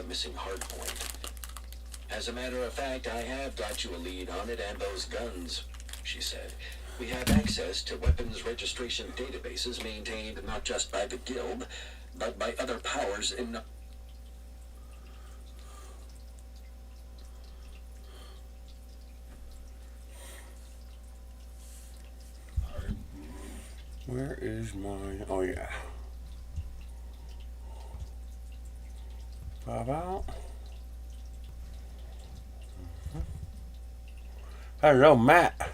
missing hardpoint. As a matter of fact, I have got you a lead on it and those guns, she said. We have access to weapons registration databases maintained not just by the Guild, but by other powers in the... Where is my... Oh, yeah. 5 out. Hello, Matt.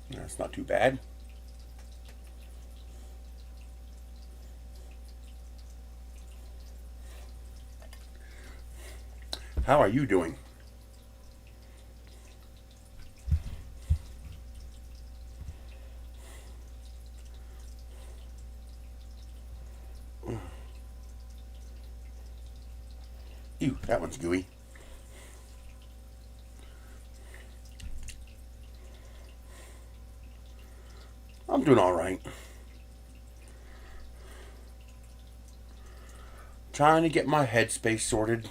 That's not too bad. How are you doing? Ew, that one's gooey. I'm doing all right. Trying to get my headspace sorted.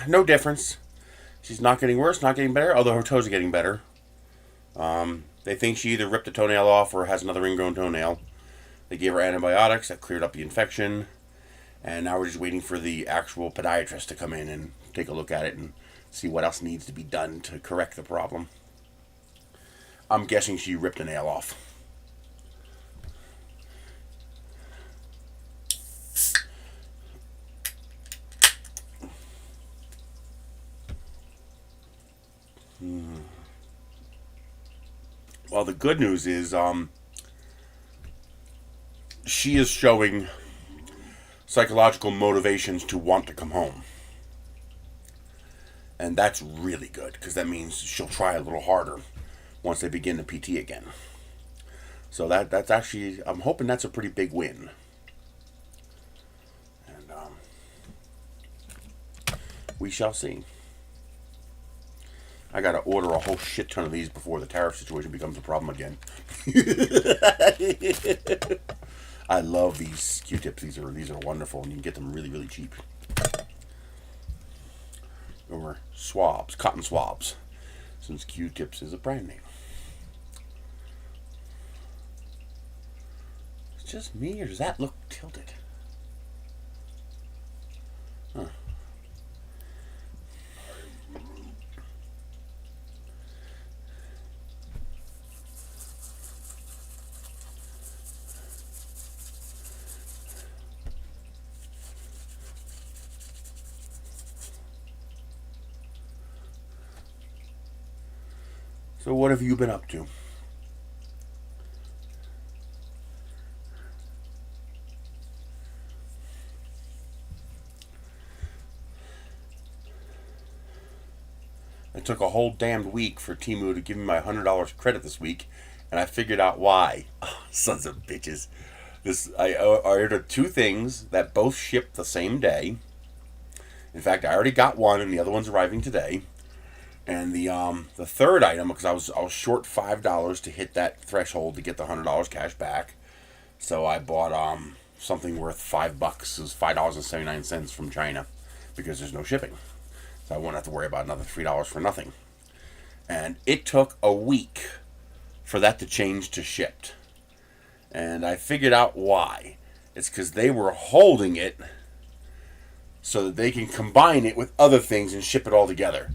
No difference. She's not getting worse, not getting better, although her toes are getting better. They think she either ripped a toenail off or has another ingrown toenail. They gave her antibiotics that cleared up the infection. And now we're just waiting for the actual podiatrist to come in and take a look at it and see what else needs to be done to correct the problem. I'm guessing she ripped a nail off. Well, the good news is she is showing psychological motivations to want to come home. And that's really good, because that means she'll try a little harder once they begin the PT again. So that's actually, I'm hoping that's a pretty big win. And we shall see. I gotta order a whole shit ton of these before the tariff situation becomes a problem again. I love these Q-tips. These are wonderful, and you can get them really, really cheap. Or swabs, cotton swabs, since Q-tips is a brand name. It's just me, or does that look tilted? Huh. So what have you been up to? It took a whole damned week for Temu to give me my $100 credit this week, and I figured out why. Oh, sons of bitches. I ordered 2 things that both shipped the same day. In fact, I already got one, and the other one's arriving today. And the third item, because I was short $5 to hit that threshold to get the $100 cash back, so I bought something worth $5. It was $5.79 from China, because there's no shipping, so I won't have to worry about another $3 for nothing. And it took a week for that to change to shipped, and I figured out why. It's because they were holding it so that they can combine it with other things and ship it all together.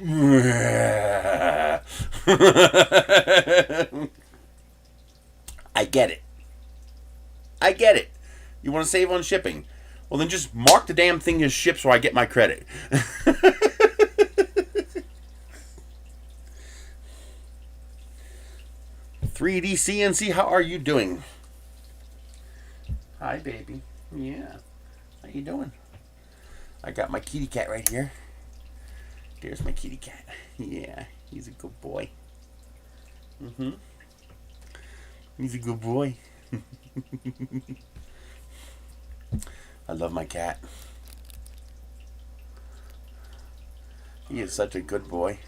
I get it. You want to save on shipping? Well, then just mark the damn thing as shipped so I get my credit. 3D CNC, how are you doing? Hi, baby. Yeah. How you doing? I got my kitty cat right here. There's my kitty cat. Yeah, he's a good boy. He's a good boy. I love my cat. He is such a good boy.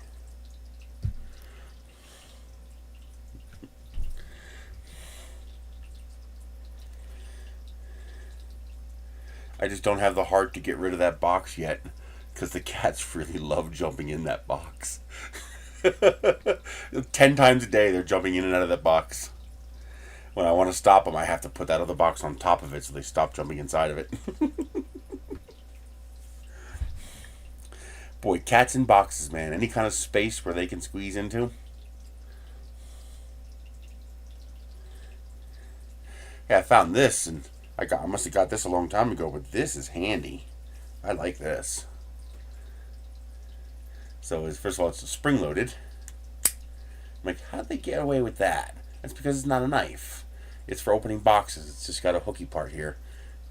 I just don't have the heart to get rid of that box yet, because the cats really love jumping in that box. 10 times a day they're jumping in and out of that box. When I want to stop them, I have to put that other box on top of it so they stop jumping inside of it. Boy, cats in boxes, man. Any kind of space where they can squeeze into. Yeah, I found this, and I must have got this a long time ago, but this is handy. I like this. So, first of all, it's spring-loaded. I'm like, how'd they get away with that? That's because it's not a knife. It's for opening boxes. It's just got a hooky part here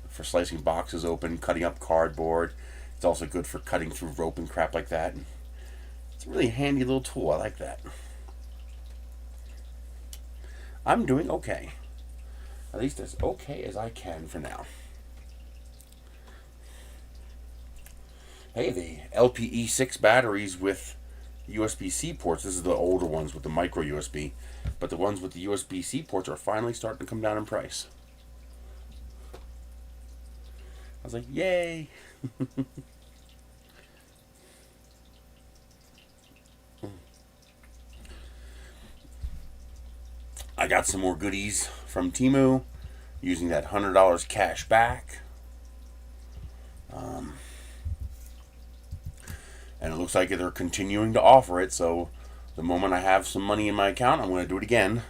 for slicing boxes open, cutting up cardboard. It's also good for cutting through rope and crap like that. And it's a really handy little tool. I like that. I'm doing okay. At least as okay as I can for now. Hey, the LPE6 batteries with USB-C ports. This is the older ones with the micro USB. But the ones with the USB-C ports are finally starting to come down in price. I was like, yay! I got some more goodies from Temu using that $100 cash back. And it looks like they're continuing to offer it, so the moment I have some money in my account, I'm going to do it again.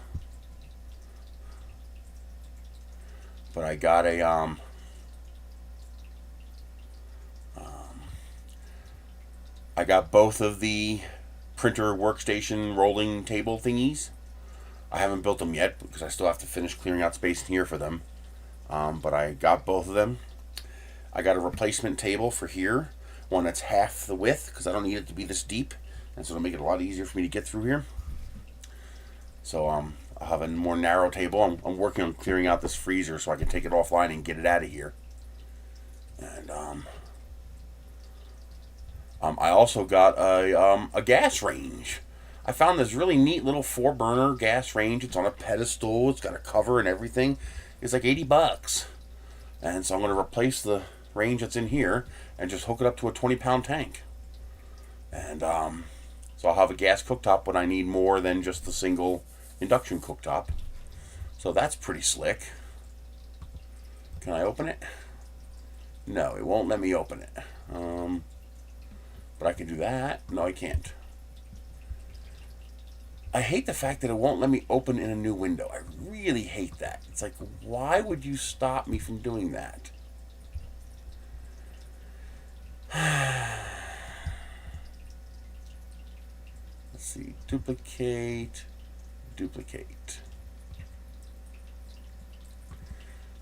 But I got a I got both of the printer workstation rolling table thingies. I haven't built them yet because I still have to finish clearing out space in here for them. But I got both of them. I got a replacement table for here, one that's half the width because I don't need it to be this deep, and so it'll make it a lot easier for me to get through here. So I'll have a more narrow table. I'm working on clearing out this freezer so I can take it offline and get it out of here. And I also got a gas range. I found this really neat little 4-burner gas range. It's on a pedestal. It's got a cover and everything. It's like $80. And so I'm going to replace the range that's in here and just hook it up to a 20-pound tank. And so I'll have a gas cooktop when I need more than just the single induction cooktop. So that's pretty slick. Can I open it? No, it won't let me open it. But I can do that. No, I can't. I hate the fact that it won't let me open in a new window. I really hate that. It's like, why would you stop me from doing that? Let's see. Duplicate. Duplicate.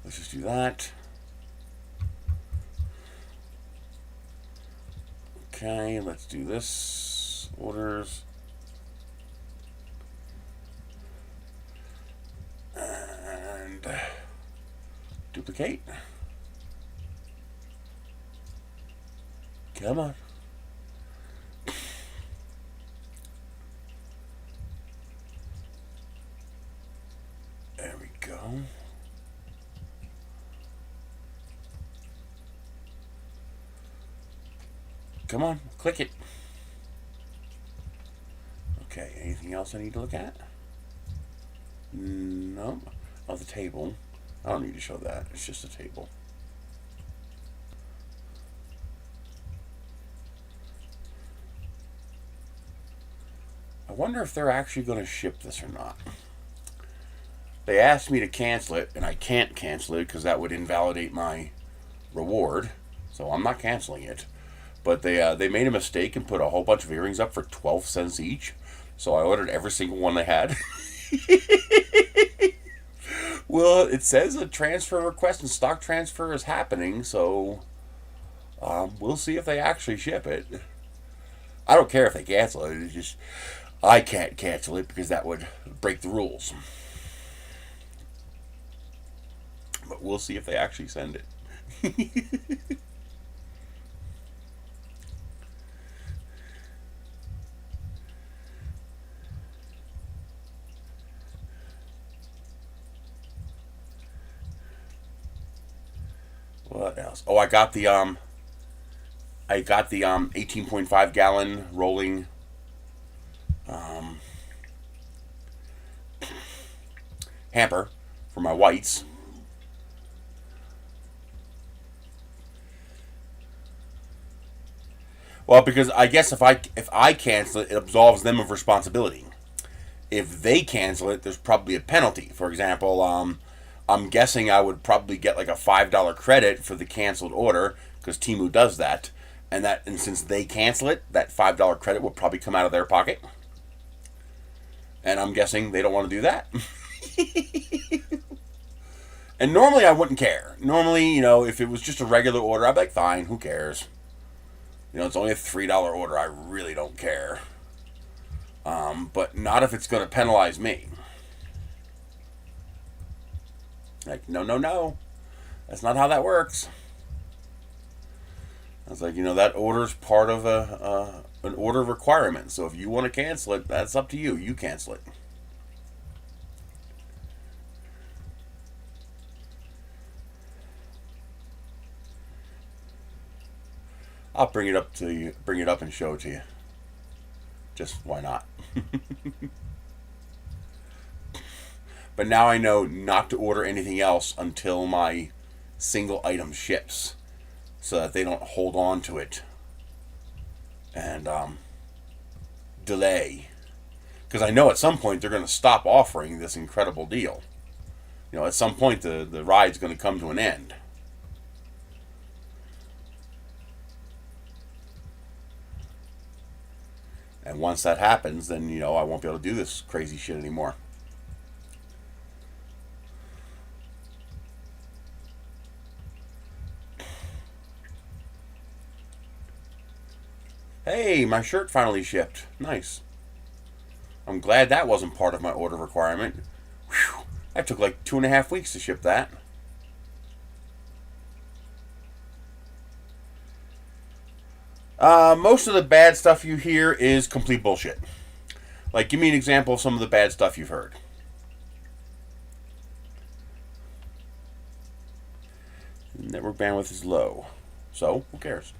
Let's just do that. Okay, let's do this. Orders. And duplicate. Come on. There we go. Come on, click it. Okay, anything else I need to look at? No. Oh, the table. I don't need to show that. It's just a table. I wonder if they're actually going to ship this or not. They asked me to cancel it, and I can't cancel it because that would invalidate my reward. So I'm not canceling it. But they made a mistake and put a whole bunch of earrings up for 12 cents each. So I ordered every single one they had. Well, it says a transfer request and stock transfer is happening, so we'll see if they actually ship it. I don't care if they cancel it. It's just I can't cancel it because that would break the rules. But we'll see if they actually send it. What else? Oh, I got the 18.5 gallon rolling hamper for my whites. Well, because I guess if I cancel it, it absolves them of responsibility. If they cancel it, there's probably a penalty. For example, I'm guessing I would probably get like a $5 credit for the canceled order because Temu does that, and since they cancel it, that $5 credit will probably come out of their pocket. And I'm guessing they don't want to do that. And normally I wouldn't care. Normally, if it was just a regular order, I'd be like, fine, who cares? It's only a $3 order. I really don't care. But not if it's going to penalize me. Like, no. That's not how that works. I was like, that order's part of an order requirement. So if you want to cancel it, that's up to you. You cancel it. I'll bring it up and show it to you. Just why not? But now I know not to order anything else until my single item ships, so that they don't hold on to it and delay. Because I know at some point they're going to stop offering this incredible deal. At some point the ride's going to come to an end. And once that happens, then, I won't be able to do this crazy shit anymore. Hey, my shirt finally shipped. Nice. I'm glad that wasn't part of my order requirement. Whew. That took like 2.5 weeks to ship that. Most of the bad stuff you hear is complete bullshit. Like, give me an example of some of the bad stuff you've heard. Network bandwidth is low. So, who cares?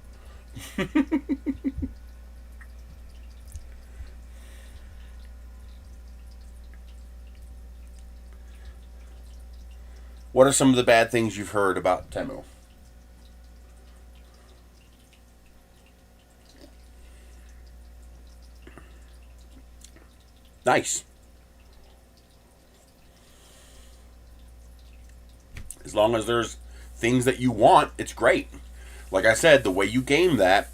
What are some of the bad things you've heard about Temu? Nice. As long as there's things that you want, it's great. Like I said, the way you game that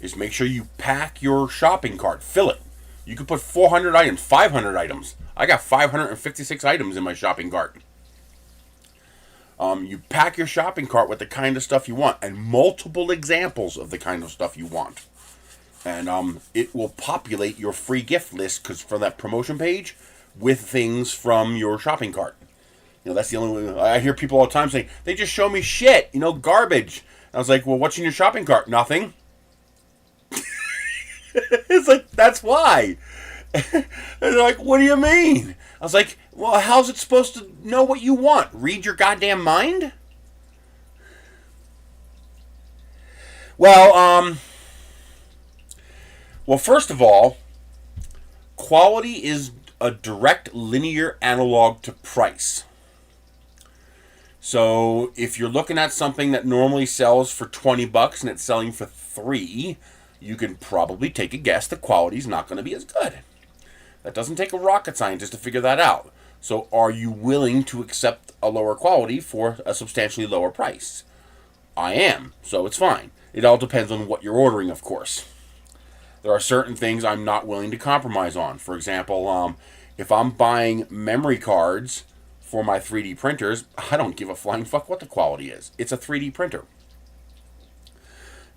is make sure you pack your shopping cart. Fill it. You can put 400 items, 500 items. I got 556 items in my shopping cart. You pack your shopping cart with the kind of stuff you want and multiple examples of the kind of stuff you want. And it will populate your free gift list from that promotion page with things from your shopping cart. That's the only way. I hear people all the time saying, they just show me shit, garbage. I was like, well, what's in your shopping cart? Nothing. It's like, that's why. And they're like, what do you mean? I was like, well, how's it supposed to know what you want? Read your goddamn mind? Well, first of all, quality is a direct linear analog to price. So if you're looking at something that normally sells for $20 and it's selling for $3, you can probably take a guess the quality's not going to be as good. That doesn't take a rocket scientist to figure that out. So are you willing to accept a lower quality for a substantially lower price? I am, so it's fine. It all depends on what you're ordering, of course. There are certain things I'm not willing to compromise on. For example, if I'm buying memory cards for my 3D printers, I don't give a flying fuck what the quality is. It's a 3D printer.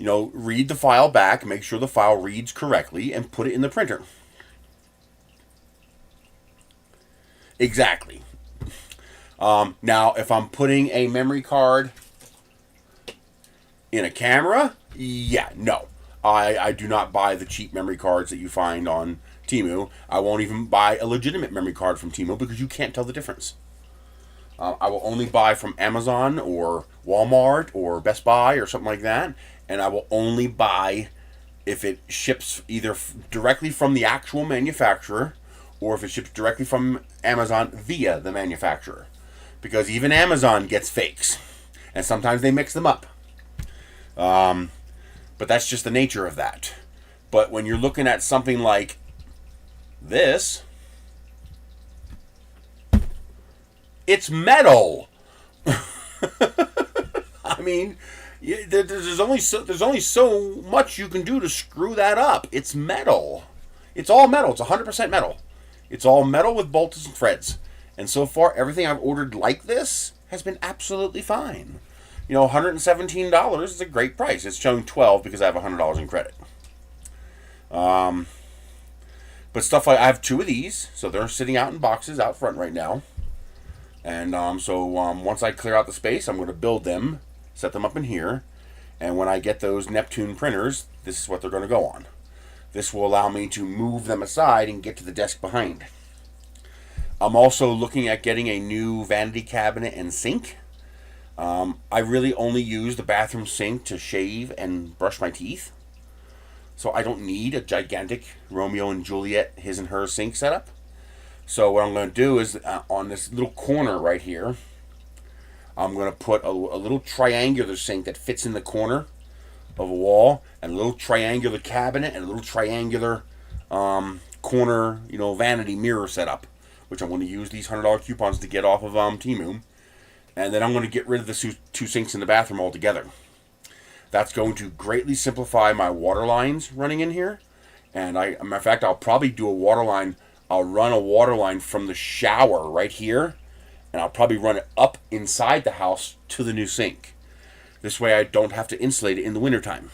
read the file back, make sure the file reads correctly, and put it in the printer. Exactly. Now, if I'm putting a memory card in a camera, yeah, no. I do not buy the cheap memory cards that you find on Temu. I won't even buy a legitimate memory card from Temu because you can't tell the difference. I will only buy from Amazon or Walmart or Best Buy or something like that. And I will only buy if it ships either directly from the actual manufacturer or if it ships directly from Amazon via the manufacturer. Because even Amazon gets fakes. And sometimes they mix them up. But that's just the nature of that. But when you're looking at something like this, it's metal. I mean, there's only so much you can do to screw that up. It's metal. It's all metal. It's 100% metal. It's all metal with bolts and threads. And so far, everything I've ordered like this has been absolutely fine. $117 is a great price. It's showing $12 because I have $100 in credit. But stuff like, I have 2 of these, so they're sitting out in boxes out front right now. And once I clear out the space, I'm going to build them, set them up in here. And when I get those Neptune printers, this is what they're going to go on. This will allow me to move them aside and get to the desk behind. I'm also looking at getting a new vanity cabinet and sink. I really only use the bathroom sink to shave and brush my teeth. So I don't need a gigantic Romeo and Juliet his and her sink setup. So what I'm going to do is on this little corner right here, I'm going to put a little triangular sink that fits in the corner of a wall, and a little triangular cabinet, and a little triangular corner, vanity mirror setup, which I'm going to use these $100 coupons to get off of Temu. And then I'm going to get rid of the 2 sinks in the bathroom altogether. That's going to greatly simplify my water lines running in here. And matter of fact, I'll probably do a water line. I'll run a water line from the shower right here, and I'll probably run it up inside the house to the new sink. This way I don't have to insulate it in the wintertime.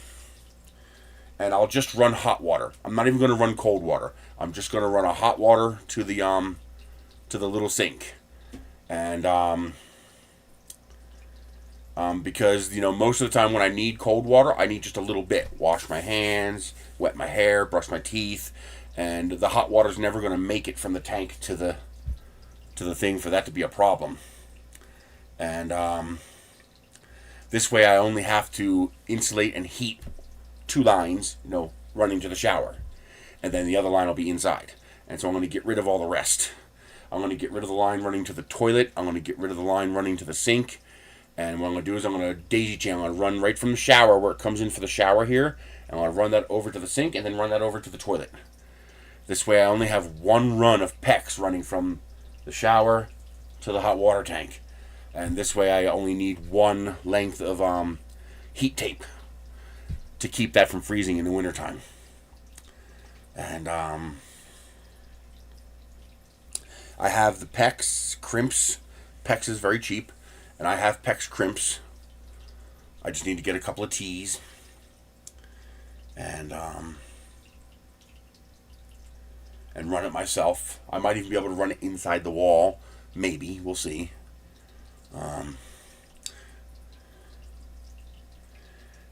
And I'll just run hot water. I'm not even going to run cold water. I'm just going to run a hot water to the little sink. And because most of the time when I need cold water, I need just a little bit. Wash my hands, wet my hair, brush my teeth, and the hot water is never going to make it from the tank to the thing for that to be a problem. And this way I only have to insulate and heat 2 lines, running to the shower, and then the other line will be inside. And so I'm going to get rid of all the rest. I'm going to get rid of the line running to the toilet. I'm going to get rid of the line running to the sink. And what I'm going to do is I'm going to daisy chain. I'm going to run right from the shower where it comes in for the shower here. And I'm going to run that over to the sink and then run that over to the toilet. This way I only have 1 run of PEX running from the shower to the hot water tank. And this way I only need 1 length of heat tape to keep that from freezing in the wintertime. And I have the PEX crimps. PEX is very cheap. And I have PEX crimps. I just need to get a couple of T's. And run it myself. I might even be able to run it inside the wall. Maybe. We'll see.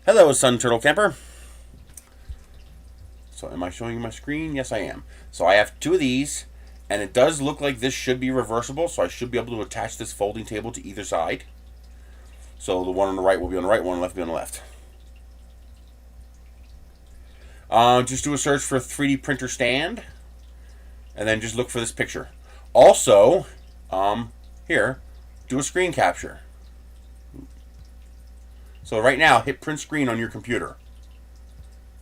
Hello, Sun Turtle Camper. So am I showing you my screen? Yes, I am. So I have 2 of these. And it does look like this should be reversible, so I should be able to attach this folding table to either side. So the one on the right will be on the right, one on the left will be on the left. Just do a search for 3D printer stand, and then just look for this picture. Also, here, do a screen capture. So right now, hit print screen on your computer.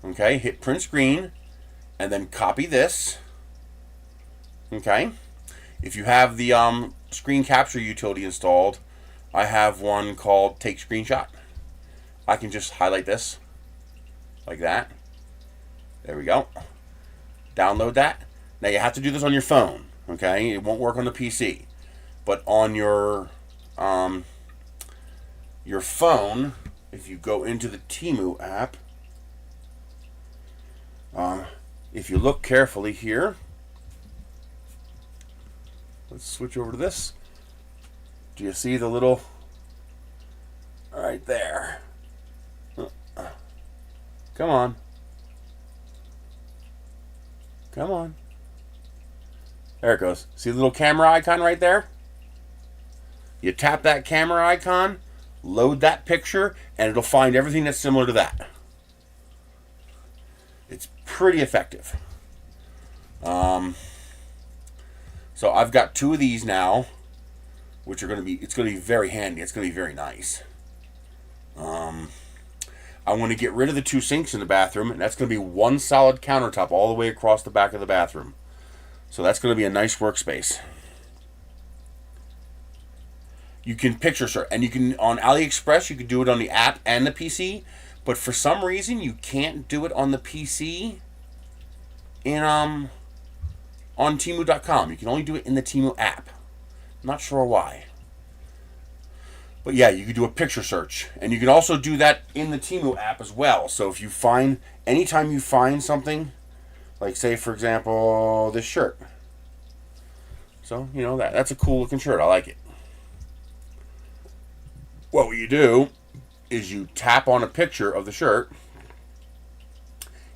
Okay, hit print screen, and then copy this. Okay, if you have the screen capture utility installed, I have one called Take Screenshot. I can just highlight this like that. There we go. Download that. Now you have to do this on your phone. Okay, it won't work on the PC, but on your phone, if you go into the Temu app, If you look carefully here, let's switch over to this. Do you see the little right there? Come on. Come on. There it goes. See the little camera icon right there? You tap that camera icon, load that picture, and it'll find everything that's similar to that. It's pretty effective. So I've got 2 of these now, which are it's going to be very handy. It's going to be very nice. I want to get rid of the 2 sinks in the bathroom, and that's going to be 1 solid countertop all the way across the back of the bathroom. So that's going to be a nice workspace. You can picture search, and you can, on AliExpress, you can do it on the app and the PC, but for some reason you can't do it on the PC on Temu.com. You can only do it in the Temu app. I'm not sure why. But yeah, you can do a picture search. And you can also do that in the Temu app as well. So if you find, anytime you find something, like say for example, this shirt. So, you know, that's a cool looking shirt. I like it. What you do is you tap on a picture of the shirt,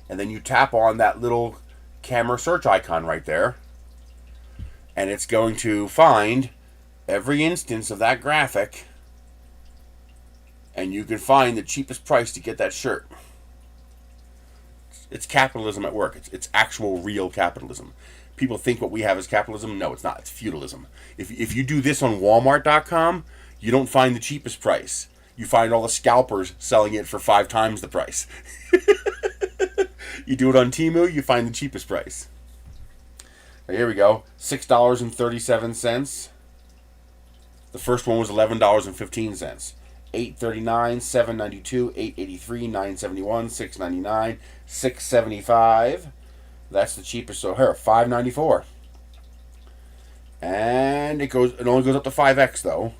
and then you tap on that little camera search icon right there, and it's going to find every instance of that graphic, and you can find the cheapest price to get that shirt. It's capitalism at work. It's actual real capitalism. People think what we have is capitalism. No, it's not. It's feudalism. If you do this on Walmart.com, you don't find the cheapest price. You find all the scalpers selling it for 5 times the price. You do it on Temu, you find the cheapest price. Right, here we go. $6.37. The first one was $11.15. $8.39, $7.92, $8.83, $9.71, $6.99, $6.75. That's the cheapest. So here, $5.94. And it only goes up to 5X though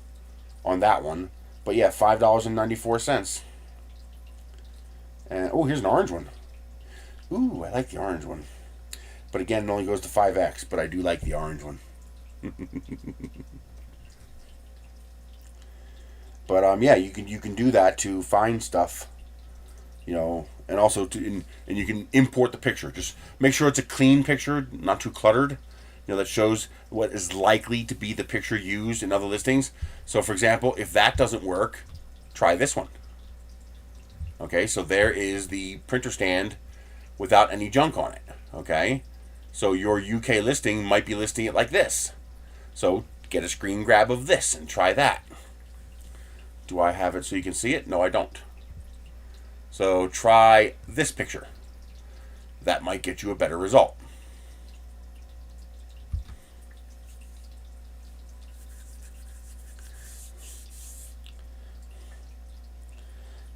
on that one. But yeah, $5.94. And oh, here's an orange one. Ooh, I like the orange one. But again, it only goes to 5X, but I do like the orange one. But yeah, you can do that to find stuff, you know, and also and you can import the picture. Just make sure it's a clean picture, not too cluttered. You know, that shows what is likely to be the picture used in other listings. So, for example, if that doesn't work, try this one. Okay, so there is the printer stand without any junk on it. Okay, so your UK listing might be listing it like this. So get a screen grab of this and try that. Do I have it so you can see it? No, I don't. So try this picture. That might get you a better result.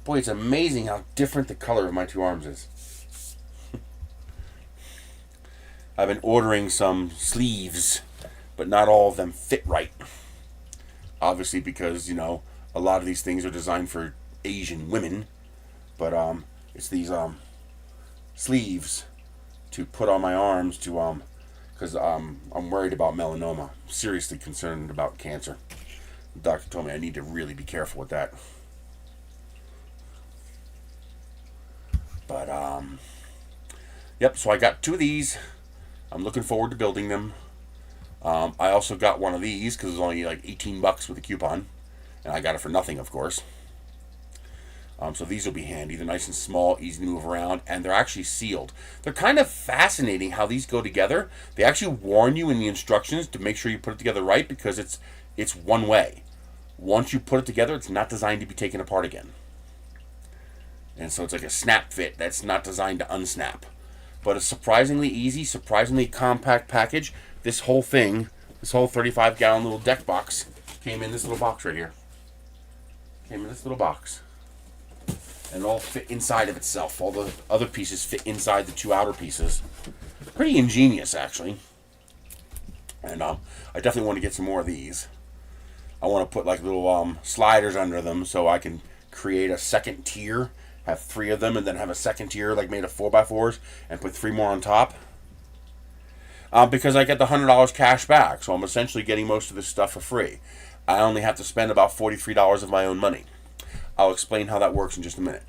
Boy, it's amazing how different the color of my 2 arms is. I've been ordering some sleeves, but not all of them fit right. Obviously because, you know, a lot of these things are designed for Asian women. But it's these sleeves to put on my arms to because I'm worried about melanoma. I'm seriously concerned about cancer. The doctor told me I need to really be careful with that. But yep, so I got 2 of these. I'm looking forward to building them. I also got one of these because it was only like $18 with a coupon, and I got it for nothing, of course. So these will be handy. They're nice and small, easy to move around, and they're actually sealed. They're kind of fascinating how these go together. They actually warn you in the instructions to make sure you put it together right, because it's one way. Once you put it together, it's not designed to be taken apart again. And so it's like a snap fit that's not designed to unsnap. But it's surprisingly easy, surprisingly compact package. This whole thing, this whole 35-gallon little deck box came in this little box right here. Came in this little box. And it all fit inside of itself. All the other pieces fit inside the 2 outer pieces. Pretty ingenious, actually. And I definitely want to get some more of these. I want to put like little sliders under them so I can create a second tier have 3 of them, and then have a second tier like made of 4x4s, and put 3 more on top. Because I get the $100 cash back, so I'm essentially getting most of this stuff for free. I only have to spend about $43 of my own money. I'll explain how that works in just a minute.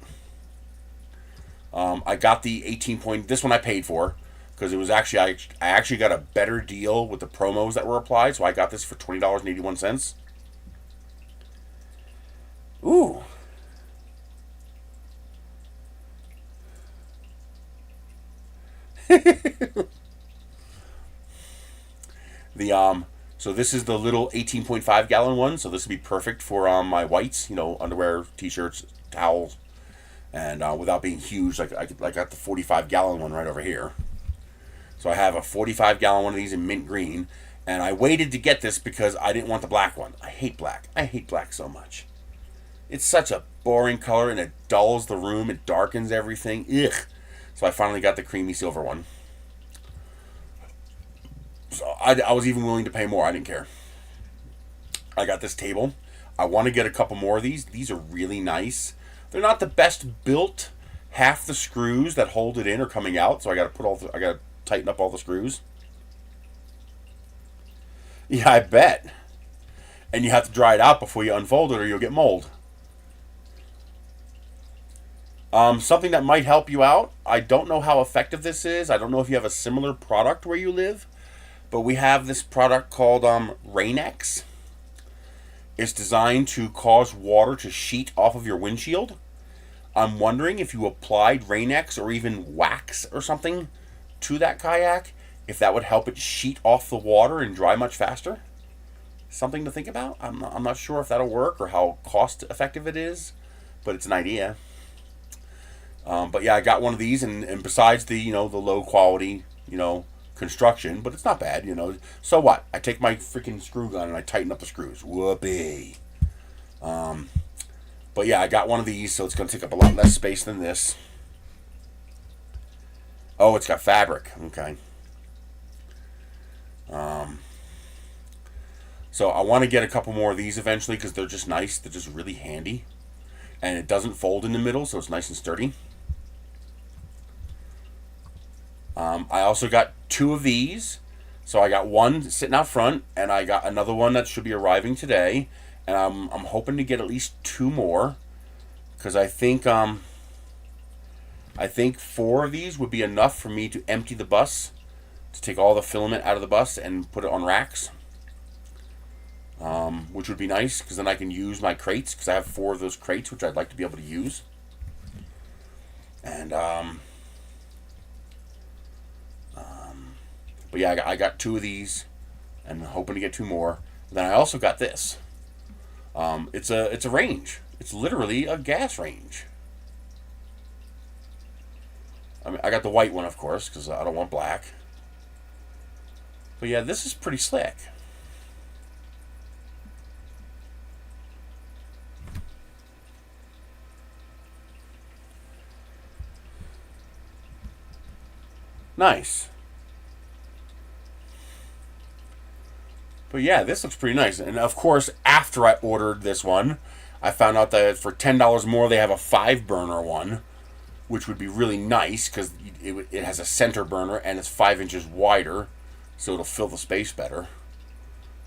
I got the 18 point. This one I paid for because it was actually I actually got a better deal with the promos that were applied. So I got this for $20.81. Ooh. So this is the little 18.5 gallon one. So this would be perfect for my whites, underwear, t-shirts, towels, and without being huge, I got the 45 gallon one right over here. So I have a 45 gallon one of these in mint green, and I waited to get this because I didn't want the black one. I hate black. I hate black so much. It's such a boring color, and it dulls the room. It darkens everything. Ugh. So I finally got the creamy silver one. So I was even willing to pay more. I didn't care. I got this table. I want to get a couple more of these. These are really nice. They're not the best built. Half the screws that hold it in are coming out, so I got to tighten up all the screws. Yeah, I bet. And you have to dry it out before you unfold it, or you'll get mold. Something that might help you out. I don't know how effective this is. I don't know if you have a similar product where you live. But we have this product called Rain-X. It's designed to cause water to sheet off of your windshield. I'm wondering if you applied Rain-X or even wax or something to that kayak, if that would help it sheet off the water and dry much faster. Something to think about. I'm not sure if that'll work or how cost effective it is, but it's an idea. But yeah, I got one of these, and besides the the low quality construction, but it's not bad, So what? I take my freaking screw gun and I tighten up the screws. Whoopee. But yeah, I got one of these, so it's going to take up a lot less space than this. Oh, it's got fabric. Okay. So I want to get a couple more of these eventually because they're just nice. They're just really handy. And it doesn't fold in the middle, so it's nice and sturdy. I also got 2 of these. So I got one sitting out front, and I got another one that should be arriving today. And I'm hoping to get at least 2 more, because I think 4 of these would be enough for me to empty the bus, to take all the filament out of the bus and put it on racks. Which would be nice, because then I can use my crates, because I have 4 of those crates, which I'd like to be able to use. And but yeah, I got 2 of these, and I'm hoping to get 2 more. Then I also got this. It's a range. It's literally a gas range. I mean, I got the white one, of course, because I don't want black. But yeah, this is pretty slick. Nice. But yeah, this looks pretty nice. And of course, after I ordered this one, I found out that for $10 more, they have a 5-burner one, which would be really nice because it has a center burner and it's 5 inches wider, so it'll fill the space better.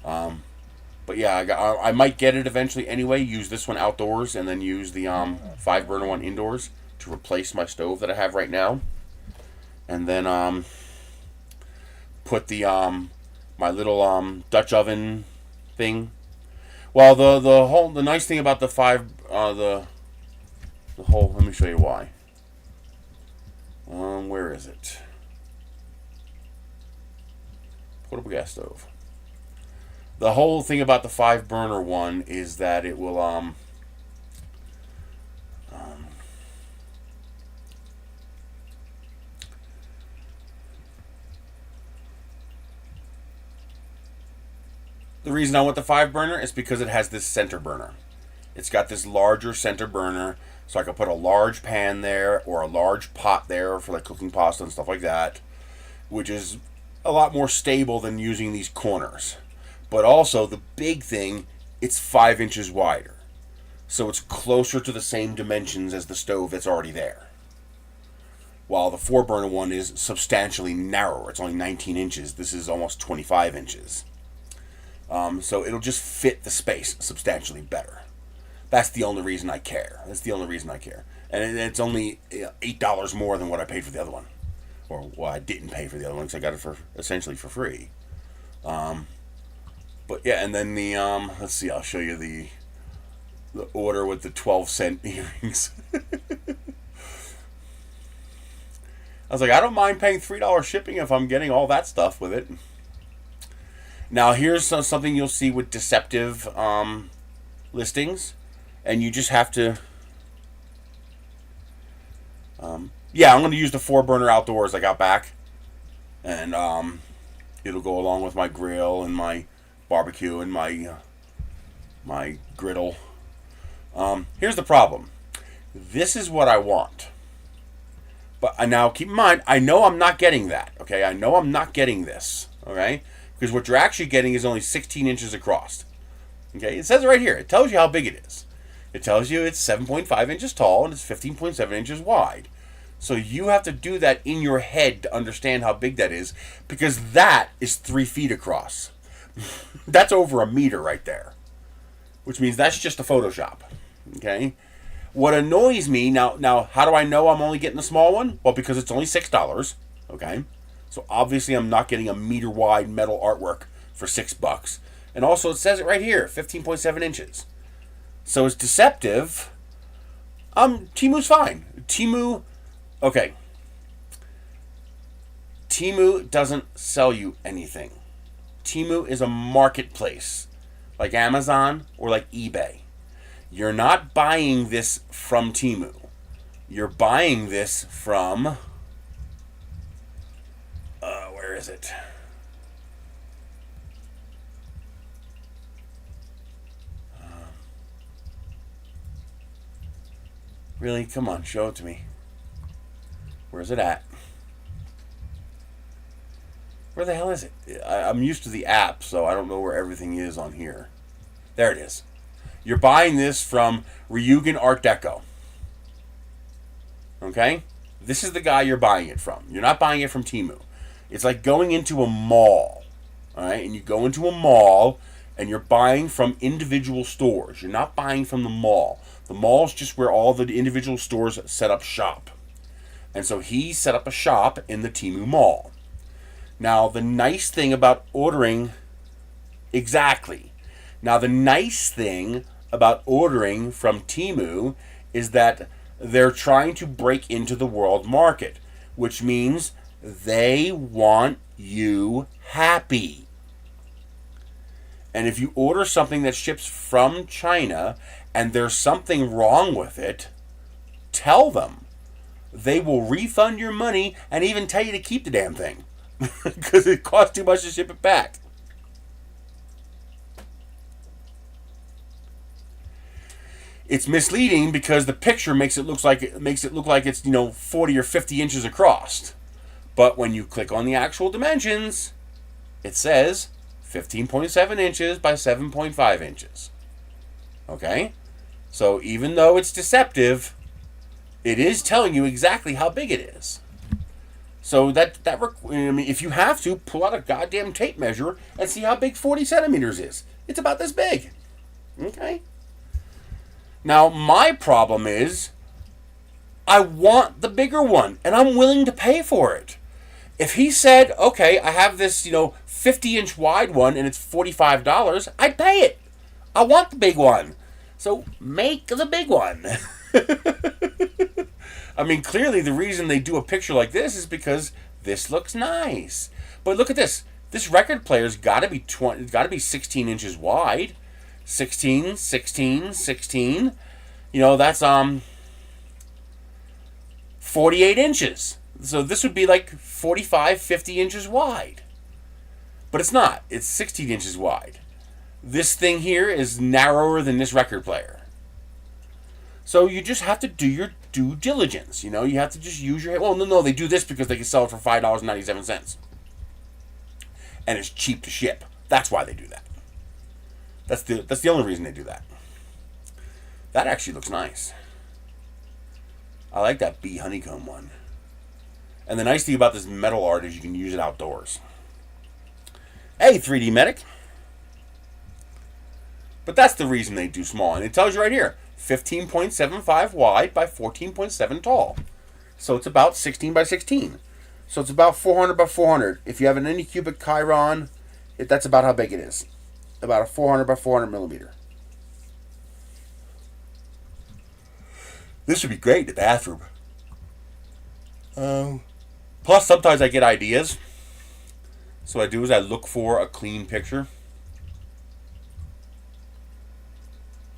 But yeah, I might get it eventually anyway. Use this one outdoors and then use the 5-burner one indoors to replace my stove that I have right now. And then put the my little Dutch oven thing. Well, the nice thing about the whole, let me show you why. Where is it? Portable gas stove. The whole thing about the 5-burner one is that it will the reason I want the 5-burner is because it has this center burner. It's got this larger center burner, so I can put a large pan there or a large pot there for like cooking pasta and stuff like that, which is a lot more stable than using these corners. But also, the big thing, it's 5 inches wider. so it's closer to the same dimensions as the stove that's already there. While the 4-burner one is substantially narrower. It's only 19 inches. This is almost 25 inches. So it'll just fit the space substantially better. That's the only reason I care. And it's only $8 more than what I paid for the other one. Or, well, I didn't pay for the other one because I got it for essentially for free. But yeah, and then the, let's see, I'll show you the order with the 12-cent earrings. I was like, I don't mind paying $3 shipping if I'm getting all that stuff with it. Now, here's something you'll see with deceptive listings. And you just have to... yeah, I'm going to use the 4-burner outdoors I got back. And it'll go along with my grill and my barbecue and my griddle. Here's the problem. This is what I want. But now, keep in mind, I know I'm not getting that, okay? I know I'm not getting this, okay? Because what you're actually getting is only 16 inches across. Okay? It says it right here. It tells you how big it is. It tells you it's 7.5 inches tall and it's 15.7 inches wide. So you have to do that in your head to understand how big that is, because that is 3 feet across. That's over a meter right there. Which means that's just a Photoshop. Okay? What annoys me, now, how do I know I'm only getting the small one? Well, because it's only $6, okay? So obviously I'm not getting a meter-wide metal artwork for $6. And also it says it right here, 15.7 inches. So it's deceptive. Temu's fine. Okay. Temu doesn't sell you anything. Temu is a marketplace, like Amazon or like eBay. You're not buying this from Temu. You're buying this from... where is it? Really? Come on, show it to me. Where's it at? Where the hell is it? I'm used to the app, so I don't know where everything is on here. There it is. You're buying this from Ryugen Art Deco. Okay? This is the guy you're buying it from. You're not buying it from Temu. It's like going into a mall. Alright? And you go into a mall and you're buying from individual stores. You're not buying from the mall. The mall's just where all the individual stores set up shop. And so he set up a shop in the Temu mall. Now, the nice thing about ordering... Exactly. Now, the nice thing about ordering from Temu is that they're trying to break into the world market, which means they want you happy. And if you order something that ships from China and there's something wrong with it, tell them. They will refund your money and even tell you to keep the damn thing because it costs too much to ship it back. It's misleading because the picture makes it look like it's 40 or 50 inches across. But when you click on the actual dimensions, it says 15.7 inches by 7.5 inches. Okay? So even though it's deceptive, it is telling you exactly how big it is. So if you have to, pull out a goddamn tape measure and see how big 40 centimeters is. It's about this big. Okay? Now, my problem is, I want the bigger one, and I'm willing to pay for it. If he said, okay, I have this, 50-inch wide one, and it's $45, I'd pay it. I want the big one. So, make the big one. I mean, clearly the reason they do a picture like this is because this looks nice. But look at this. This record player's got to be 16 inches wide. 16, 16, 16. That's 48 inches. So this would be like 45, 50 inches wide. But it's not. It's 16 inches wide. This thing here is narrower than this record player. So you just have to do your due diligence. You have to just use your head. Well, no, they do this because they can sell it for $5.97. And it's cheap to ship. That's why they do that. That's the only reason they do that. That actually looks nice. I like that bee honeycomb one. And the nice thing about this metal art is you can use it outdoors. Hey, 3D Medic. But that's the reason they do small. And it tells you right here, 15.75 wide by 14.7 tall. So it's about 16 by 16. So it's about 400 by 400. If you have an Anycubic Chiron, that's about how big it is. About a 400 by 400 millimeter. This would be great in the bathroom. Plus, sometimes I get ideas. So what I do is I look for a clean picture.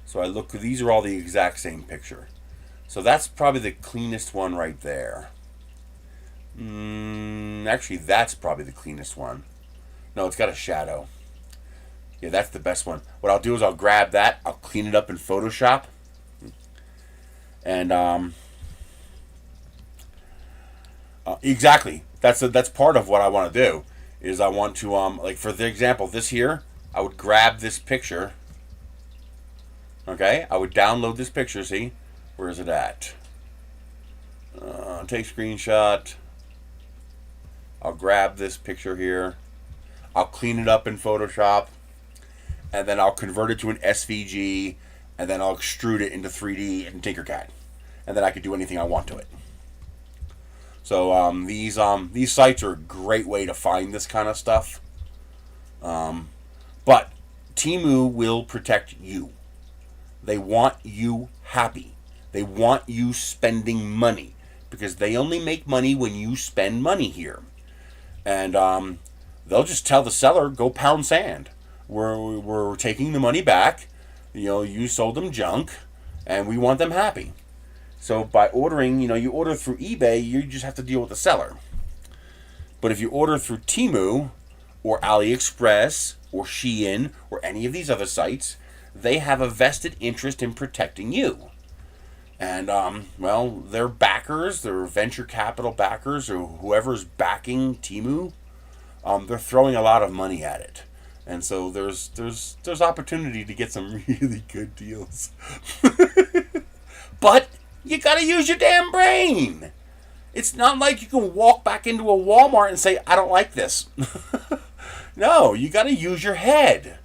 So I look, these are all the exact same picture. So that's probably the cleanest one right there. Actually, that's probably the cleanest one. No, it's got a shadow. Yeah, that's the best one. What I'll do is I'll grab that, I'll clean it up in Photoshop. And exactly, that's part of what I want to do. Is I want to like for the example, this here, I would grab this picture. Okay, I would download this picture. See, where is it at? Take screenshot. I'll grab this picture here. I'll clean it up in Photoshop, and then I'll convert it to an SVG, and then I'll extrude it into 3D in Tinkercad, and then I can do anything I want to it. So these sites are a great way to find this kind of stuff. But Temu will protect you. They want you happy. They want you spending money because they only make money when you spend money here. And they'll just tell the seller, go pound sand. We're taking the money back. You know, you sold them junk, and we want them happy. So by ordering, you order through eBay, you just have to deal with the seller. But if you order through Temu or AliExpress or Shein or any of these other sites, they have a vested interest in protecting you. And, well, their backers, their venture capital backers, or whoever's backing Temu, they're throwing a lot of money at it. And so there's opportunity to get some really good deals. But you gotta use your damn brain. It's not like you can walk back into a Walmart and say, I don't like this. No, you gotta use your head.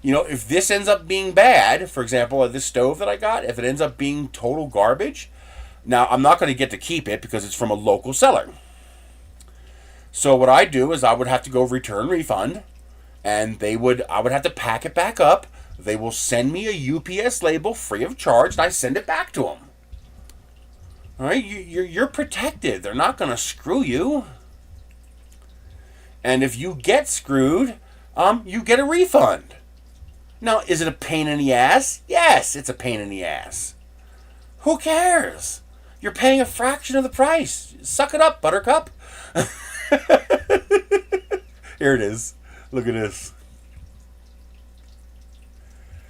If this ends up being bad, for example, this stove that I got, if it ends up being total garbage, now I'm not going to get to keep it because it's from a local seller. So what I do is I would have to go return refund, and I would have to pack it back up. They will send me a UPS label free of charge, and I send it back to them. All right, you're protected. They're not going to screw you. And if you get screwed, you get a refund. Now, is it a pain in the ass? Yes, it's a pain in the ass. Who cares? You're paying a fraction of the price. Suck it up, Buttercup. Here it is. Look at this.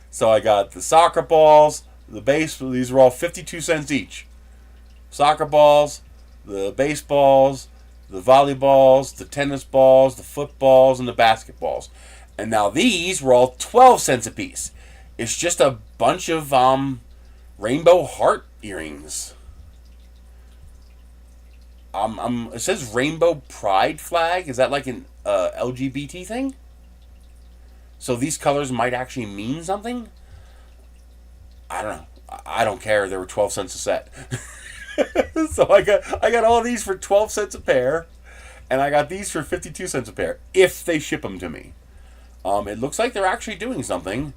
So I got the soccer balls, the base. These are all 52 cents each. Soccer balls, the baseballs, the volleyballs, the tennis balls, the footballs, and the basketballs. And now these were all 12 cents a piece. It's just a bunch of rainbow heart earrings. It says rainbow pride flag. Is that like an LGBT thing? So these colors might actually mean something? I don't know. I don't care. They were 12 cents a set. So I got all these for 12 cents a pair, and I got these for 52 cents a pair if they ship them to me. It looks like they're actually doing something.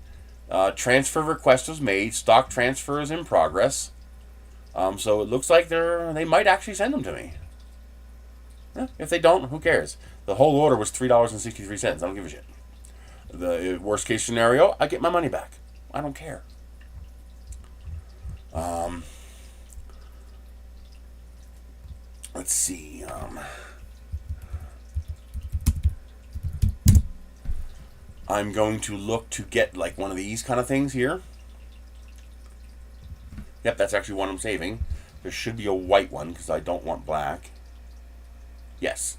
Transfer request was made. Stock transfer is in progress. So it looks like they might actually send them to me. If they don't, who cares? The whole order was $3.63. I don't give a shit. The worst case scenario, I get my money back. I don't care. Let's see. I'm going to look to get like one of these kind of things here. Yep, that's actually one I'm saving. There should be a white one because I don't want black. Yes.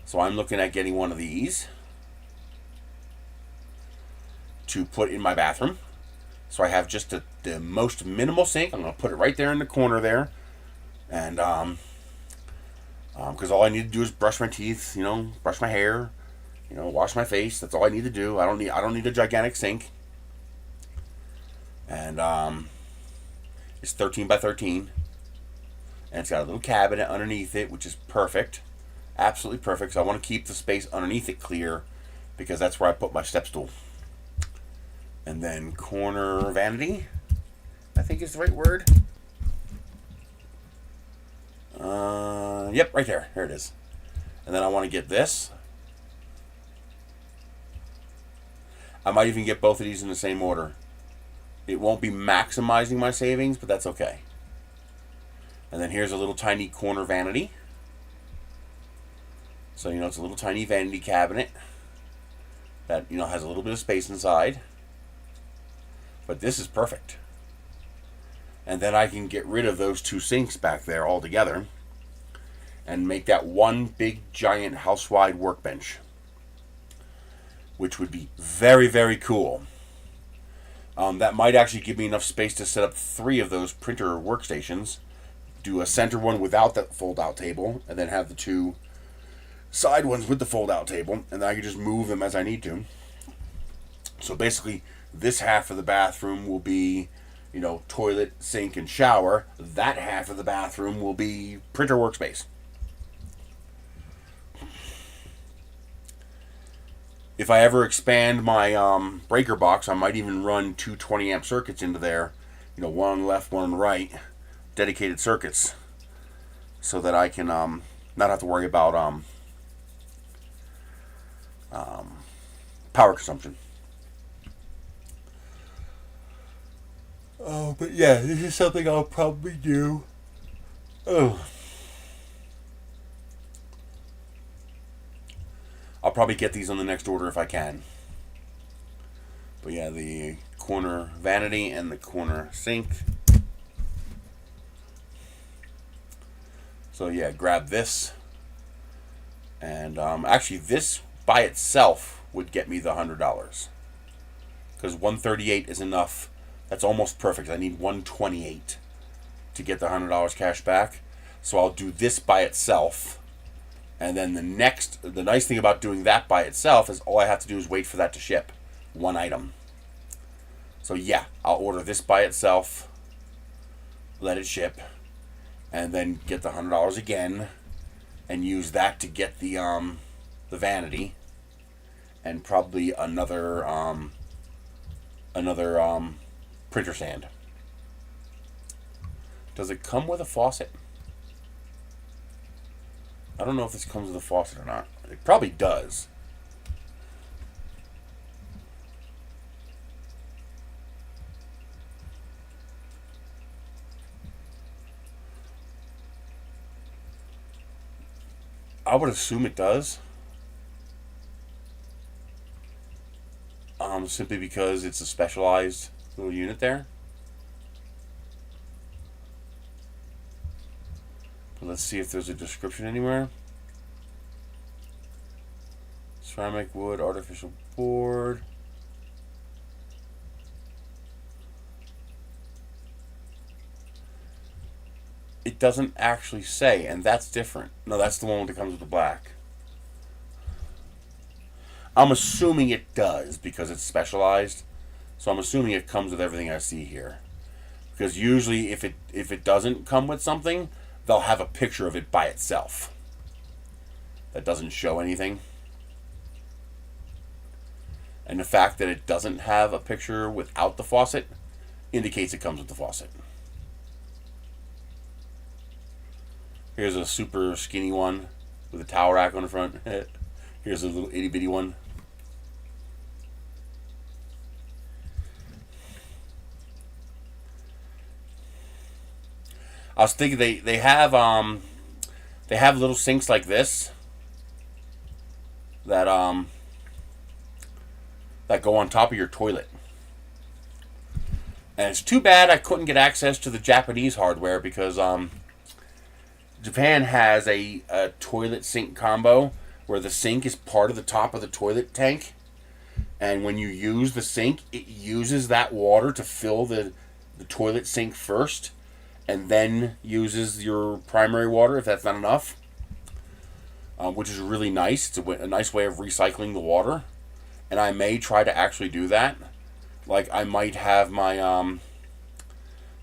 So I'm looking at getting one of these to put in my bathroom. So I have just the most minimal sink. I'm going to put it right there in the corner there. And, because all I need to do is brush my teeth, brush my hair, wash my face. That's all I need to do. I don't need a gigantic sink. And, it's 13 by 13. And it's got a little cabinet underneath it, which is perfect. Absolutely perfect. So I want to keep the space underneath it clear, because that's where I put my step stool. And then corner vanity, I think is the right word. Yep, right there. Here it is. And then I want to get this. I might even get both of these in the same order. It won't be maximizing my savings, but that's okay. And then here's a little tiny corner vanity. So, it's a little tiny vanity cabinet that, has a little bit of space inside. But this is perfect. And then I can get rid of those two sinks back there altogether and make that one big giant house-wide workbench, which would be very, very cool. That might actually give me enough space to set up 3 of those printer workstations, do a center one without that fold-out table, and then have the 2 side ones with the fold-out table, and then I can just move them as I need to. So basically, this half of the bathroom will be, toilet, sink, and shower. That half of the bathroom will be printer workspace. If I ever expand my breaker box, I might even run 2 20-amp circuits into there. One on the left, one on the right. Dedicated circuits. So that I can not have to worry about power consumption. Oh, but yeah, this is something I'll probably do. Oh. I'll probably get these on the next order if I can. But yeah, the corner vanity and the corner sink. So yeah, grab this. And actually this by itself would get me the $100. Because $138 is enough. That's almost perfect. I need $128 to get the $100 cash back. So I'll do this by itself. And then the nice thing about doing that by itself is all I have to do is wait for that to ship. One item. So yeah, I'll order this by itself, let it ship, and then get the $100 again, and use that to get the vanity, and probably another printer stand. Does it come with a faucet? I don't know if this comes with a faucet or not. It probably does. I would assume it does. Simply because it's a specialized little unit there. But let's see if there's a description anywhere. Ceramic, wood, artificial board. It doesn't actually say, and that's different. No, that's the one that comes with the black. I'm assuming it does because it's specialized. So I'm assuming it comes with everything I see here. Because usually if it doesn't come with something, they'll have a picture of it by itself. That doesn't show anything. And the fact that it doesn't have a picture without the faucet indicates it comes with the faucet. Here's a super skinny one with a towel rack on the front. Here's a little itty bitty one. I was thinking they have little sinks like this that go on top of your toilet. And it's too bad I couldn't get access to the Japanese hardware because Japan has a toilet sink combo where the sink is part of the top of the toilet tank, And when you use the sink, it uses that water to fill the toilet sink first, and then uses your primary water if that's not enough, which is really nice. It's a nice way of recycling the water. And I may try to actually do that. Like, I might have my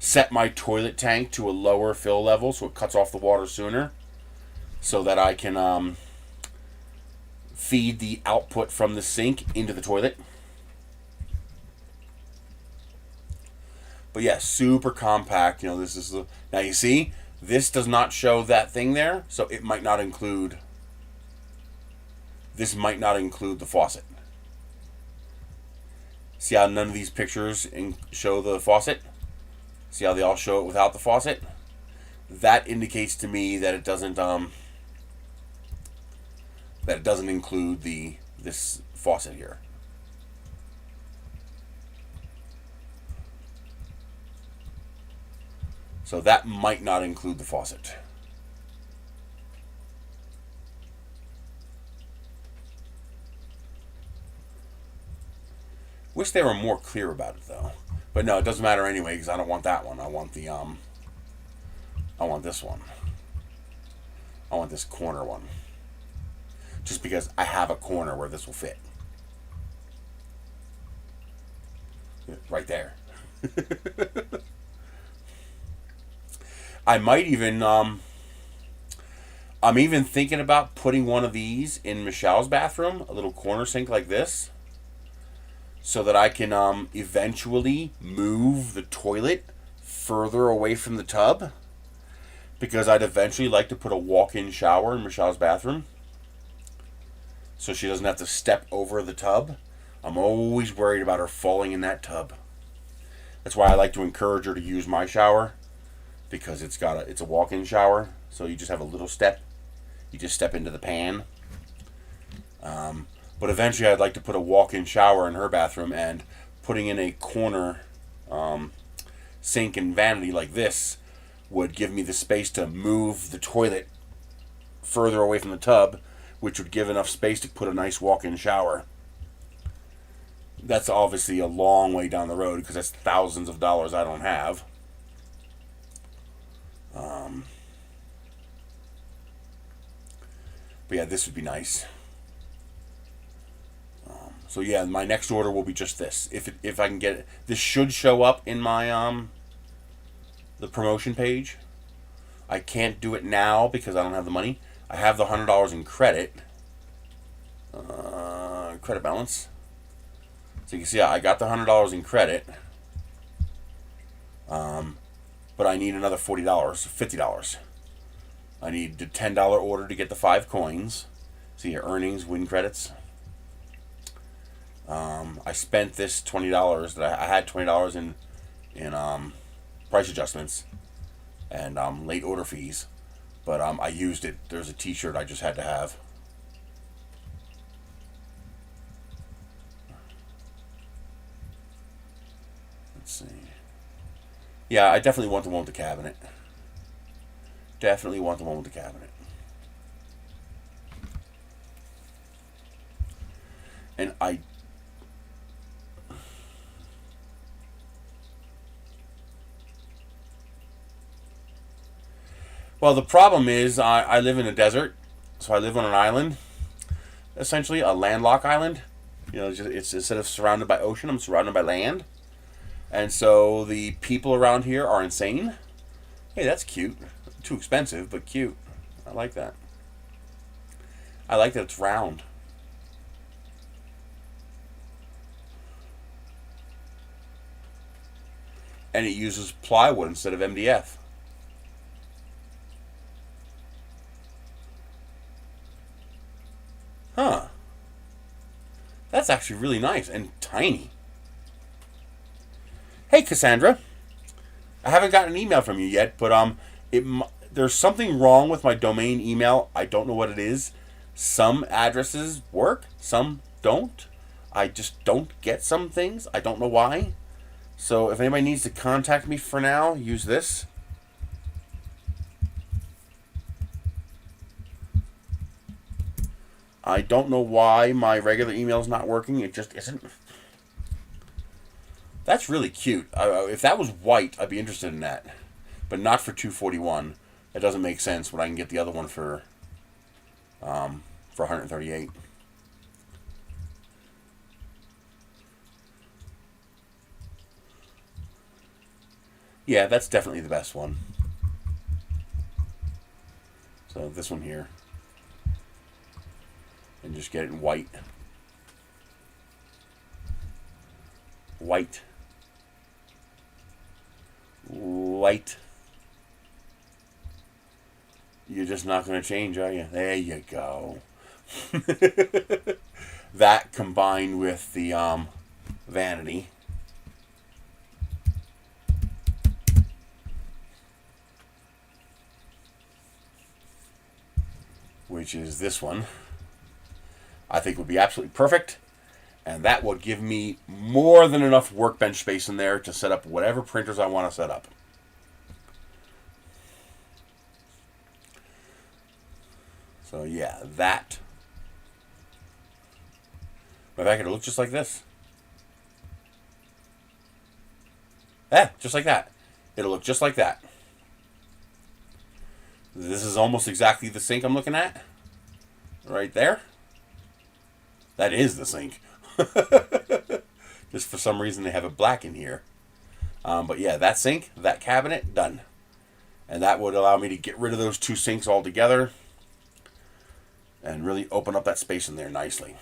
set my toilet tank to a lower fill level so it cuts off the water sooner, so that I can feed the output from the sink into the toilet. But yeah, super compact. You know, this is now you see this does not show that thing there, so it might not include. This might not include the faucet. See how none of these pictures show the faucet? See how they all show it without the faucet? That indicates to me that it doesn't include this faucet here. So that might not include the faucet. Wish they were more clear about it though. But no, it doesn't matter anyway because I don't want that one. I want the I want this one. I want this corner one. Just because I have a corner where this will fit. Right there. I might even I'm even thinking about putting one of these in Michelle's bathroom, a little corner sink like this, so that I can eventually move the toilet further away from the tub, because I'd eventually like to put a walk-in shower in Michelle's bathroom so she doesn't have to step over the tub. I'm always worried about her falling in that tub. That's why I like to encourage her to use my shower, because it's a walk-in shower, so you just have a little step. You just step into the pan. But eventually I'd like to put a walk-in shower in her bathroom, and putting in a corner sink and vanity like this would give me the space to move the toilet further away from the tub, which would give enough space to put a nice walk-in shower. That's obviously a long way down the road because that's thousands of dollars I don't have. But yeah, this would be nice. So yeah, my next order will be just this. If I can get it, this should show up in my the promotion page. I can't do it now because I don't have the money. I have the $100 in credit. Credit balance. So you can see I got the $100 in credit. But I need another $40, $50. I need the $10 order to get the 5 coins. See here, earnings, win credits. I spent this $20 that I had $20 in price adjustments and late order fees, but I used it. There's a T-shirt I just had to have. Let's see. Yeah, I definitely want the one with the cabinet. Definitely want the one with the cabinet. And well, the problem is I live in a desert, so I live on an island, essentially a landlocked island. You know, it's instead of surrounded by ocean, I'm surrounded by land, and so the people around here are insane. Hey, that's cute. Too expensive, but cute. I like that. I like that it's round. And it uses plywood instead of MDF. Huh. That's actually really nice and tiny. Hey, Cassandra. I haven't gotten an email from you yet, but there's something wrong with my domain email. I don't know what it is. Some addresses work, some don't. I just don't get some things. I don't know why. So if anybody needs to contact me for now, use this. I don't know why my regular email is not working. It just isn't. That's really cute. If that was white, I'd be interested in that. But not for $241. It doesn't make sense when I can get the other one for $138. Yeah, that's definitely the best one. So this one here. And just get it in white. White. White. You're just not going to change, are you? There you go. That combined with the vanity. Which is this one. I think would be absolutely perfect. And that will give me more than enough workbench space in there to set up whatever printers I want to set up. So yeah, that. In fact, it'll look just like this. Yeah, just like that. It'll look just like that. This is almost exactly the sink I'm looking at. Right there. That is the sink. Just for some reason they have it black in here. But yeah, that sink, that cabinet, done. And that would allow me to get rid of those two sinks altogether. And really open up that space in there nicely.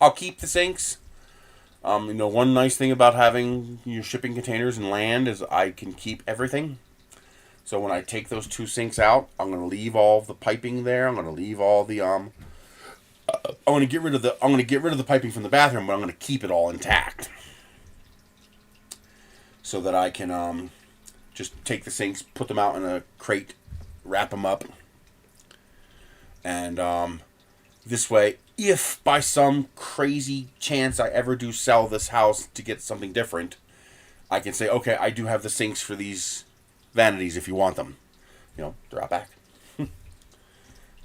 I'll keep the sinks. One nice thing about having your shipping containers and land is I can keep everything. So when I take those two sinks out, I'm going to leave all the piping there. I'm going to leave all the I'm going to get rid of the piping from the bathroom, but I'm going to keep it all intact. So that I can just take the sinks, put them out in a crate, wrap them up. And this way, if by some crazy chance I ever do sell this house to get something different, I can say, okay, I do have the sinks for these vanities if you want them. They're out back.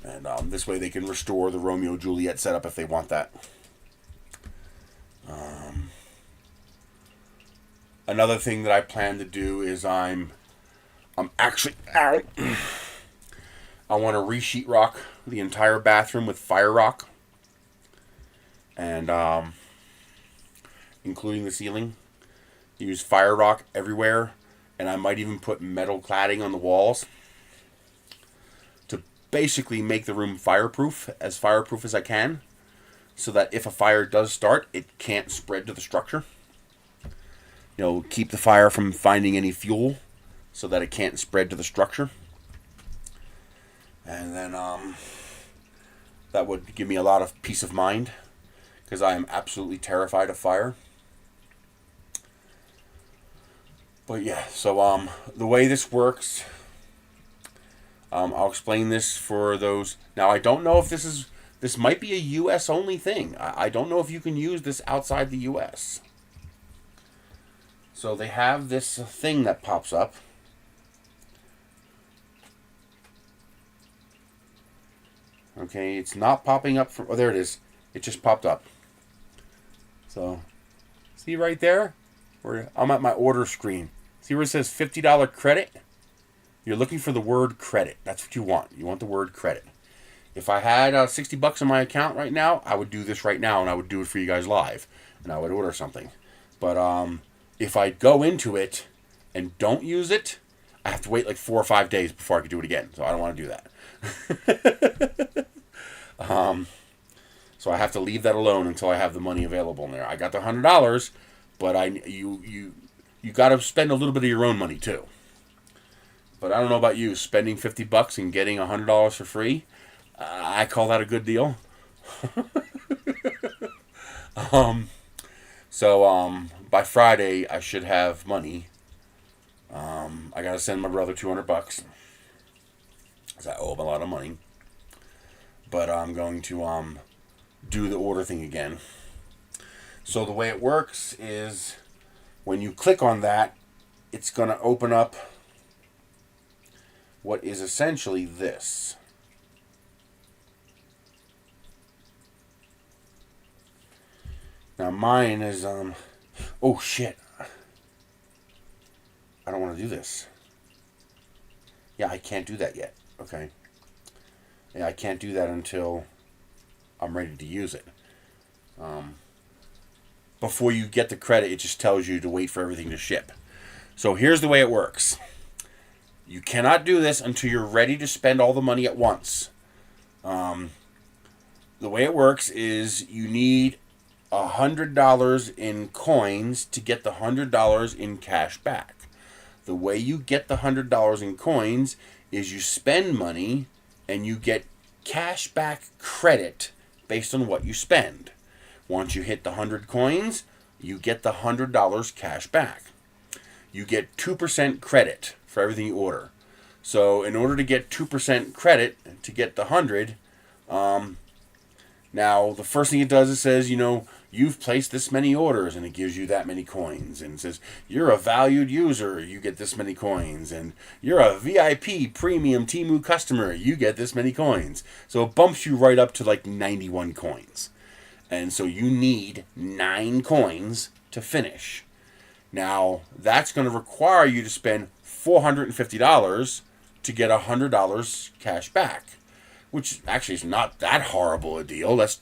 And this way they can restore the Romeo Juliet setup if they want that. Another thing that I plan to do is I'm actually I want to re-sheet rock the entire bathroom with fire rock. And including the ceiling. Use fire rock everywhere. And I might even put metal cladding on the walls to basically make the room fireproof as I can, so that if a fire does start, it can't spread to the structure. Keep the fire from finding any fuel so that it can't spread to the structure. And then that would give me a lot of peace of mind, because I am absolutely terrified of fire. But yeah, so the way this works, I'll explain this for those. Now, I don't know if this might be a U.S. only thing. I don't know if you can use this outside the U.S. So they have this thing that pops up. Okay, it's not popping up for. Oh, there it is. It just popped up. So, see right there? I'm at my order screen. See where it says $50 credit? You're looking for the word credit. That's what you want. You want the word credit. If I had $60 in my account right now, I would do this right now, and I would do it for you guys live, and I would order something. But if I go into it and don't use it, I have to wait like 4 or 5 days before I can do it again. So I don't want to do that. So I have to leave that alone until I have the money available in there. I got the $100, but you got to spend a little bit of your own money too. But I don't know about you, spending $50 and getting $100 for free. I call that a good deal. So by Friday I should have money. I gotta send my brother $200 because I owe him a lot of money. But I'm going to do the order thing again. So the way it works is when you click on that, it's going to open up what is essentially this. Now mine is, oh shit. I don't want to do this. Yeah, I can't do that yet. Okay. Yeah, I can't do that until I'm ready to use it. Before you get the credit, it just tells you to wait for everything to ship. So here's the way it works. You cannot do this until you're ready to spend all the money at once. The way it works is you need $100 in coins to get the $100 in cash back. The way you get the $100 in coins is you spend money and you get cash back credit based on what you spend. Once you hit the 100 coins, you get the $100 cash back. You get 2% credit for everything you order. So in order to get 2% credit to get the 100, now the first thing it does, it says, you've placed this many orders, and it gives you that many coins. And it says, you're a valued user, you get this many coins. And you're a VIP premium Temu customer, you get this many coins. So it bumps you right up to like 91 coins. And so you need 9 coins to finish. Now, that's going to require you to spend $450 to get $100 cash back, which actually is not that horrible a deal. That's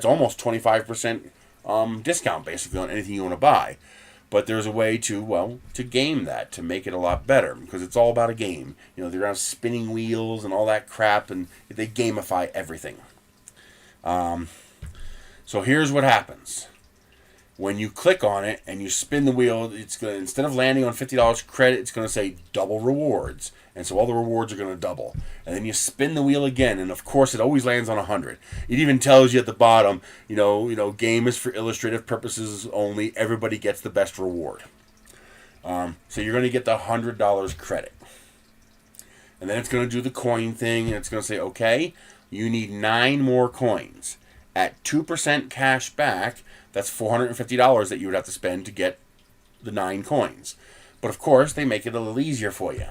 almost 25% discount basically on anything you want to buy. But there's a way to game that, to make it a lot better, because it's all about a game. They're on spinning wheels and all that crap, and they gamify everything. So here's what happens. When you click on it and you spin the wheel, it's going to, instead of landing on $50 credit, it's going to say double rewards. And so all the rewards are going to double. And then you spin the wheel again, and of course it always lands on 100. It even tells you at the bottom, game is for illustrative purposes only. Everybody gets the best reward. So you're going to get the $100 credit. And then it's going to do the coin thing, and it's going to say, okay, you need 9 more coins. At 2% cash back, that's $450 that you would have to spend to get the 9 coins. But of course, they make it a little easier for you.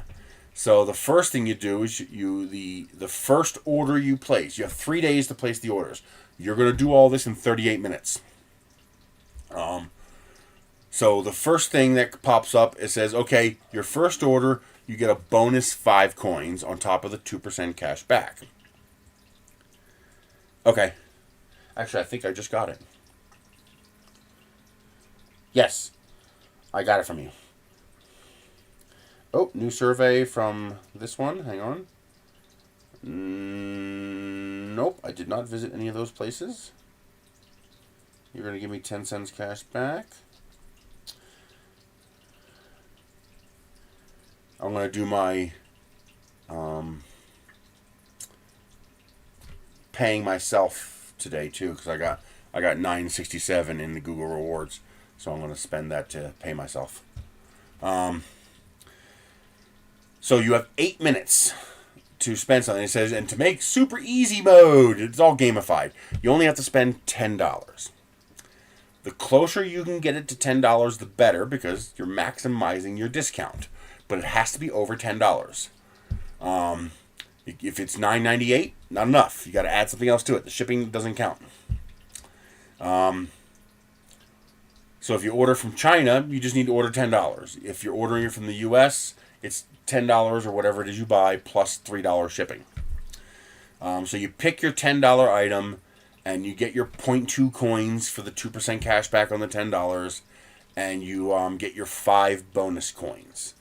So the first thing you do is the first order you place. You have 3 days to place the orders. You're going to do all this in 38 minutes. So the first thing that pops up, it says, okay, your first order, you get a bonus 5 coins on top of the 2% cash back. Okay. Actually, I think I just got it. Yes, I got it from you. Oh, new survey from this one. Hang on. Nope, I did not visit any of those places. You're going to give me 10 cents cash back. I'm going to do my paying myself today too, because I got $9.67 in the Google rewards, so I'm going to spend that to pay myself. So you have 8 minutes to spend something. It says, and to make super easy mode, it's all gamified, you only have to spend $10. The closer you can get it to $10, the better, because you're maximizing your discount. But it has to be over $10. If it's $9.98, not enough. You got to add something else to it. The shipping doesn't count. So if you order from China, you just need to order $10. If you're ordering it from the U.S., it's $10 or whatever it is you buy plus $3 shipping. So you pick your $10 item, and you get your 0.2 coins for the 2% cash back on the $10, and you get your 5 bonus coins.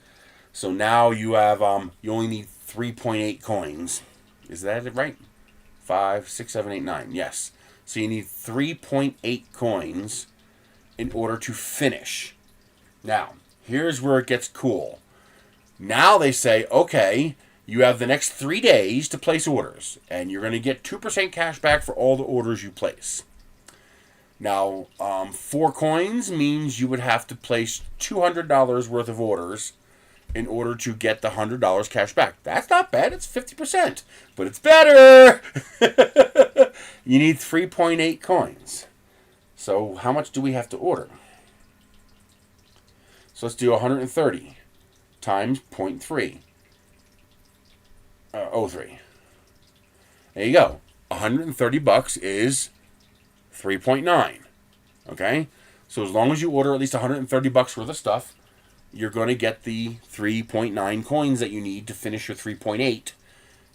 So now you have you only need 3.8 coins. Is that it right? 5, 6, 7, 8, 9. Yes. So you need 3.8 coins in order to finish. Now, here's where it gets cool. Now they say, okay, you have the next 3 days to place orders, and you're going to get 2% cash back for all the orders you place. Now, 4 coins means you would have to place $200 worth of orders in order to get the $100 cash back. That's not bad. It's 50%, but it's better. You need 3.8 coins. So how much do we have to order? So let's do 130 times 0.3. 03. There you go. $130 is 3.9. Okay? So as long as you order at least $130 worth of stuff, you're going to get the 3.9 coins that you need to finish your 3.8.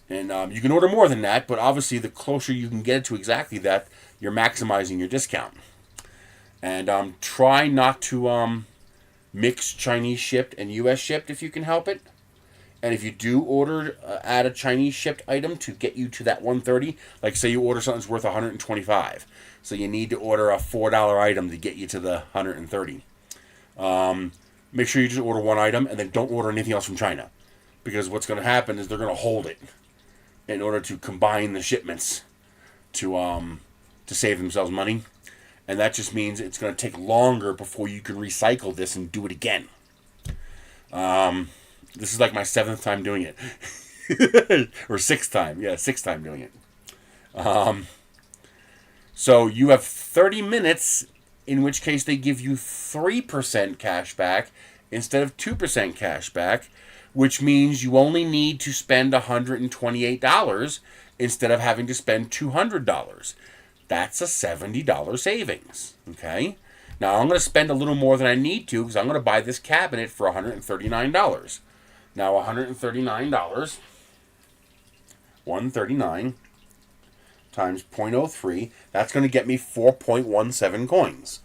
And you can order more than that, but obviously the closer you can get it to exactly that, you're maximizing your discount. And try not to mix Chinese shipped and US shipped if you can help it. And if you do order, add a Chinese shipped item to get you to that 130, like say you order something's worth 125, so you need to order a $4 item to get you to the 130. Make sure you just order one item and then don't order anything else from China, because what's going to happen is they're going to hold it in order to combine the shipments to save themselves money, and that just means it's going to take longer before you can recycle this and do it again. This is like my 7th time doing it. Or 6th time. Yeah, 6th time doing it. So you have 30 minutes, in which case they give you 3% cash back instead of 2% cash back, which means you only need to spend $128 instead of having to spend $200. That's a $70 savings. Okay? Now I'm going to spend a little more than I need to because I'm going to buy this cabinet for $139. Now $139, 139 times 0.03, that's going to get me 4.17 coins.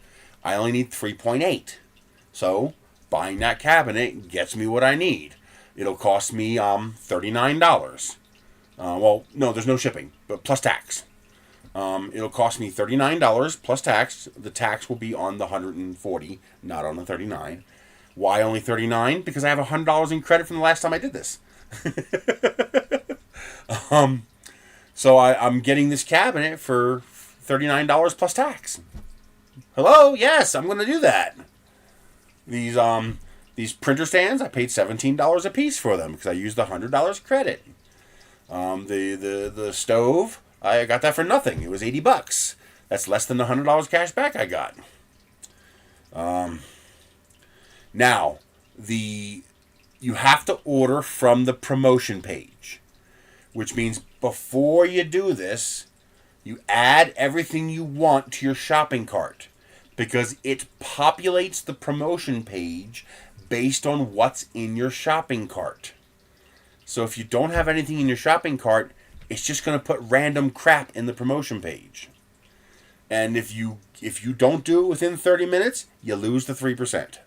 I only need 3.8. So buying that cabinet gets me what I need. It'll cost me $39. Well, no, there's no shipping, but plus tax. It'll cost me $39 plus tax. The tax will be on the 140, not on the 39. Why only 39? Because I have $100 in credit from the last time I did this. So I'm getting this cabinet for $39 plus tax. Hello? Yes, I'm going to do that. These printer stands, I paid $17 a piece for them because I used the $100 credit. The stove, I got that for nothing. It was $80. That's less than the $100 cash back I got. Now, you have to order from the promotion page, which means before you do this, you add everything you want to your shopping cart, because it populates the promotion page based on what's in your shopping cart. So if you don't have anything in your shopping cart, it's just going to put random crap in the promotion page. And if you don't do it within 30 minutes, you lose the 3%.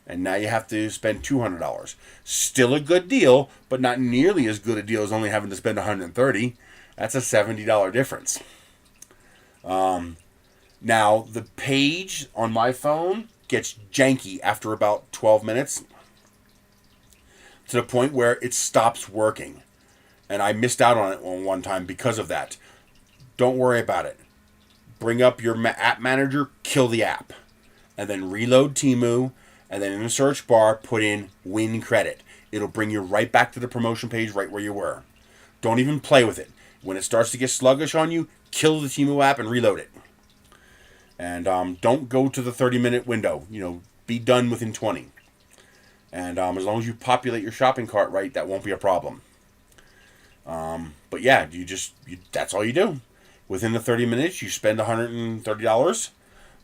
And now you have to spend $200. Still a good deal, but not nearly as good a deal as only having to spend $130. That's a $70 difference. Now, the page on my phone gets janky after about 12 minutes to the point where it stops working. And I missed out on it one time because of that. Don't worry about it. Bring up your app manager, kill the app, and then reload Temu. And then in the search bar, put in win credit. It'll bring you right back to the promotion page right where you were. Don't even play with it. When it starts to get sluggish on you, kill the Temu app and reload it. And don't go to the 30-minute window. Be done within 20. And as long as you populate your shopping cart right, that won't be a problem. But yeah, that's all you do. Within the 30 minutes, you spend $130.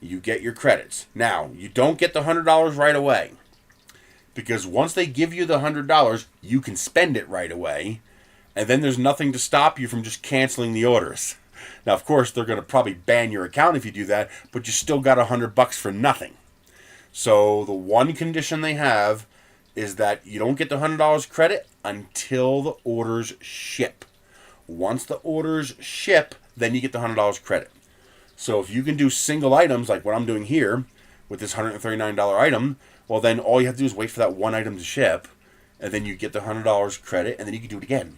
You get your credits. Now, you don't get the $100 right away, because once they give you the $100, you can spend it right away, and then there's nothing to stop you from just canceling the orders. Now, of course, they're going to probably ban your account if you do that, but you still got $100 for nothing. So the one condition they have is that you don't get the $100 credit until the orders ship. Once the orders ship, then you get the $100 credit. So if you can do single items like what I'm doing here with this $139 item, well, then all you have to do is wait for that one item to ship, and then you get the $100 credit, and then you can do it again.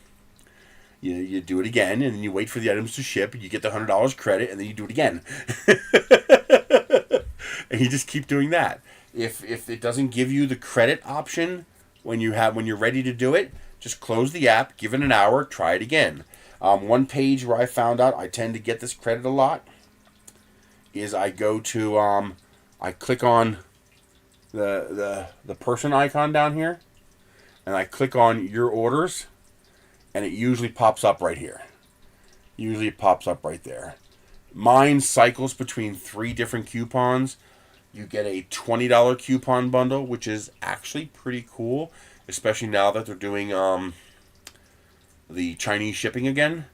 You do it again, and then you wait for the items to ship, and you get the $100 credit, and then you do it again. And you just keep doing that. If it doesn't give you the credit option when you're ready to do it, just close the app, give it an hour, try it again. One page where I found out I tend to get this credit a lot is I go to I click on the person icon down here, and I click on your orders, and it usually pops up right here. Usually it pops up right there. Mine cycles between 3 different coupons. You get a $20 coupon bundle, which is actually pretty cool, especially now that they're doing the Chinese shipping again.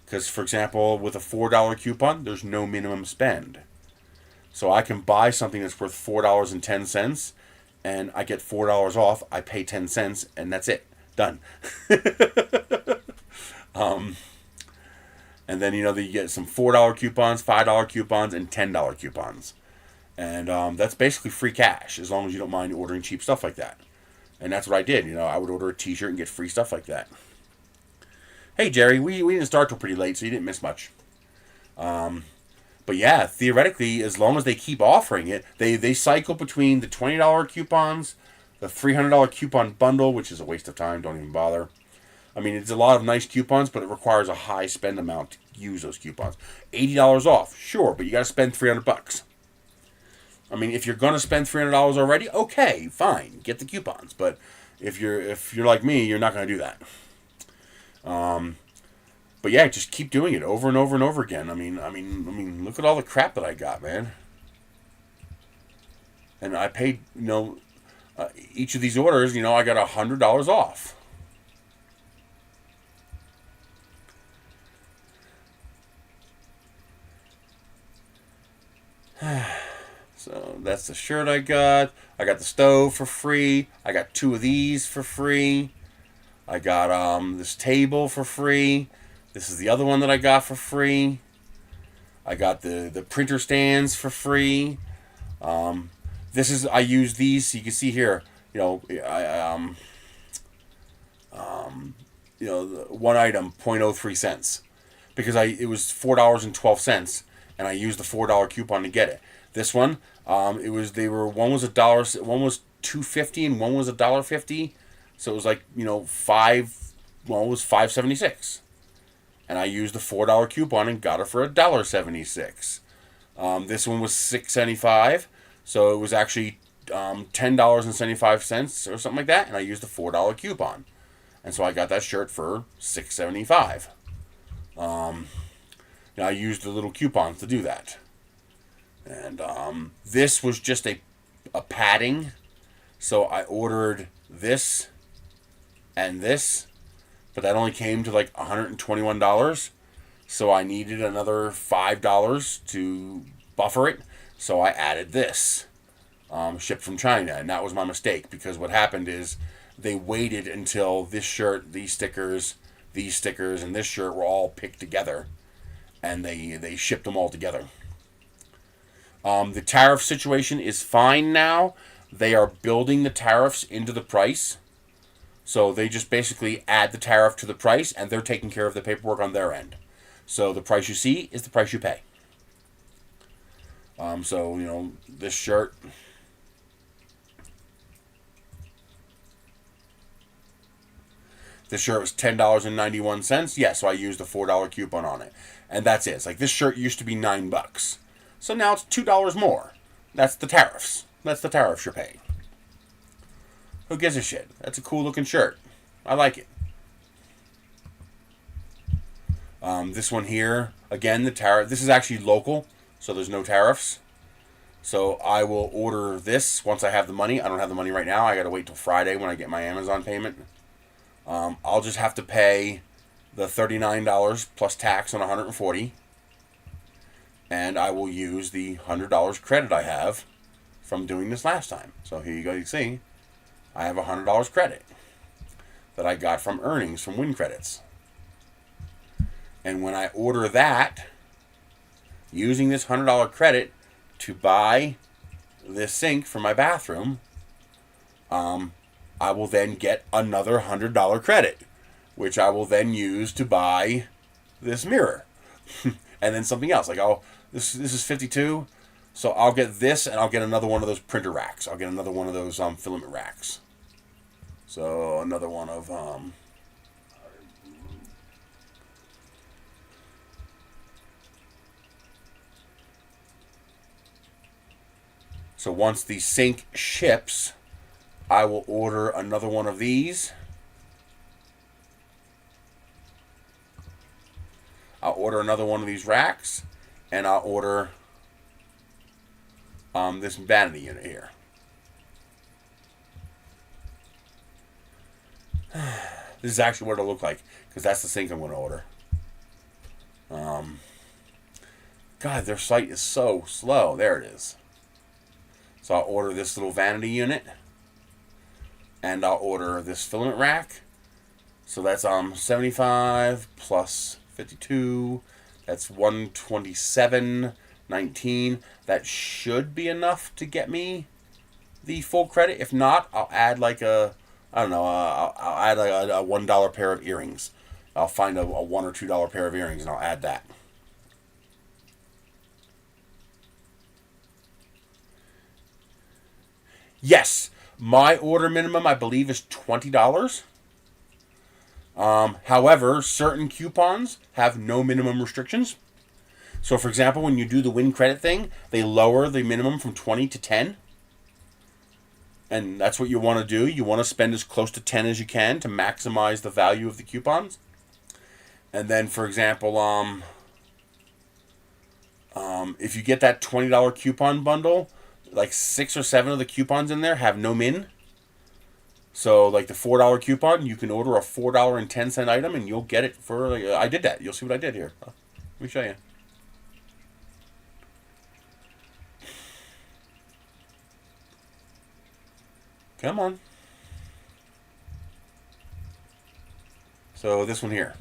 Because, for example, with a $4 coupon, there's no minimum spend. So I can buy something that's worth $4.10, and I get $4 off. I pay 10 cents, and that's it. Done. And then, you get some $4 coupons, $5 coupons, and $10 coupons. And that's basically free cash, as long as you don't mind ordering cheap stuff like that. And that's what I did. I would order a t-shirt and get free stuff like that. Hey, Jerry, we didn't start till pretty late, so you didn't miss much. But yeah, theoretically, as long as they keep offering it, they cycle between the $20 coupons, the $300 coupon bundle, which is a waste of time, don't even bother. I mean, it's a lot of nice coupons, but it requires a high spend amount to use those coupons. $80 off, sure, but you got to spend $300. I mean, if you're going to spend $300 already, okay, fine, get the coupons. But if you're like me, you're not going to do that. But yeah, just keep doing it over and over and over again. I mean, look at all the crap that I got, man. And I paid, each of these orders, I got $100 off. So that's the shirt I got. I got the stove for free. I got 2 of these for free. I got this table for free. This is the other one that I got for free. I got the printer stands for free. I use these, so you can see here. One item, 0.03 cents, because it was $4.12, and I used the $4 coupon to get it. This one, one was $1, one was $2.50, and one was $1.50. So it was like, it was $5.76. And I used the $4 coupon and got it for $1.76. This one was $6.75. So it was actually $10.75 or something like that. And I used the $4 coupon. And so I got that shirt for $6.75. I used the little coupons to do that. And this was just a padding. So I ordered this and this, but that only came to like $121. So I needed another $5 to buffer it. So I added this, shipped from China. And that was my mistake, because what happened is they waited until this shirt, these stickers, and this shirt were all picked together. And they shipped them all together. The tariff situation is fine now. They are building the tariffs into the price. So they just basically add the tariff to the price, and they're taking care of the paperwork on their end. So the price you see is the price you pay. This shirt. This shirt was $10.91. Yeah, so I used a $4 coupon on it. And that's it. It's like, this shirt used to be $9. So now it's $2 more. That's the tariffs. That's the tariffs you're paying. Who gives a shit? That's a cool looking shirt. I like it. This one here, again, the tariff. This is actually local, so there's no tariffs. So I will order this once I have the money. I don't have the money right now. I got to wait till Friday when I get my Amazon payment. I'll just have to pay the $39 plus tax on $140. And I will use the $100 credit I have from doing this last time. So here you go. You see, I have $100 credit that I got from earnings from win credits. And when I order that, using this $100 credit to buy this sink for my bathroom, I will then get another $100 credit, which I will then use to buy this mirror. And then something else. Like, this is 52, so I'll get this, and I'll get another one of those printer racks. I'll get another one of those filament racks. So another one of So once the sink ships, I will order another one of these. I'll order another one of these racks, and I'll order this vanity unit here. This is actually what it'll look like, because that's the sink I'm going to order. God, their site is so slow. There it is. So I'll order this little vanity unit, and I'll order this filament rack. So that's 75 plus 52. That's 127.19. That should be enough to get me the full credit. If not, I'll add like a, I don't know, I'll add like a $1 pair of earrings. I'll find a $1 or $2 pair of earrings and I'll add that. Yes, my order minimum, I believe, is $20. However, certain coupons have no minimum restrictions. So, for example, when you do the win credit thing, they lower the minimum from 20 to 10. And that's what you want to do. You want to spend as close to 10 as you can to maximize the value of the coupons. And then, for example, if you get that $20 coupon bundle, like 6 or 7 of the coupons in there have no min. So, like the $4 coupon, you can order a $4.10 item and you'll get it for, like, I did that. You'll see what I did here. Let me show you. Come on. So, this one here.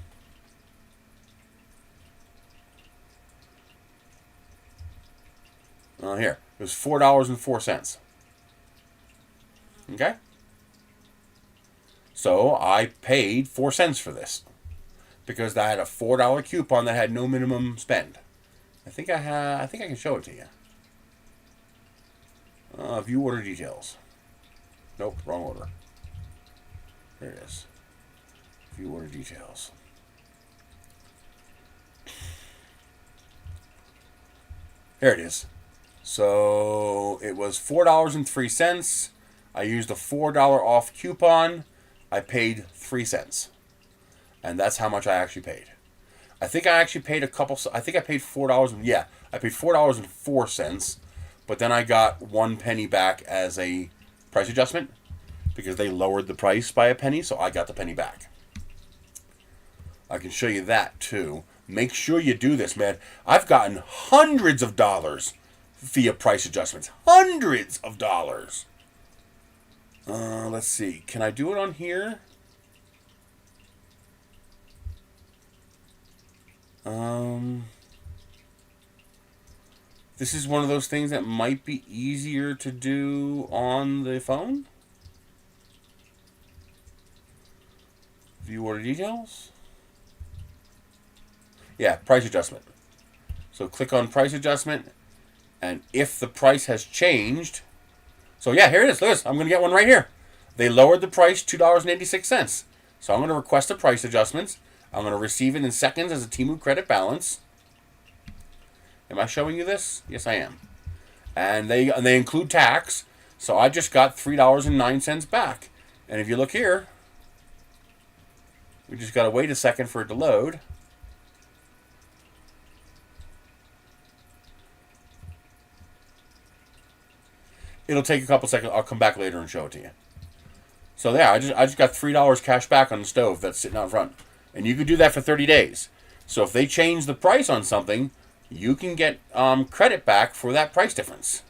Here. It was $4.04. Okay? So I paid 4 cents for this because I had a $4 coupon that had no minimum spend. I think I can show it to you. View order details. Nope, wrong order. There it is. View order details. There it is. So it was $4.03. I used a $4 off coupon. I paid 3 cents. And that's how much I actually paid. I think I actually paid I paid $4. Yeah, I paid $4.04. But then I got 1 penny back as a price adjustment because they lowered the price by a penny. So I got the penny back. I can show you that too. Make sure you do this, man. I've gotten hundreds of dollars via price adjustments. Hundreds of dollars. Let's see. Can I do it on here? This is one of those things that might be easier to do on the phone. View order details. Yeah, price adjustment. So click on price adjustment. And if the price has changed, so yeah, here it is. Look at this. I'm going to get one right here. They lowered the price $2.86. So I'm going to request a price adjustment. I'm going to receive it in seconds as a Temu credit balance. Am I showing you this? Yes, I am. And they include tax. So I just got $3.09 back. And if you look here, we just got to wait a second for it to load. It'll take a couple seconds. I'll come back later and show it to you. So yeah, I just got $3 cash back on the stove that's sitting out front. And you could do that for 30 days. So if they change the price on something, you can get credit back for that price difference.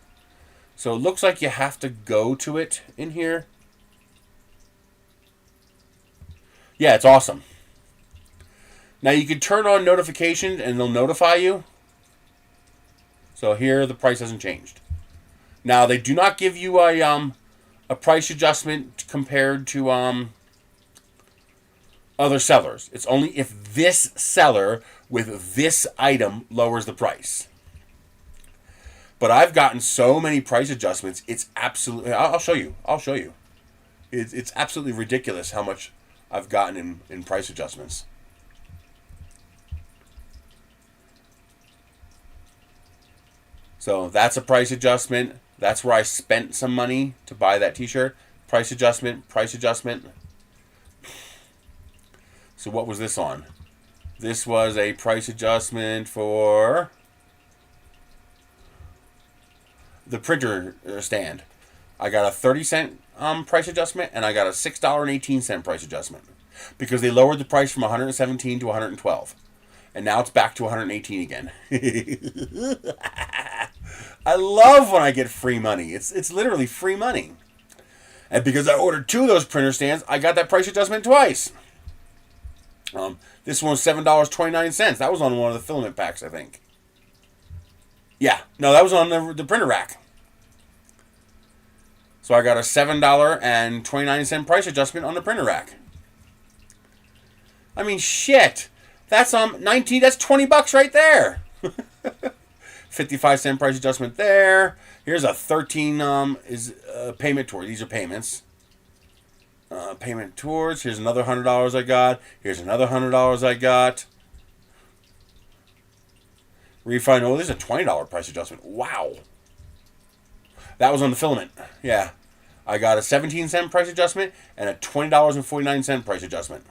So it looks like you have to go to it in here. Yeah, it's awesome. Now you can turn on notifications and they'll notify you. So here the price hasn't changed. Now, they do not give you a price adjustment compared to other sellers. It's only if this seller with this item lowers the price. But I've gotten so many price adjustments, it's absolutely... I'll show you. It's absolutely ridiculous how much I've gotten in price adjustments. So that's a price adjustment. That's where I spent some money to buy that t-shirt. Price adjustment, price adjustment. So what was this on? This was a price adjustment for the printer stand. I got a 30-cent price adjustment, and I got a $6.18 price adjustment because they lowered the price from 117 to 112, and now it's back to 118 again. I love when I get free money. It's literally free money. And because I ordered 2 of those printer stands, I got that price adjustment twice. This one was $7.29. That was on one of the filament packs, I think. Yeah, no, that was on the printer rack. So I got a $7.29 price adjustment on the printer rack. I mean, shit. That's That's $20 right there. 55-cent price adjustment there. Here's a 13 payment towards. These are payments. Payment towards. Here's another $100 I got. Here's another $100 I got. Refund. Oh, there's a $20 price adjustment. Wow. That was on the filament. Yeah. I got a 17-cent price adjustment and a $20.49 price adjustment.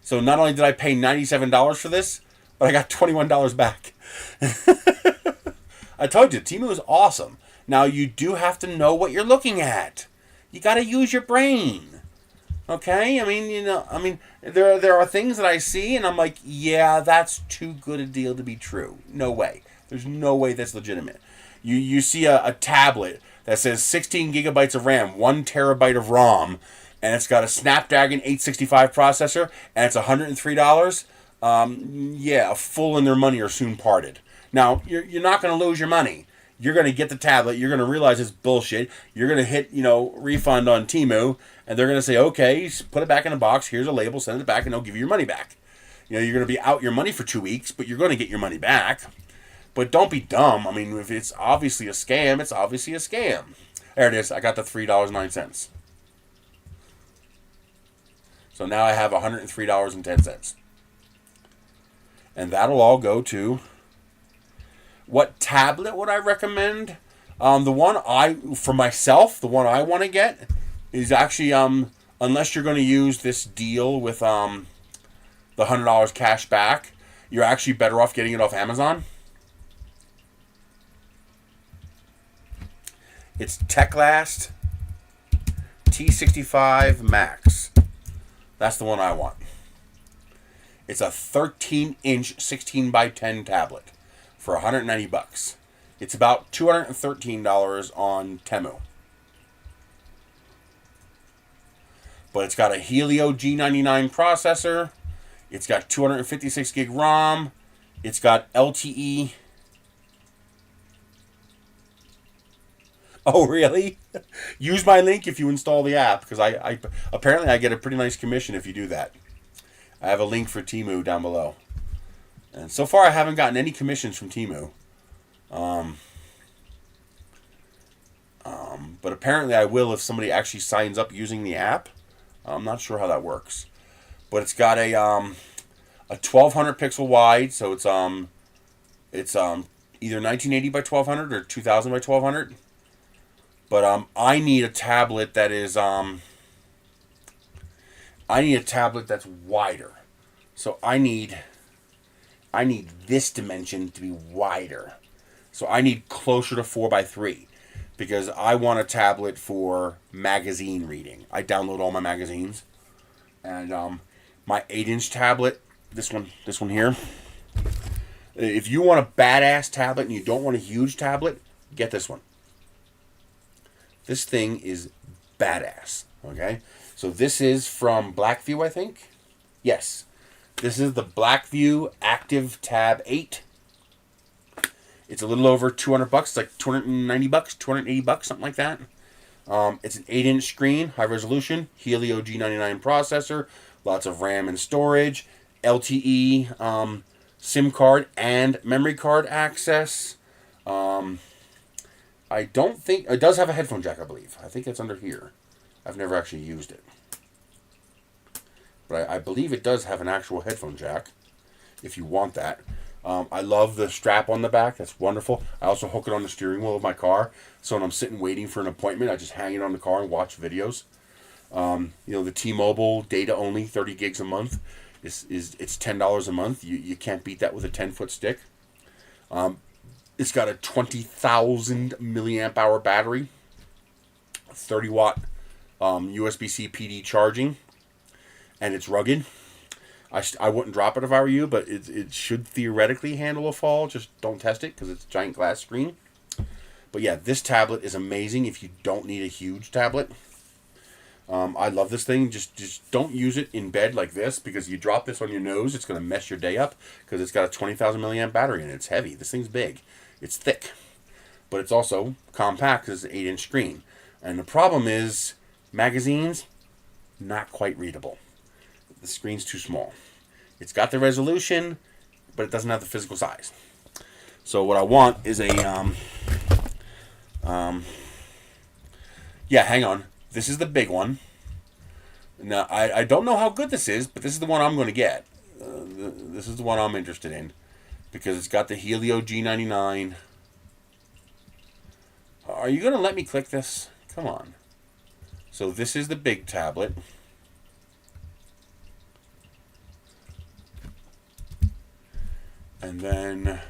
So not only did I pay $97 for this, but I got $21 back. I told you, Temu is awesome. Now, you do have to know what you're looking at. You got to use your brain. Okay? I mean, there are things that I see, and I'm like, yeah, that's too good a deal to be true. No way. There's no way that's legitimate. You see a tablet that says 16 gigabytes of RAM, 1 terabyte of ROM, and it's got a Snapdragon 865 processor, and it's $103. Yeah, a fool and their money are soon parted. Now, you're not going to lose your money. You're going to get the tablet. You're going to realize it's bullshit. You're going to hit, refund on Temu, and they're going to say, okay, put it back in a box. Here's a label. Send it back, and they'll give you your money back. You're going to be out your money for 2 weeks, but you're going to get your money back. But don't be dumb. I mean, if it's obviously a scam, it's obviously a scam. There it is. I got the $3.09. So now I have $103.10. And that'll all go to... What tablet would I recommend? The one for myself, the one I want to get is actually, unless you're going to use this deal with the $100 cash back, you're actually better off getting it off Amazon. It's Techlast T65 Max. That's the one I want. It's a 13-inch 16x10 tablet for $190. It's about $213 on Temu. But it's got a Helio G99 processor. It's got 256 gig ROM. It's got LTE. Oh, really? Use my link if you install the app, because I apparently I get a pretty nice commission if you do that. I have a link for Temu down below. And so far I haven't gotten any commissions from Temu. But apparently I will if somebody actually signs up using the app. I'm not sure how that works. But it's got a 1200 pixel wide, so it's either 1980 by 1200 or 2000 by 1200. But I need a tablet that is that's wider. So I need this dimension to be wider. So I need closer to 4x3 because I want a tablet for magazine reading. I download all my magazines. And my 8-inch tablet, this one here. If you want a badass tablet and you don't want a huge tablet, get this one. This thing is badass, okay? So this is from Blackview, I think. Yes. This is the Blackview Active Tab 8. It's a little over $200. It's like $290, $280, something like that. It's an 8-inch screen, high resolution, Helio G99 processor, lots of RAM and storage, LTE, SIM card and memory card access. I don't think... It does have a headphone jack, I believe. I think it's under here. I've never actually used it. But I believe it does have an actual headphone jack, if you want that. I love the strap on the back. That's wonderful. I also hook it on the steering wheel of my car. So when I'm sitting waiting for an appointment, I just hang it on the car and watch videos. The T-Mobile data only, 30 gigs a month. It's $10 a month. You can't beat that with a 10-foot stick. It's got a 20,000 milliamp hour battery, 30 watt USB-C PD charging, and it's rugged. I wouldn't drop it if I were you, but it should theoretically handle a fall. Just don't test it because it's a giant glass screen. But yeah, this tablet is amazing if you don't need a huge tablet. I love this thing. Just don't use it in bed like this, because you drop this on your nose, it's going to mess your day up, because it's got a 20,000 milliamp battery and it's heavy. This thing's big. It's thick. But it's also compact because it's an 8-inch screen. And the problem is, magazines, not quite readable. The screen's too small. It's got the resolution, but it doesn't have the physical size. So what I want is a, yeah, hang on. This is the big one. Now, I don't know how good this is, but this is the one I'm going to get. This is the one I'm interested in, because it's got the Helio G99. Are you going to let me click this? Come on. So this is the big tablet. And then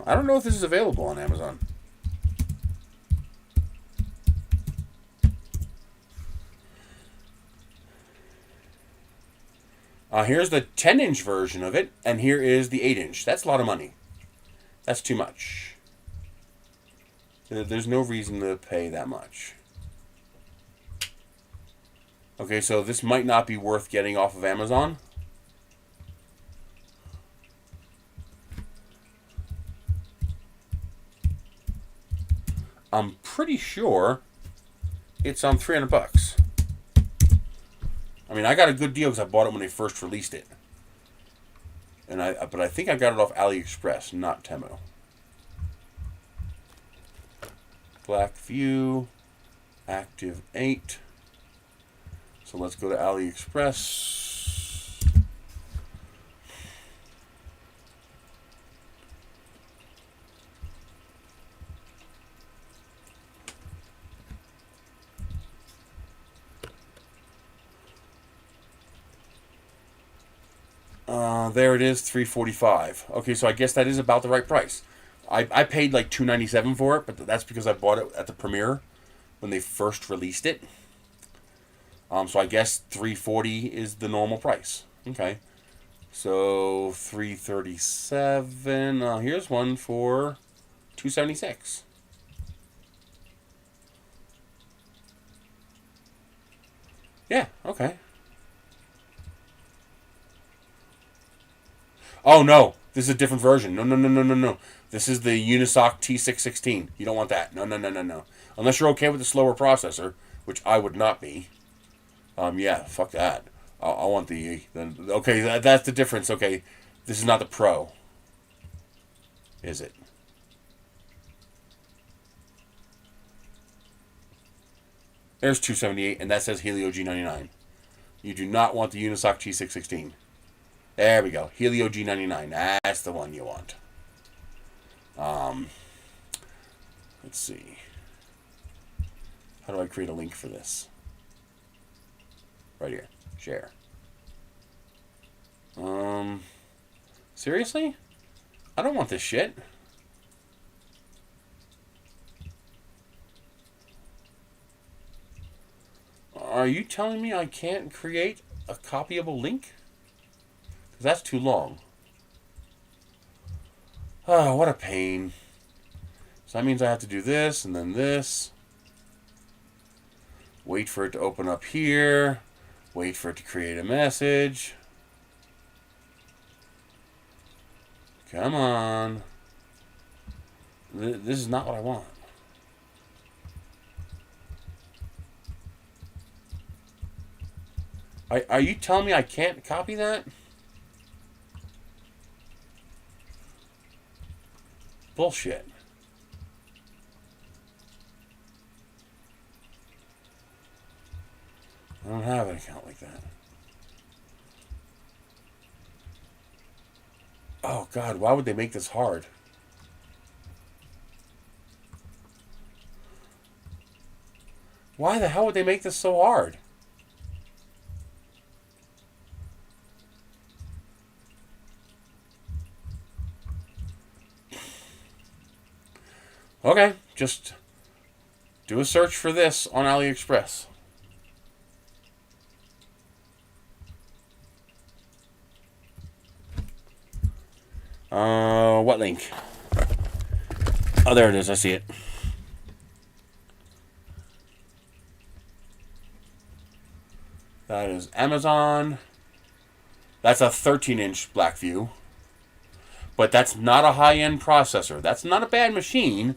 I don't know if this is available on Amazon. Here's the 10-inch version of it, and here is the 8-inch. That's a lot of money. That's too much. There's no reason to pay that much. Okay, so this might not be worth getting off of Amazon. I'm pretty sure it's on $300. I mean, I got a good deal because I bought it when they first released it. But I think I got it off AliExpress, not Temu. Black View, Active 8. So let's go to AliExpress. There it is, $345. Okay, so I guess that is about the right price. I paid like $297 for it, but that's because I bought it at the premiere when they first released it. So I guess $340 is the normal price. Okay, so $337. Here's one for $276. Yeah. Okay. Oh, no. This is a different version. No. This is the Unisoc T616. You don't want that. No. Unless you're okay with the slower processor, which I would not be. Yeah, fuck that. I want the... Okay, that's the difference. Okay, this is not the Pro. Is it? There's $278, and that says Helio G99. You do not want the Unisoc T616. There we go. Helio G99. That's the one you want. Let's see. How do I create a link for this? Right here. Share. Seriously? I don't want this shit. Are you telling me I can't create a copyable link? Because that's too long. Oh, what a pain. So that means I have to do this and then this. Wait for it to open up here. Wait for it to create a message. Come on. This is not what I want. Are you telling me I can't copy that? Bullshit. I don't have an account like that. Oh, God, why would they make this hard? Why the hell would they make this so hard? Okay, just do a search for this on AliExpress. What link? Oh, there it is. I see it. That is Amazon. That's a 13-inch Blackview. But that's not a high-end processor. That's not a bad machine,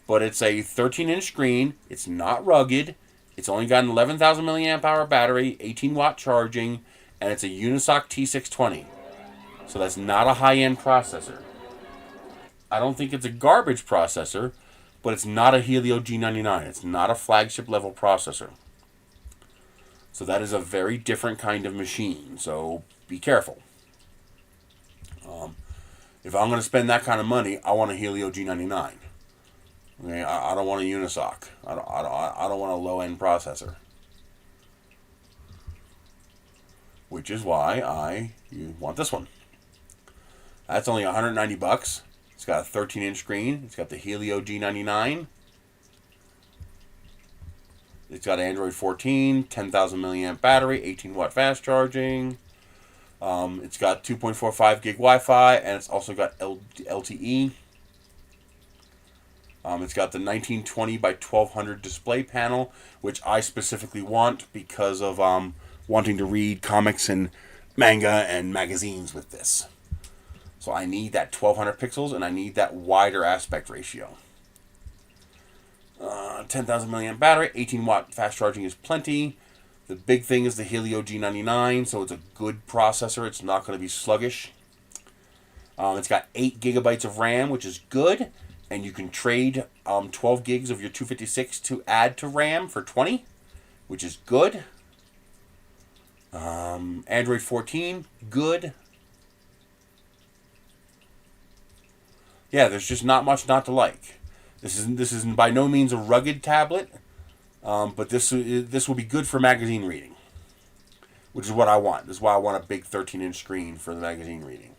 but it's a 13-inch screen. It's not rugged. It's only got an 11,000 milliamp hour battery, 18-watt charging, and it's a Unisoc T620. So that's not a high-end processor. I don't think it's a garbage processor, but it's not a Helio G99. It's not a flagship level processor. So that is a very different kind of machine. So be careful. If I'm going to spend that kind of money, I want a Helio G99. Okay, I don't want a Unisoc. I don't want a low-end processor. Which is why you want this one. That's only $190. It's got a 13-inch screen. It's got the Helio G99. It's got Android 14, 10,000 milliamp battery, 18-watt fast charging. It's got 2.45 gig Wi-Fi, and it's also got LTE. It's got the 1920 by 1200 display panel, which I specifically want because of wanting to read comics and manga and magazines with this. So I need that 1200 pixels, and I need that wider aspect ratio. 10,000 milliamp battery, 18-watt fast charging is plenty. The big thing is the Helio G99, so it's a good processor. It's not going to be sluggish. It's got 8 gigabytes of RAM, which is good. And you can trade 12 gigs of your 256 to add to RAM for 20, which is good. Android 14, good. Yeah, there's just not much not to like. This is by no means a rugged tablet. But this will be good for magazine reading, which is what I want. This is why I want a big 13-inch screen for the magazine reading.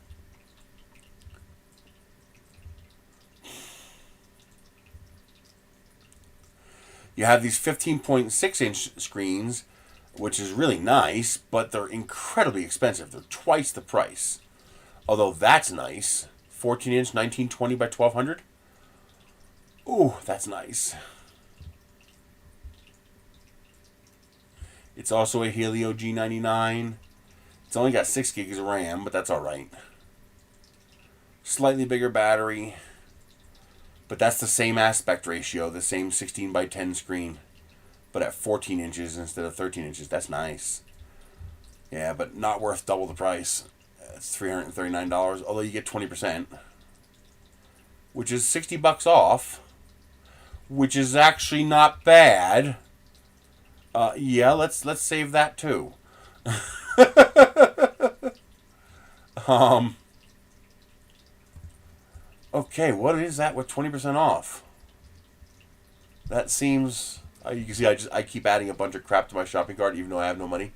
You have these 15.6-inch screens, which is really nice, but they're incredibly expensive. They're twice the price. Although that's nice. 14-inch 1920 by 1200. Ooh, that's nice. It's also a Helio G99. It's only got 6 gigs of RAM, but that's alright. Slightly bigger battery. But that's the same aspect ratio, the same 16 by 10 screen. But at 14 inches instead of 13 inches. That's nice. Yeah, but not worth double the price. It's $339, although you get 20%. Which is $60 off. Which is actually not bad. Yeah, let's save that too. Okay, what is that with 20% off? That seems... you can see I keep adding a bunch of crap to my shopping cart even though I have no money.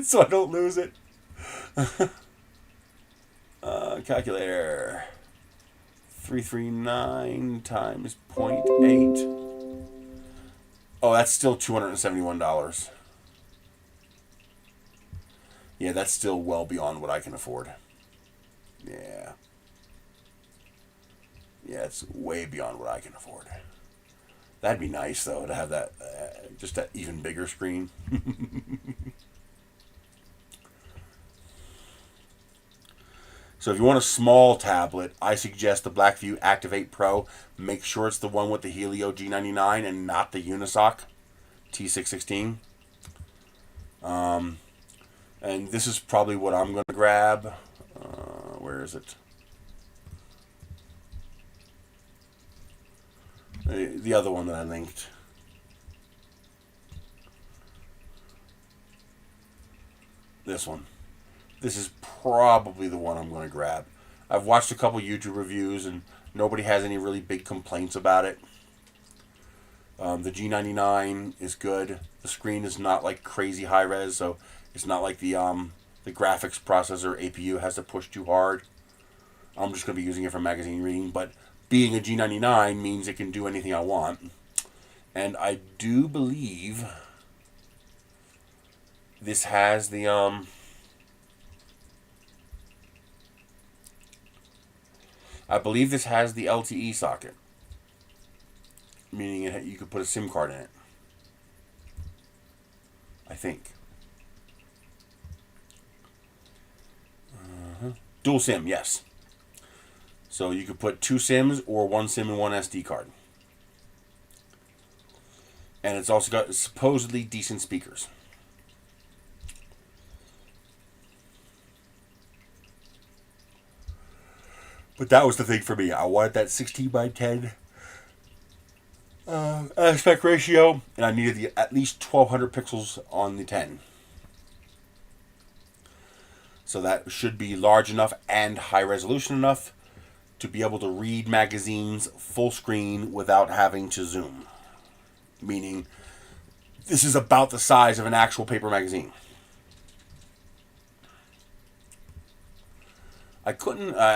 So I don't lose it. Calculator. 339 times 0.8. Oh, that's still $271. Yeah, that's still well beyond what I can afford. Yeah. Yeah, it's way beyond what I can afford. That'd be nice, though, to have that, just that even bigger screen. So if you want a small tablet, I suggest the Blackview Activate Pro. Make sure it's the one with the Helio G99 and not the Unisoc T616. And this is probably what I'm going to grab. Where is it? The other one that I linked. This one. This is probably the one I'm going to grab. I've watched a couple YouTube reviews and nobody has any really big complaints about it. The G99 is good. The screen is not like crazy high res, so it's not like the graphics processor APU has to push too hard. I'm just going to be using it for magazine reading, but being a G99 means it can do anything I want. And I do believe this has the LTE socket, meaning you could put a SIM card in it. I think. Dual SIM, yes. So you could put 2 SIMs or 1 SIM and 1 SD card. And it's also got supposedly decent speakers. But that was the thing for me. I wanted that 16 by 10 aspect ratio, and I needed at least 1200 pixels on the 10. So that should be large enough and high resolution enough to be able to read magazines full screen without having to zoom. Meaning, this is about the size of an actual paper magazine. I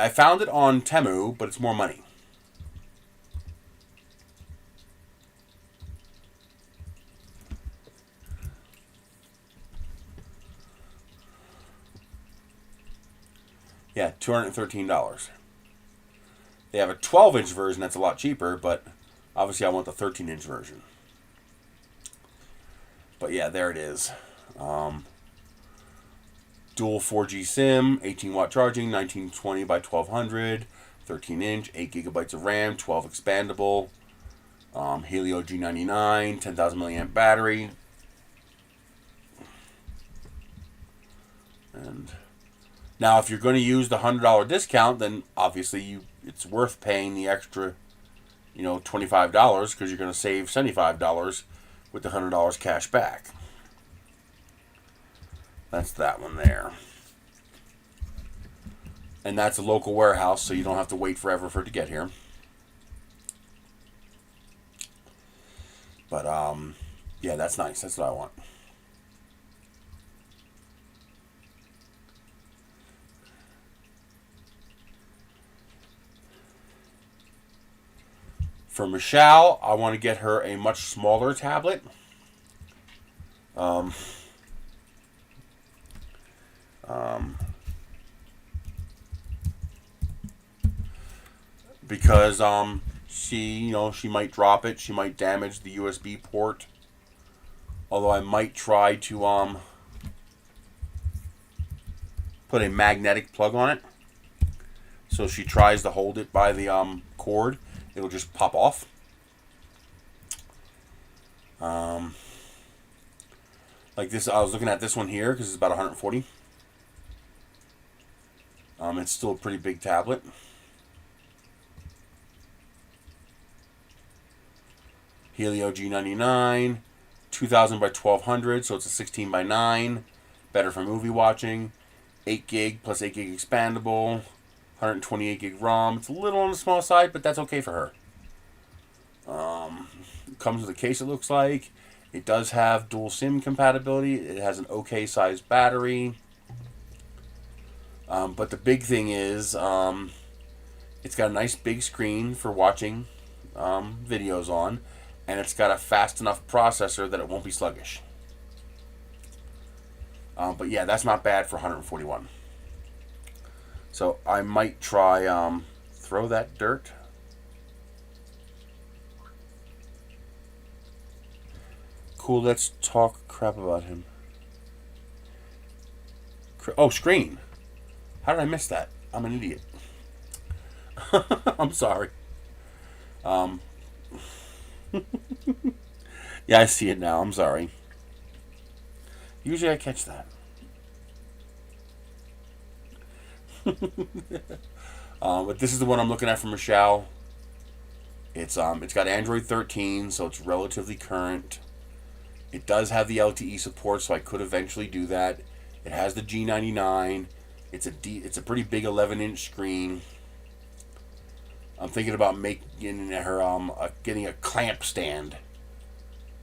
found it on Temu, but it's more money. Yeah, $213. They have a 12-inch version that's a lot cheaper, but obviously I want the 13-inch version. But yeah, there it is. Dual 4G SIM, 18-watt charging, 1920 by 1200, 13-inch, 8 gigabytes of RAM, 12 expandable, Helio G99, 10,000 milliamp battery. And now, if you're going to use the $100 discount, then obviously it's worth paying the extra, $25 because you're going to save $75 with the $100 cash back. That's that one there. And that's a local warehouse, so you don't have to wait forever for it to get here. But, yeah, that's nice. That's what I want. For Michelle, I want to get her a much smaller tablet. Because she might drop it, she might damage the USB port. Although I might try to put a magnetic plug on it. So if she tries to hold it by the cord, it'll just pop off. Like this, I was looking at this one here because it's about 140. It's still a pretty big tablet. Helio G99, 2000 by 1200, so it's a 16 by 9. Better for movie watching. 8 gig plus 8 gig expandable. 128 gig ROM. It's a little on the small side, but that's okay for her. Comes with a case, it looks like. It does have dual SIM compatibility. It has an okay sized battery. But the big thing is, it's got a nice big screen for watching videos on, and it's got a fast enough processor that it won't be sluggish. But yeah, that's not bad for 141. So I might try throw that dirt. Cool, let's talk crap about him. Oh, screen. How did I miss that? I'm an idiot. I'm sorry. Yeah, I see it now. I'm sorry. Usually I catch that. But this is the one I'm looking at from Michelle. It's got Android 13, so it's relatively current. It does have the LTE support, so I could eventually do that. It has the G99. It's a pretty big 11-inch screen. I'm thinking about making her getting a clamp stand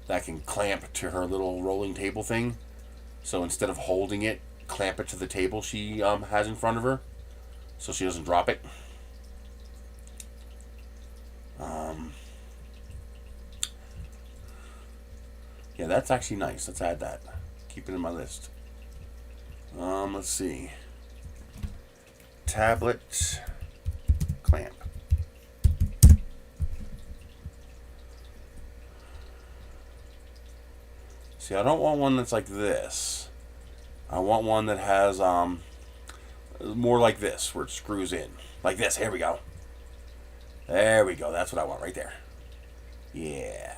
that can clamp to her little rolling table thing. So instead of holding it, clamp it to the table she has in front of her, so she doesn't drop it. Yeah, that's actually nice. Let's add that. Keep it in my list. Let's see. Tablet clamp. See, I don't want one that's like this. I want one that has more like this, where it screws in. Like this. Here we go. There we go. That's what I want right there. Yeah.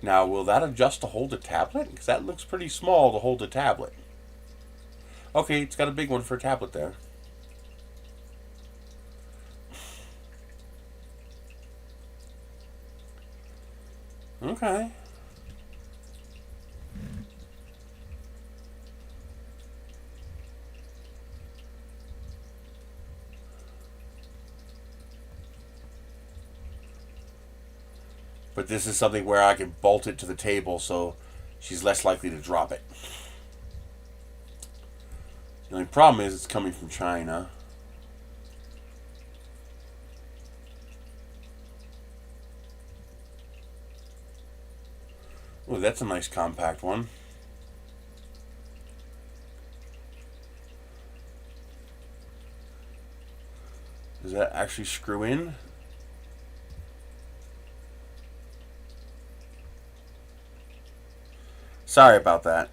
Now, will that adjust to hold a tablet? Because that looks pretty small to hold a tablet. Okay, it's got a big one for a tablet there. Okay. But this is something where I can bolt it to the table so she's less likely to drop it. The only problem is it's coming from China. Oh, that's a nice compact one. Does that actually screw in? Sorry about that.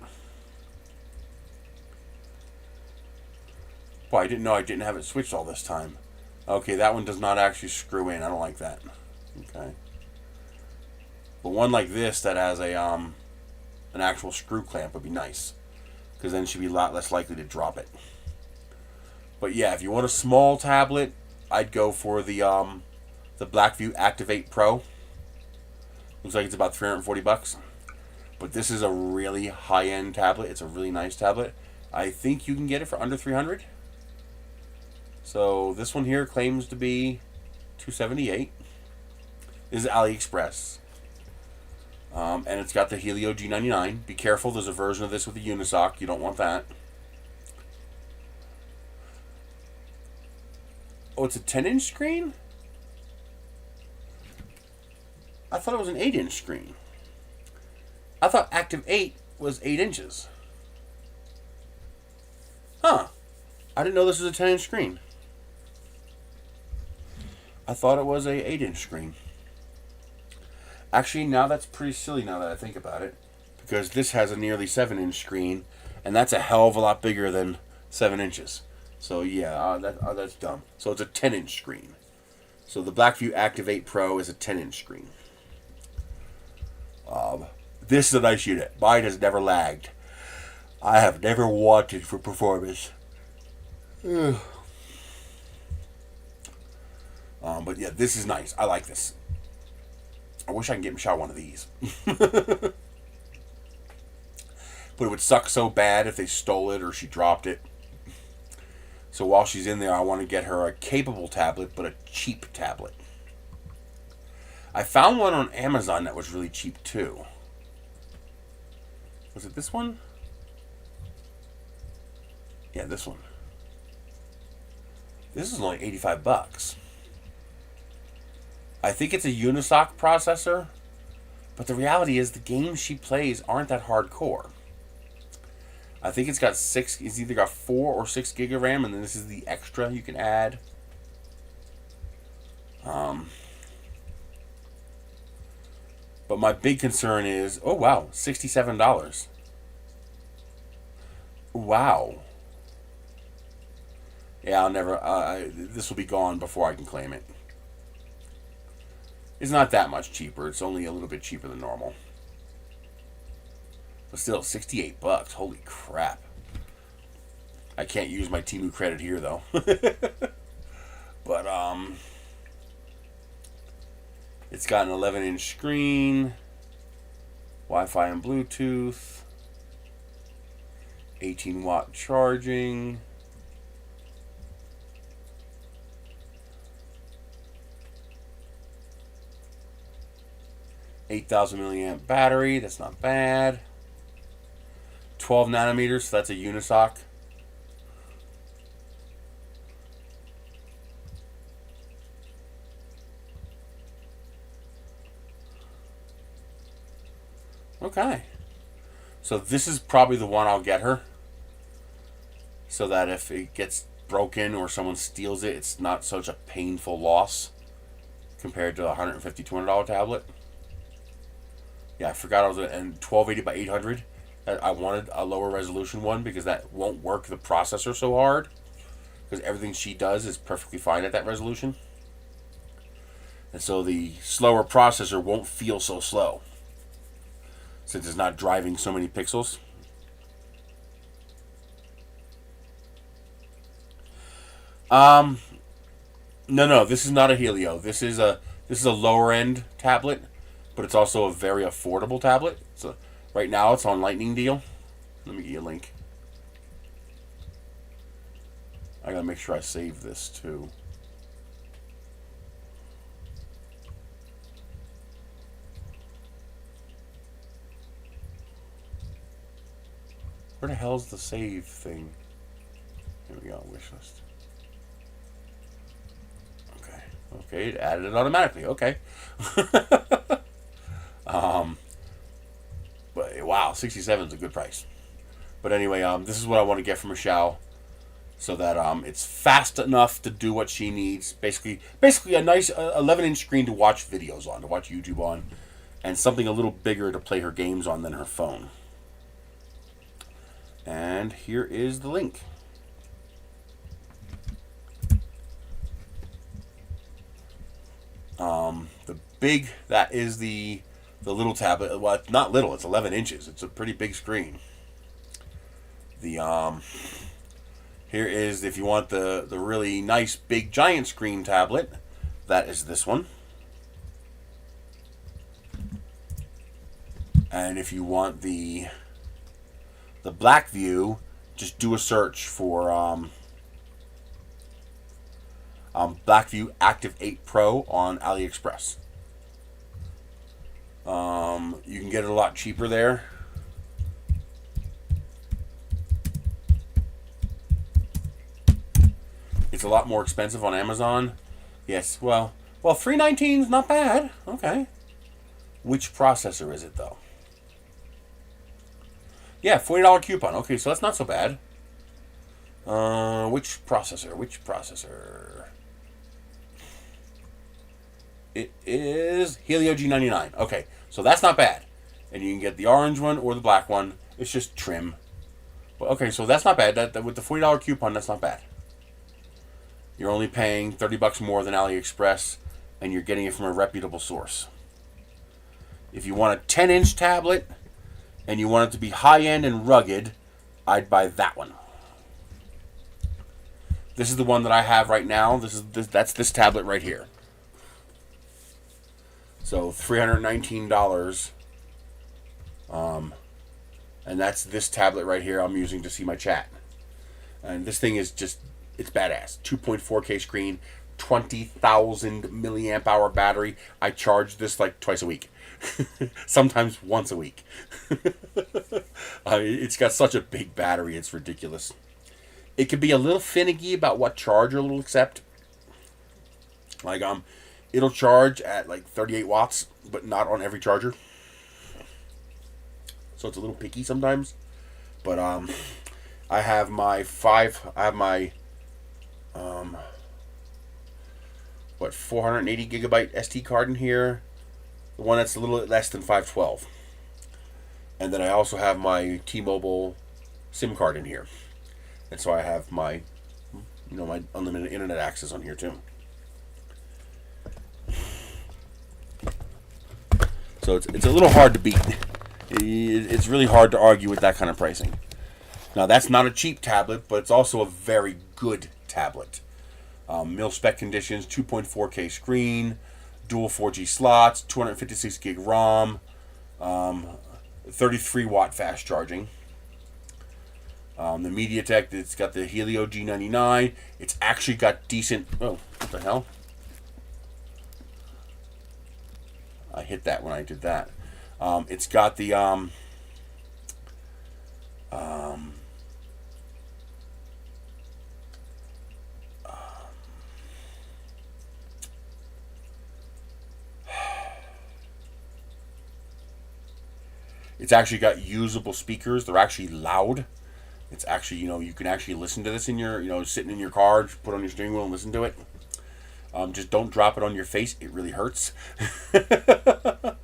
Boy, I didn't know I didn't have it switched all this time. Okay, that one does not actually screw in. I don't like that. Okay. But one like this that has a an actual screw clamp would be nice, because then she'd be a lot less likely to drop it. But yeah, if you want a small tablet, I'd go for the Blackview Activate Pro. Looks like it's about $340. But this is a really high-end tablet. It's a really nice tablet. I think you can get it for under $300. So this one here claims to be $278. This is AliExpress. And it's got the Helio G99. Be careful, there's a version of this with a Unisoc. You don't want that. Oh, it's a 10-inch screen? I thought it was an 8-inch screen. I thought Active 8 was 8 inches. Huh. I didn't know this was a 10-inch screen. I thought it was a 8-inch screen. Actually, now that's pretty silly now that I think about it. Because this has a nearly 7-inch screen. And that's a hell of a lot bigger than 7 inches. So yeah, that's dumb. So it's a 10-inch screen. So the Blackview Activate Pro is a 10-inch screen. This is a nice unit. Mine has never lagged. I have never wanted for performance. But yeah, this is nice. I like this. I wish I could get Michelle one of these. But it would suck so bad if they stole it or she dropped it. So while she's in there, I want to get her a capable tablet, but a cheap tablet. I found one on Amazon that was really cheap too. Was it this one? Yeah, this one. This is only $85. I think it's a Unisoc processor, but the reality is the games she plays aren't that hardcore. I think it's got it's either got 4 or 6 gig of RAM, and then this is the extra you can add. But my big concern is, oh wow, $67. Wow. Yeah, I'll never, this will be gone before I can claim it. It's not that much cheaper. It's only a little bit cheaper than normal. But still, $68. Holy crap. I can't use my Temu credit here, though. But, it's got an 11-inch screen, Wi-Fi and Bluetooth, 18-watt charging, 8,000 milliamp battery. That's not bad. 12 nanometers, so that's a unisoc. Okay. So this is probably the one I'll get her. So that if it gets broken or someone steals it, it's not such a painful loss compared to a $150, $200 tablet. Yeah, I forgot I was at 1280 by 800. I wanted a lower resolution one because that won't work the processor so hard. Because everything she does is perfectly fine at that resolution. And so the slower processor won't feel so slow, since it's not driving so many pixels. No, this is not a Helio. This is a lower end tablet, but it's also a very affordable tablet. So right now it's on Lightning deal. Let me get you a link. I gotta make sure I save this too. Where the hell's the save thing? Here we go, wish list. Okay, it added it automatically. Okay. But wow, 67 is a good price. But anyway, this is what I want to get from Michelle, so that it's fast enough to do what she needs. Basically a nice 11-inch screen to watch videos on, to watch YouTube on, and something a little bigger to play her games on than her phone. And here is the link. That is the little tablet. Well, it's not little, it's 11 inches. It's a pretty big screen. Here is, if you want the really nice big giant screen tablet, that is this one. And if you want the black view, just do a search for Blackview Active 8 Pro on AliExpress. You can get it a lot cheaper there. It's a lot more expensive on Amazon. Yes, well, $319 is not bad. Okay. Which processor is it though? Yeah, $40 coupon. Okay, so that's not so bad. Which processor? It is Helio G99. Okay, so that's not bad. And you can get the orange one or the black one. It's just trim. Well, okay, so that's not bad. That with the $40 coupon, that's not bad. You're only paying $30 more than AliExpress, and you're getting it from a reputable source. If you want a 10-inch tablet and you want it to be high-end and rugged, I'd buy that one. This is the one that I have right now. That's this tablet right here. So $319. And that's this tablet right here I'm using to see my chat. And this thing is just, it's badass. 2.4K screen, 20,000 milliamp hour battery. I charge this like twice a week. Sometimes once a week. It's got such a big battery, it's ridiculous. It can be a little finicky about what charger it'll accept. Like, it'll charge at like 38 watts, but not on every charger. So it's a little picky sometimes. But I have my 480 gigabyte SD card in here. The one that's a little less than 512. And then I also have my T-Mobile SIM card in here. And so I have my, my unlimited internet access on here too. So it's a little hard to beat. It's really hard to argue with that kind of pricing. Now that's not a cheap tablet, but it's also a very good tablet. Mil-spec conditions, 2.4K screen, dual 4G slots, 256 gig ROM, 33 watt fast charging. The MediaTek, it's got the Helio G99. It's actually got decent... Oh, what the hell? I hit that when I did that. It's got the Um, it's actually got usable speakers. They're actually loud. It's actually, you can actually listen to this in your, sitting in your car, just put on your steering wheel and listen to it. Just don't drop it on your face. It really hurts. But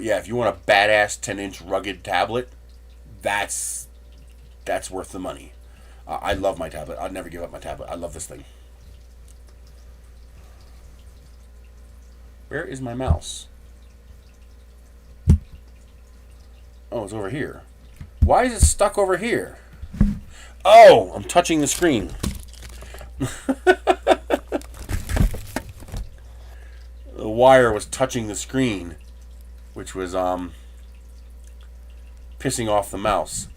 yeah, if you want a badass 10-inch rugged tablet, that's worth the money. I love my tablet. I'd never give up my tablet. I love this thing. Where is my mouse? Oh, it's over here. Why is it stuck over here? Oh, I'm touching the screen. The wire was touching the screen, which was pissing off the mouse.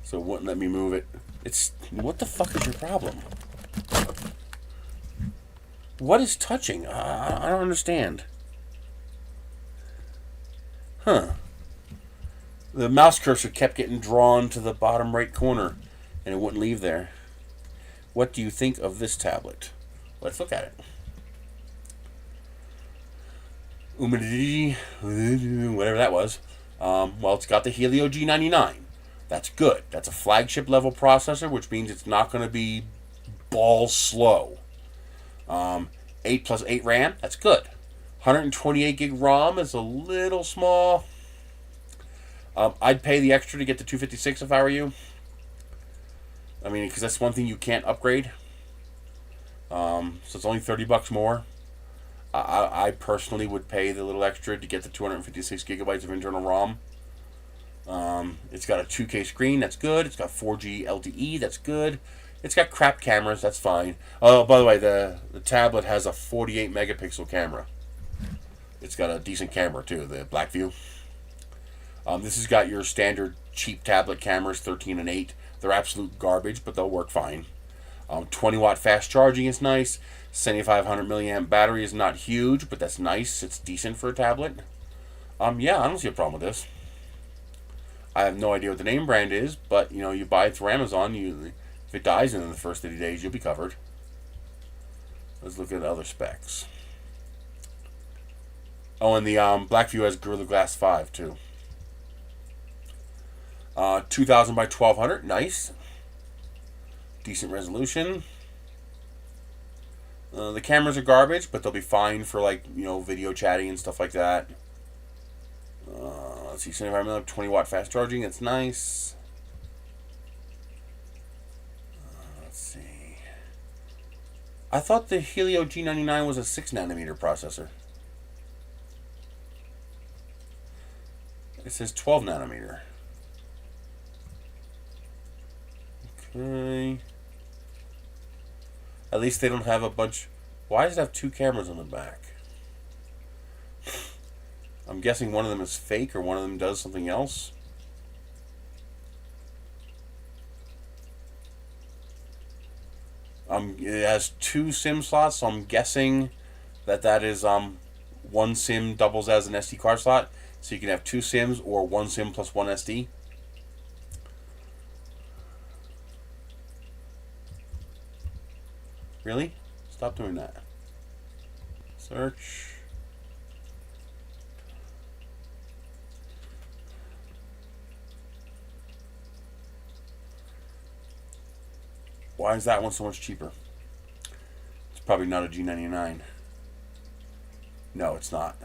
So it wouldn't let me move it. What the fuck is your problem? What is touching? I don't understand. Huh. The mouse cursor kept getting drawn to the bottom right corner, and it wouldn't leave there. What do you think of this tablet? Let's look at it. Whatever that was. Well, it's got the Helio G99. That's good. That's a flagship level processor, which means it's not going to be balls slow. 8 plus 8 RAM, that's good. 128 gig ROM is a little small. I'd pay the extra to get the 256 if I were you. I mean, because that's one thing you can't upgrade. So it's only $30 more. I personally would pay the little extra to get the 256 gigabytes of internal ROM. It's got a 2K screen, that's good. It's got 4G LTE, that's good. It's got crap cameras, that's fine. Oh, by the way, the tablet has a 48 megapixel camera. It's got a decent camera too, the Blackview. This has got your standard cheap tablet cameras, 13 and 8. They're absolute garbage, but they'll work fine. 20 watt fast charging is nice. 7500 milliamp battery is not huge, but that's nice. It's decent for a tablet. Yeah, I don't see a problem with this. I have no idea what the name brand is, but you buy it through Amazon. If it dies in the first 30 days, you'll be covered. Let's look at other specs. Oh, and the Blackview has Gorilla Glass 5 too. 2000 by 1200, nice. Decent resolution. The cameras are garbage, but they'll be fine for video chatting and stuff like that. Let's see, 75mm, 20 watt fast charging, that's nice. Let's see. I thought the Helio G99 was a 6nm processor. It says 12nm. Okay. At least they don't have a bunch. Why does it have two cameras on the back? I'm guessing one of them is fake or one of them does something else. It has 2 SIM slots, so I'm guessing that is one SIM doubles as an SD card slot, so you can have 2 SIMs or 1 SIM plus 1 SD. Really? Stop doing that. Search. Why is that one so much cheaper? It's probably not a G99. No, it's not.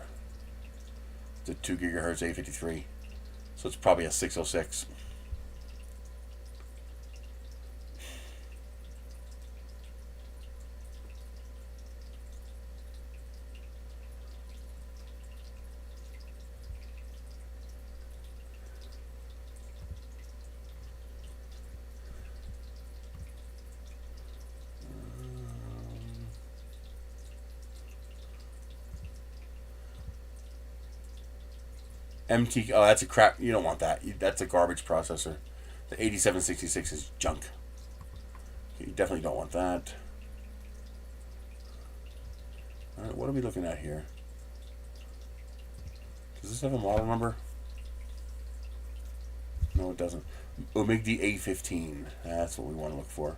It's a 2 gigahertz A53. So it's probably a 606. Oh, that's a crap. You don't want that. That's a garbage processor. The 8766 is junk. You definitely don't want that. All right, what are we looking at here? Does this have a model number? No. No, it doesn't. Omigdi A15. That's what we want to look for.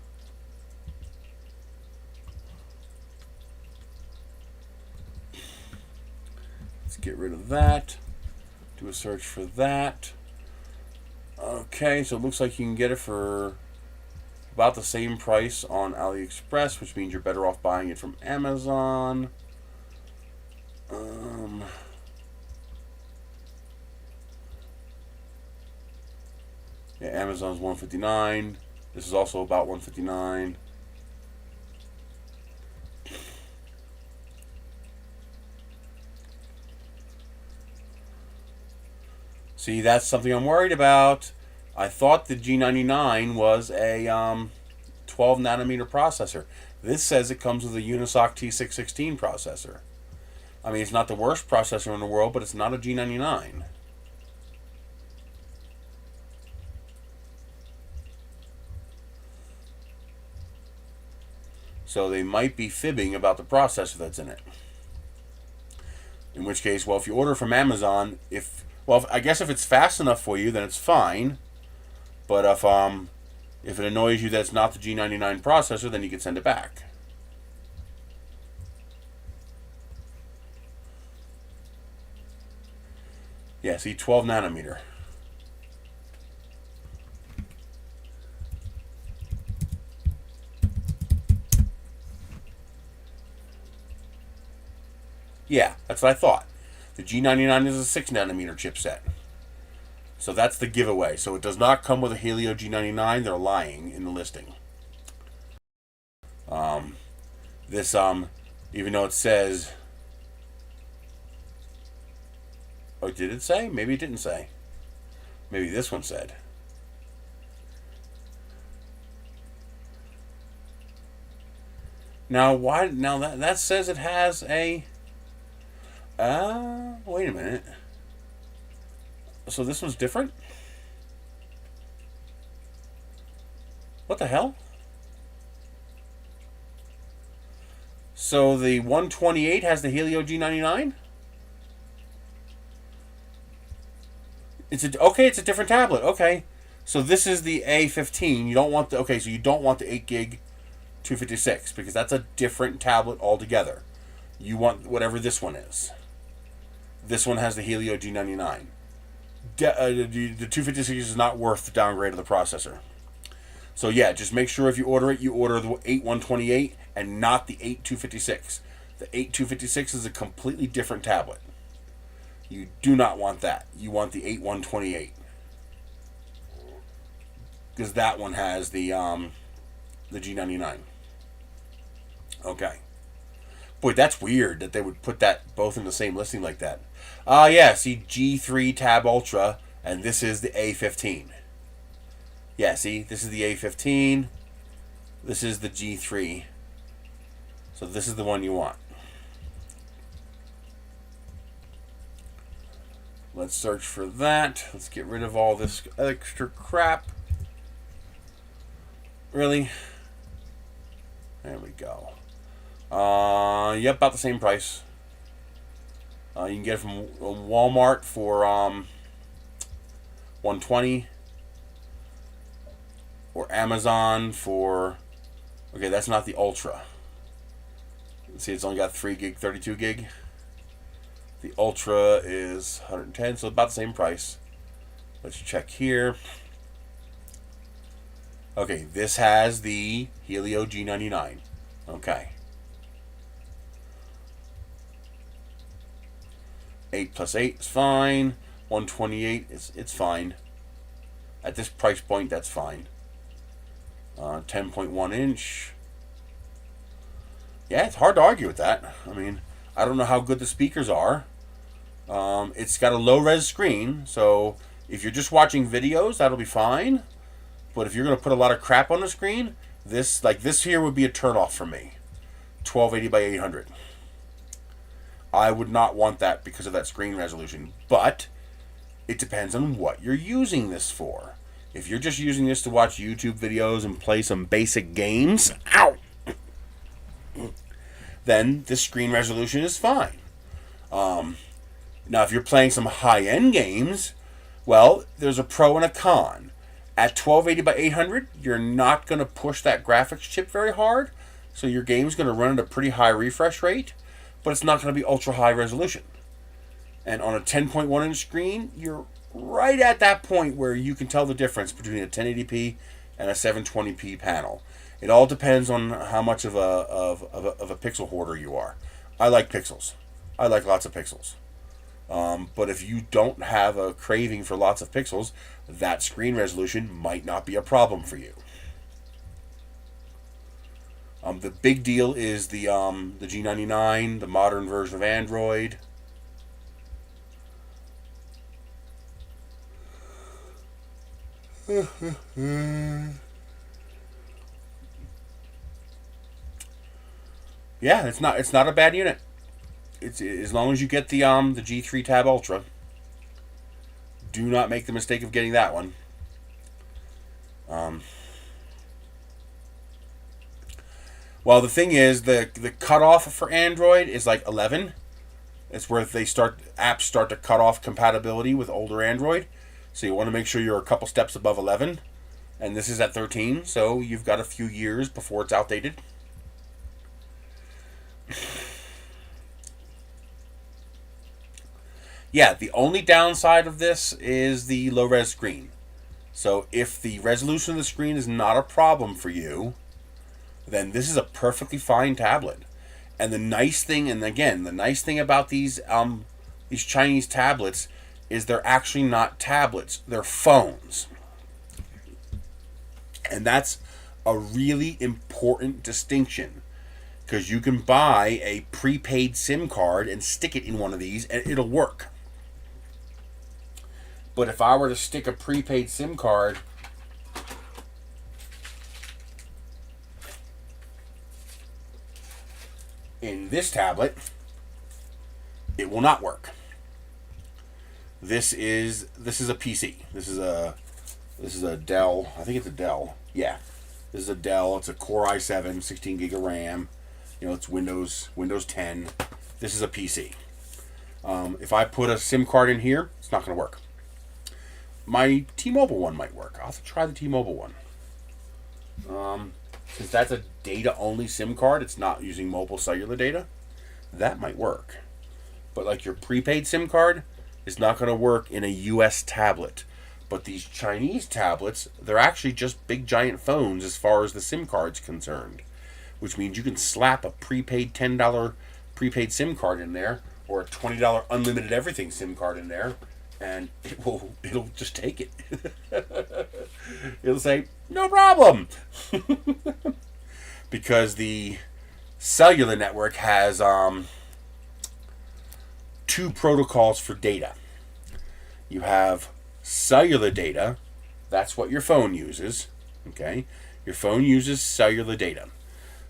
Let's get rid of that. Do a search for that. Okay, so it looks like you can get it for about the same price on AliExpress, which means you're better off buying it from Amazon. Yeah, Amazon's $159. This is also about $159. See, that's something I'm worried about. I thought the G99 was a 12 nanometer processor. This says it comes with a Unisoc T616 processor. I mean, it's not the worst processor in the world, but it's not a G99. So they might be fibbing about the processor that's in it. In which case, well, if you order from Amazon, I guess if it's fast enough for you, then it's fine. But if it annoys you that it's not the G99 processor, then you can send it back. Yeah, see, 12 nanometer. Yeah, that's what I thought. The G99 is a 6 nanometer chipset. So that's the giveaway. So it does not come with a Helio G99. They're lying in the listing. Even though it says... Oh, did it say? Maybe it didn't say. Maybe this one said. Now, why? Now that says it has a... wait a minute. So this one's different? What the hell? So the 128 has the Helio G99? It's a different tablet. Okay. So this is the A15. You don't want the so you don't want the 8 gig 256 because that's a different tablet altogether. You want whatever this one is. This one has the Helio G99. The 256 is not worth the downgrade of the processor. So yeah, just make sure if you order it, you order the 8128 and not the 8256. The 8256 is a completely different tablet. You do not want that. You want the 8128 because that one has the G99. Okay. Boy, that's weird that they would put that both in the same listing like that. Yeah, see, G3 Tab Ultra, and this is the A15. Yeah, see, this is the A15. This is the G3. So this is the one you want. Let's search for that. Let's get rid of all this extra crap. Really? There we go. Yep, about the same price. You can get it from Walmart for $120, or Amazon for. Okay, that's not the Ultra. See, it's only got 3 gig, 32 gig. The Ultra is 110, so about the same price. Let's check here. Okay, this has the Helio G99. Okay. 8 plus 8 is fine. 128 it's fine. At this price point, that's fine. 10.1 inch. Yeah, it's hard to argue with that. I mean, I don't know how good the speakers are. It's got a low-res screen, so if you're just watching videos, that'll be fine. But if you're going to put a lot of crap on the screen, this here would be a turnoff for me. 1280 by 800. I would not want that because of that screen resolution. But it depends on what you're using this for. If you're just using this to watch YouTube videos and play some basic games, then the screen resolution is fine. Now, if you're playing some high-end games, Well, there's a pro and a con. At 1280 by 800, you're not going to push that graphics chip very hard, so your game's going to run at a pretty high refresh rate, but it's not going to be ultra high resolution. And on a 10.1 inch screen, you're right at that point where you can tell the difference between a 1080p and a 720p panel. It all depends on how much of a pixel hoarder you are. I like pixels. I like lots of pixels. But if you don't have a craving for lots of pixels, that screen resolution might not be a problem for you. The big deal is the G99, the modern version of Android. Yeah, it's not a bad unit. It's as long as you get the G3 Tab Ultra. Do not make the mistake of getting that one. Well, the thing is, the cutoff for Android is like 11. It's where apps start to cut off compatibility with older Android. So you want to make sure you're a couple steps above 11. And this is at 13, so you've got a few years before it's outdated. Yeah, the only downside of this is the low-res screen. So if the resolution of the screen is not a problem for you, then this is a perfectly fine tablet. And the nice thing, and again, the nice thing about these Chinese tablets is they're actually not tablets, they're phones. And that's a really important distinction, because you can buy a prepaid SIM card and stick it in one of these and it'll work. But if I were to stick a prepaid SIM card in this tablet, it will not work. This is a PC. This is a Dell. I think it's a Dell. Yeah, this is a Dell. It's a Core i7, 16 gig of RAM. You know, it's Windows 10. This is a PC. If I put a SIM card in here, it's not going to work. My T-Mobile one might work. I'll have to try the T-Mobile one. Since that's a data-only SIM card, it's not using mobile cellular data, that might work. But like your prepaid SIM card is not going to work in a US tablet. But these Chinese tablets, they're actually just big giant phones as far as the SIM card's concerned. Which means you can slap a prepaid $10 prepaid SIM card in there, or a $20 unlimited everything SIM card in there, and it'll just take it. It'll say, no problem. Because the cellular network has two protocols for data. You have cellular data, that's what your phone uses. Okay? Your phone uses cellular data.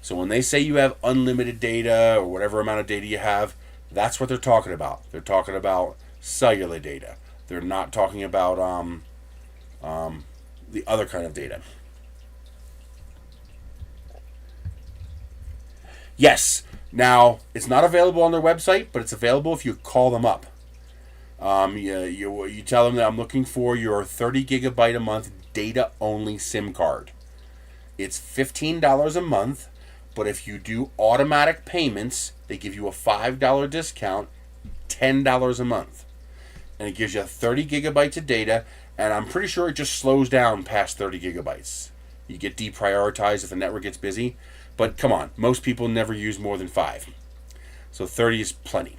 So when they say you have unlimited data or whatever amount of data you have, that's what they're talking about. They're talking about cellular data. They're not talking about the other kind of data. Yes. Now, it's not available on their website, but it's available if you call them up. You tell them that I'm looking for your 30 gigabyte a month data-only SIM card. It's $15 a month, but if you do automatic payments, they give you a $5 discount, $10 a month. And it gives you 30 gigabytes of data, and I'm pretty sure it just slows down past 30 gigabytes. You get deprioritized if the network gets busy, but come on, most people never use more than 5. So 30 is plenty.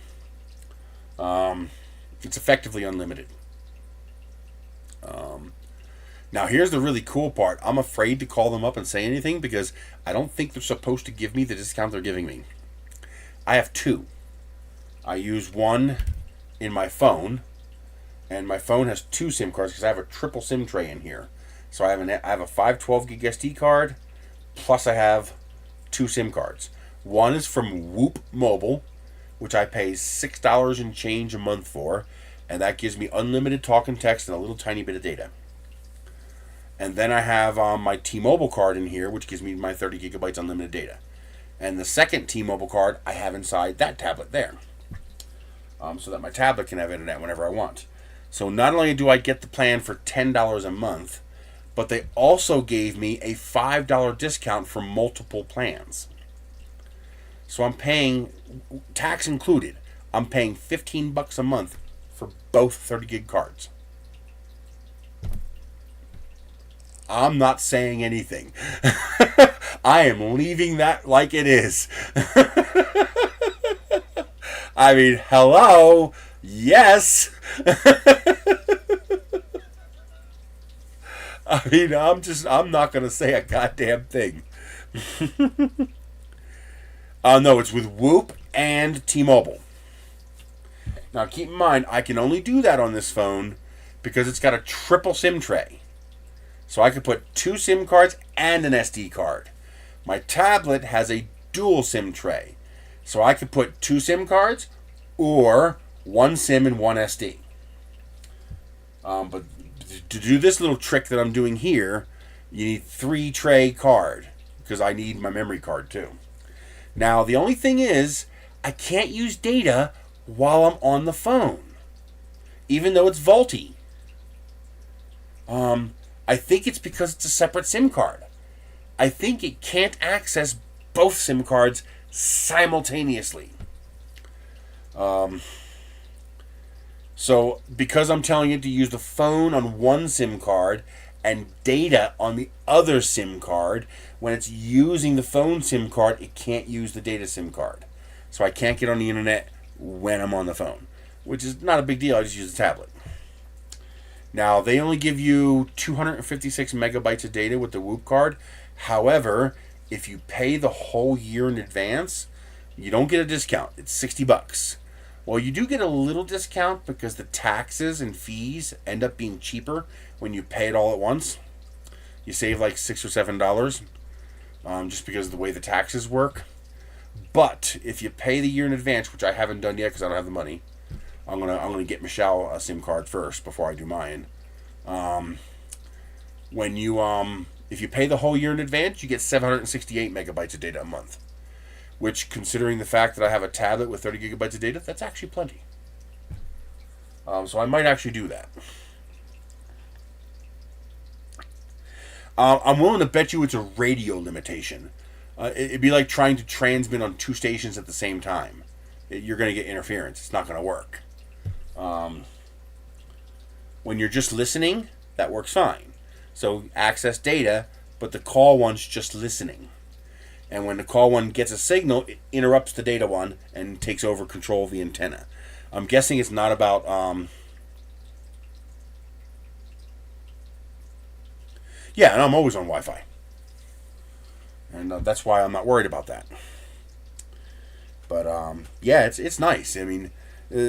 It's effectively unlimited. Now here's the really cool part. I'm afraid to call them up and say anything because I don't think they're supposed to give me the discount they're giving me. I have two. I use one in my phone, and my phone has two SIM cards because I have a triple SIM tray in here. So I have a 512 gig SD card, plus I have two SIM cards. One is from Whoop Mobile, which I pay $6 and change a month for, and that gives me unlimited talk and text and a little tiny bit of data. And then I have my T-Mobile card in here, which gives me my 30 gigabytes unlimited data. And the second T-Mobile card I have inside that tablet there, so that my tablet can have internet whenever I want. So not only do I get the plan for $10 a month, but they also gave me a $5 discount for multiple plans. So I'm paying, tax included, I'm paying $15 a month for both 30 gig cards. I'm not saying anything. I am leaving that like it is. I mean, hello? Yes. I mean, I'm not going to say a goddamn thing. No, it's with Whoop and T-Mobile. Now, keep in mind, I can only do that on this phone because it's got a triple SIM tray. So I could put 2 SIM cards and an SD card. My tablet has a dual SIM tray. So I could put 2 SIM cards or 1 SIM and 1 SD. But to do this little trick that I'm doing here, you need 3 tray card because I need my memory card too. Now, the only thing is, I can't use data while I'm on the phone, even though it's VoLTE. I think it's because it's a separate SIM card. I think it can't access both SIM cards simultaneously. So, because I'm telling it to use the phone on one SIM card and data on the other SIM card, when it's using the phone SIM card, it can't use the data SIM card. So I can't get on the internet when I'm on the phone, which is not a big deal. I just use the tablet. Now, they only give you 256 megabytes of data with the Whoop card. However, if you pay the whole year in advance, you don't get a discount. It's $60. Well, you do get a little discount because the taxes and fees end up being cheaper when you pay it all at once. You save like $6 or $7 just because of the way the taxes work. But if you pay the year in advance, which I haven't done yet because I don't have the money, I'm gonna get Michelle a SIM card first before I do mine. If you pay the whole year in advance, you get 768 megabytes of data a month. Which, considering the fact that I have a tablet with 30 gigabytes of data, that's actually plenty. So I might actually do that. I'm willing to bet you it's a radio limitation. It'd be like trying to transmit on 2 stations at the same time. You're going to get interference. It's not going to work. When you're just listening, that works fine. So access data, but the call one's just listening. And when the call one gets a signal, it interrupts the data one and takes over control of the antenna. I'm guessing it's not about... Yeah, and I'm always on Wi-Fi. And that's why I'm not worried about that. But, yeah, it's nice. I mean,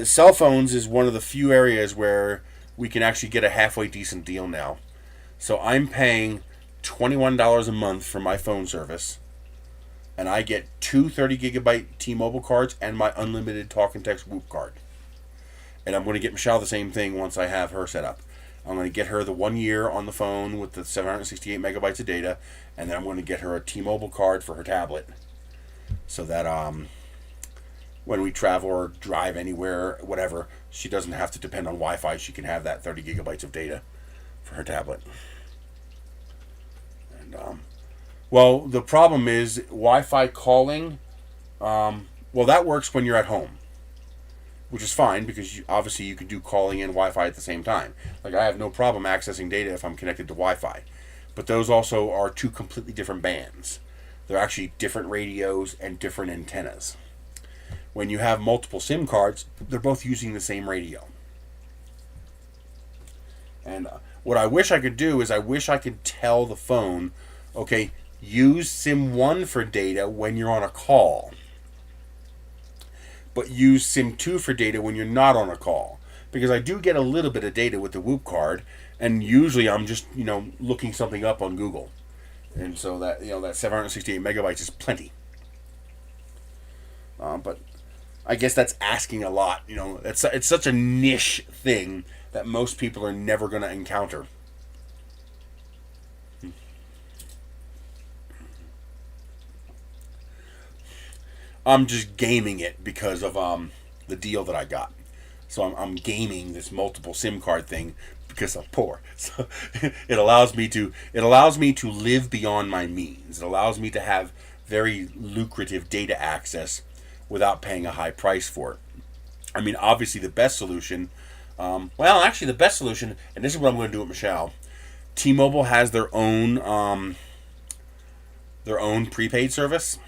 cell phones is one of the few areas where we can actually get a halfway decent deal now. So I'm paying $21 a month for my phone service. And I get 2 30-gigabyte T-Mobile cards and my unlimited talk and text Whoop card. And I'm going to get Michelle the same thing once I have her set up. I'm going to get her the 1 year on the phone with the 768 megabytes of data. And then I'm going to get her a T-Mobile card for her tablet. So that when we travel or drive anywhere, whatever, she doesn't have to depend on Wi-Fi. She can have that 30 gigabytes of data for her tablet. And, well, the problem is Wi-Fi calling, well, that works when you're at home, which is fine because obviously you can do calling and Wi-Fi at the same time. Like, I have no problem accessing data if I'm connected to Wi-Fi. But those also are 2 completely different bands. They're actually different radios and different antennas. When you have multiple SIM cards, they're both using the same radio. And what I wish I could do is I wish I could tell the phone, okay, use SIM 1 for data when you're on a call, but use SIM 2 for data when you're not on a call. Because I do get a little bit of data with the Whoop card, and usually I'm just, looking something up on Google. And so that, that 768 megabytes is plenty. But I guess that's asking a lot. It's such a niche thing that most people are never going to encounter. I'm just gaming it because of the deal that I got. So I'm gaming this multiple SIM card thing because I'm poor. So it allows me to live beyond my means. It allows me to have very lucrative data access without paying a high price for it. I mean, obviously the best solution, the best solution, and this is what I'm going to do with Michelle. T-Mobile has their own prepaid service,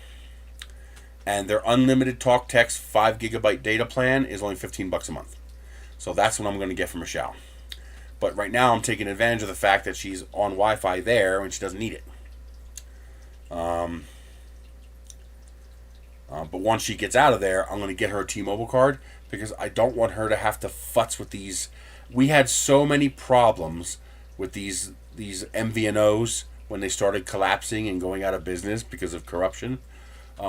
and their unlimited talk text 5 gigabyte data plan is only $15 a month. So that's what I'm going to get from Michelle. But right now I'm taking advantage of the fact that she's on Wi-Fi there and she doesn't need it. But once she gets out of there, I'm going to get her a T-Mobile card because I don't want her to have to futz with these. We had so many problems with these MVNOs when they started collapsing and going out of business because of corruption.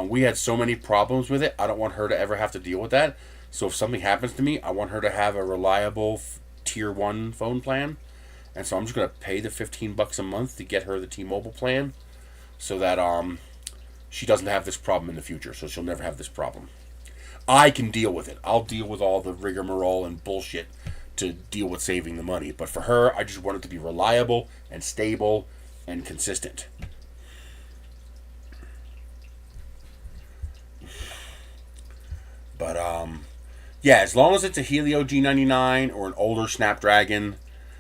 We had so many problems with it. I don't want her to ever have to deal with that. So if something happens to me, I want her to have a reliable tier 1 phone plan. And so I'm just going to pay the $15 a month to get her the T-Mobile plan so that she doesn't have this problem in the future. So she'll never have this problem. I can deal with it. I'll deal with all the rigmarole and bullshit to deal with saving the money. But for her, I just want it to be reliable and stable and consistent. But yeah, as long as it's a Helio G99 or an older Snapdragon.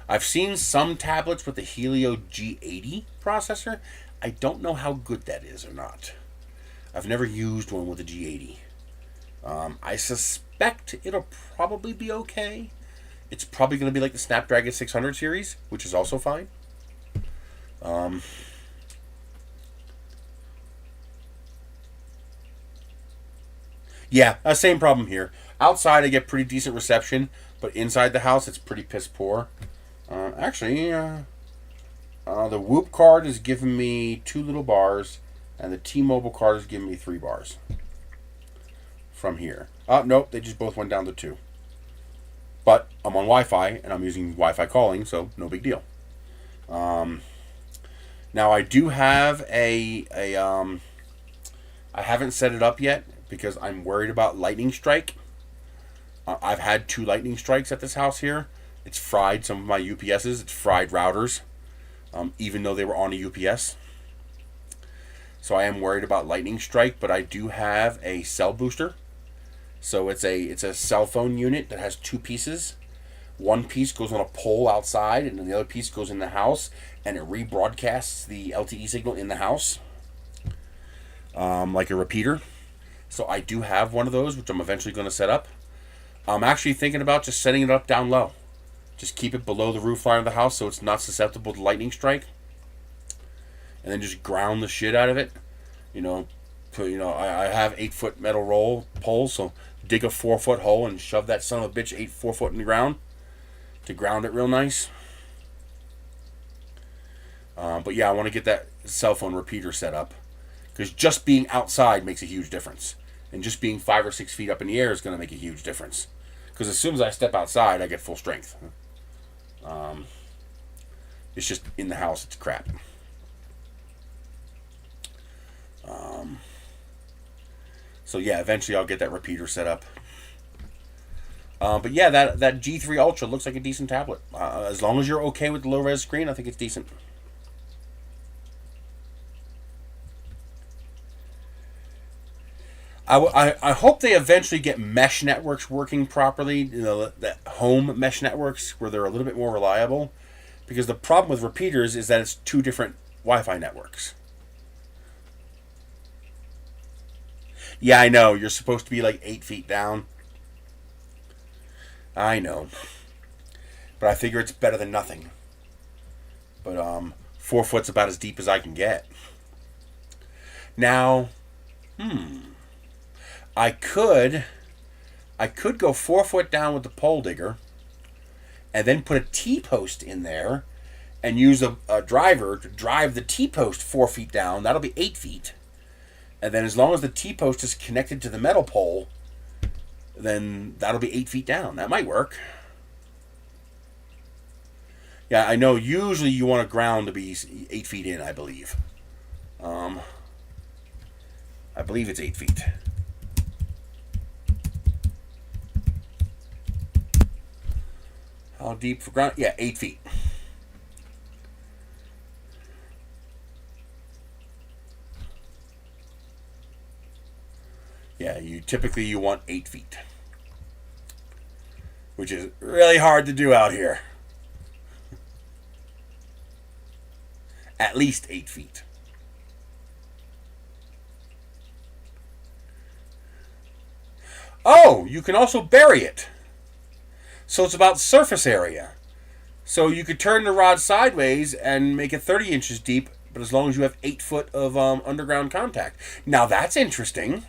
I've seen some tablets with the Helio G80 processor. I don't know how good that is or not. I've never used one with a G80. I suspect it'll probably be okay. It's probably going to be like the Snapdragon 600 series, which is also fine. Yeah, same problem here. Outside, I get pretty decent reception, but inside the house, it's pretty piss poor. The Whoop card is giving me 2 little bars, and the T-Mobile card is giving me 3 bars from here. Nope, they just both went down to 2. But I'm on Wi-Fi, and I'm using Wi-Fi calling, so no big deal. Now, I do have I haven't set it up yet because I'm worried about lightning strike. I've had 2 lightning strikes at this house here. It's fried some of my UPSs. It's fried routers, even though they were on a UPS. So I am worried about lightning strike, but I do have a cell booster. So it's a cell phone unit that has 2 pieces. One piece goes on a pole outside, and then the other piece goes in the house, and it rebroadcasts the LTE signal in the house, like a repeater. So I do have one of those, which I'm eventually going to set up. I'm actually thinking about just setting it up down low. Just keep it below the roof line of the house so it's not susceptible to lightning strike. And then just ground the shit out of it. I have 8-foot metal roll poles, so dig a 4-foot hole and shove that son of a bitch 4 foot in the ground to ground it real nice. But yeah, I want to get that cell phone repeater set up because just being outside makes a huge difference. And just being 5 or 6 feet up in the air is going to make a huge difference. Because as soon as I step outside, I get full strength. It's just in the house, it's crap. So yeah, eventually I'll get that repeater set up. But yeah, that G3 Ultra looks like a decent tablet. As long as you're okay with the low-res screen, I think it's decent. I hope they eventually get mesh networks working properly, that home mesh networks where they're a little bit more reliable. Because the problem with repeaters is that it's 2 different Wi-Fi networks. Yeah, I know. You're supposed to be like 8 feet down. I know. But I figure it's better than nothing. But 4 foot's about as deep as I can get. Now, I could go 4 foot down with the pole digger and then put a T-post in there and use a driver to drive the T-post 4 feet down. That'll be 8 feet. And then as long as the T-post is connected to the metal pole, then that'll be 8 feet down. That might work. Yeah, I know usually you want a ground to be 8 feet in, I believe. I believe it's 8 feet. How deep for ground? Yeah, 8 feet. Yeah, you want 8 feet, which is really hard to do out here. At least 8 feet. Oh, you can also bury it. So it's about surface area. So you could turn the rod sideways and make it 30 inches deep, but as long as you have 8 foot of underground contact. Now that's interesting.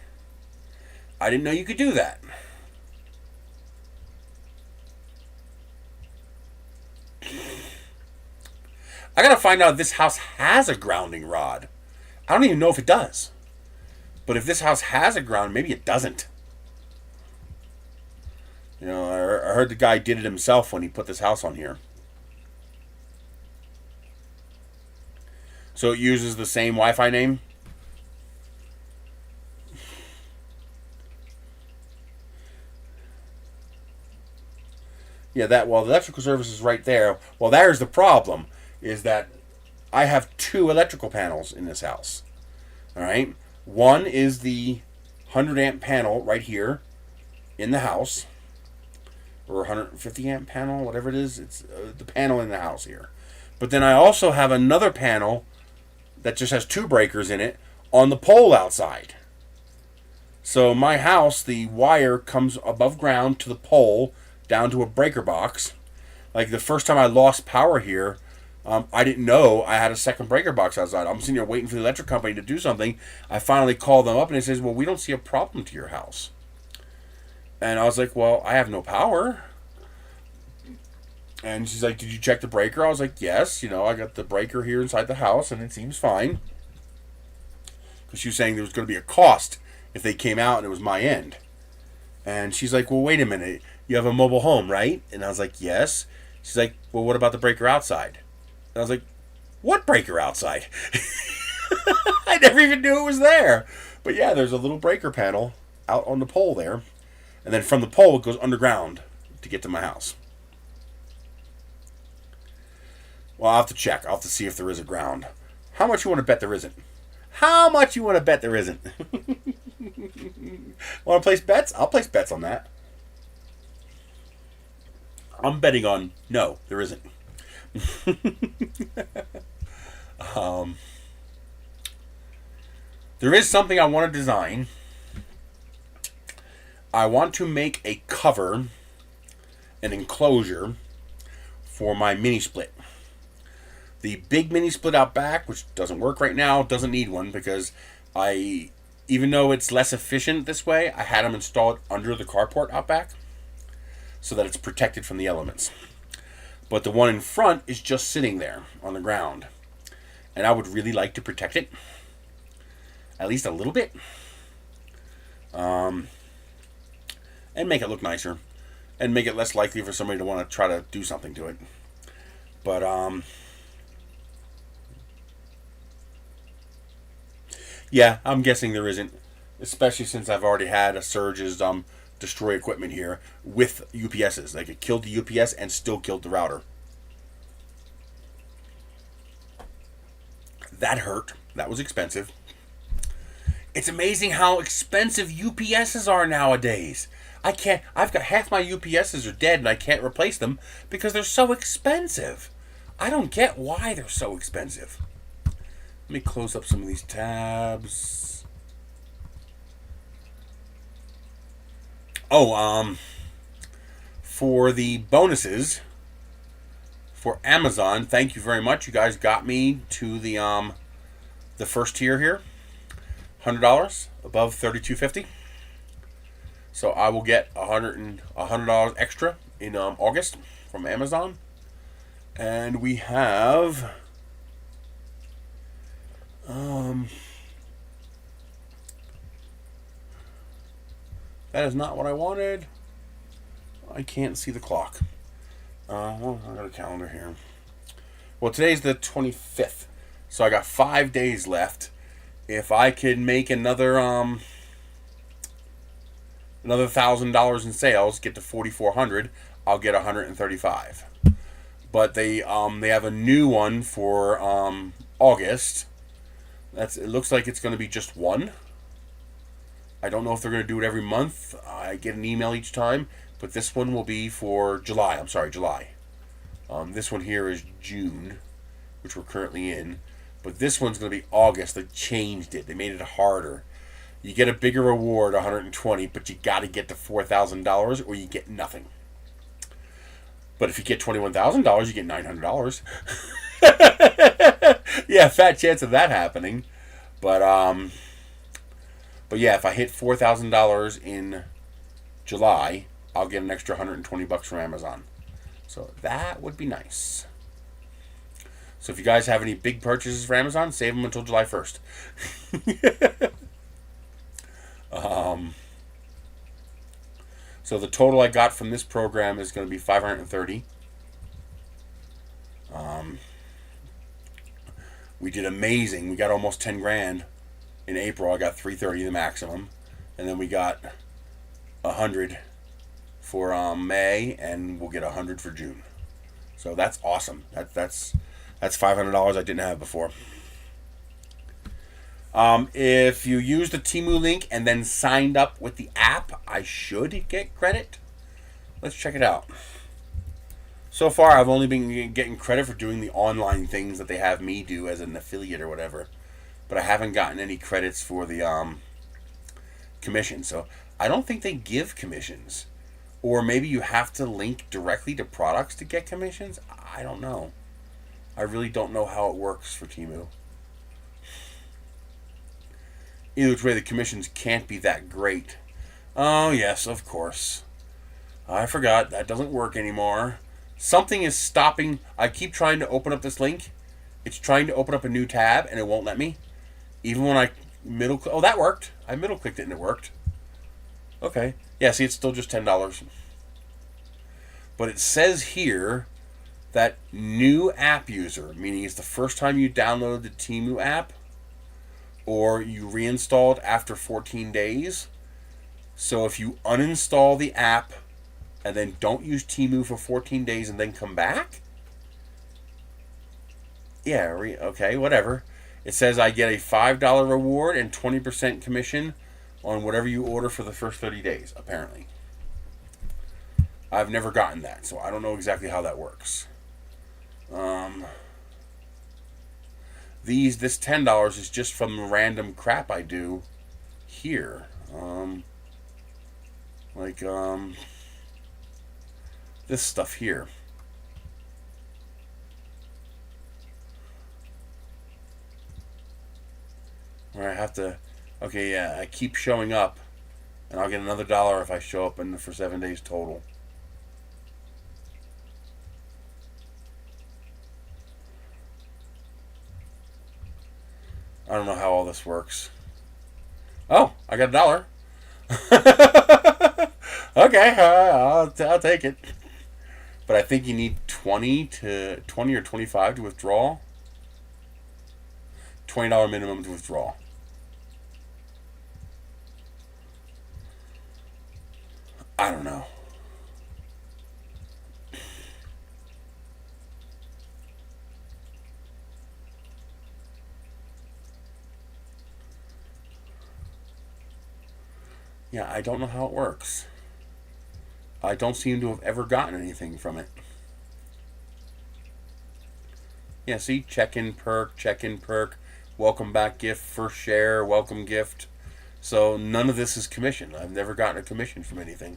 I didn't know you could do that. I gotta find out if this house has a grounding rod. I don't even know if it does. But if this house has a ground, maybe it doesn't. You know, I heard the guy did it himself when he put this house on here. So it uses the same Wi-Fi name? Yeah, the electrical service is right there. Well, there's the problem, is that I have 2 electrical panels in this house. All right? One is the 100 amp panel right here in the house, or 150 amp panel, whatever it is. It's the panel in the house here. But then I also have another panel that just has 2 breakers in it on the pole outside. So my house, the wire comes above ground to the pole, down to a breaker box. Like the first time I lost power here, I didn't know I had a second breaker box outside. I'm sitting here waiting for the electric company to do something. I finally called them up and it says, well, we don't see a problem to your house. And I was like, well, I have no power. And she's like, did you check the breaker? I was like, yes. You know, I got the breaker here inside the house and it seems fine. Because she was saying there was going to be a cost if they came out and it was my end. And she's like, well, wait a minute. You have a mobile home, right? And I was like, yes. She's like, well, what about the breaker outside? And I was like, what breaker outside? I never even knew it was there. But yeah, there's a little breaker panel out on the pole there. And then from the pole, it goes underground to get to my house. Well, I'll have to check. I'll have to see if there is a ground. How much you want to bet there isn't? How much you want to bet there isn't? Want to place bets? I'll place bets on that. I'm betting on no, there isn't. There is something I want to design. I want to make a cover, an enclosure for my mini split. The big mini split out back, which doesn't work right now, doesn't need one because even though it's less efficient this way, I had them installed under the carport out back so that it's protected from the elements. But the one in front is just sitting there on the ground. And I would really like to protect it. At least a little bit. And make it look nicer. And make it less likely for somebody to want to try to do something to it. But, yeah, I'm guessing there isn't. Especially since I've already had a Surge's destroy equipment here with UPSs. Like it killed the UPS and still killed the router. That hurt. That was expensive. It's amazing how expensive UPSs are nowadays. I've got half my UPSs are dead and I can't replace them because they're so expensive. I don't get why they're so expensive. Let me close up some of these tabs. Oh, for the bonuses for Amazon, thank you very much. You guys got me to the first tier here, $100 above $32.50. So I will get $100 extra in August from Amazon, and we have that is not what I wanted. I can't see the clock. I got a calendar here. Well, today's the 25th, so I got 5 days left. If I could make another $1,000 in sales, get to 4,400, I'll get 135. But they have a new one for August. It looks like it's going to be just one. I don't know if they're going to do it every month. I get an email each time, but this one will be for July. I'm sorry, July. This one here is June, which we're currently in. But this one's going to be August. They changed it. They made it harder. You get a bigger reward, 120, but you got to get to $4,000 or you get nothing. But if you get $21,000, you get $900. Yeah, fat chance of that happening. But yeah, if I hit $4,000 in July, I'll get an extra $120 from Amazon. So that would be nice. So if you guys have any big purchases for Amazon, save them until July 1st. So the total I got from this program is going to be 530. We did amazing. We got almost 10 grand in April. I got 330 the maximum, and then we got 100 for May, and we'll get 100 for June. So that's awesome. That's $500 I didn't have before. If you use the Temu link and then signed up with the app, I should get credit. Let's check it out. So far, I've only been getting credit for doing the online things that they have me do as an affiliate or whatever. But I haven't gotten any credits for the commission. So I don't think they give commissions. Or maybe you have to link directly to products to get commissions. I don't know. I really don't know how it works for Temu. Either which way, the commissions can't be that great. Oh, yes, of course. I forgot. That doesn't work anymore. Something is stopping. I keep trying to open up this link. It's trying to open up a new tab, and it won't let me. Even when I oh, that worked. I middle-clicked it, and it worked. Okay. Yeah, see, it's still just $10. But it says here that new app user, meaning it's the first time you download the Temu app, or you reinstalled after 14 days. So if you uninstall the app and then don't use Temu for 14 days and then come back? Yeah, okay, whatever. It says I get a $5 reward and 20% commission on whatever you order for the first 30 days, apparently. I've never gotten that, so I don't know exactly how that works. This $10 is just from the random crap I do here. This stuff here. Where I have to, okay, yeah, I keep showing up, and I'll get another $1 if I show up for 7 days total. I don't know how all this works. Oh, I got $1. Okay, I'll take it. But I think you need 20 or 25 to withdraw. $20 minimum to withdraw. I don't know. Yeah, I don't know how it works. I don't seem to have ever gotten anything from it. Yeah, see? Check-in perk, welcome back gift, first share, welcome gift. So none of this is commission. I've never gotten a commission from anything.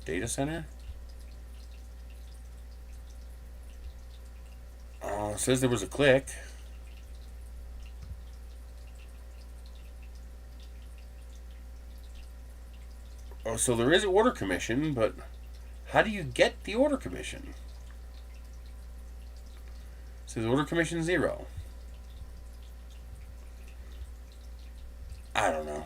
Data center? It says there was a click. Oh, so there is order commission, but how do you get the order commission? It says order commission 0. I don't know.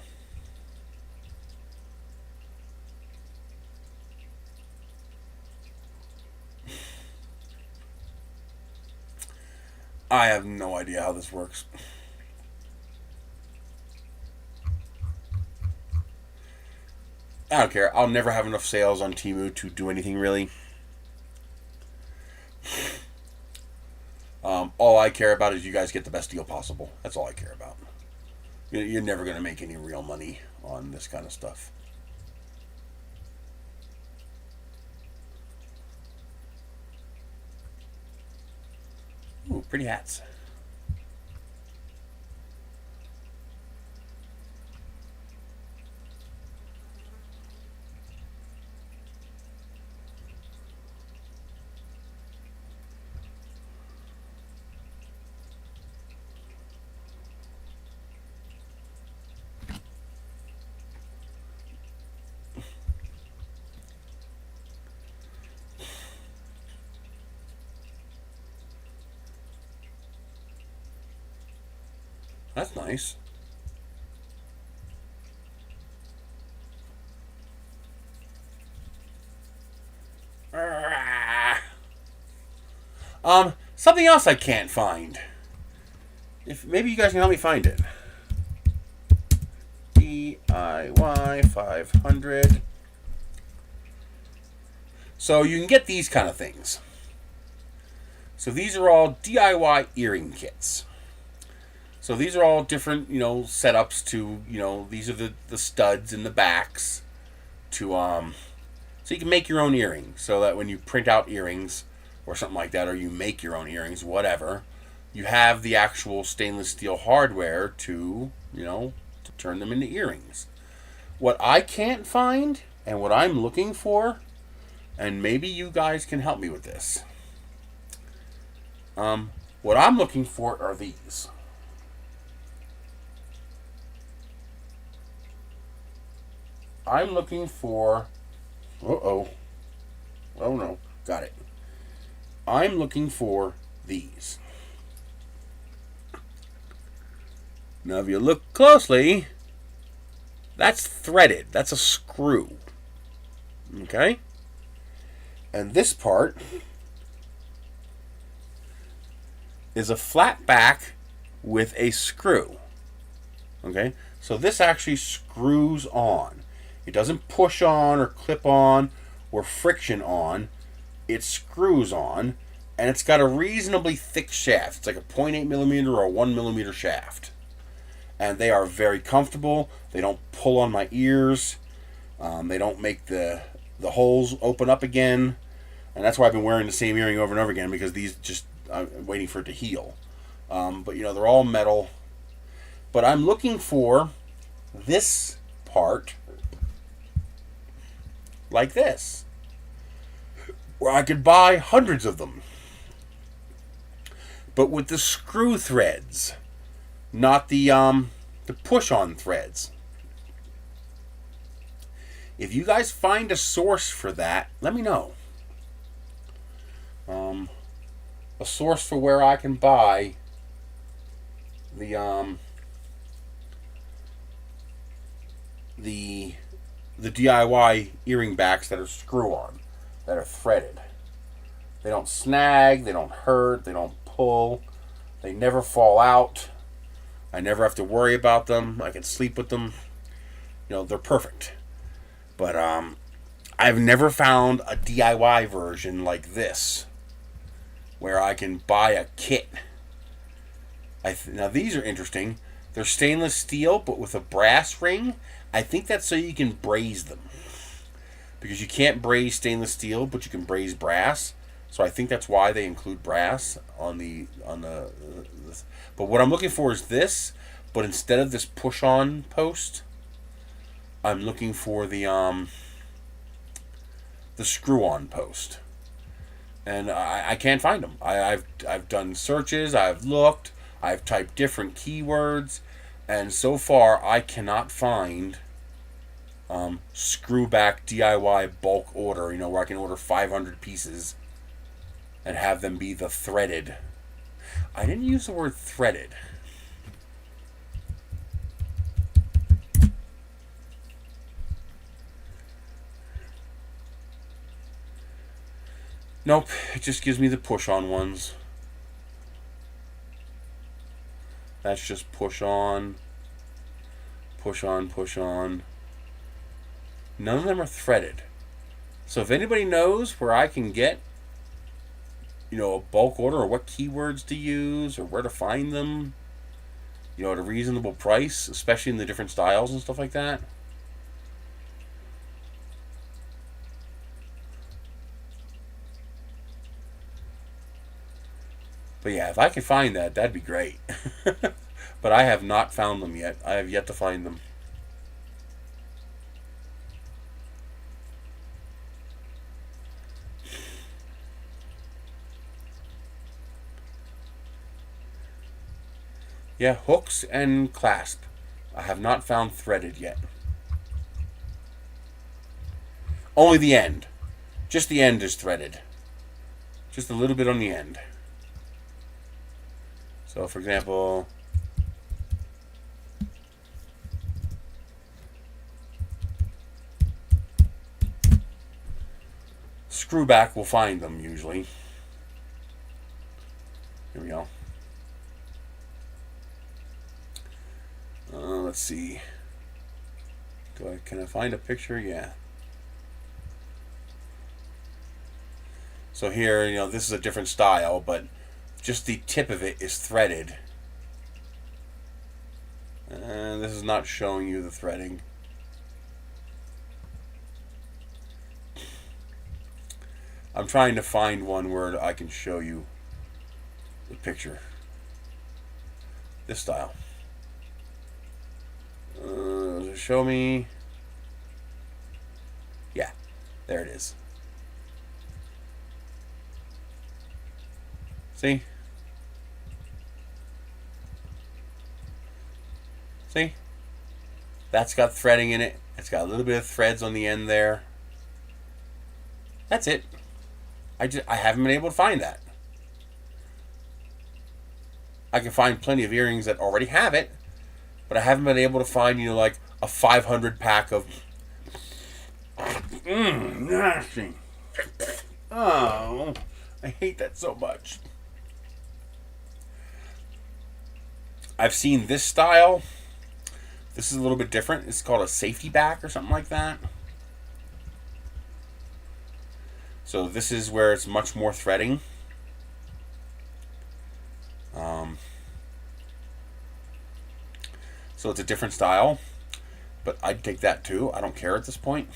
I have no idea how this works. I don't care. I'll never have enough sales on Temu to do anything really. All I care about is you guys get the best deal possible. That's all I care about. You're never going to make any real money on this kind of stuff. Ooh, pretty hats. That's nice. Something else I can't find. If maybe you guys can help me find it. DIY 500. So you can get these kind of things. So these are all DIY earring kits. So these are all different, setups to, these are the studs and the backs to, so you can make your own earrings. So that when you print out earrings or something like that, or you make your own earrings, whatever, you have the actual stainless steel hardware to, to turn them into earrings. What I can't find and what I'm looking for, and maybe you guys can help me with this. What I'm looking for are these. I'm looking for... Oh no. Got it. I'm looking for these. Now, if you look closely, that's threaded. That's a screw. Okay? And this part is a flat back with a screw. Okay? So this actually screws on. It doesn't push on or clip on or friction on. It screws on, and it's got a reasonably thick shaft. It's like a 0.8 millimeter or a 1 millimeter shaft. And they are very comfortable. They don't pull on my ears. They don't make the holes open up again. And that's why I've been wearing the same earring over and over again, because these just, I'm waiting for it to heal. But they're all metal. But I'm looking for this part like this, where I could buy hundreds of them, but with the screw threads, not the push-on threads. If you guys find a source for that, let me know. A source for where I can buy the DIY earring backs that are screw-on, that are threaded. They don't snag, they don't hurt, they don't pull, they never fall out. I never have to worry about them. I can sleep with them. They're perfect. But I've never found a DIY version like this, where I can buy a kit. Now these are interesting. They're stainless steel, but with a brass ring. I think that's so you can braze them, because you can't braze stainless steel, but you can braze brass. So I think that's why they include brass on the. But what I'm looking for is this, but instead of this push-on post, I'm looking for the screw-on post, and I can't find them. I've done searches. I've looked. I've typed different keywords. And so far, I cannot find screw back DIY bulk order, where I can order 500 pieces and have them be the threaded. I didn't use the word threaded. Nope, it just gives me the push-on ones. That's just push on, push on, push on. None of them are threaded. So if anybody knows where I can get, a bulk order, or what keywords to use, or where to find them, at a reasonable price, especially in the different styles and stuff like that. But yeah, if I could find that, that'd be great. But I have not found them yet. I have yet to find them. Yeah, hooks and clasp. I have not found threaded yet. Only the end. Just the end is threaded. Just a little bit on the end. So, for example, screw back will find them usually. Here we go. Let's see. Can I find a picture? Yeah. So here, this is a different style, but just the tip of it is threaded. And this is not showing you the threading. I'm trying to find one where I can show you the picture. This style. Does it show me? Yeah, there it is. See? See? That's got threading in it. It's got a little bit of threads on the end there. That's it. I haven't been able to find that. I can find plenty of earrings that already have it, but I haven't been able to find, like a 500 pack of nasty. Oh, I hate that so much. I've seen this style. This is a little bit different. It's called a safety back or something like that. So this is where it's much more threading. So it's a different style, but I'd take that too. I don't care at this point.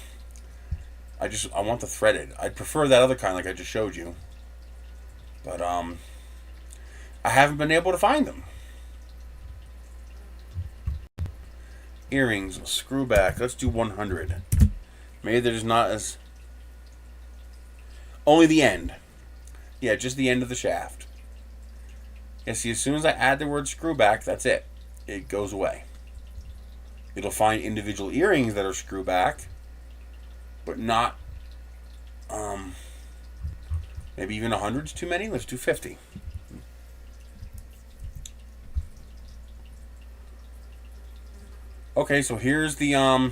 I want the threaded. I'd prefer that other kind like I just showed you. But I haven't been able to find them. Earrings, screw back. Let's do 100. Maybe there's not as... Only the end. Yeah, just the end of the shaft. Yeah, see, as soon as I add the word screw back, that's it. It goes away. It'll find individual earrings that are screw back, but not... maybe even 100's too many. Let's do 50. Okay, so here's the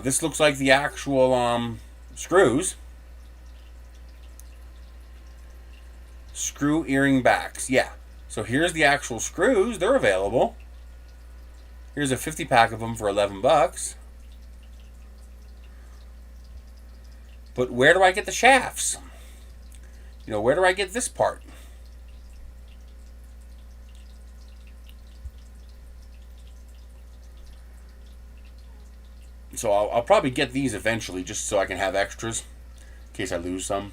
this looks like the actual screws. Screw earring backs. Yeah. So here's the actual screws. They're available. Here's a 50 pack of them for $11. But where do I get the shafts? Where do I get this part? So I'll probably get these eventually just so I can have extras in case I lose some.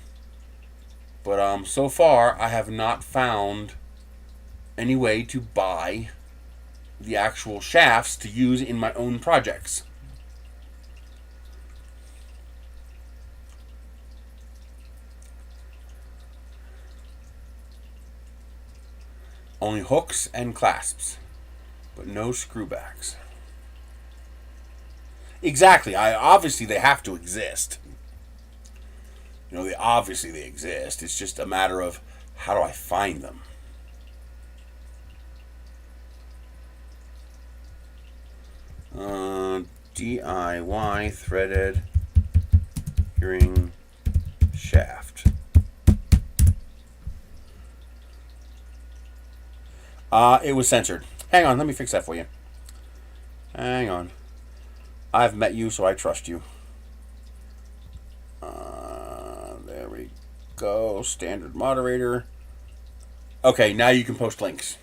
But so far I have not found any way to buy the actual shafts to use in my own projects. Only hooks and clasps, but no screwbacks. Exactly. Obviously they have to exist. Obviously they exist. It's just a matter of how do I find them. DIY threaded earring shaft. It was censored. Hang on, let me fix that for you. Hang on. I've met you, so I trust you. There we go. Standard moderator. Okay, now you can post links.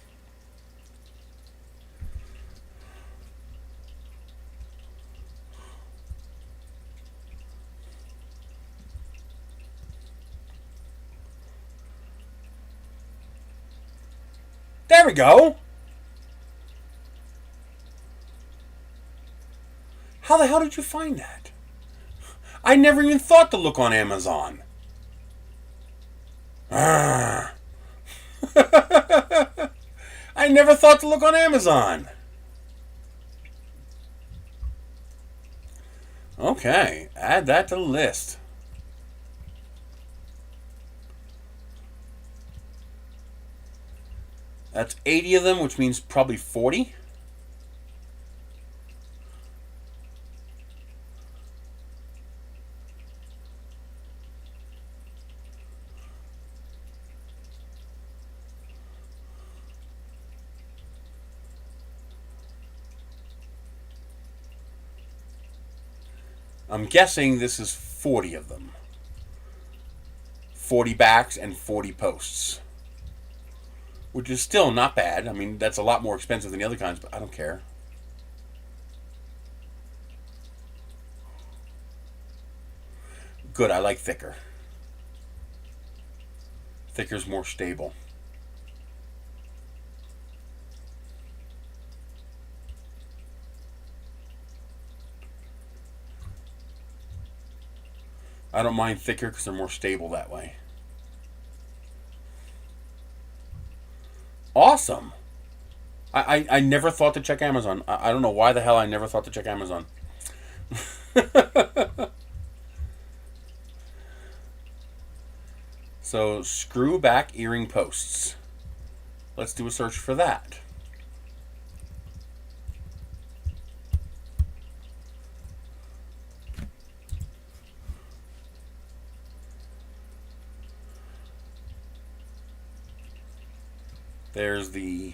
There we go. How the hell did you find that? I never even thought to look on Amazon. I never thought to look on Amazon. Okay, add that to the list. That's 80 of them, which means probably 40. I'm guessing this is 40 of them. 40 backs and 40 posts. Which is still not bad. I mean, that's a lot more expensive than the other kinds, but I don't care. Good, I like thicker. Thicker's more stable. I don't mind thicker because they're more stable that way. Awesome. I never thought to check Amazon. I don't know why the hell I never thought to check Amazon. So, screw back earring posts. Let's do a search for that. There's the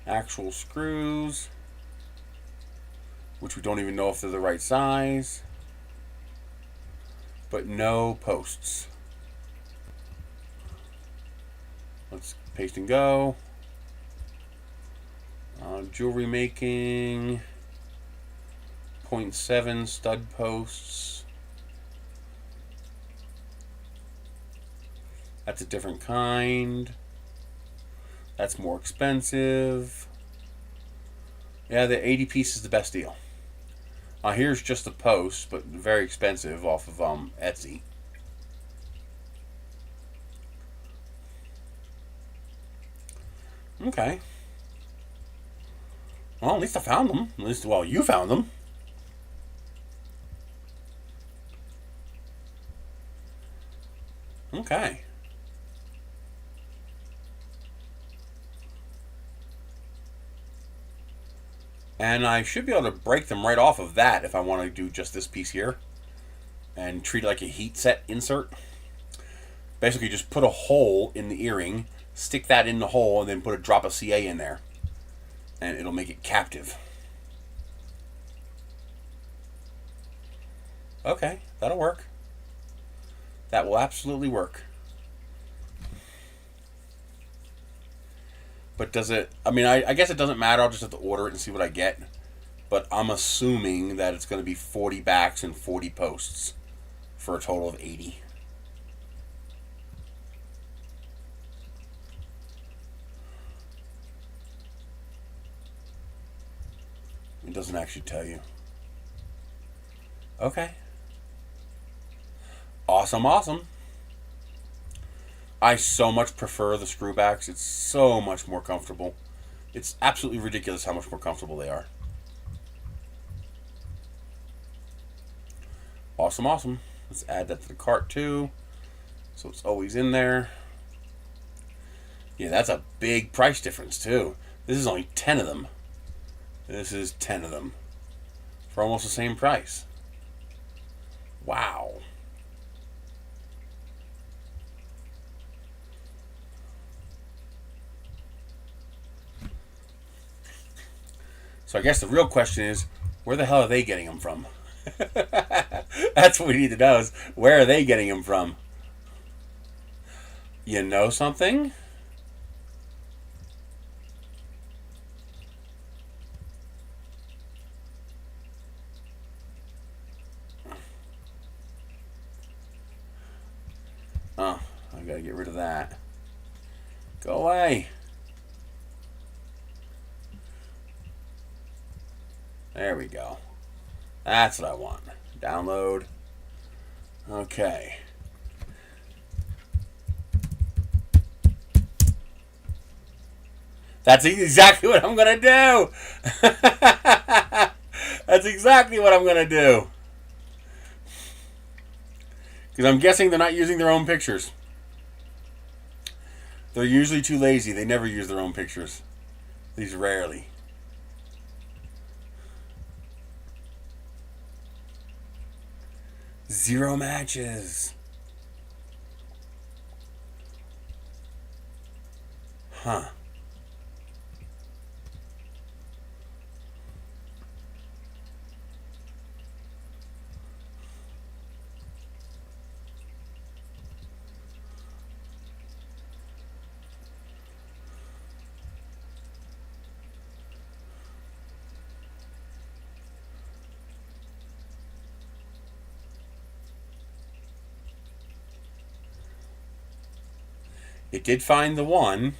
actual screws, which we don't even know if they're the right size, but no posts. Let's paste and go. Jewelry making, 0.7 stud posts. That's a different kind. That's more expensive. Yeah, the 80 piece is the best deal. Here's just the post, but very expensive off of Etsy. Okay. Well, at least I found them. At least, well, you found them. Okay. And I should be able to break them right off of that if I want to do just this piece here. And treat it like a heat set insert. Basically just put a hole in the earring, stick that in the hole, and then put a drop of CA in there. And it'll make it captive. Okay, that'll work. That will absolutely work. But does it... I mean, I guess it doesn't matter. I'll just have to order it and see what I get. But I'm assuming that it's going to be 40 backs and 40 posts for a total of 80. It doesn't actually tell you. Okay. Awesome, awesome. I so much prefer the screwbacks. It's so much more comfortable. It's absolutely ridiculous how much more comfortable they are. Awesome, awesome. Let's add that to the cart too, so it's always in there. Yeah, that's a big price difference too. This is only 10 of them. This is 10 of them for almost the same price. Wow. So I guess the real question is, Where the hell are they getting them from? That's what we need to know is where are they getting them from? You know something? Oh, I gotta get rid of that. Go away. There we go. That's what I want. Download. Okay. That's exactly what I'm gonna do. That's exactly what I'm gonna do. Because I'm guessing they're not using their own pictures. They're usually too lazy. They never use their own pictures. At least rarely. Zero matches. Huh. It did find the one,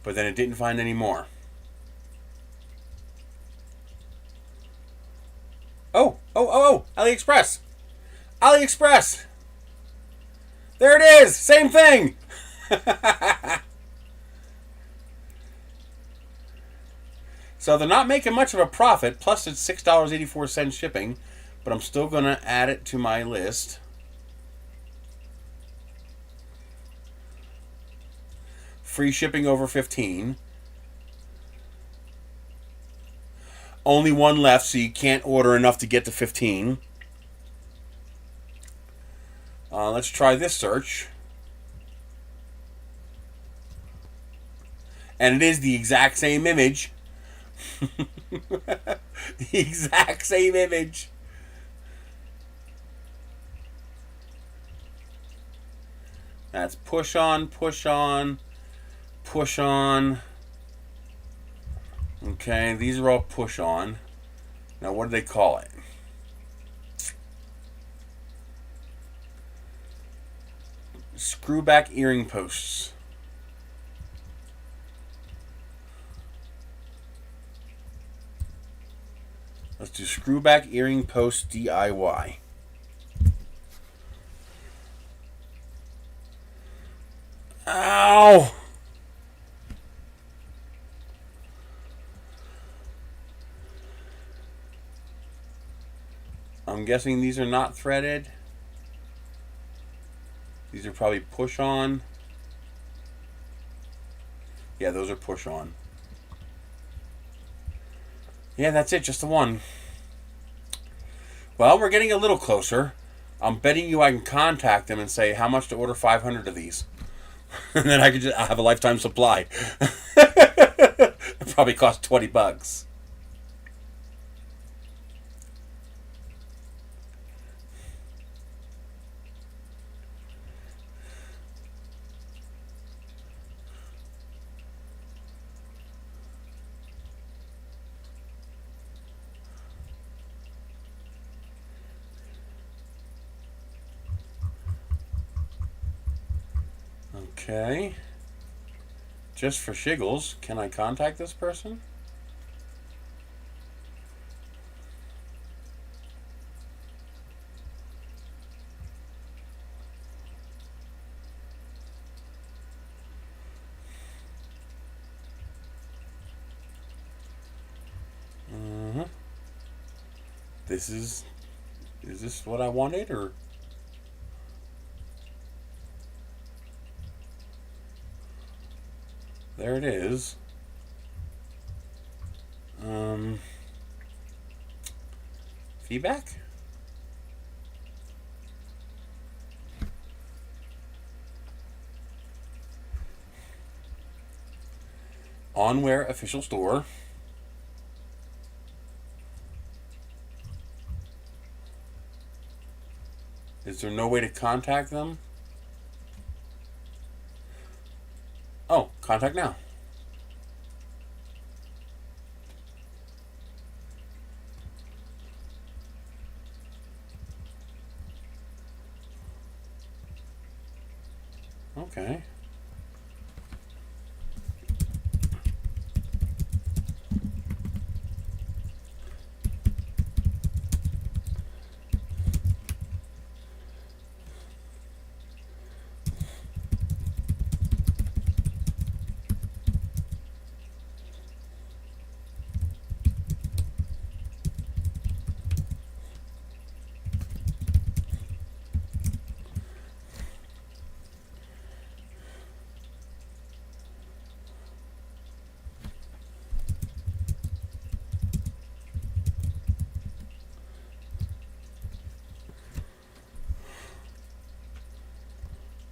but then it didn't find any more. Oh, AliExpress. AliExpress. There it is. Same thing. So they're not making much of a profit, plus it's $6.84 shipping, but I'm still going to add it to my list. Free shipping over 15. Only one left, so you can't order enough to get to 15. Let's try this search. And it is the exact same image. The exact same image. That's push on, push on, push on. Okay, these are all push on. Now, what do they call it? Screw back earring posts. Let's do screw back earring post DIY. Ow! I'm guessing these are not threaded. These are probably push on. Yeah, those are push on. Yeah, that's it, just the one. Well, we're getting a little closer. I'm betting you I can contact them and say how much to order 500 of these. And then I could just have a lifetime supply. It probably cost $20. Okay. Just for shiggles, can I contact this person? Is this what I wanted, or? There it is. Feedback? Onwear official store. Is there no way to contact them? Oh, contact now. Okay.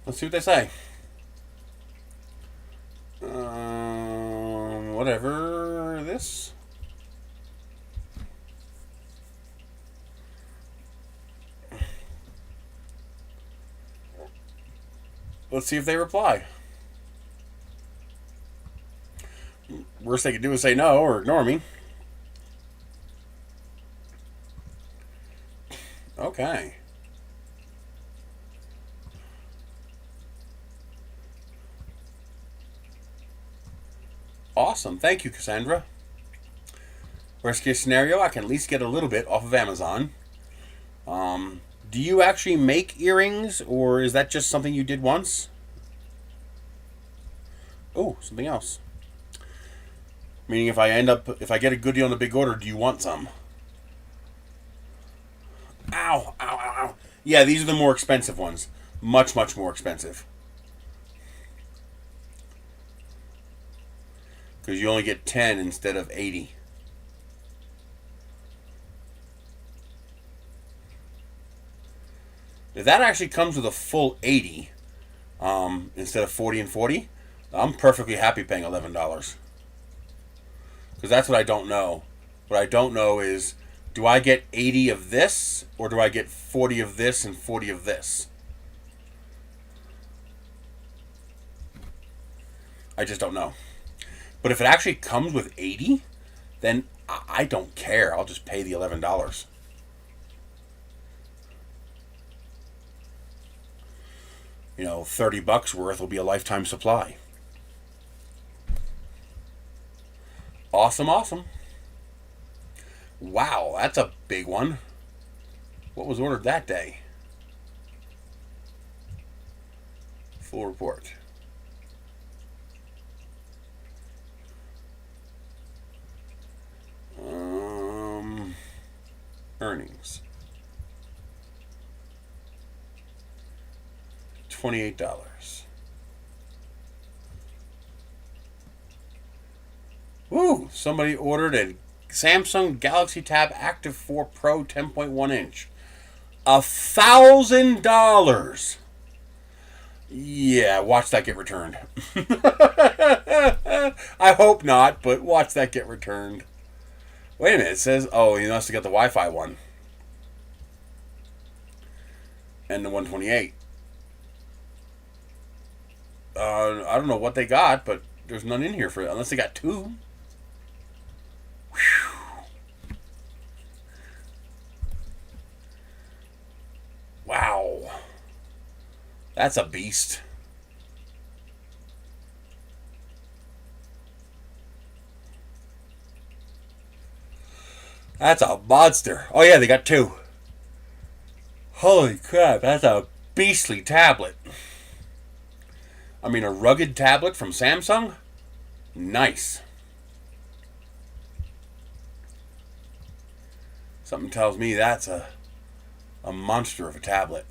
Let's see what they say. Whatever this. Let's see if they reply. Worst they could do is say no or ignore me. Okay. Awesome. Thank you, Cassandra. Worst case scenario, I can at least get a little bit off of Amazon. Do you actually make earrings, or is that just something you did once? Oh, something else. Meaning if I get a good deal on a big order, do you want some? Ow, ow, ow, ow. Yeah, these are the more expensive ones. Much, much more expensive. Because you only get 10 instead of 80. If that actually comes with a full 80, instead of 40 and 40, I'm perfectly happy paying $11. Because that's what I don't know. What I don't know is, do I get 80 of this, or do I get 40 of this and 40 of this? I just don't know. But if it actually comes with 80, then I don't care. I'll just pay the $11. You know, $30 worth will be a lifetime supply. Awesome, awesome. Wow, that's a big one. What was ordered that day? Full report. Earnings. $28. Woo! Somebody ordered a Samsung Galaxy Tab Active 4 Pro 10.1 inch. $1,000. Yeah, watch that get returned. I hope not, but watch that get returned. Wait a minute, it says, oh, you must have got the Wi-Fi one. And the 128. I don't know what they got, but there's none in here for it, unless they got two. Whew. Wow. That's a beast. That's a monster. Oh yeah, they got two. Holy crap, that's a beastly tablet. I mean, a rugged tablet from Samsung? Nice. Something tells me that's a monster of a tablet.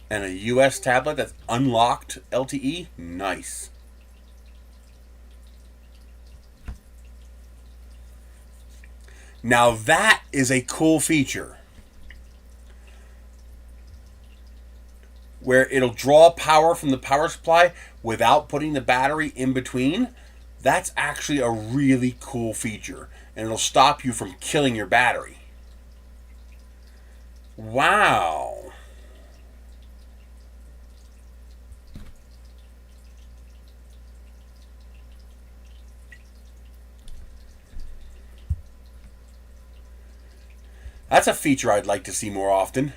And a US tablet that's unlocked LTE? Nice. Now that is a cool feature, where it'll draw power from the power supply without putting the battery in between. That's actually a really cool feature, and it'll stop you from killing your battery. Wow. That's a feature I'd like to see more often.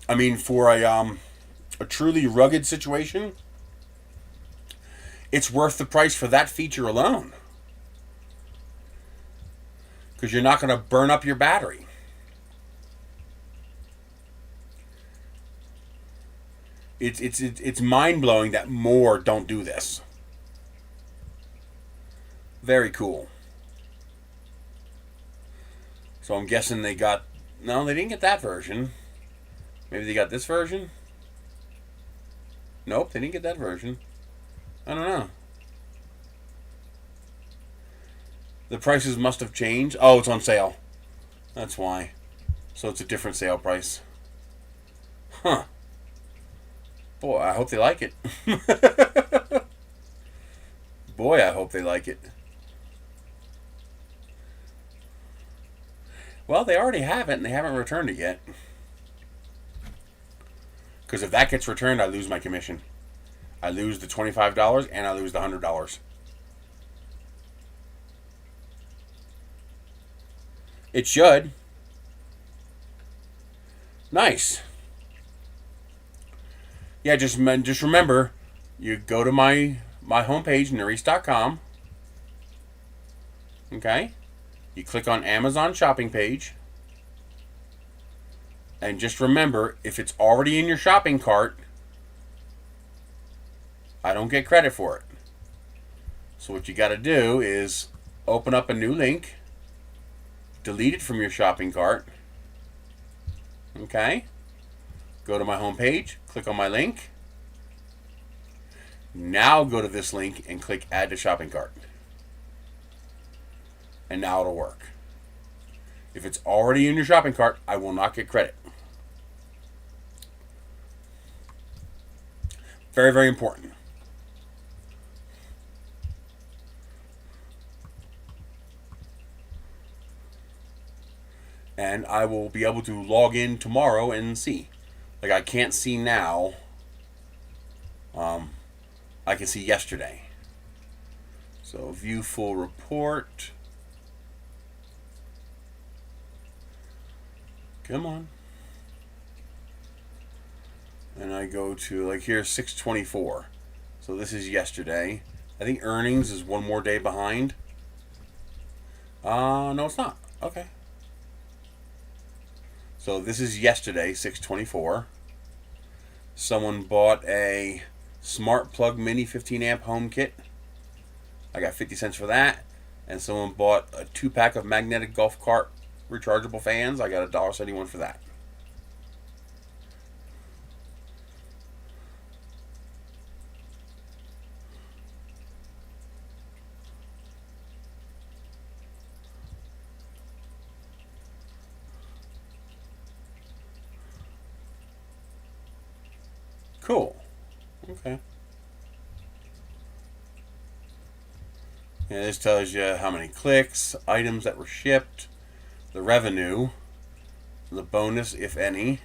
I mean, for a truly rugged situation, it's worth the price for that feature alone. Because you're not going to burn up your battery. It's mind-blowing that more don't do this. Very cool. So I'm guessing they got... No, they didn't get that version. Maybe they got this version? Nope, they didn't get that version. I don't know. The prices must have changed. Oh, it's on sale. That's why. So it's a different sale price. Huh. Boy, I hope they like it. Boy, I hope they like it. Well, they already have it, and they haven't returned it yet. Because if that gets returned, I lose my commission. I lose the $25, and I lose the $100. It should. Nice. Yeah, just remember, you go to my homepage, Nerys.com. Okay? You click on Amazon shopping page. And just remember, if it's already in your shopping cart, I don't get credit for it. So what you got to do is open up a new link, delete it from your shopping cart. Okay? Go to my homepage, click on my link. Now go to this link and click Add to Shopping Cart. And now it'll work. If it's already in your shopping cart, I will not get credit. Very, very important. And I will be able to log in tomorrow and see. Like, I can't see now. I can see yesterday. So view full report. Come on. And I go to, like, here's 6/24. So this is yesterday. I think earnings is one more day behind. No, it's not. Okay. So this is yesterday, 6/24. Someone bought a Smart Plug Mini 15 amp home kit. I got 50 cents for that. And someone bought a 2-pack of magnetic golf cart rechargeable fans. I got $1.71 for that. Cool. Okay. Yeah, this tells you how many clicks, items that were shipped, the revenue, the bonus, if any,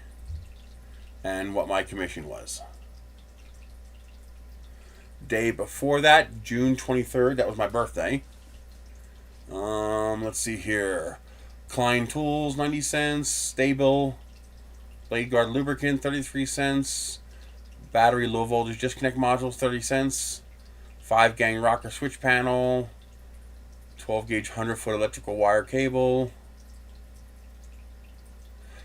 and what my commission was. Day before that, June 23rd, that was my birthday. Let's see here. Klein Tools, 90 cents. Stable Blade Guard Lubricant, 33 cents. Battery low voltage disconnect modules, 30 cents. 5-gang rocker switch panel. 12 gauge 100-foot electrical wire cable.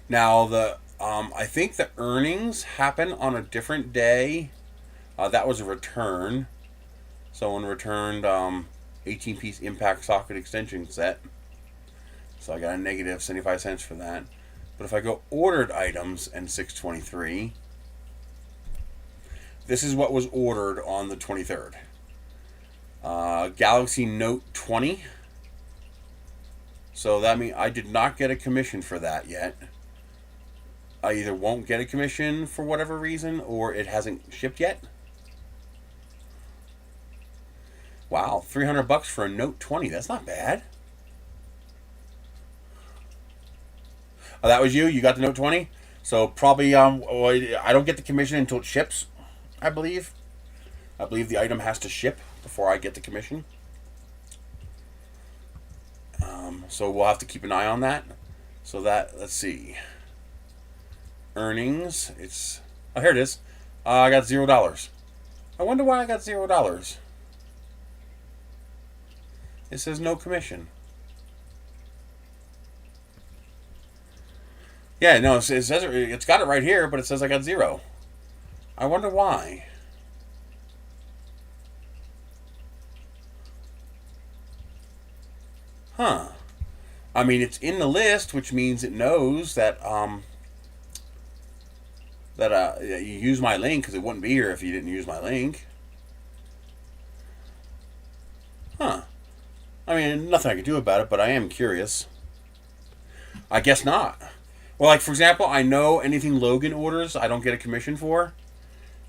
Now I think the earnings happen on a different day. That was a return. Someone returned 18-piece impact socket extension set. So I got a negative 75 cents for that. But if I go ordered items and 6/23, this is what was ordered on the 23rd. Galaxy Note 20. So that means I did not get a commission for that yet. I either won't get a commission for whatever reason, or it hasn't shipped yet. Wow, $300 for a Note 20. That's not bad. Oh, that was you? You got the Note 20? So probably I don't get the commission until it ships, I believe. I believe the item has to ship before I get the commission. So we'll have to keep an eye on that. So that, let's see. Earnings. Oh, here it is. I got $0. I wonder why I got $0. It says no commission. Yeah, no, it says it's got it right here, but it says I got 0. I wonder why. Huh. I mean, it's in the list, which means it knows that you use my link, because it wouldn't be here if you didn't use my link. Huh. I mean, nothing I can do about it, but I am curious. I guess not. Well, like, for example, I know anything Logan orders, I don't get a commission for,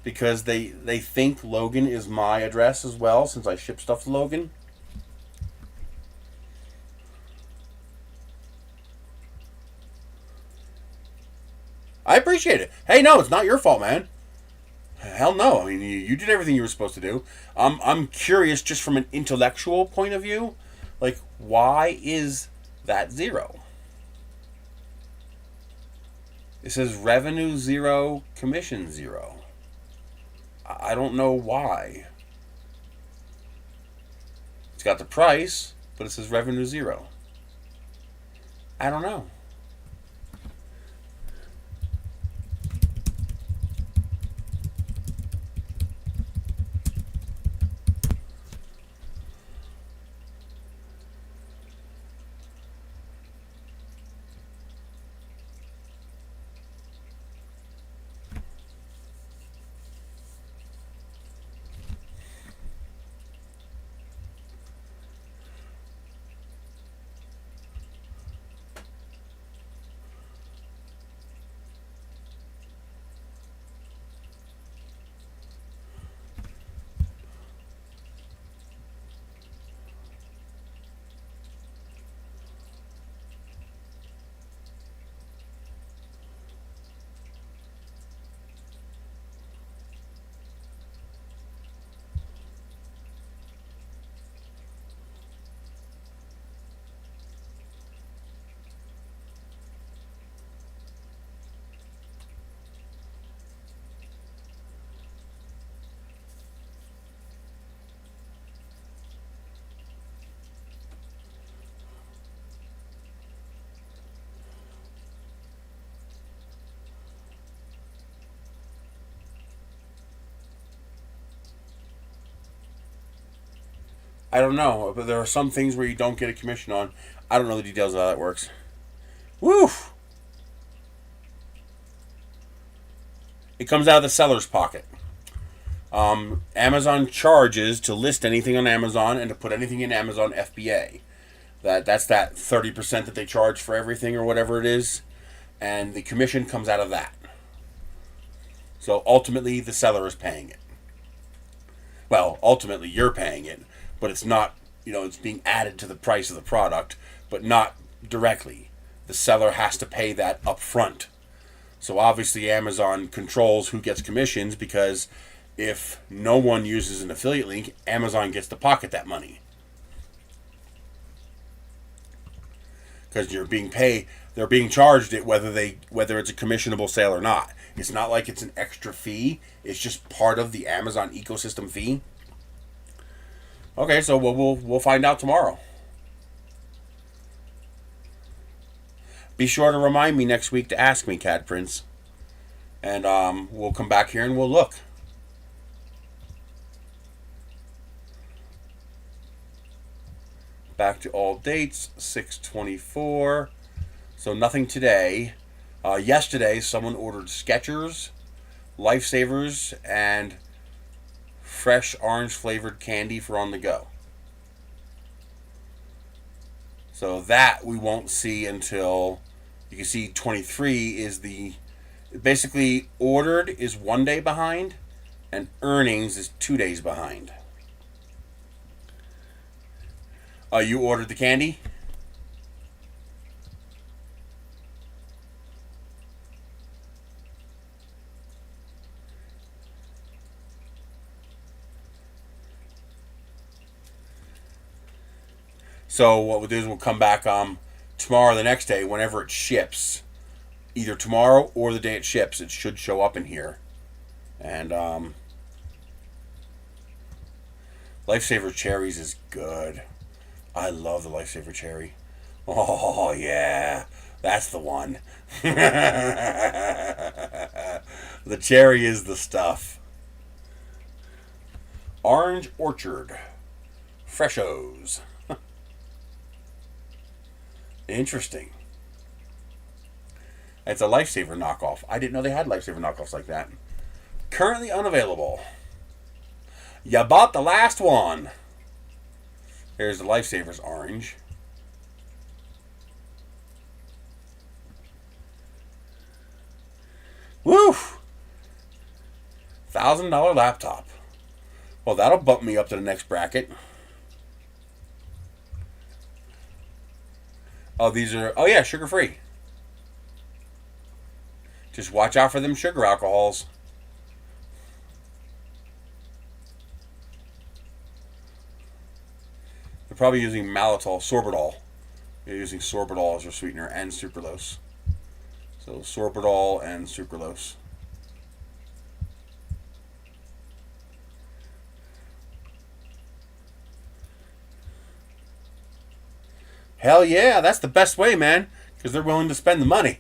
because they think Logan is my address as well, since I ship stuff to Logan. I appreciate it. Hey, no, it's not your fault, man. Hell no. I mean, you did everything you were supposed to do. I'm curious, just from an intellectual point of view, like, why is that 0? It says revenue 0, commission 0. I don't know why. It's got the price, but it says revenue 0. I don't know. I don't know, but there are some things where you don't get a commission on. I don't know the details of how that works. Woo! It comes out of the seller's pocket. Amazon charges to list anything on Amazon and to put anything in Amazon FBA. That's that 30% that they charge for everything or whatever it is, and the commission comes out of that. So ultimately, the seller is paying it. Well, ultimately, you're paying it, but it's not, it's being added to the price of the product, but not directly. The seller has to pay that up front. So obviously Amazon controls who gets commissions, because if no one uses an affiliate link, Amazon gets to pocket that money. Because they're being charged it whether it's a commissionable sale or not. It's not like it's an extra fee. It's just part of the Amazon ecosystem fee. Okay, so we'll find out tomorrow. Be sure to remind me next week to ask me, Cat Prince. And we'll come back here and we'll look. Back to all dates, 6/24. So nothing today. Yesterday, someone ordered Skechers, Lifesavers, and fresh orange flavored candy for on the go. So that we won't see until, you can see 23 is the, basically ordered is 1 day behind and earnings is 2 days behind. You ordered the candy? So what we'll do is we'll come back tomorrow or the next day, whenever it ships. Either tomorrow or the day it ships, it should show up in here. And Lifesaver Cherries is good. I love the Lifesaver Cherry. Oh, yeah. That's the one. The cherry is the stuff. Orange Orchard. Freshos. Interesting. It's a Lifesaver knockoff. I didn't know they had Lifesaver knockoffs like that. Currently unavailable. You bought the last one. There's the Lifesavers orange. Woo! $1,000 laptop. Well, that'll bump me up to the next bracket. Oh, these are, oh yeah, sugar-free. Just watch out for them sugar alcohols. They're probably using maltitol, sorbitol. They're using sorbitol as their sweetener and sucralose. So sorbitol and sucralose. Hell yeah, that's the best way, man. Because they're willing to spend the money.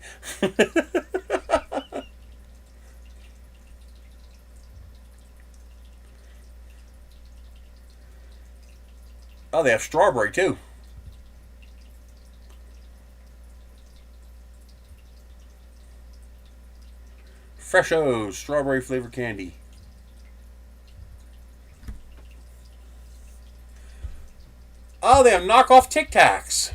Oh, they have strawberry too. Freshos, strawberry flavored candy. Oh, they have knockoff Tic Tacs.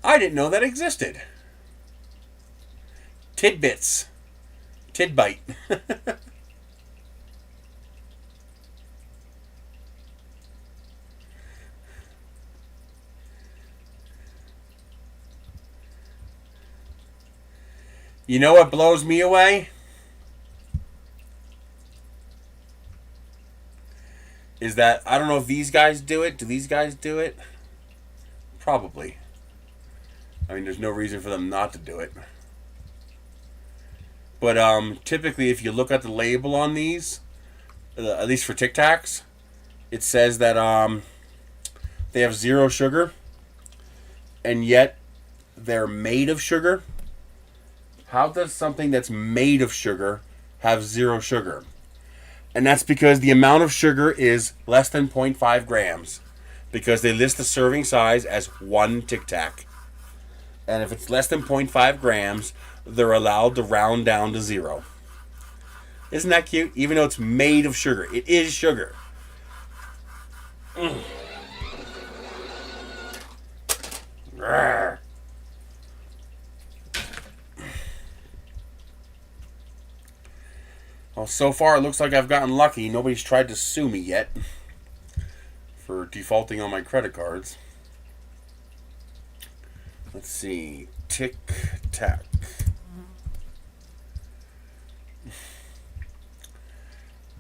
I didn't know that existed. Tidbits. Tidbite. You know what blows me away? Is that, I don't know if these guys do it. Do these guys do it? Probably. I mean, there's no reason for them not to do it. But typically, if you look at the label on these, at least for Tic Tacs, it says that they have 0 sugar, and yet they're made of sugar. How does something that's made of sugar have 0 sugar? And that's because the amount of sugar is less than 0.5 grams. Because they list the serving size as 1 Tic Tac. And if it's less than 0.5 grams, they're allowed to round down to 0. Isn't that cute? Even though it's made of sugar. It is sugar. Rawr. Well, so far it looks like I've gotten lucky. Nobody's tried to sue me yet for defaulting on my credit cards. Let's see. Tic Tac.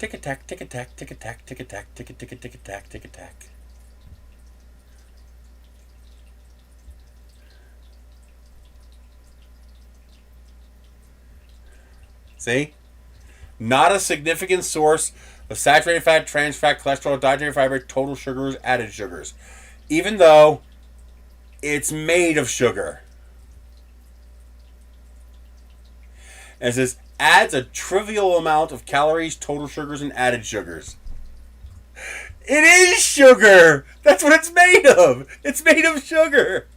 Tic a tac, tic a tac, tic a tac, tic a tac, tic a tic a tic a tac, tic a tac. See? Not a significant source of saturated fat, trans fat, cholesterol, dietary fiber, total sugars, added sugars. Even though it's made of sugar. And it says, adds a trivial amount of calories, total sugars, and added sugars. It is sugar! That's what it's made of! It's made of sugar!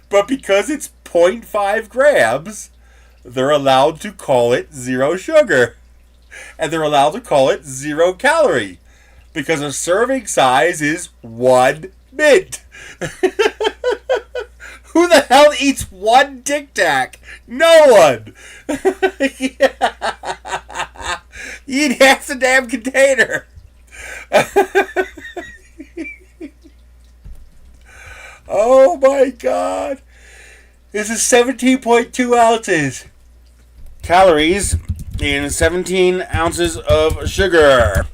But because it's 0.5 grams, they're allowed to call it zero sugar. And they're allowed to call it 0 calorie. Because a serving size is 1 mint. Who the hell eats one Tic Tac? No one. You eat half the damn container. Oh my god. This is 17.2 ounces. Calories in 17 ounces of sugar.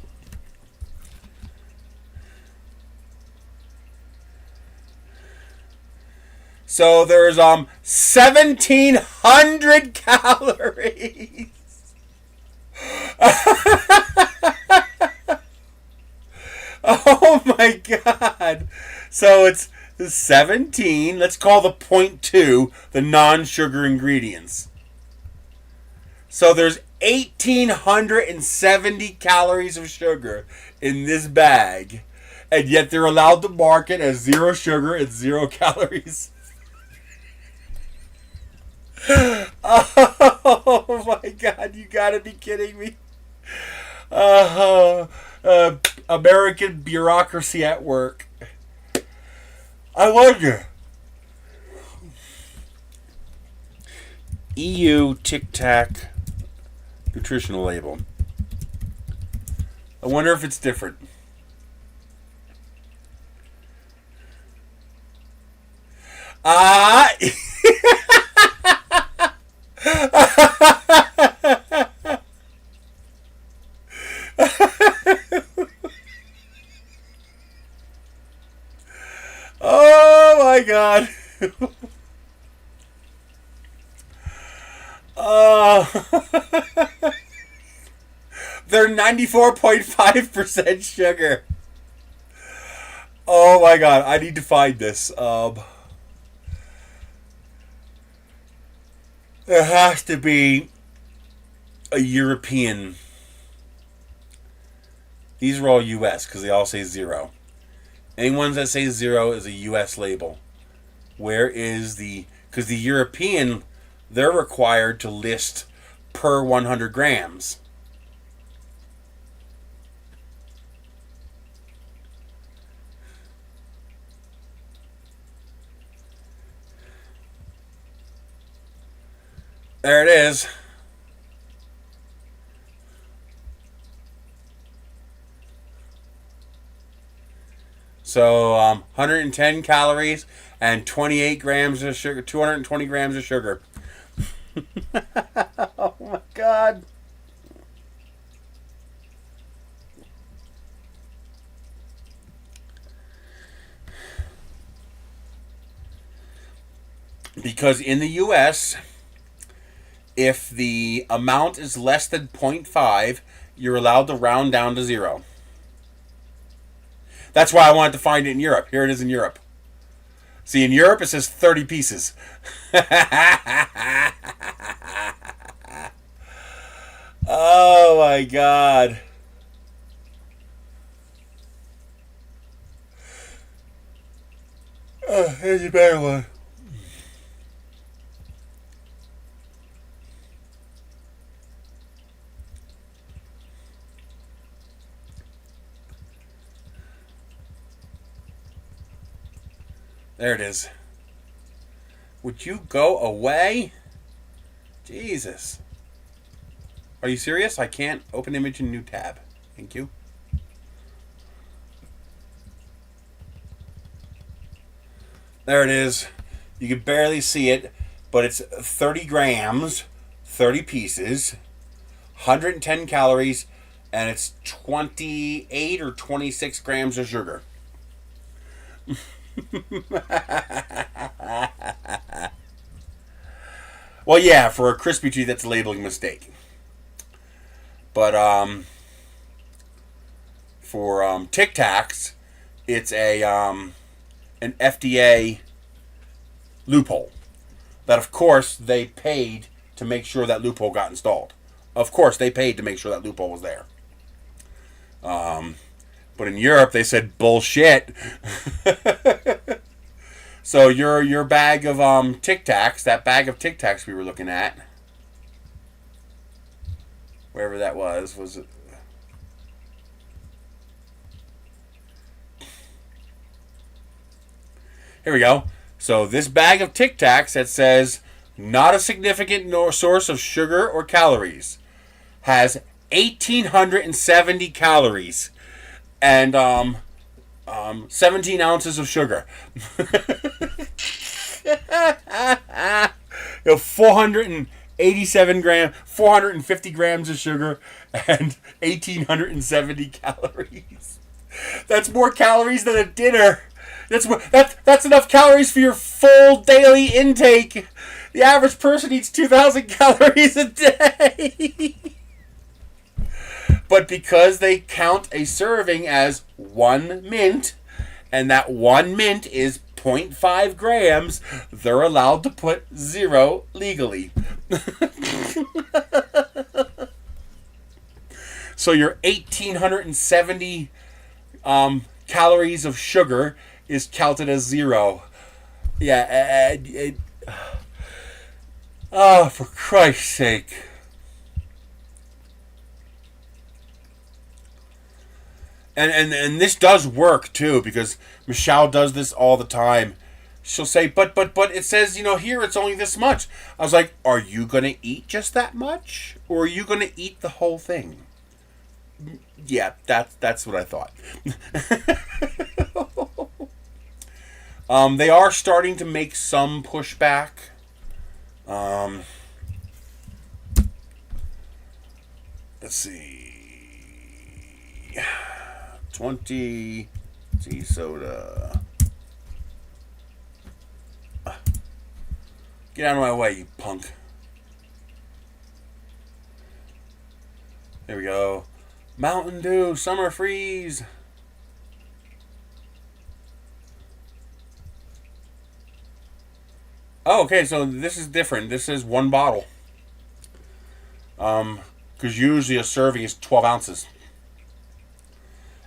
So there's 1,700 calories. Oh my god. So it's 17. Let's call the 0.2 the non-sugar ingredients. So there's 1,870 calories of sugar in this bag. And yet they're allowed to market as 0 sugar and 0 calories. Oh my god, you gotta be kidding me. American bureaucracy at work. I wonder. EU Tic Tac nutritional label. I wonder if it's different. Oh my god. They're 94.5% sugar. Oh my god, I need to find this. There has to be a European. These are all US because they all say 0. Any ones that say 0 is a US label. Where is the... Because the European, they're required to list per 100 grams. There it is. So 110 calories and 28 grams of sugar, 220 grams of sugar. Oh my god. Because in the US, if the amount is less than 0.5, you're allowed to round down to 0. That's why I wanted to find it in Europe. Here it is in Europe. See, in Europe it says 30 pieces. Oh my god. Here's a better one. There it is. Would you go away? Jesus. Are you serious? I can't open image in new tab. Thank you. There it is. You can barely see it, but it's 30 grams, 30 pieces, 110 calories, and it's 28 or 26 grams of sugar. Well, yeah, for a crispy treat, that's a labeling mistake. But for Tic Tacs, it's a an FDA loophole. That, of course, they paid to make sure that loophole got installed. Of course, they paid to make sure that loophole was there. But in Europe, they said bullshit. So your bag of Tic Tacs, that bag of Tic Tacs we were looking at, wherever that was it? Here we go. So this bag of Tic Tacs that says not a significant source of sugar or calories has 1,870 calories and 17 ounces of sugar. 450 grams of sugar and 1,870 calories. That's more calories than a dinner. That's enough calories for your full daily intake. The average person eats 2,000 calories a day. But because they count a serving as 1 mint, and that 1 mint is 0.5 grams, they're allowed to put 0 legally. So your 1,870 calories of sugar is counted as 0. Yeah. Oh, for Christ's sake. And this does work too, because Michelle does this all the time. She'll say, but it says, here it's only this much. I was like, are you going to eat just that much? Or are you going to eat the whole thing? Yeah, that's what I thought. They are starting to make some pushback. Let's see. 20 tea soda. Get out of my way, you punk. There we go. Mountain Dew, Summer Freeze. Oh, okay, so this is different. This is 1 bottle. Because usually a serving is 12 ounces.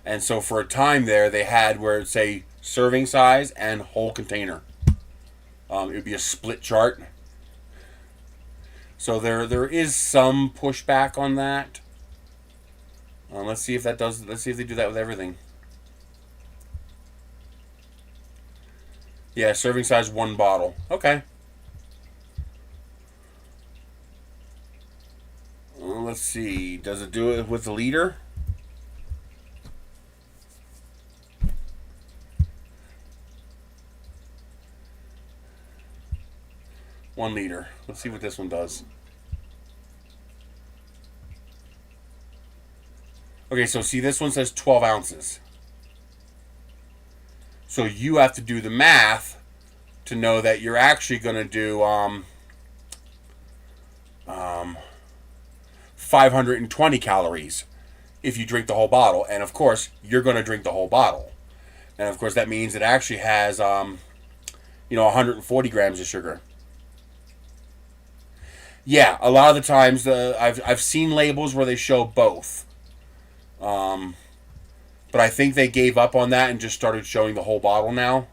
And so for a time there, they had where it'd say serving size and whole container. It would be a split chart. So there is some pushback on that. Let's see if that does. Let's see if they do that with everything. Yeah, serving size 1 bottle. Okay. Let's see. Does it do it with the liter? One liter. Let's see what this one does. Okay, so see, this one says 12 ounces. So you have to do the math to know that you're actually going to do 520 calories if you drink the whole bottle. And of course, you're going to drink the whole bottle. And of course, that means it actually has 140 grams of sugar. Yeah, a lot of the times I've seen labels where they show both. But I think they gave up on that and just started showing the whole bottle now,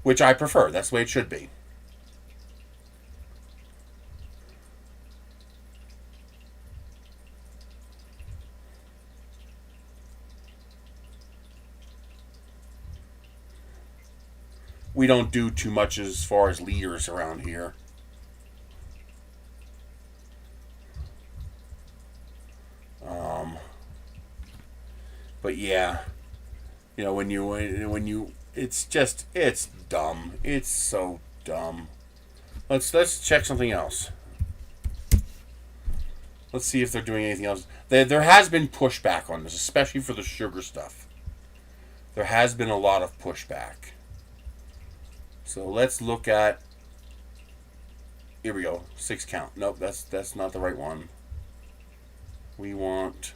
which I prefer. That's the way it should be. We don't do too much as far as liters around here. But yeah, when you, it's dumb. It's so dumb. Let's check something else. Let's see if they're doing anything else. There has been pushback on this, especially for the sugar stuff. There has been a lot of pushback. So let's look at. Here we go. 6 count. Nope, that's not the right one. We want.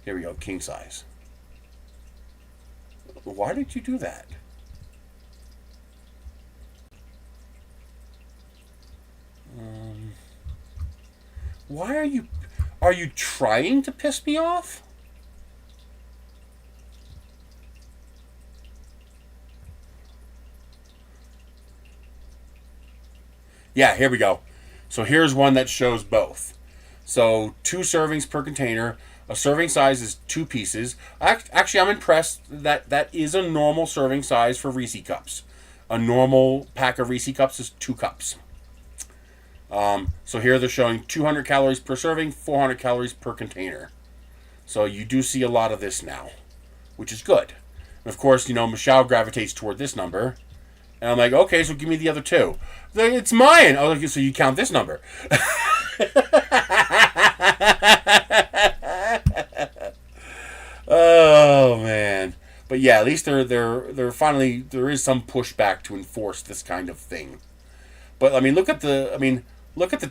Here we go, king size. Why did you do that? Why are you trying to piss me off? Yeah, here we go. So here's one that shows both. So 2 servings per container. A serving size is 2 pieces. Actually, I'm impressed that that is a normal serving size for Reese cups. A normal pack of Reese cups is 2 cups. So here they're showing 200 calories per serving, 400 calories per container. So you do see a lot of this now, which is good. And of course, Michelle gravitates toward this number. And I'm like, okay, so give me the other 2. Like, it's mine. I was like, so you count this number. Oh man. But yeah, at least they're finally, there is some pushback to enforce this kind of thing. But look at the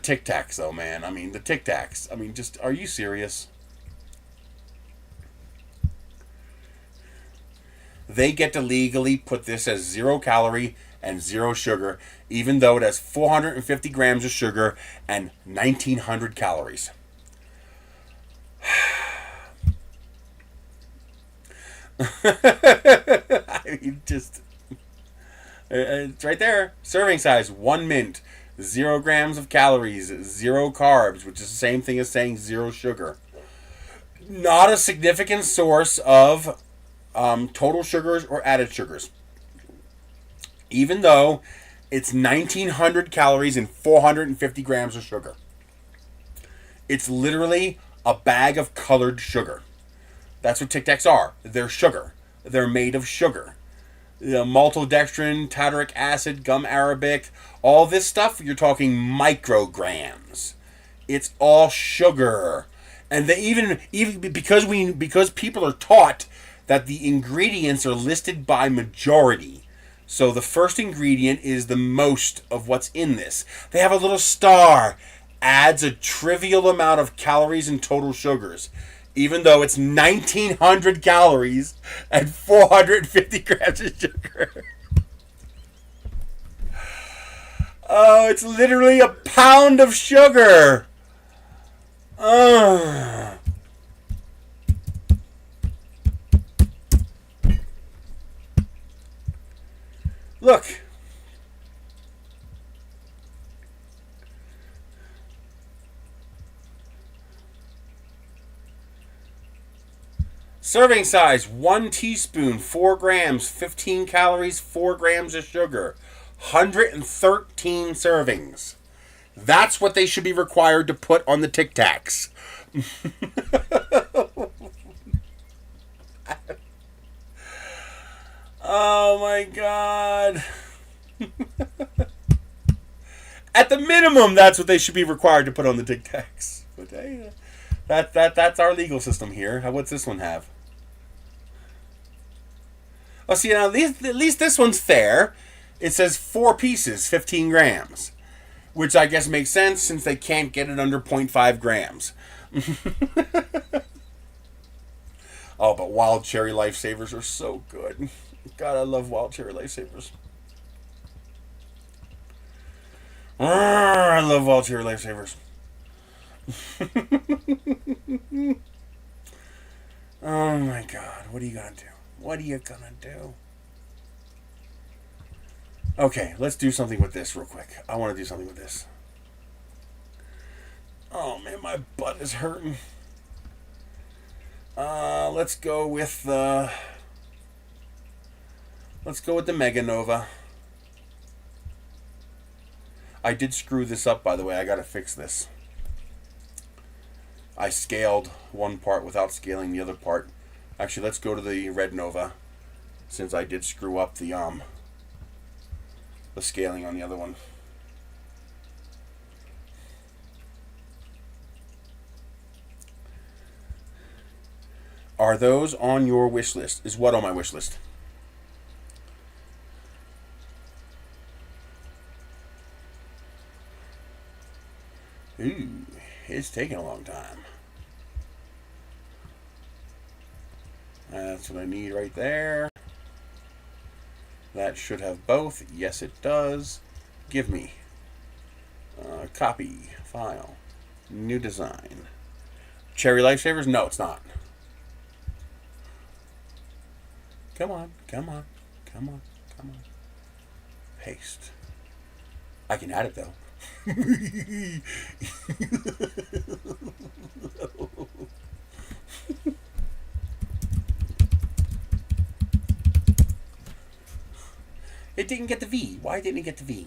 Tic Tacs though, man. The Tic Tacs. Just, are you serious? They get to legally put this as 0 calorie and 0 sugar, even though it has 450 grams of sugar and 1,900 calories. It's right there. Serving size, 1 mint, 0 grams of calories, 0 carbs, which is the same thing as saying 0 sugar. Not a significant source of total sugars or added sugars. Even though it's 1,900 calories and 450 grams of sugar. It's literally a bag of colored sugar. That's what Tic Tacs are. They're sugar. They're made of sugar. Maltodextrin, tartaric acid, gum arabic, all this stuff, you're talking micrograms. It's all sugar. And they even because people are taught that the ingredients are listed by majority. So the first ingredient is the most of what's in this. They have a little star, adds a trivial amount of calories and total sugars, even though it's 1,900 calories and 450 grams of sugar. Oh, it's literally a pound of sugar. Look. Serving size, 1 teaspoon, 4 grams, 15 calories, 4 grams of sugar. 113 servings. That's what they should be required to put on the Tic Tacs. Oh my god. At the minimum, that's what they should be required to put on the Tic Tacs. But hey, that's our legal system here. What's this one have? Oh, see, now at least this one's fair. It says 4 pieces, 15 grams. Which I guess makes sense since they can't get it under 0.5 grams. Oh, but wild cherry lifesavers are so good. God, I love wild cherry lifesavers. I love wild cherry lifesavers. Oh my god, what are you gonna do? What are you gonna do? Okay, let's do something with this real quick. I want to do something with this. Oh man, my butt is hurting. Let's go with the Mega Nova. I did screw this up, by the way. I gotta fix this. I scaled one part without scaling the other part. Actually, let's go to the Red Nova, since I did screw up the scaling on the other one. Are those on your wish list? Is what on my wish list? Ooh, it's taking a long time. That's what I need right there. That should have both. Yes, it does. Give me. Copy. File. New design. Cherry Lifesavers? No, it's not. Come on. Come on. Come on. Come on. Paste. I can add it, though. It didn't get the V. Why didn't it get the V?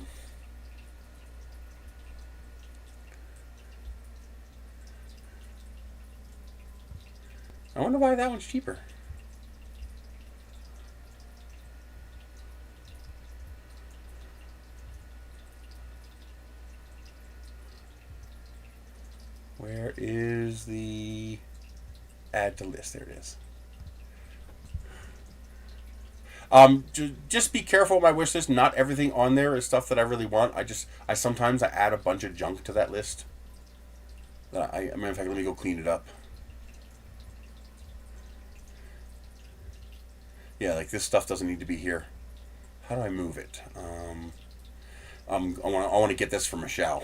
I wonder why that one's cheaper. Where is the add to list? There it is. Just be careful with my wish list. Not everything on there is stuff that I really want. I sometimes I add a bunch of junk to that list. Matter of fact, let me go clean it up. Yeah, like this stuff doesn't need to be here. How do I move it? I want to get this for Michelle.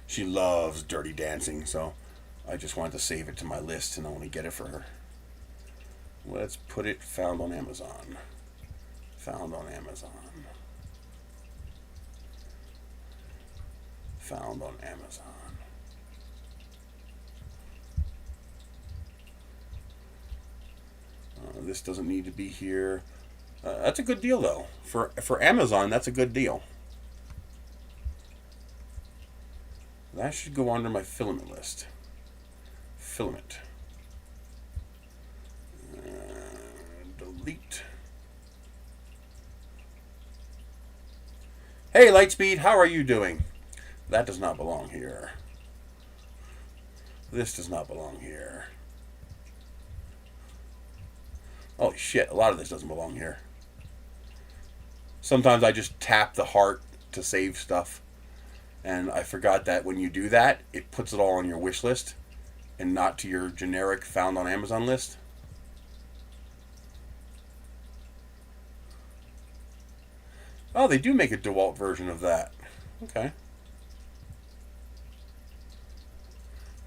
She loves Dirty Dancing, so I just wanted to save it to my list, and I want to get it for her. Let's put it found on Amazon. Found on Amazon. Found on Amazon. This doesn't need to be here. That's a good deal, though. For Amazon, that's a good deal. That should go under my filament list. Filament. Delete. Hey, Lightspeed, how are you doing? That does not belong here. This does not belong here. Holy shit, a lot of this doesn't belong here. Sometimes I just tap the heart to save stuff. And I forgot that when you do that, it puts it all on your wish list and not to your generic found on Amazon list. Oh, they do make a DeWalt version of that. Okay.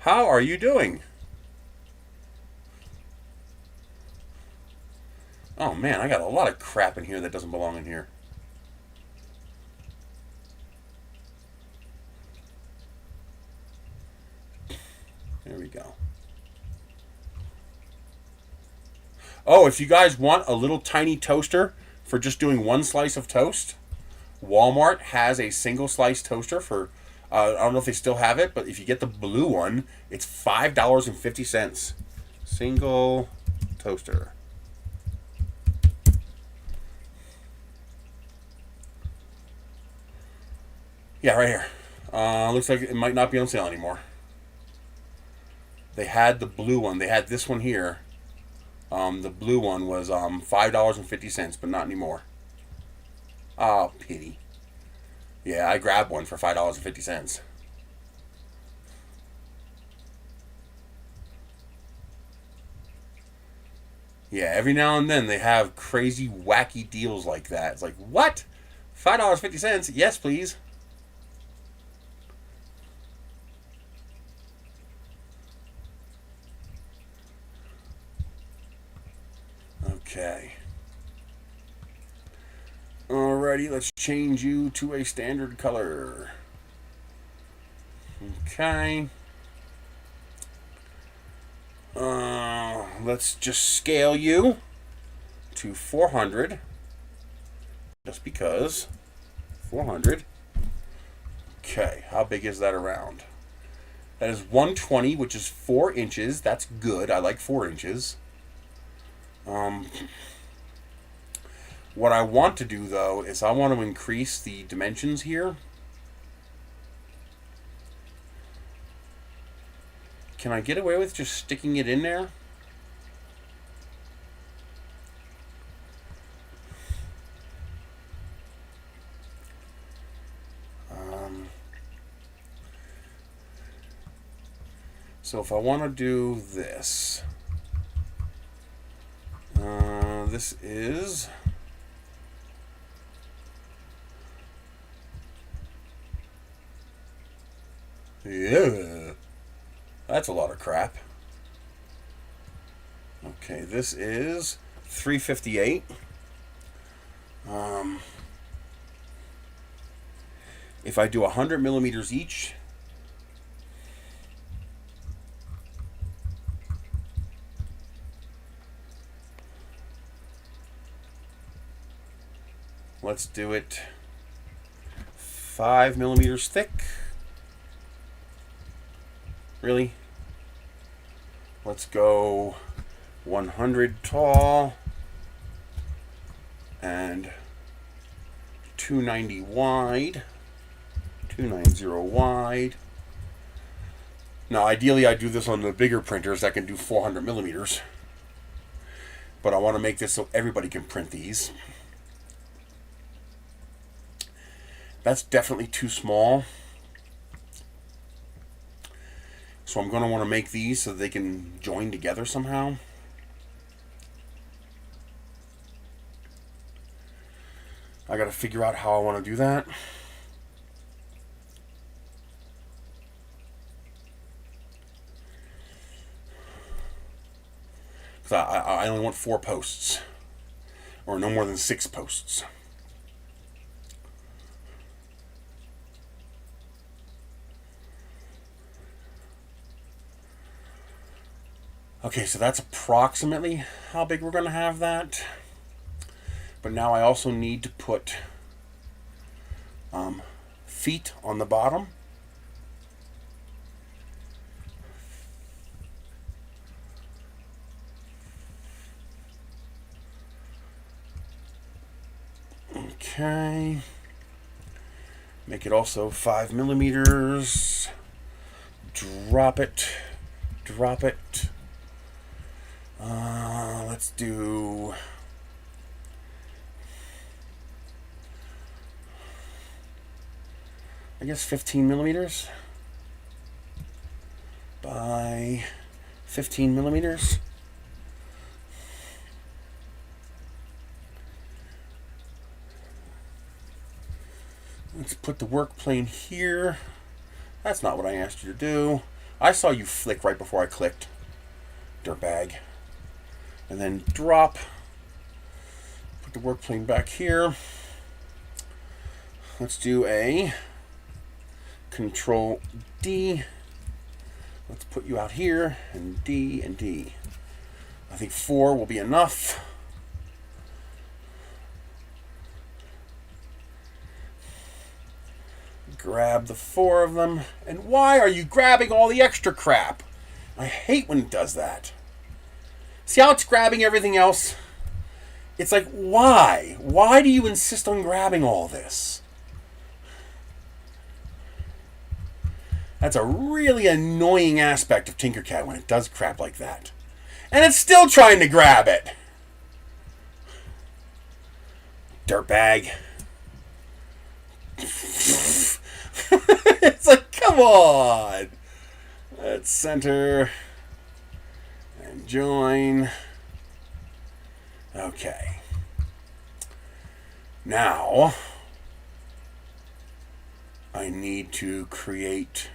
How are you doing? Oh man, I got a lot of crap in here that doesn't belong in here. There we go. Oh, if you guys want a little tiny toaster for just doing one slice of toast, Walmart has a single slice toaster for, I don't know if they still have it, but if you get the blue one, it's $5.50. Single toaster. Yeah, right here. Looks like it might not be on sale anymore. They had the blue one. They had this one here. The blue one was $5.50, but not anymore. Oh, pity. Yeah, I grabbed one for $5.50. Yeah, every now and then they have crazy, wacky deals like that. It's like, what? $5.50? Yes, please. Okay. Alrighty, let's change you to a standard color. Okay. Let's just scale you to 400. Just because. 400. Okay, how big is that around? That is 120, which is 4 inches. That's good. I like 4 inches. What I want to do, though, is I want to increase the dimensions here. Can I get away with just sticking it in there? So if I want to do this, this is yeah, that's a lot of crap. Okay, this is 358. if I do 100 millimeters each, let's do it 5 millimeters thick. Really? Let's go 100 tall and 290 wide. 290 wide. Now, ideally, I do this on the bigger printers that can do 400 millimeters. But I want to make this so everybody can print these. That's definitely too small. So I'm going to want to make these so they can join together somehow. I got to figure out how I want to do that. Because I only want 4 posts. Or no more than 6 posts. Okay, so that's approximately how big we're going to have that. But now I also need to put feet on the bottom. Okay. Make it also 5 millimeters. Drop it. Drop it. Let's do I guess 15 millimeters by 15 millimeters. Let's put the work plane here. That's not what I asked you to do. I saw you flick right before I clicked. Dirtbag. And then drop. Put the work plane back here. Let's do a Control D. Let's put you out here, and D and D. I think 4 will be enough. Grab the 4 of them. And why are you grabbing all the extra crap? I hate when it does that. See how it's grabbing everything else? It's like, why? Why do you insist on grabbing all this? That's a really annoying aspect of Tinkercad when it does crap like that. And it's still trying to grab it. Dirtbag. It's like, come on. Let's center. And join. Okay. Now, I need to create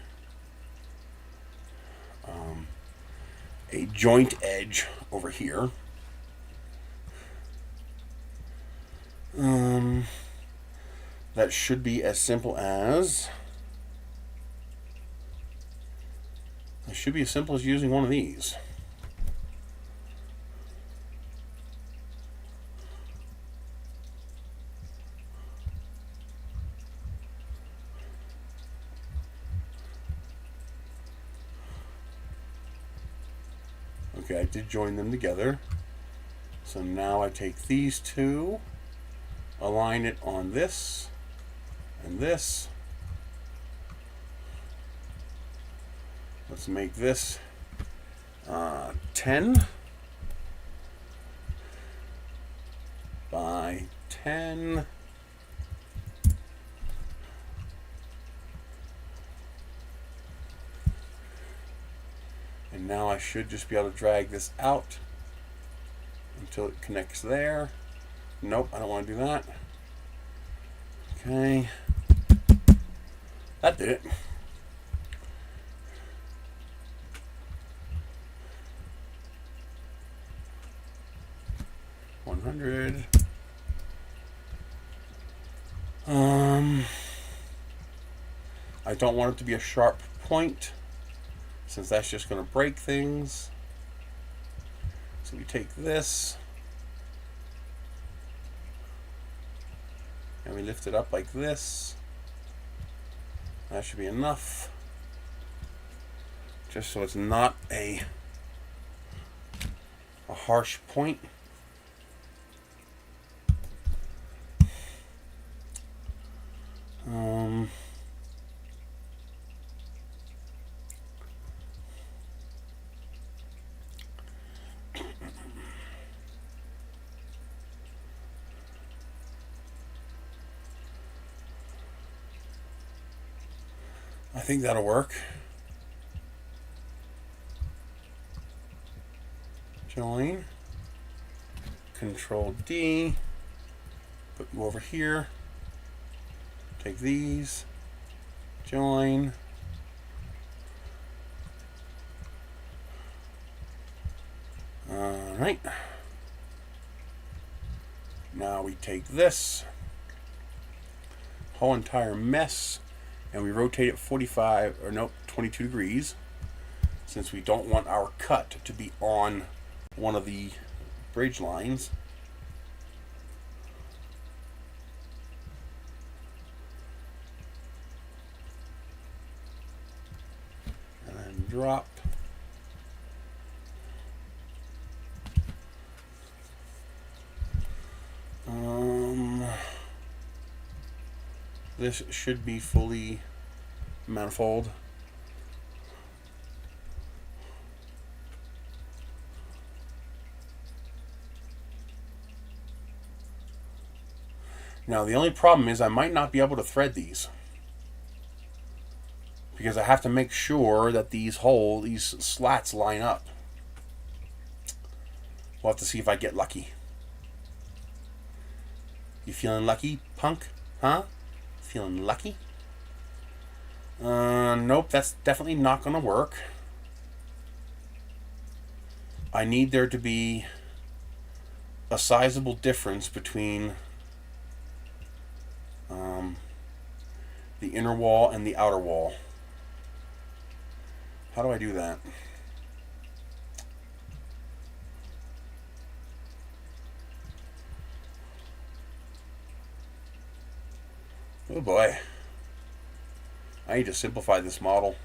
a joint edge over here. That should be as simple as using one of these. Okay, I did join them together. So now I take these two, align it on this and this. Let's make this 10 by 10. And now I should just be able to drag this out until it connects there. Nope, I don't want to do that. Okay. That did it. I don't want it to be a sharp point, since that's just going to break things. So we take this and we lift it up like this. That should be enough, just so it's not a harsh point. I think that'll work. Join. Control D. Put you over here. Take these. Join. All right. Now we take this whole entire mess and we rotate it 22 degrees, since we don't want our cut to be on one of the bridge lines. And then drop. This should be fully manifold. Now the only problem is I might not be able to thread these, because I have to make sure that these slats line up. We'll have to see if I get lucky. You feeling lucky, punk? Huh? Feeling lucky? Nope, that's definitely not going to work. I need there to be a sizable difference between the inner wall and the outer wall. How do I do that? Oh boy. I need to simplify this model.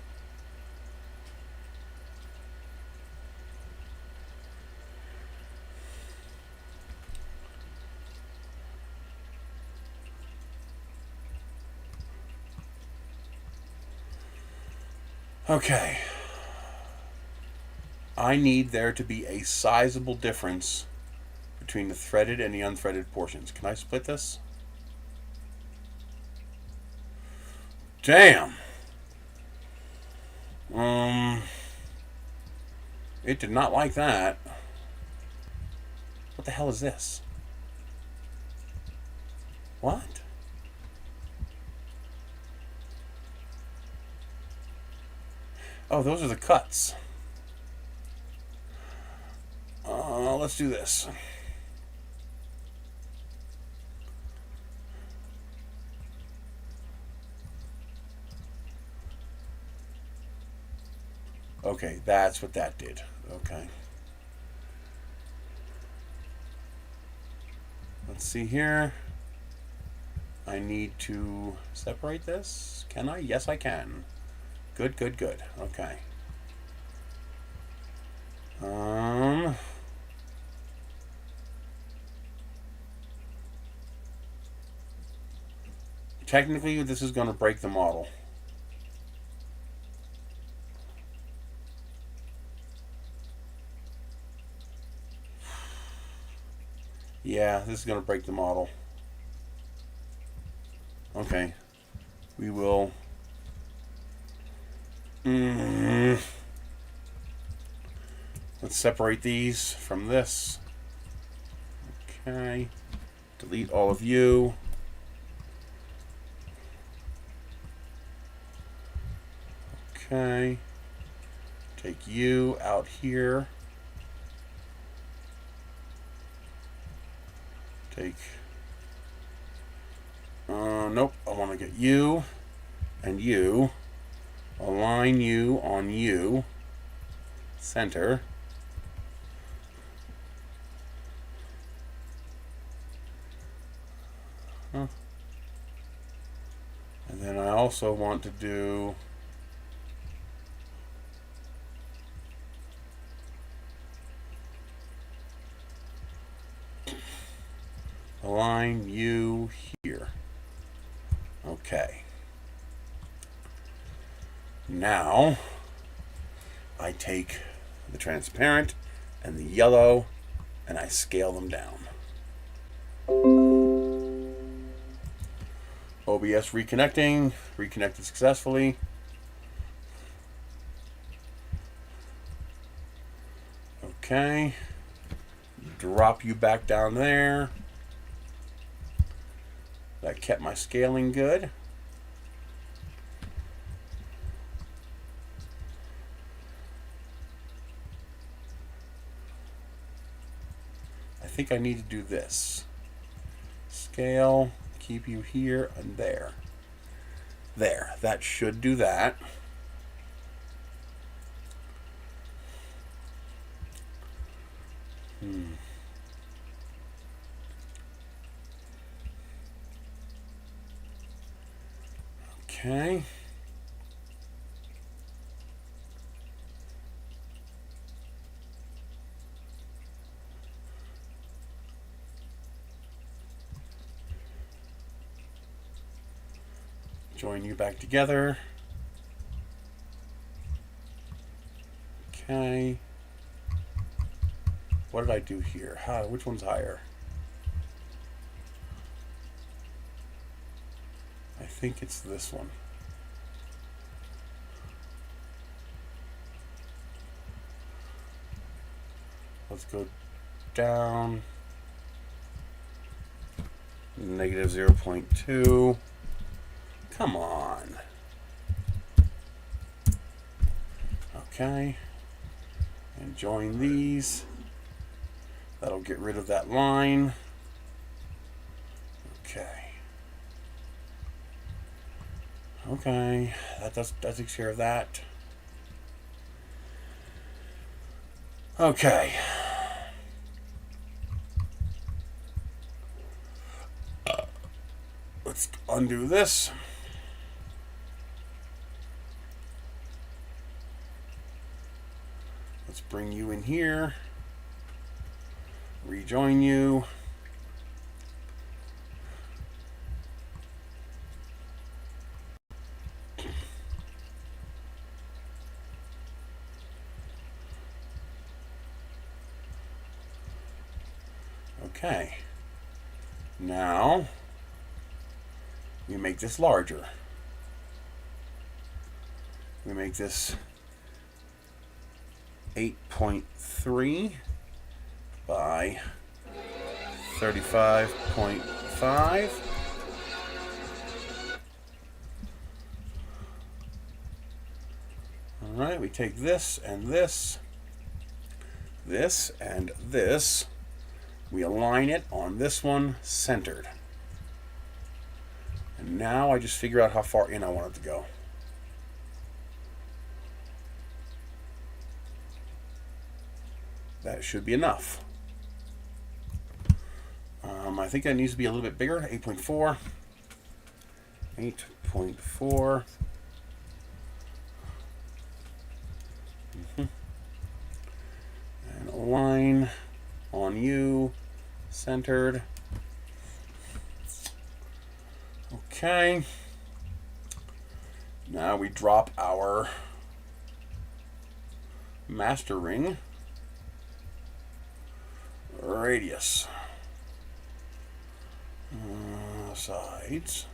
Okay. I need there to be a sizable difference between the threaded and the unthreaded portions. Can I split this? Damn. It did not like that. What the hell is this? What? Oh, those are the cuts. Let's do this. Okay, that's what that did. Okay. Let's see here. I need to separate this. Can I? Yes, I can. Good, good, good. Okay. Technically, this is going to break the model. Yeah, this is going to break the model. Okay. We will... Let's separate these from this. Okay. Delete all of you. Okay. Take you out here. Take... nope, I want to get you. and you. Align you on you. Center. Huh. And then I also want to do align you here. Okay. Now I take the transparent and the yellow and I scale them down. OBS reconnecting, reconnected successfully. Okay. Drop you back down there. That kept my scaling good. I think I need to do this. Scale, keep you here and there. There, that should do that. Okay. Join you back together. Okay. What did I do here? Which one's higher? I think it's this one. Let's go down. Negative 0.2. Come on. Okay. And join these. That'll get rid of that line. Okay. Okay. That takes care of that. Okay. Let's undo this. Let's bring you in here. Rejoin you. Okay. Now we make this larger. We make this 8.3 by 35.5. All right, we take this and this, this and this. We align it on this one centered. And now I just figure out how far in I want it to go. That should be enough. I think that needs to be a little bit bigger, 8.4. 8.4. And align on you, centered. Okay. Now we drop our master ring radius. Sides.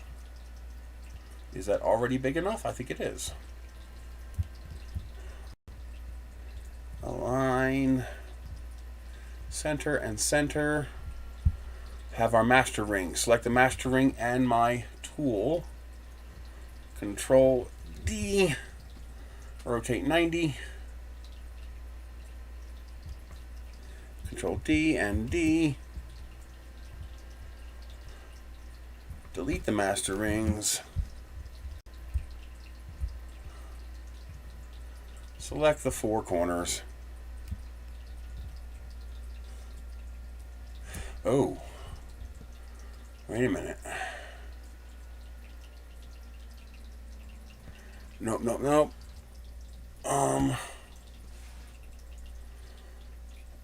Is that already big enough? I think it is. Align, center and center. Have our master ring. Select the master ring and my tool. Control D. Rotate 90. Control D and D. Delete the master rings. select the 4 corners. Oh, wait a minute. Nope, nope, nope.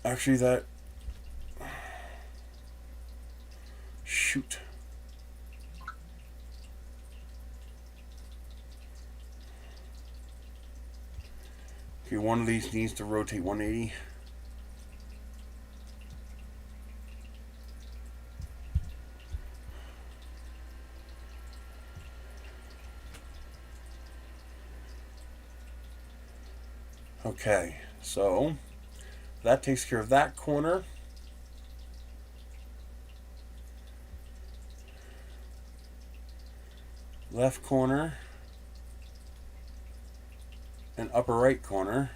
Actually that... Shoot. Okay, one of these needs to rotate 180. Okay, so that takes care of that corner. Left corner and upper right corner.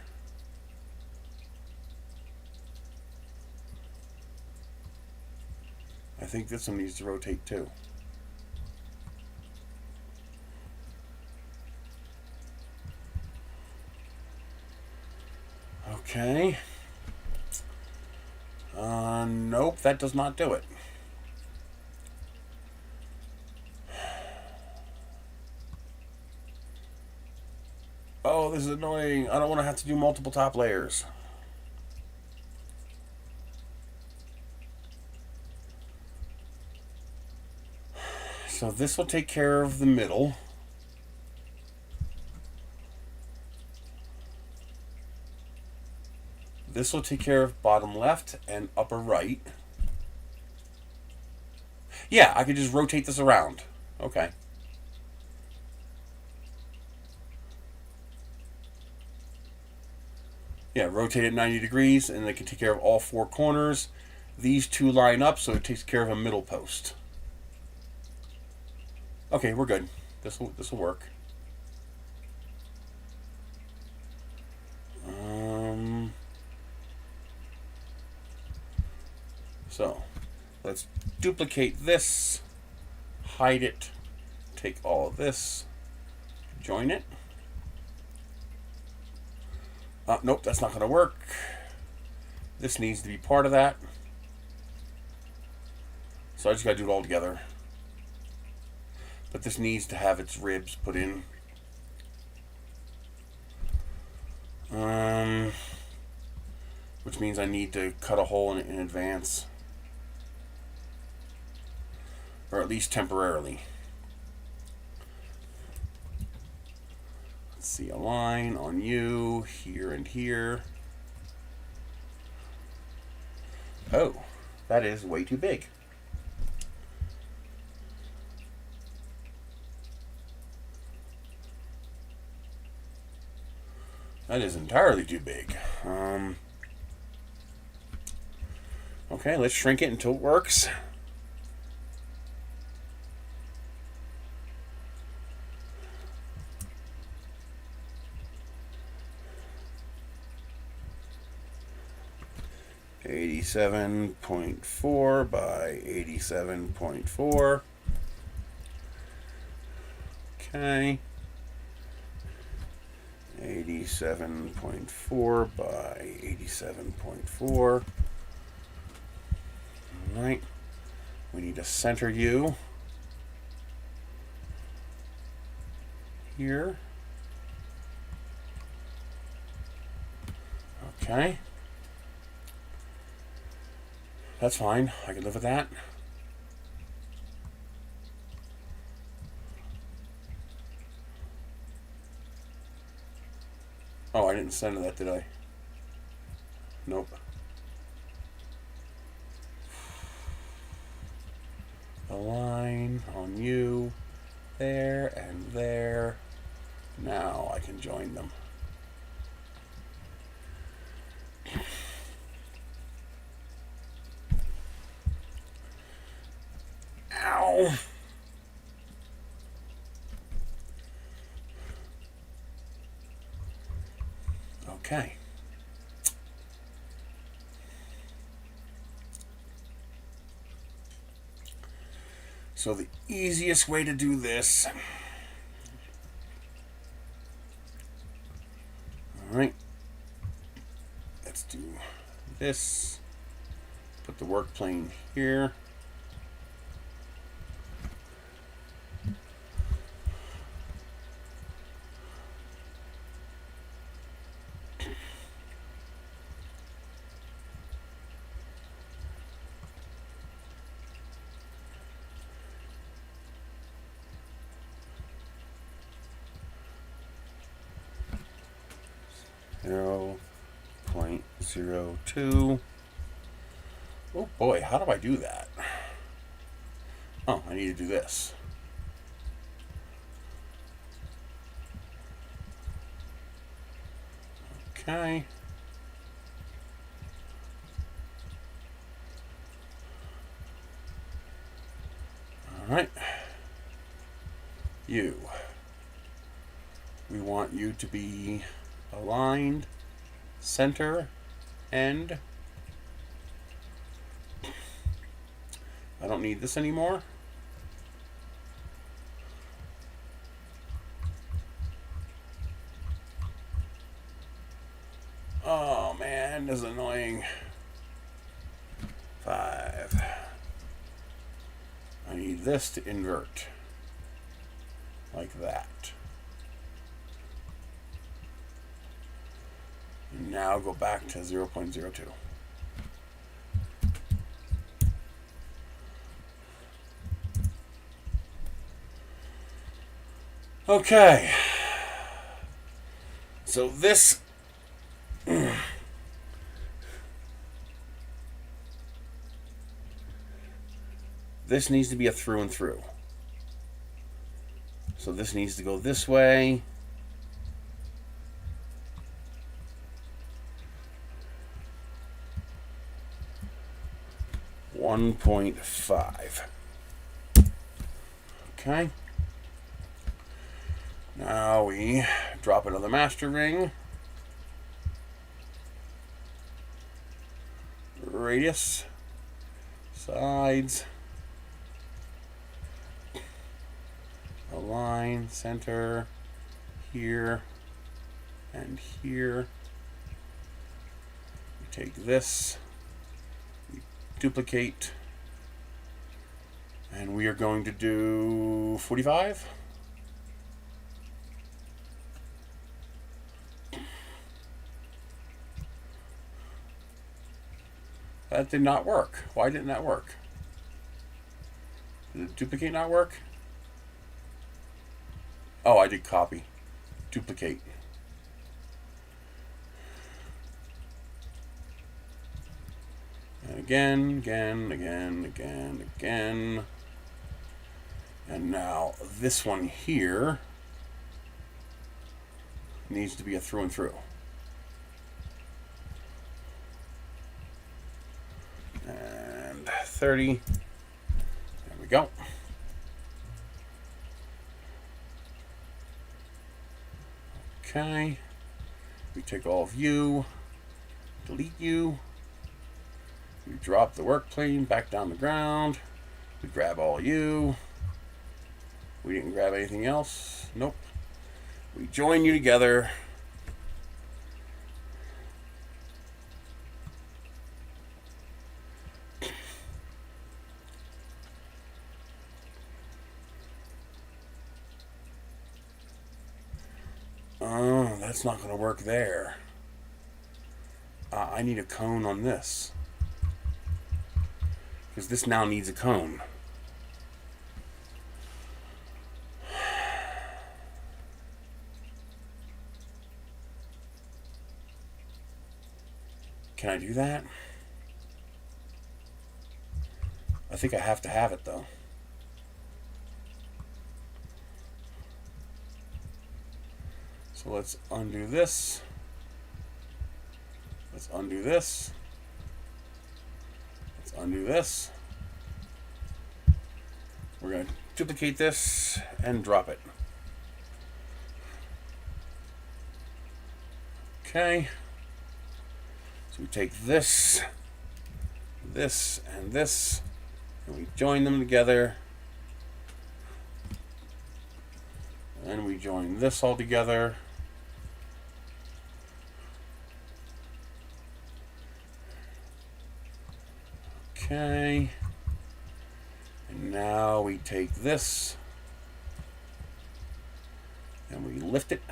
I think this one needs to rotate too. Okay. Nope, that does not do it. Oh, this is annoying. I don't want to have to do multiple top layers. So this will take care of the middle. This will take care of bottom left and upper right. Yeah, I could just rotate this around. Okay. Yeah, rotate it 90 degrees and they can take care of all 4 corners. These 2 line up so it takes care of a middle post. Okay, we're good. This will work. So, let's duplicate this, hide it, take all of this, join it. Nope, that's not going to work. This needs to be part of that. So I just got to do it all together. But this needs to have its ribs put in. Which means I need to cut a hole in advance. Or at least temporarily. Let's see, a line on you, here and here. Oh, that is way too big. That is entirely too big. Okay, let's shrink it until it works. .4 by 87.4. Okay. 87.4 by 87.4. All right. We need to center you here. Okay. That's fine. I can live with that. Oh, I didn't center that, did I? Nope. A line on you, there and there. Now I can join them. Ow! Okay. So the easiest way to do this, all right, this. Put the work plane here. Zero point 0.02. Oh boy, how do I do that? Oh, I need to do this. Okay. All right. You. We want you to be aligned, center, and I don't need this anymore. Oh man, this is annoying. 5. I need this to invert like that. And now go back to 0.02. Okay. So this this needs to be a through and through. So this needs to go this way. .5. Okay. Now we drop another master ring. Radius. Sides. Align, center, here, and here. We take this. Duplicate, and we are going to do 45. That did not work. Why didn't that work? Did the duplicate not work? Oh, I did copy. Duplicate. And again. And now this one here needs to be a through and through. And 30. There we go. Okay. We take all of you, delete you. We drop the work plane back down the ground. We grab all you. We didn't grab anything else. Nope. We join you together. Oh, that's not going to work there. I need a cone on this. Because this now needs a cone. Can I do that? I think I have to have it though. So let's undo this. Let's undo this. Let's undo this. We're going to duplicate this and drop it. Okay. So we take this, this, and this, and we join them together. And we join this all together. Okay. And now we take this and we lift it.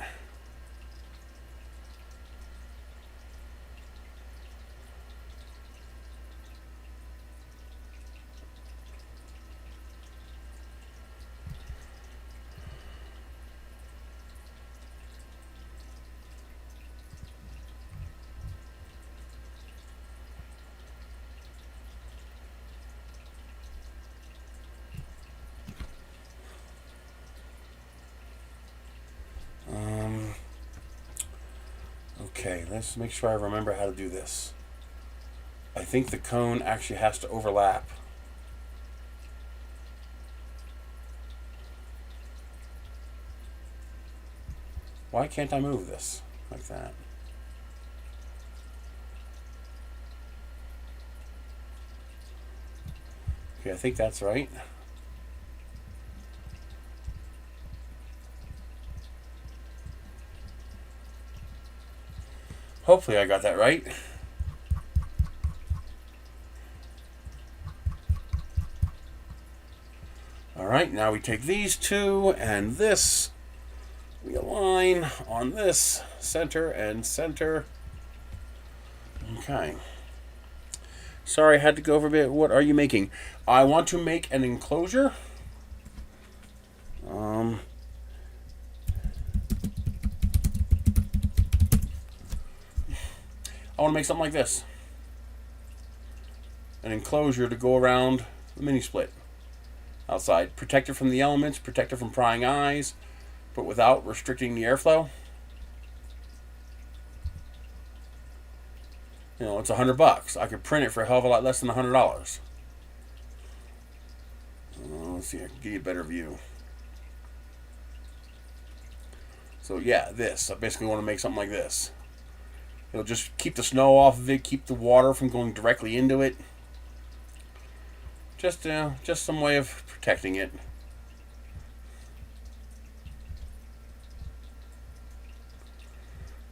Okay, let's make sure I remember how to do this. I think the cone actually has to overlap. Why can't I move this like that? Okay, I think that's right. Hopefully I got that right. Alright, now we take these two and this. We align on this, center and center. Okay. Sorry, I had to go over a bit. What are you making? I want to make an enclosure. I want to make something like this. An enclosure to go around the mini split outside. Protect it from the elements, protect it from prying eyes, but without restricting the airflow. You know, it's $100. I could print it for a hell of a lot less than $100. Let's see, I can give you a better view. So yeah, this. I basically want to make something like this. It'll just keep the snow off of it, keep the water from going directly into it. Just some way of protecting it.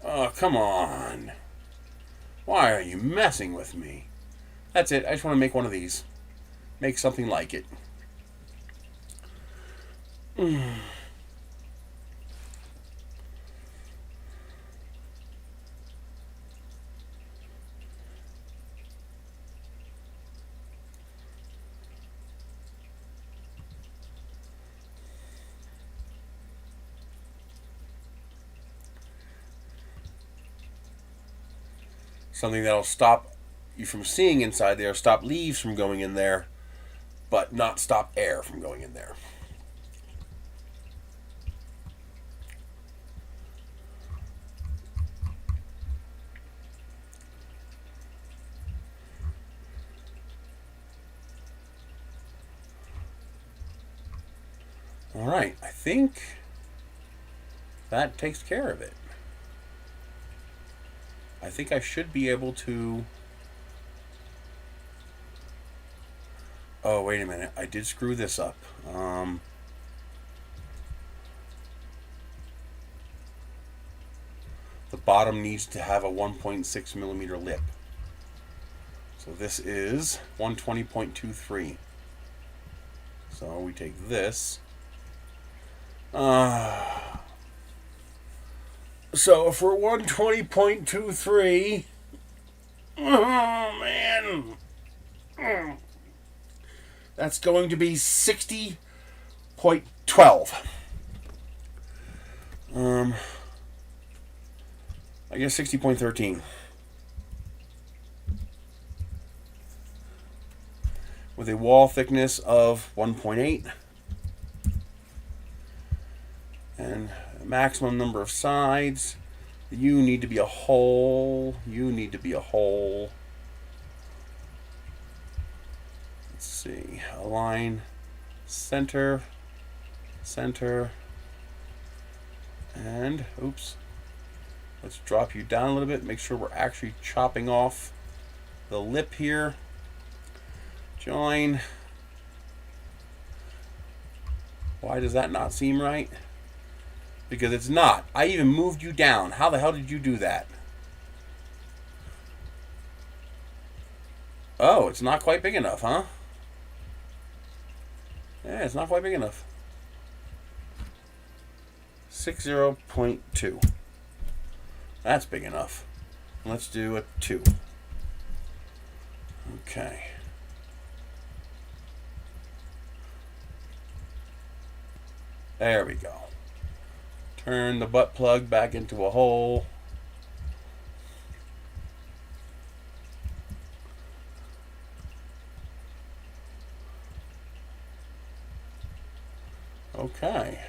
Oh, come on. Why are you messing with me? That's it. I just want to make one of these. Make something like it. Something that'll stop you from seeing inside there, stop leaves from going in there, but not stop air from going in there. All right, I think that takes care of it. I think I should be able to... Oh, wait a minute. I did screw this up. The bottom needs to have a 1.6 millimeter lip. So this is 120.23. So we take this. So for 120.23, oh man, that's going to be 60.12. I guess 60.13. With a wall thickness of 1.8 and maximum number of sides. You need to be a hole. You need to be a hole. Let's see. Align center, center, and oops. Let's drop you down a little bit. Make sure we're actually chopping off the lip here. Join. Why does that not seem right? Because it's not. I even moved you down. How the hell did you do that? Oh, it's not quite big enough, huh? Yeah, it's not quite big enough. 60.2. That's big enough. Let's do a 2. Okay. There we go. Turn the butt plug back into a hole. Okay.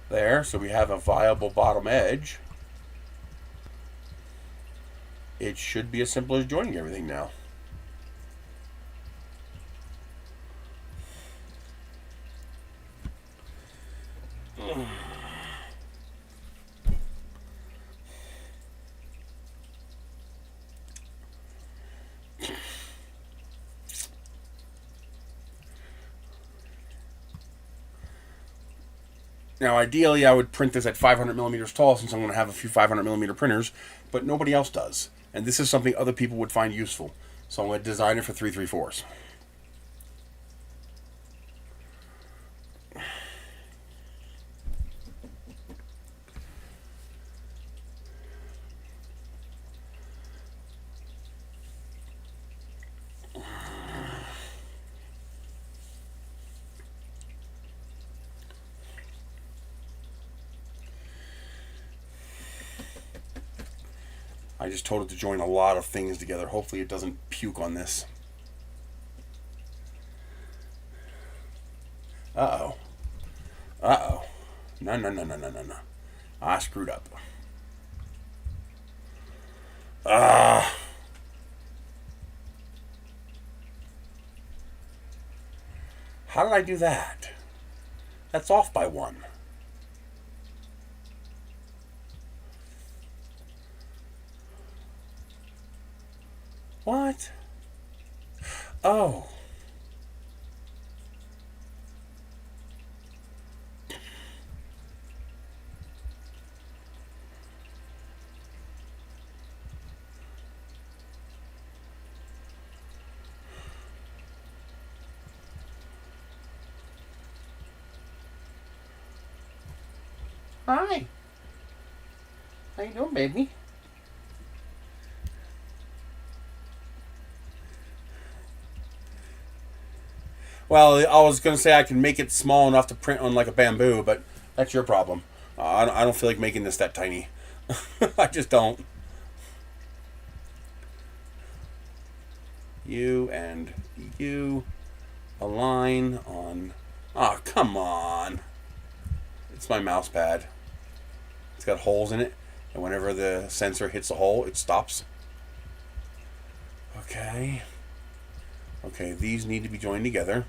There, so we have a viable bottom edge. It should be as simple as joining everything now. Now, ideally, I would print this at 500 millimeters tall since I'm going to have a few 500 millimeter printers, but nobody else does. And this is something other people would find useful. So I'm going to design it for 3/3/4. I just told it to join a lot of things together. Hopefully it doesn't puke on this. Uh-oh. Uh-oh. No, no, no, no, no, no, no. I screwed up. Ah. How did I do that? That's off by 1. What? Oh. Hi. How you doing, baby? Well, I was going to say I can make it small enough to print on like a bamboo, but that's your problem. I don't feel like making this that tiny. I just don't. You and you align on... Oh, come on. It's my mouse pad. It's got holes in it, and whenever the sensor hits a hole, it stops. Okay. Okay, these need to be joined together.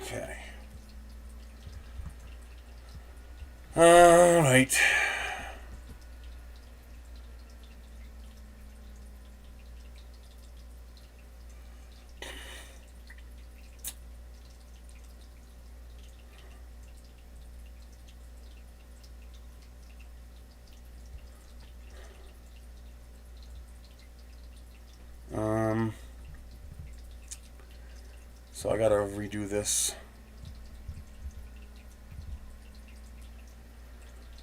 Okay. All right. So I gotta redo this.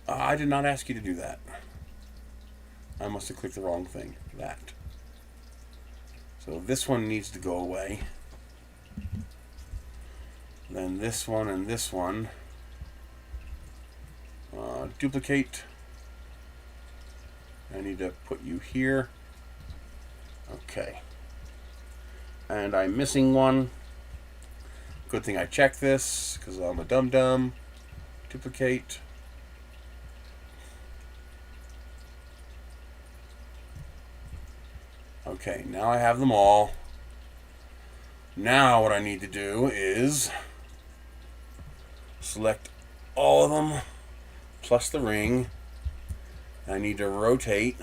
I did not ask you to do that. I must have clicked the wrong thing. That. So this one needs to go away. Then this one and this one. Duplicate. I need to put you here. Okay. And I'm missing one. Good thing I checked this, because I'm a dum-dum. Duplicate. Okay, now I have them all. Now what I need to do is select all of them, plus the ring. I need to rotate.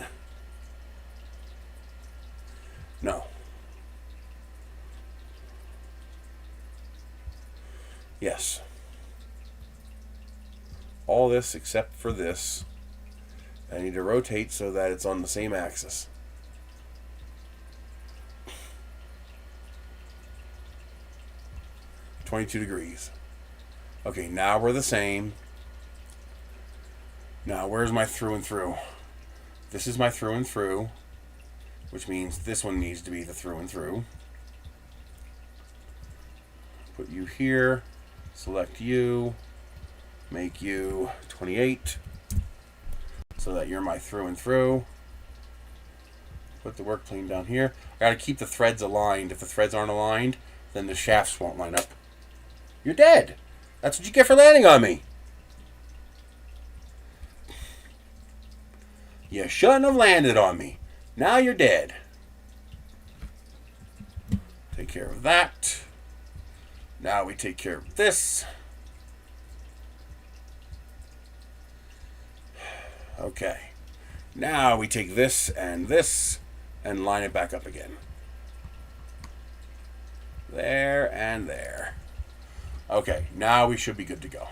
No. Yes. all this except for this. I need to rotate so that it's on the same axis. $22. Okay, now we're the same. Now where's my through and through? This is my through and through, which means this one needs to be the through and through. Put you here, select you, make you 28, so that you're my through and through. Put the work plane down here. I gotta keep the threads aligned. If the threads aren't aligned, then the shafts won't line up. You're dead. That's what you get for landing on me. You shouldn't have landed on me. Now you're dead. Take care of that. Now we take care of this. Okay. Now we take this and line it back up again. There and there. Okay, now we should be good to go.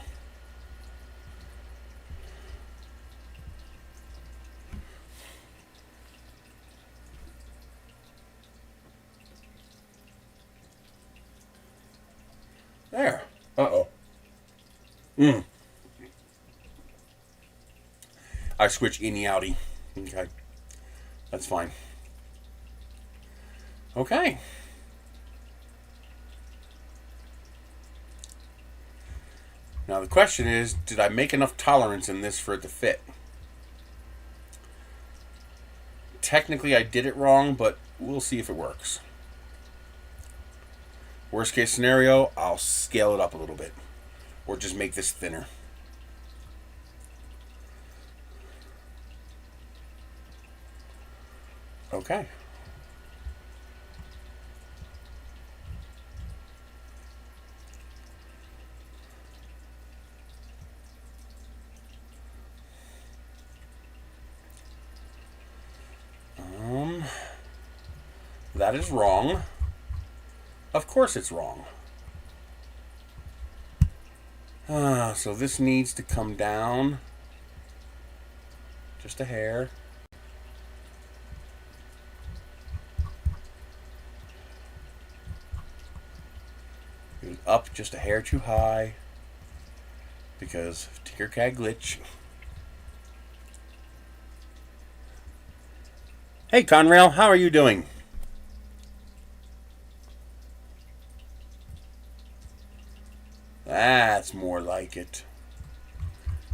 There. Uh-oh. I switch innie outie. Okay. That's fine. Okay. Now the question is, did I make enough tolerance in this for it to fit? Technically I did it wrong, but we'll see if it works. Worst case scenario, I'll scale it up a little bit. Or just make this thinner. Okay. That is wrong. Of course it's wrong. So this needs to come down just a hair. It was up just a hair too high because Tinkercad glitch. Hey Conrail, how are you doing? That's more like it.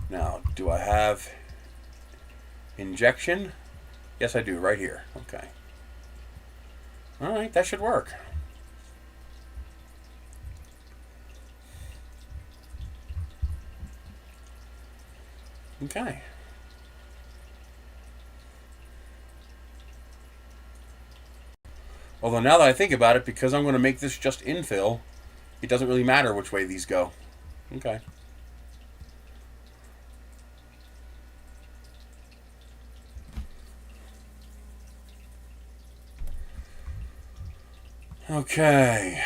Now, do I have injection? Yes, I do, right here. Okay. All right, that should work. Okay. Although now that I think about it, because I'm going to make this just infill, it doesn't really matter which way these go. Okay. Okay.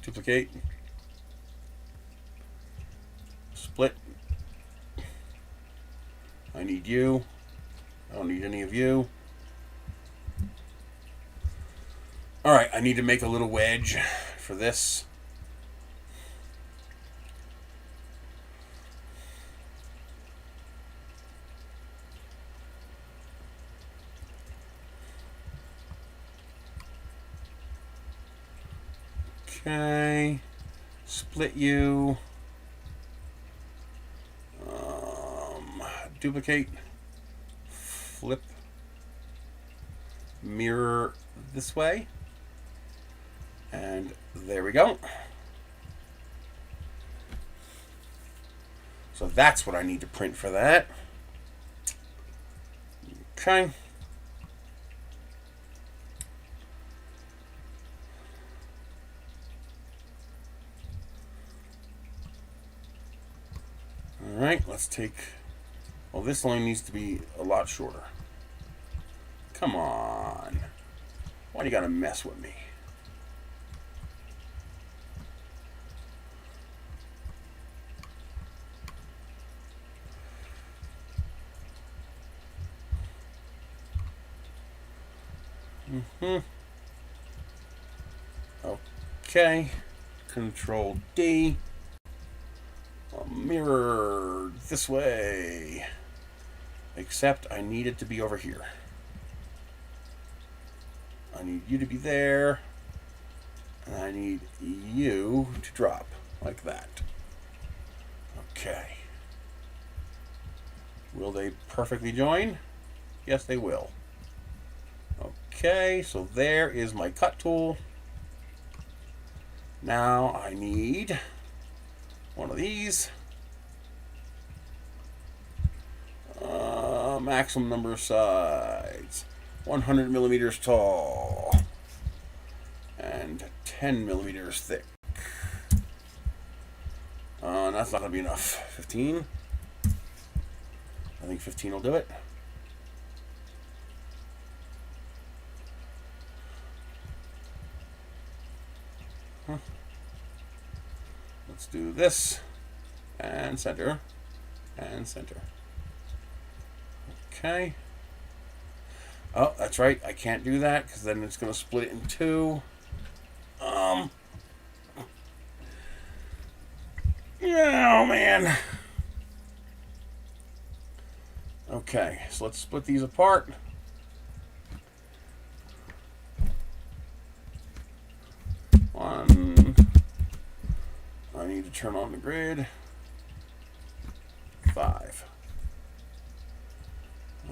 Duplicate. Split. I need you. I don't need any of you. Alright, I need to make a little wedge for this. Okay. Split you. Duplicate, flip, mirror this way, and there we go. So that's what I need to print for that. Okay. All right, let's take Well, this line needs to be a lot shorter. Come on. Why do you gotta mess with me? Okay. Control D. I'll mirror this way. Except I need it to be over here. I need you to be there. And I need you to drop like that. Okay. Will they perfectly join? Yes, they will. Okay, so there is my cut tool. Now I need one of these. Maximum number of sides. 100 millimeters tall. And 10 millimeters thick. That's not going to be enough. 15. I think 15 will do it. Let's do this. And center. And center. Okay. Oh, that's right. I can't do that because then it's going to split it in two. Yeah, oh man. Okay, so let's split these apart. One. I need to turn on the grid. 5.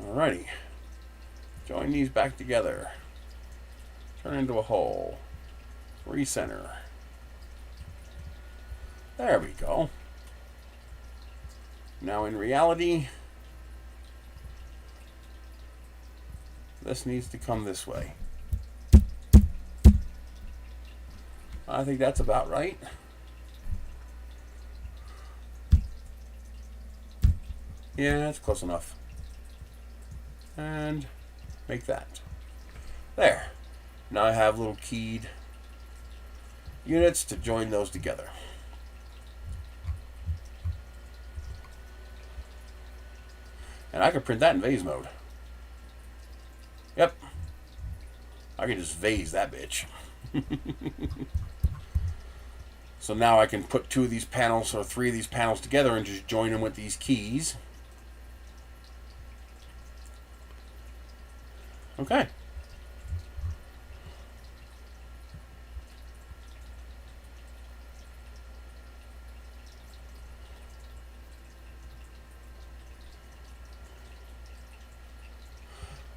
Alrighty. Join these back together. Turn into a hole. Recenter. There we go. Now in reality, this needs to come this way. I think that's about right. Yeah, that's close enough. And make that. There. Now I have little keyed units to join those together. And I can print that in vase mode. Yep. I can just vase that bitch. So now I can put 2 of these panels or 3 of these panels together and just join them with these keys. Okay.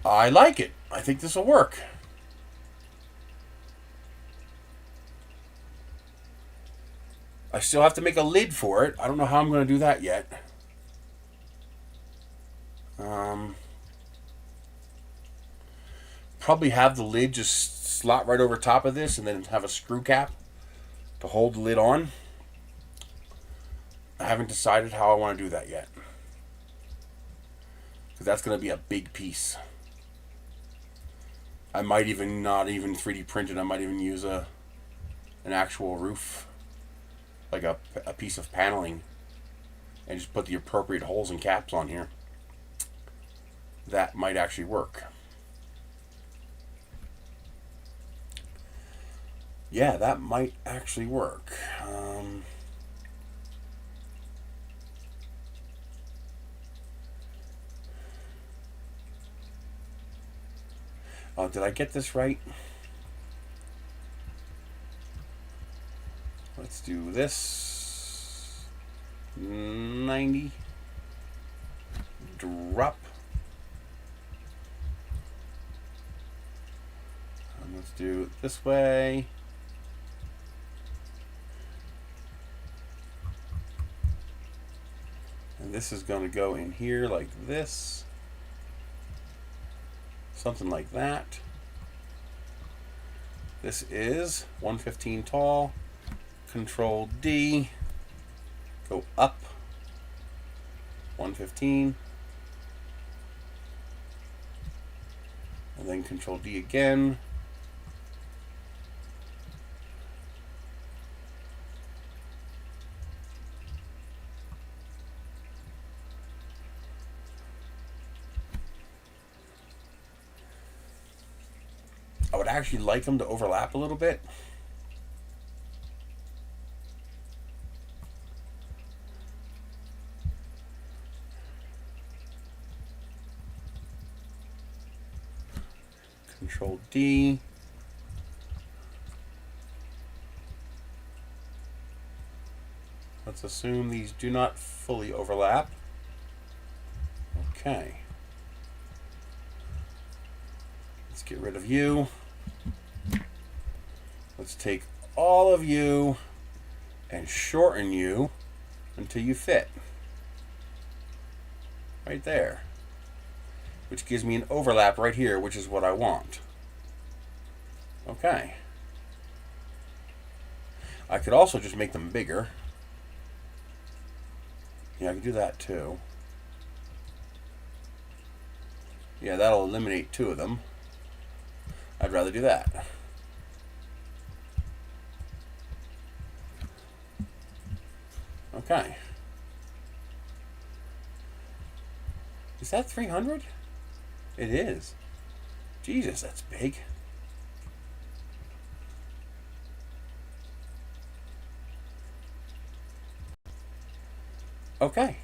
I like it. I think this will work. I still have to make a lid for it. I don't know how I'm going to do that yet. Probably have the lid just slot right over top of this and then have a screw cap to hold the lid on. I haven't decided how I want to do that yet. Because that's going to be a big piece. I might even not even 3D print it. I might even use an actual roof, like a piece of paneling, and just put the appropriate holes and caps on here. That might actually work. Yeah, that might actually work. Oh, did I get this right? Let's do this. 90. Drop. And let's do it this way. And this is going to go in here like this. Something like that. This is 115 tall. Control D. Go up. 115. And then Control D again. I would actually like them to overlap a little bit. Control D. Let's assume these do not fully overlap. Okay. Let's get rid of you. Let's take all of you and shorten you until you fit. Right there. Which gives me an overlap right here, which is what I want. Okay. I could also just make them bigger. Yeah, I can do that too. Yeah, that'll eliminate two of them. I'd rather do that. Okay. Is that 300? It is. Jesus, that's big. Okay.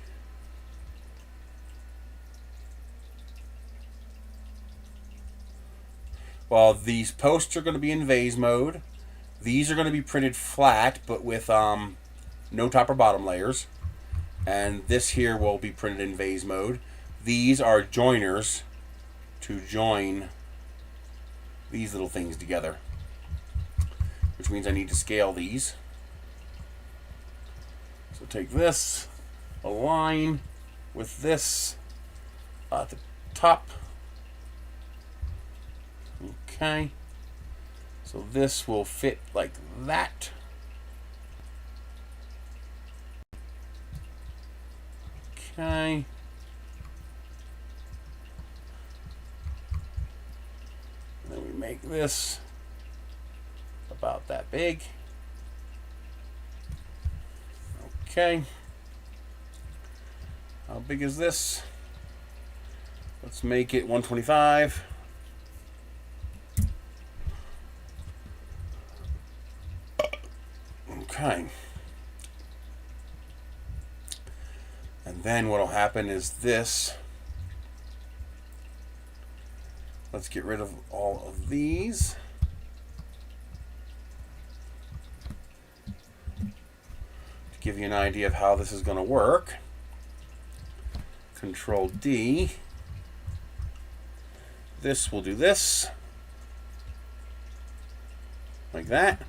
Well, these posts are going to be in vase mode. These are going to be printed flat, but with no top or bottom layers. And this here will be printed in vase mode. These are joiners to join these little things together, which means I need to scale these. So take this, align with this at the top. Okay, so this will fit like that. Okay. And then we make this about that big. Okay. How big is this? Let's make it 125. Okay. And then what'll happen is this. Let's get rid of all of these. To give you an idea of how this is going to work. Control D. This will do this. Like that.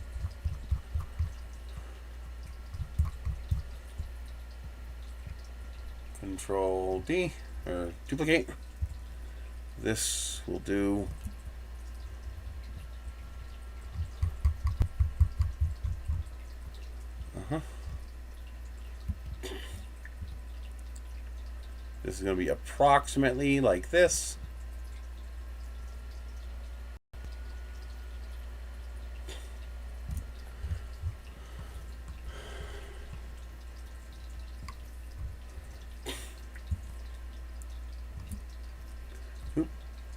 Control D, or duplicate. This will do this is going to be approximately like this.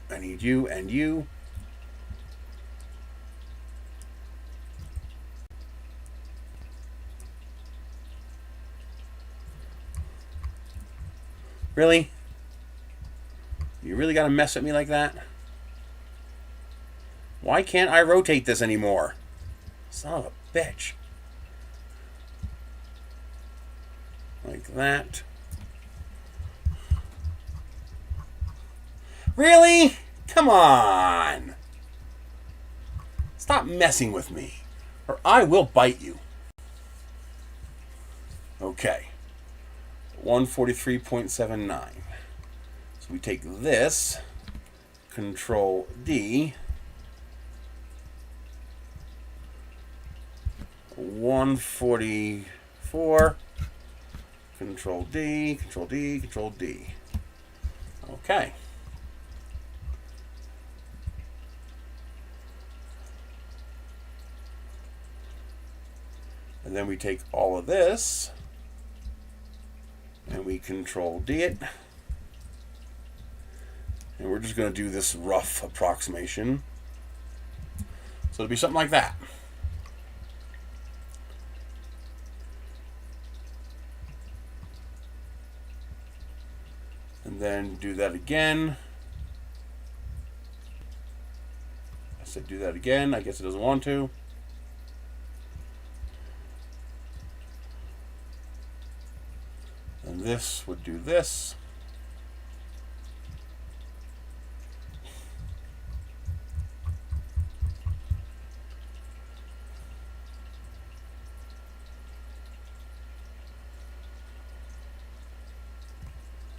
I need you and you. Really? You really gotta mess with me like that? Why can't I rotate this anymore? Son of a bitch. Like that. Really? Come on. Stop messing with me, or I will bite you. Okay. 143.79. So we take this, Control D, 144, Control D, Control D, Control D. Okay. And then we take all of this and we Control D it. And we're just going to do this rough approximation. So it'll be something like that. And then do that again. I said do that again. I guess it doesn't want to. And this would do this.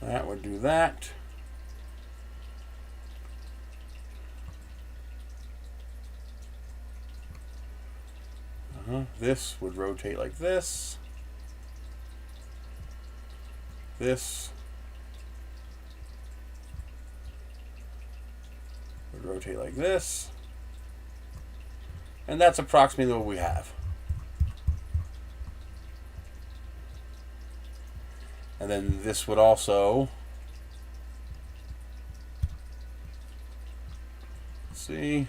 That would do that. This would rotate like this. This would rotate like this. And that's approximately what we have. And then this would also, see,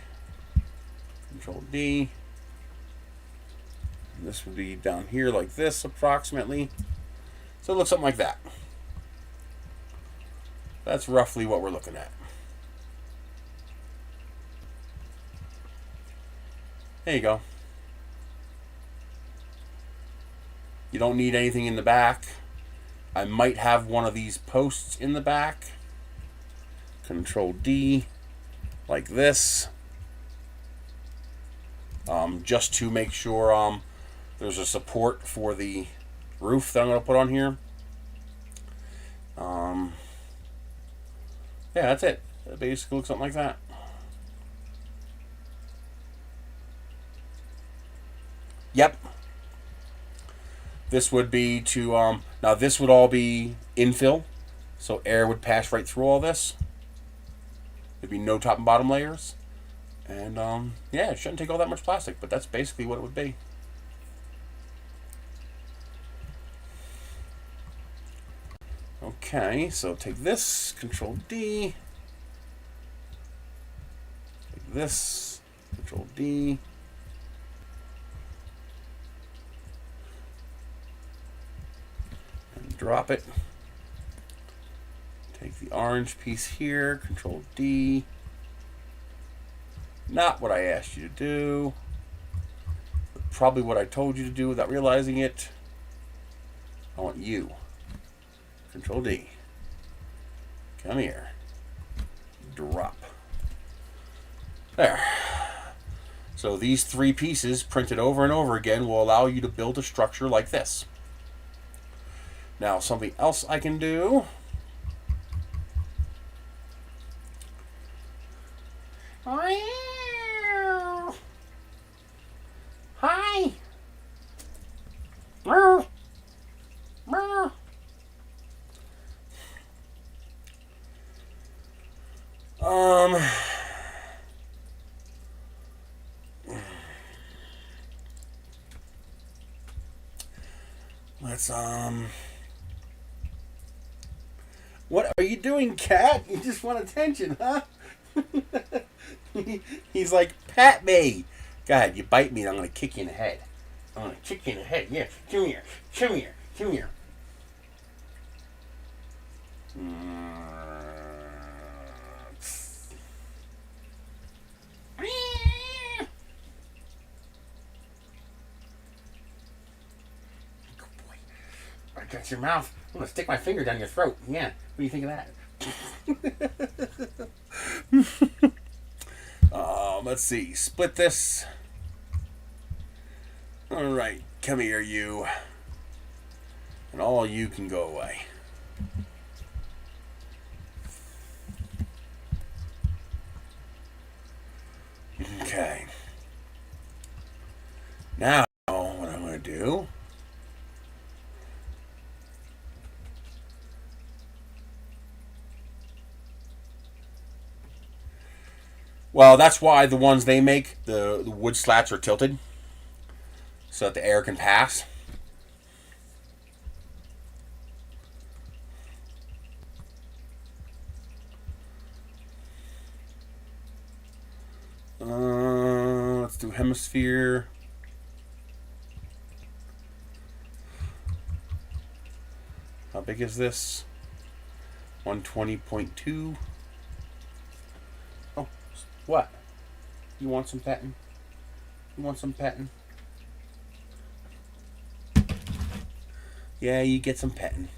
Control D. And this would be down here like this approximately. So it looks something like that. That's roughly what we're looking at. There you go. You don't need anything in the back. I might have one of these posts in the back. Control D, like this. Just to make sure there's a support for the roof that I'm going to put on here. Yeah, that's it. It basically looks something like that. Yep. This would be to, now this would all be infill, so air would pass right through all this. There'd be no top and bottom layers. And, yeah, it shouldn't take all that much plastic, but that's basically what it would be. Okay, so take this, Control D. Take this, Control D. Drop it. Take the orange piece here, Control D. Not what I asked you to do, but probably what I told you to do without realizing it. I want you. Control D. Come here. Drop. There. So these three pieces printed over and over again will allow you to build a structure like this. Now, something else I can do. Hi. Let's What are you doing, cat? You just want attention, huh? He's like, pat me. Go ahead, you bite me and I'm going to kick you in the head. I'm going to kick you in the head. Yeah, come here. Come here. Come here. Good boy. I got your mouth. I'm going to stick my finger down your throat. Yeah. What do you think of that? Let's see. Split this. All right. Come here, you. And all you can go away. Okay. Now, what I'm going to do. Well, that's why the ones they make, the wood slats are tilted. so that the air can pass. Let's do hemisphere. How big is this? 120.2. Oh, what? You want some petting? You want some petting? Yeah, you get some petting.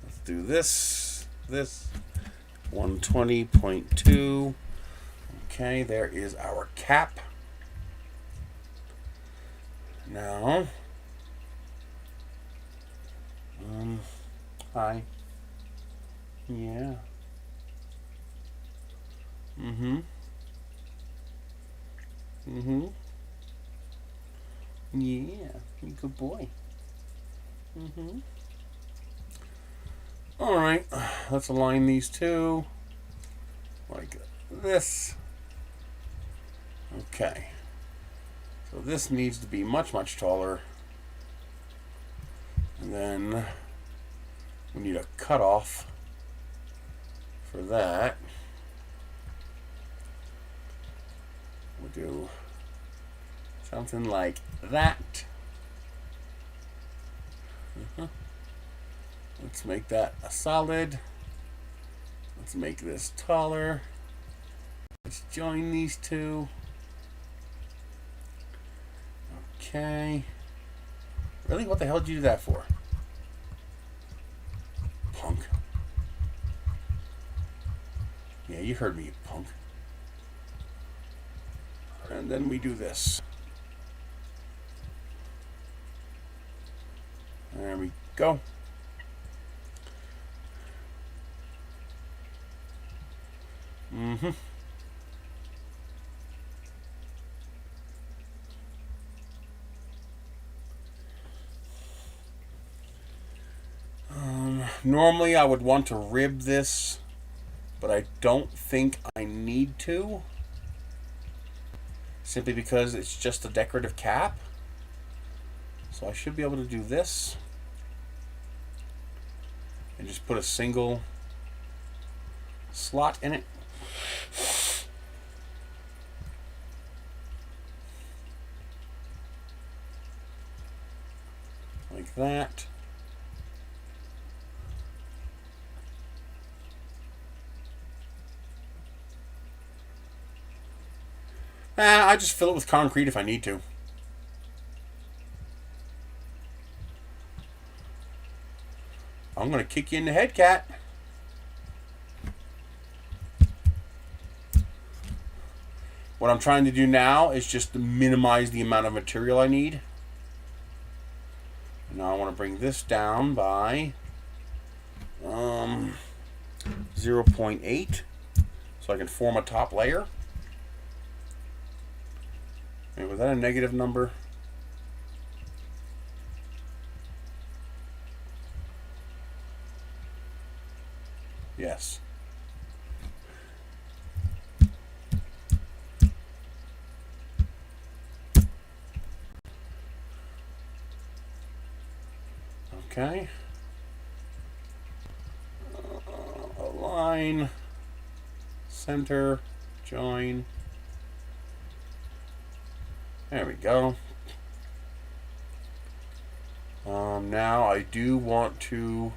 Let's do this. 120.2. Okay, there is our cap. Now, hi. Yeah. Yeah, you good boy. All right, let's align these two like this. Okay. So this needs to be much, much taller. And then we need a cutoff for that. We'll do something like that. Let's make that a solid. Let's make this taller. Let's join these two. Okay. Really? What the hell did you do that for? Punk. Yeah, you heard me, you punk. And then we do this. There we go. Normally I would want to rib this, but I don't think I need to, simply because it's just a decorative cap. So I should be able to do this and just put a single slot in it. Like that. I just fill it with concrete if I need to. I'm going to kick you in the head, cat. What I'm trying to do now is just to minimize the amount of material I need. Now I want to bring this down by 0.8 so I can form a top layer. And was that a negative number? Yes. Okay. Align, center, join. There we go. Now I do want to,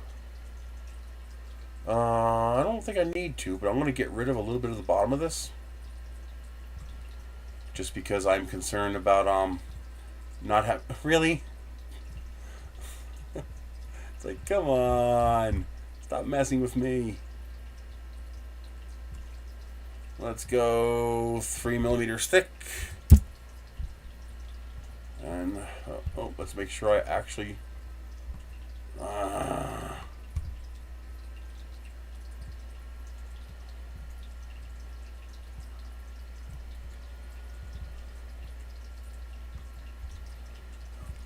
I don't think I need to, but I'm going to get rid of a little bit of the bottom of this. Just because I'm concerned about not having, really? It's like, come on, stop messing with me. Let's go 3 millimeters thick. And let's make sure I actually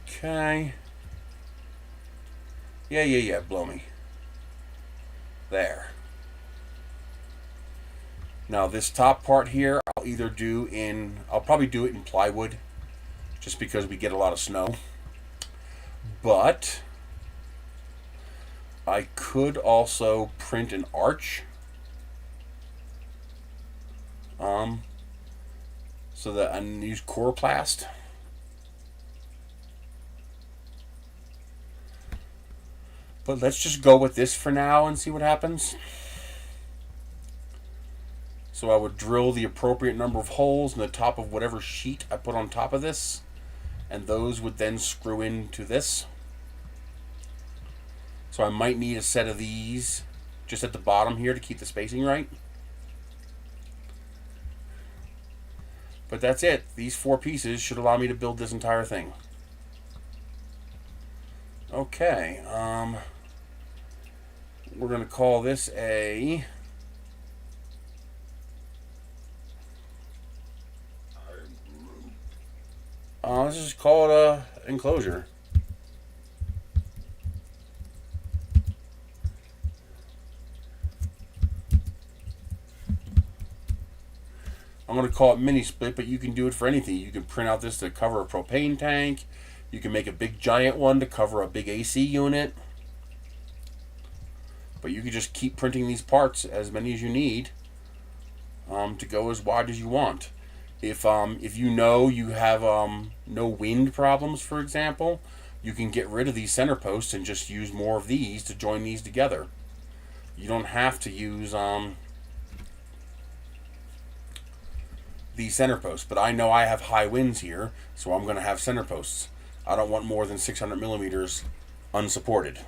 okay. Yeah, blow me. There. Now this top part here, either I'll probably do it in plywood, just because we get a lot of snow. But I could also print an arch, so that I use coroplast. But let's just go with this for now and see what happens. So I would drill the appropriate number of holes in the top of whatever sheet I put on top of this, and those would then screw into this. So I might need a set of these just at the bottom here to keep the spacing right. But that's it. These 4 pieces should allow me to build this entire thing. Okay, we're going to call this a let's just call it a enclosure. I'm going to call it mini split, but you can do it for anything. You can print out this to cover a propane tank. You can make a big giant one to cover a big AC unit. But you can just keep printing these parts, as many as you need, to go as wide as you want. If you know you have no wind problems, for example, you can get rid of these center posts and just use more of these to join these together. You don't have to use these center posts, but I know I have high winds here, so I'm going to have center posts. I don't want more than 600 millimeters unsupported.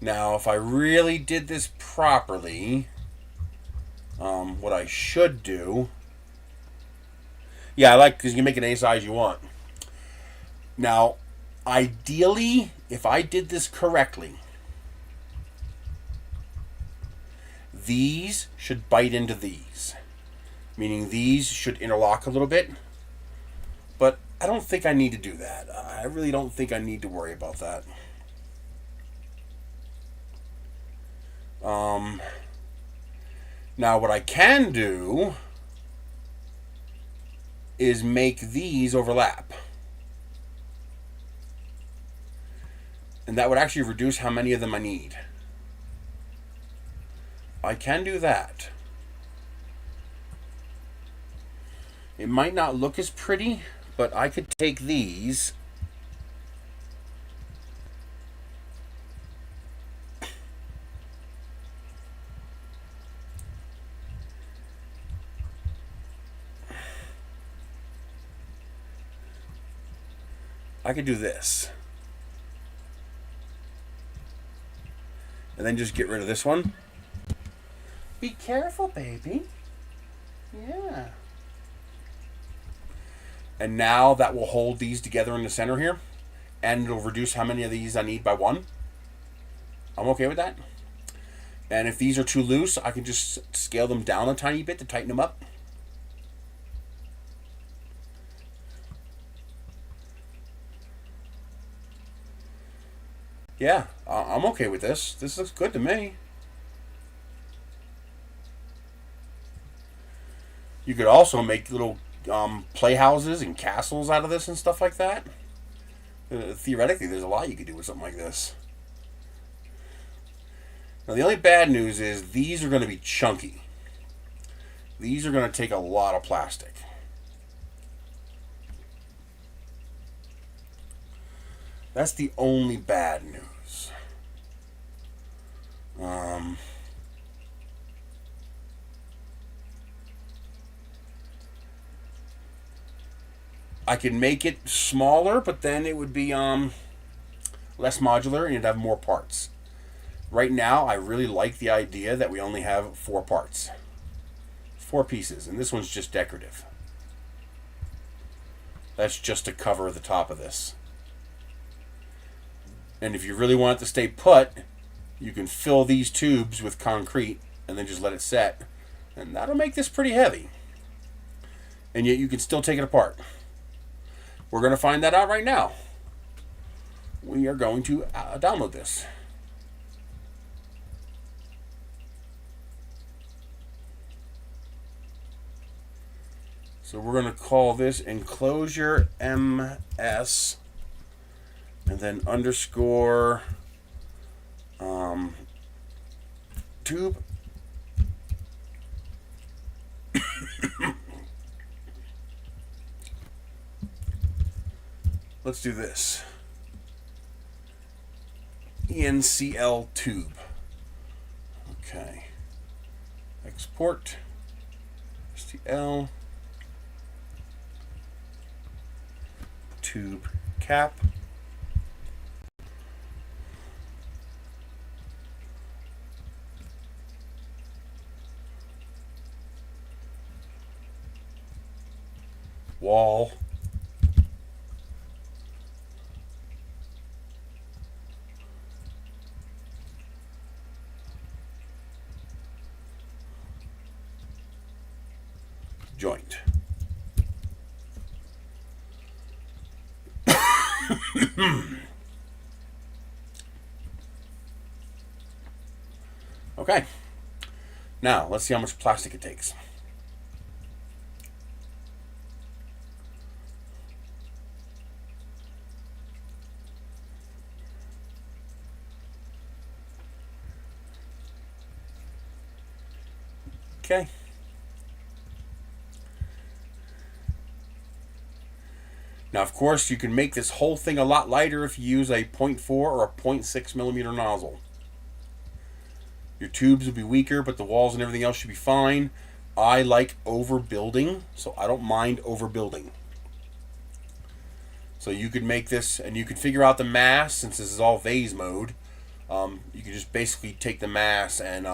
Now, if I really did this properly, what I should do, yeah, I like, because you can make it any size you want. Now, ideally, if I did this correctly, these should bite into these, meaning these should interlock a little bit, but I don't think I need to do that. I really don't think I need to worry about that. Now what I can do is make these overlap. And that would actually reduce how many of them I need. I can do that. It might not look as pretty, but I could take these I could do this. And then just get rid of this one. Be careful, baby. Yeah. And now that will hold these together in the center here. And it'll reduce how many of these I need by 1. I'm okay with that. And if these are too loose, I can just scale them down a tiny bit to tighten them up. Yeah, I'm okay with this. This looks good to me. You could also make little playhouses and castles out of this and stuff like that. Theoretically, there's a lot you could do with something like this. Now, the only bad news is these are going to be chunky. These are going to take a lot of plastic. That's the only bad news. I could make it smaller, but then it would be less modular and you'd have more parts. Right now, I really like the idea that we only have 4 parts. 4 pieces, and this one's just decorative. That's just to cover the top of this. And if you really want it to stay put, you can fill these tubes with concrete and then just let it set. And that'll make this pretty heavy. And yet you can still take it apart. We're going to find that out right now. We are going to download this. So we're going to call this Enclosure MS, and then underscore tube. Let's do this. ENCL tube. Okay. Export. STL. Tube cap. Wall. Joint. Okay. Now, let's see how much plastic it takes. Okay. Now, of course, you can make this whole thing a lot lighter if you use a 0.4 or a 0.6 millimeter nozzle. Your tubes will be weaker, but the walls and everything else should be fine. I like overbuilding, so I don't mind overbuilding. So you could make this, and you could figure out the mass, since this is all vase mode. You can just basically take the mass and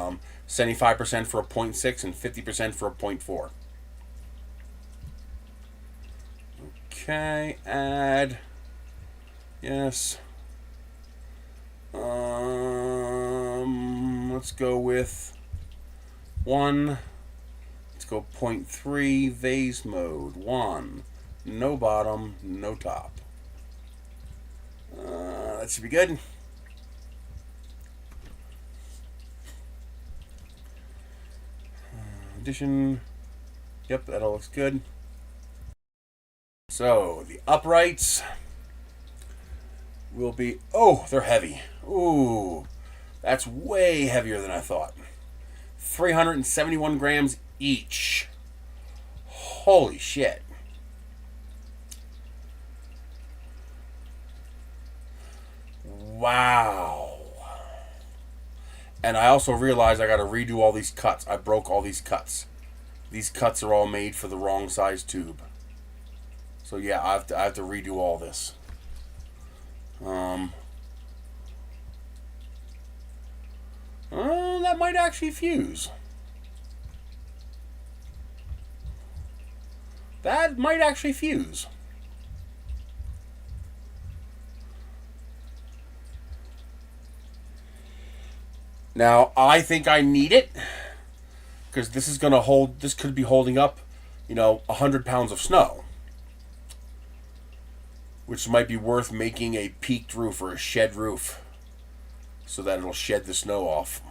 75% for a 0.6 and 50% for a 0.4. Okay, add. Yes. Let's go with 1. Let's go 0.3 vase mode. 1. No bottom, no top. That should be good. Addition. Yep, that all looks good. So the uprights will be, oh, they're heavy. Ooh, that's way heavier than I thought. 371 grams each. Holy shit. Wow. And I also realized I got to redo all these cuts. I broke all these cuts. These cuts are all made for the wrong size tube. So yeah, I have to redo all this. That might actually fuse. That might actually fuse. Now, I think I need it because this is going to hold, this could be holding up, 100 pounds of snow, which might be worth making a peaked roof or a shed roof so that it'll shed the snow off.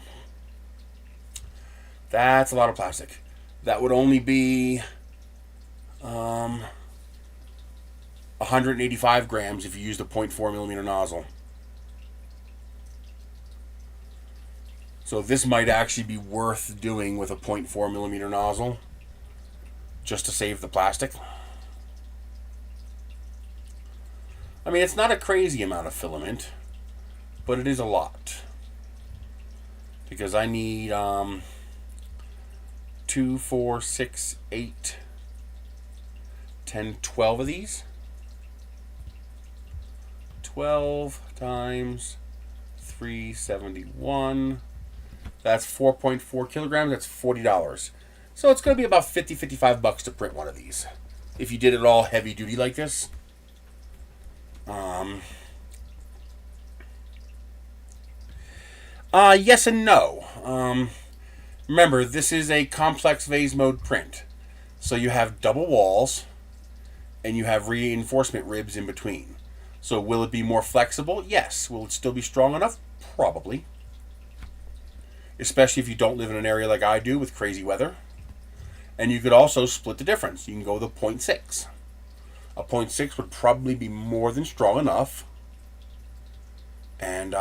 That's a lot of plastic. That would only be 185 grams if you used a 0.4 millimeter nozzle. So this might actually be worth doing with a 0.4 millimeter nozzle just to save the plastic. I mean, it's not a crazy amount of filament, but it is a lot. Because I need 2, 4, 6, 8, 10, 12 of these. 12 times 371. That's 4.4 kilograms. That's $40. So it's going to be about $50-$55 to print one of these. If you did it all heavy duty like this. Yes and no. Remember, this is a complex vase mode print. So you have double walls and you have reinforcement ribs in between. So will it be more flexible? Yes. Will it still be strong enough? Probably. Especially if you don't live in an area like I do with crazy weather. And you could also split the difference. You can go with a 0.6. A 0.6 would probably be more than strong enough. And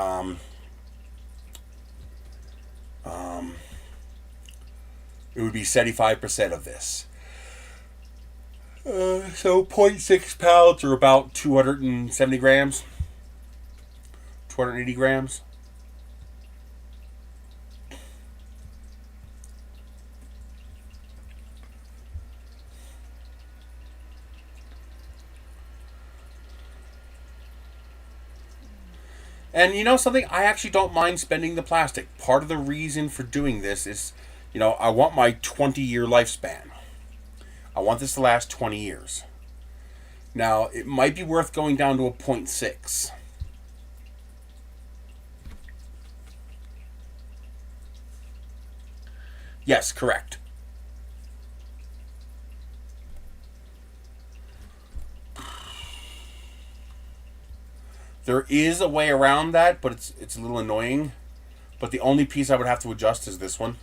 it would be 75% of this. So 0.6 pounds are about 270 grams. 280 grams. And you know something? I actually don't mind spending the plastic. Part of the reason for doing this is, I want my 20-year lifespan. I want this to last 20 years. Now, it might be worth going down to a 0.6. Yes, correct. There is a way around that, but it's a little annoying. But the only piece I would have to adjust is this one.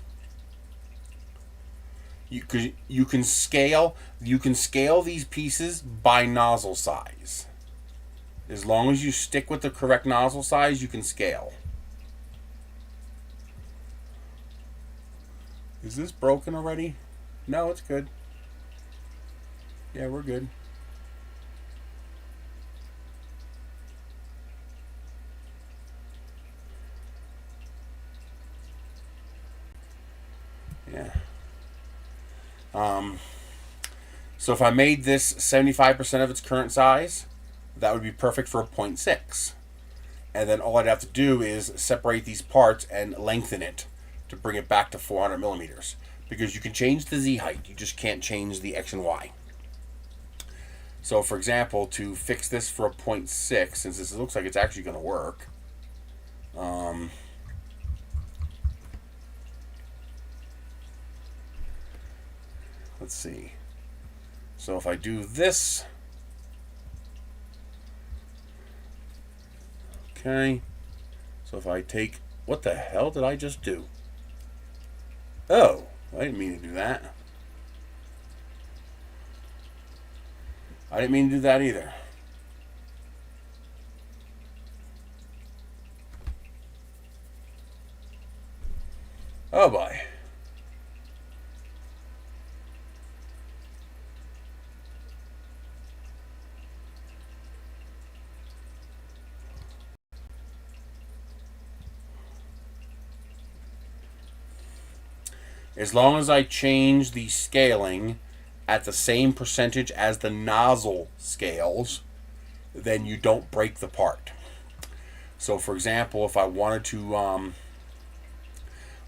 You can scale these pieces by nozzle size. As long as you stick with the correct nozzle size, you can scale. Is this broken already? No, it's good. Yeah, we're good. Yeah. So if I made this 75% of its current size, that would be perfect for a 0.6. And then all I'd have to do is separate these parts and lengthen it to bring it back to 400 millimeters. Because you can change the Z height, you just can't change the X and Y. So for example, to fix this for a 0.6, since this looks like it's actually going to work, let's see. So if I do this, okay. So if I take, what the hell did I just do? Oh, I didn't mean to do that. I didn't mean to do that either. Oh boy. As long as I change the scaling at the same percentage as the nozzle scales, then you don't break the part. So for example, if I wanted to,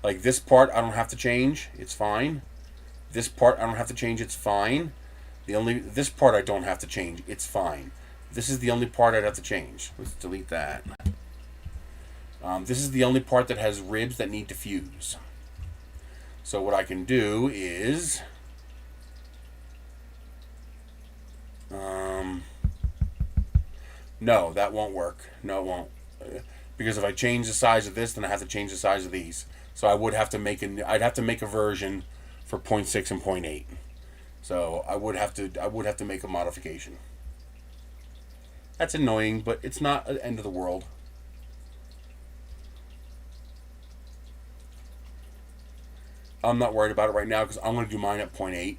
like this part I don't have to change, it's fine. This part I don't have to change, it's fine. This part I don't have to change, it's fine. This is the only part I'd have to change. Let's delete that. This is the only part that has ribs that need to fuse. So what I can do is, no, that won't work. No, it won't. Because if I change the size of this, then I have to change the size of these. So I'd have to make a version for 0.6 and 0.8. So I would have to make a modification. That's annoying, but it's not the end of the world. I'm not worried about it right now because I'm going to do mine at 0.8.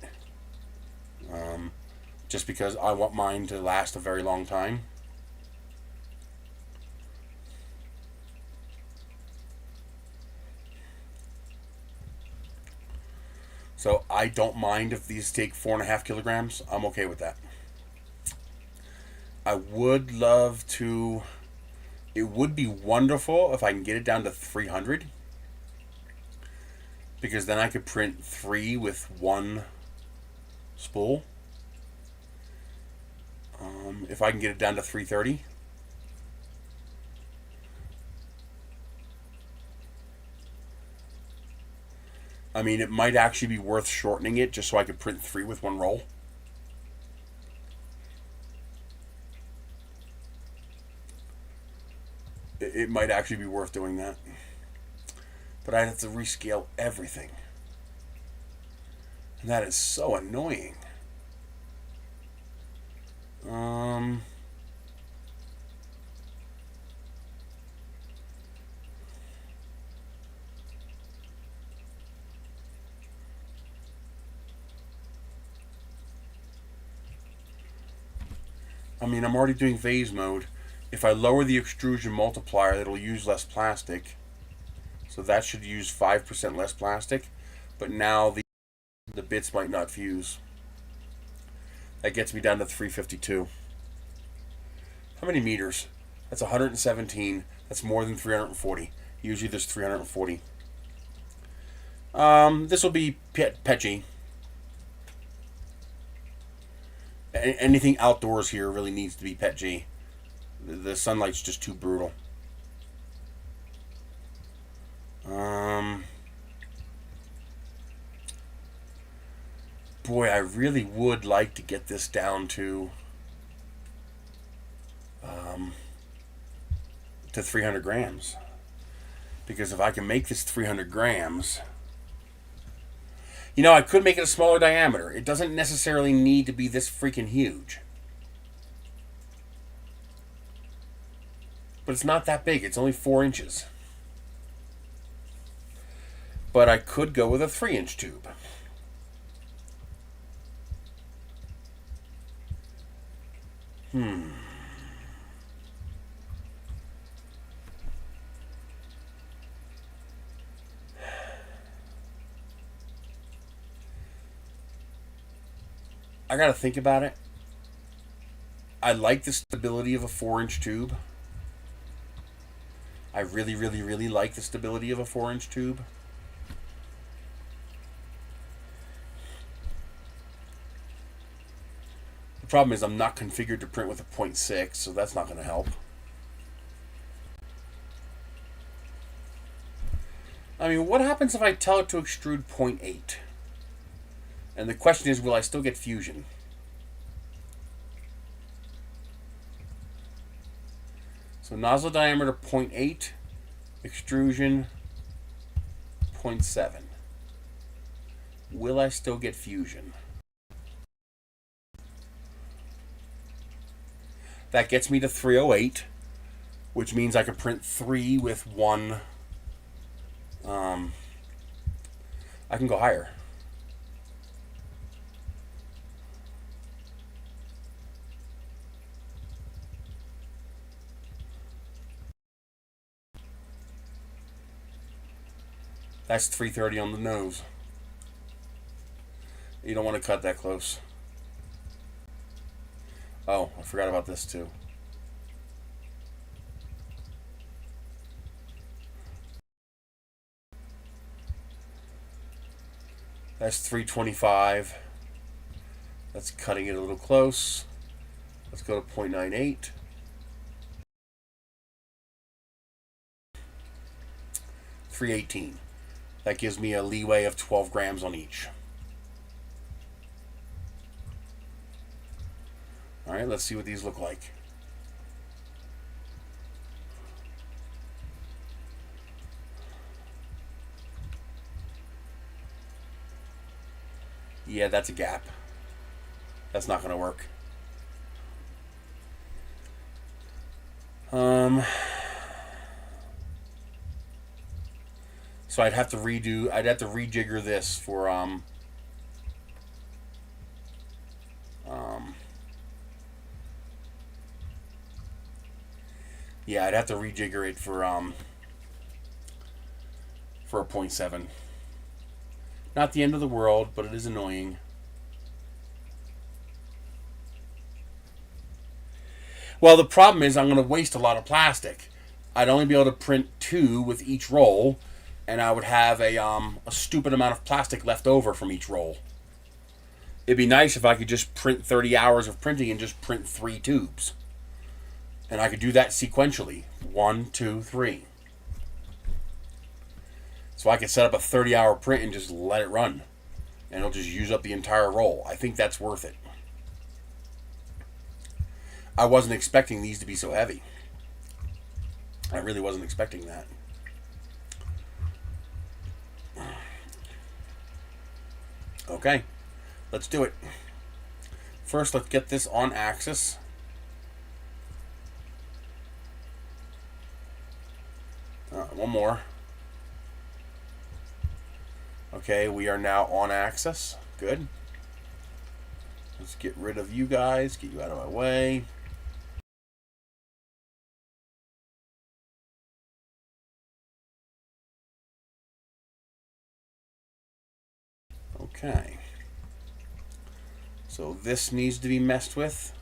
Just because I want mine to last a very long time. So I don't mind if these take 4.5 kilograms. I'm okay with that. I would love to... It would be wonderful if I can get it down to 300. Because then I could print 3 with 1 spool. If I can get it down to 330. I mean, it might actually be worth shortening it just so I could print 3 with 1 roll. It might actually be worth doing that. But I'd have to rescale everything. That is so annoying. I mean, I'm already doing phase mode. If I lower the extrusion multiplier, it'll use less plastic. So that should use 5% less plastic. But now the bits might not fuse. That gets me down to 352. How many meters? That's 117. That's more than 340. Usually there's 340. This will be petchy. Anything outdoors here really needs to be PETG. The sunlight's just too brutal. Boy, I really would like to get this down to 300 grams. Because if I can make this 300 grams... You know, I could make it a smaller diameter. It doesn't necessarily need to be this freaking huge. But it's not that big. It's only 4 inches. But I could go with a 3-inch tube. I gotta think about it. I like the stability of a 4-inch tube. I really, really, really like the stability of a 4-inch tube. The problem is I'm not configured to print with a 0.6, so that's not going to help. I mean, what happens if I tell it to extrude 0.8? And the question is, will I still get fusion? So nozzle diameter 0.8, extrusion 0.7. Will I still get fusion? That gets me to 308, which means I can print 3 with 1. I can go higher. That's 330 on the nose. You don't want to cut that close. Oh, I forgot about this too. That's 325. That's cutting it a little close. Let's go to 0.98. $318. That gives me a leeway of 12 grams on each. All right, let's see what these look like. Yeah, that's a gap. That's not going to work. So I'd have to rejigger this for yeah, I'd have to rejigger it for a 0.7. Not the end of the world, but it is annoying. Well, the problem is I'm going to waste a lot of plastic. I'd only be able to print 2 with each roll, and I would have a stupid amount of plastic left over from each roll. It'd be nice if I could just print 30 hours of printing and just print 3 tubes. And I could do that sequentially. 1, 2, 3. So I could set up a 30-hour print and just let it run. And it'll just use up the entire roll. I think that's worth it. I wasn't expecting these to be so heavy. I really wasn't expecting that. Okay. let's do it. First, let's get this on axis. One more. Okay, we are now on axis. Good. Let's get rid of you guys. Get you out of my way. Okay. So this needs to be messed with.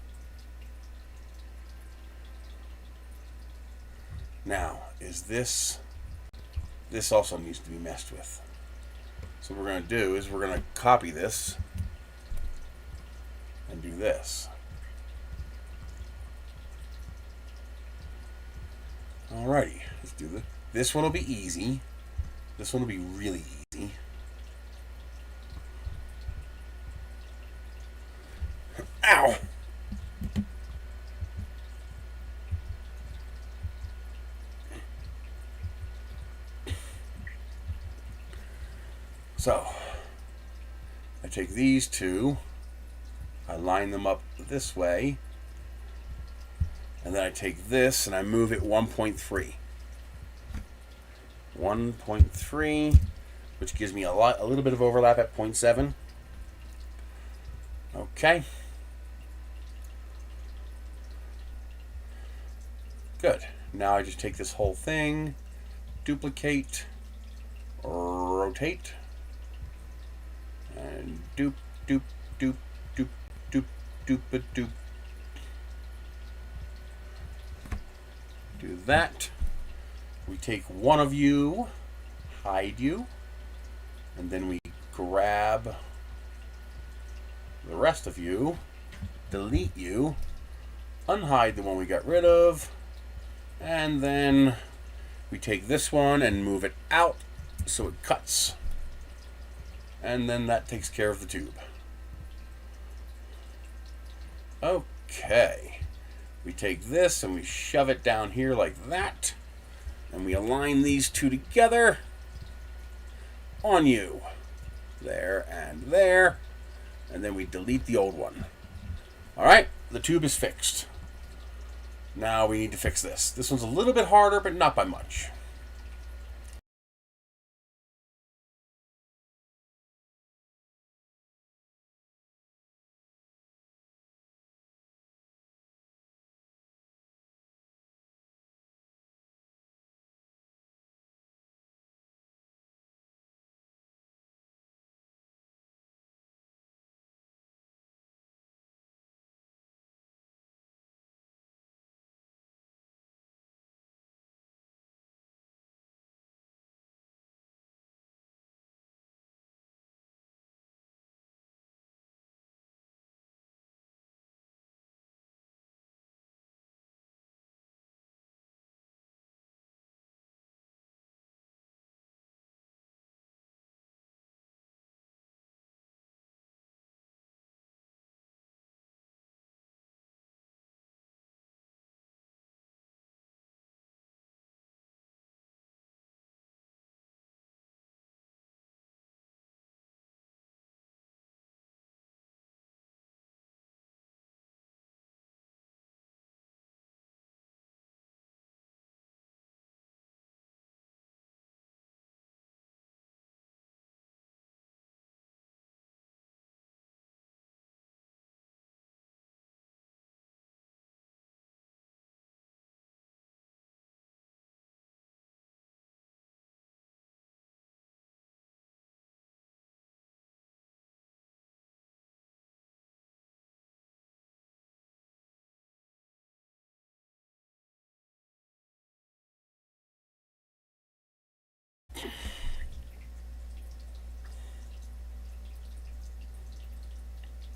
Now, is this also needs to be messed with. So what we're going to do is we're going to copy this and do this. Alrighty, let's do this. This one will be easy. This one will be really easy. Ow! So, I take these two, I line them up this way, and then I take this and I move it 1.3. 1.3, which gives me a little bit of overlap at 0.7. Okay. Good. Now I just take this whole thing, duplicate, rotate, and doop, doop, doop, doop, doop, doop, doop. Do that. We take one of you, hide you, and then we grab the rest of you, delete you, unhide the one we got rid of, and then we take this one and move it out so it cuts. And then that takes care of the tube. Okay. We take this and we shove it down here like that. And we align these two together on you. There and there. And then we delete the old one. Alright, the tube is fixed. Now we need to fix this. This one's a little bit harder, but not by much.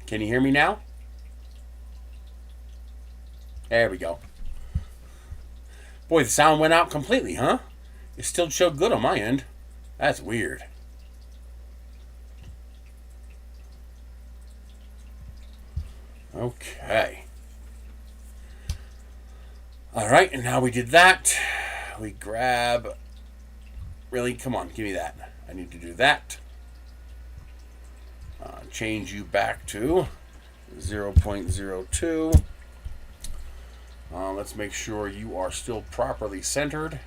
Can you hear me now? There we go. Boy, the sound went out completely, huh? It still showed good on my end. That's weird. Okay. Alright, and now we did that. We grab... Really? Come on, give me that. I need to do that. Change you back to 0.02. Let's make sure you are still properly centered.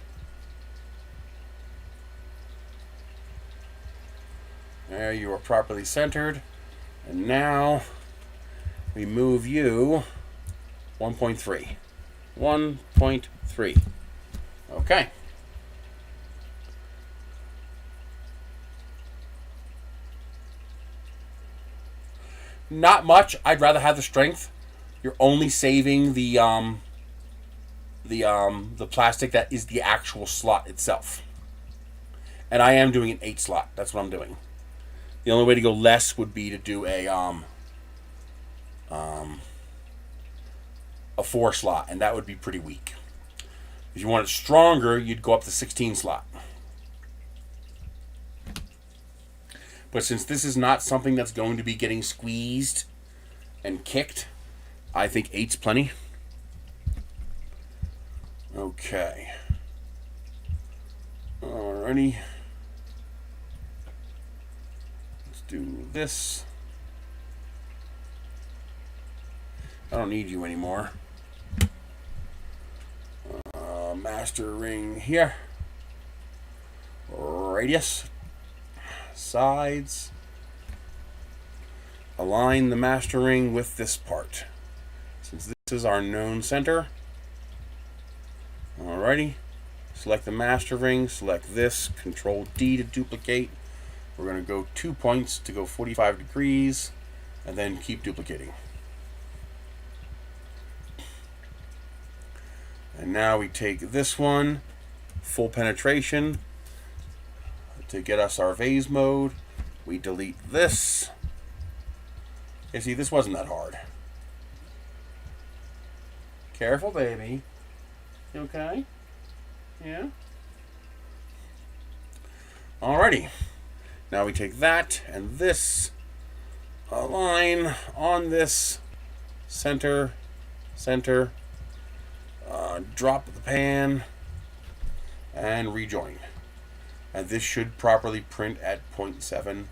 There, you are properly centered. And now we move you 1.3. 1.3. Okay. Not much. I'd rather have the strength. You're only saving the plastic that is the actual slot itself. And I am doing an 8 slot. That's what I'm doing. The only way to go less would be to do a 4 slot, and that would be pretty weak. If you want it stronger, you'd go up to 16 slot. But since this is not something that's going to be getting squeezed and kicked, I think 8's plenty. Okay. Alrighty. Let's do this. I don't need you anymore. Master ring here. Radius. Sides. Align the master ring with this part. Since this is our known center. Alrighty. Select the master ring. Select this. Control D to duplicate. We're going to go 2 points to go 45 degrees. And then keep duplicating. And now we take this one, full penetration, to get us our vase mode. We delete this. You see, this wasn't that hard. Careful, baby. You okay? Yeah? Alrighty. Now we take that and this, align on this, center, center, drop the pan, and rejoin. And this should properly print at 0.7.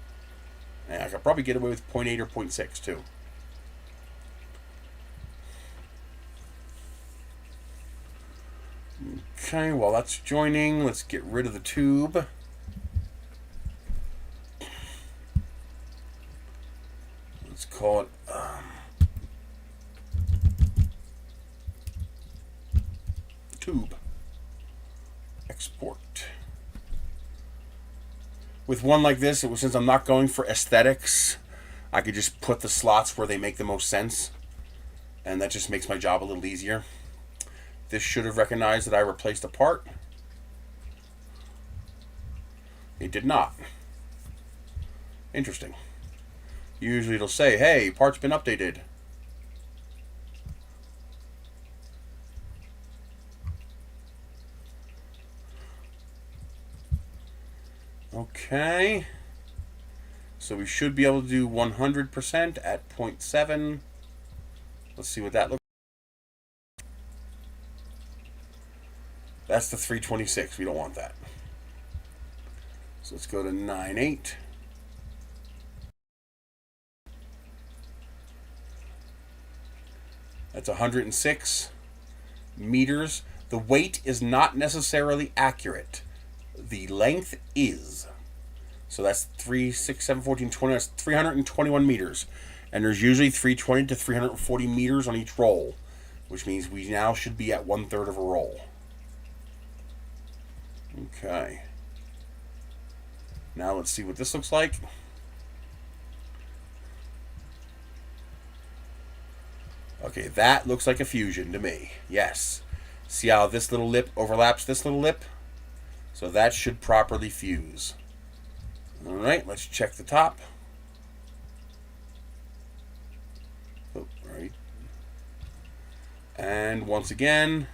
And I could probably get away with 0.8 or 0.6 too. Okay, while that's joining, let's get rid of the tube. Let's call it tube. Export. With one like this, since I'm not going for aesthetics, I could just put the slots where they make the most sense, and that just makes my job a little easier. This should have recognized that I replaced a part. It did not. Interesting. Usually it'll say, hey, part's been updated. Okay. So we should be able to do 100% at 0.7. Let's see what that looks like. That's the 326. We don't want that. So let's go to 9.8. That's 106 meters. The weight is not necessarily accurate. The length is. So that's 3, 6, 7, 14, 20. That's 321 meters. And there's usually 320 to 340 meters on each roll, which means we now should be at 1/3 of a roll. Okay. Now let's see what this looks like. Okay, that looks like a fusion to me. Yes. See how this little lip overlaps this little lip? So that should properly fuse. Alright, let's check the top. Oh, right. And once again,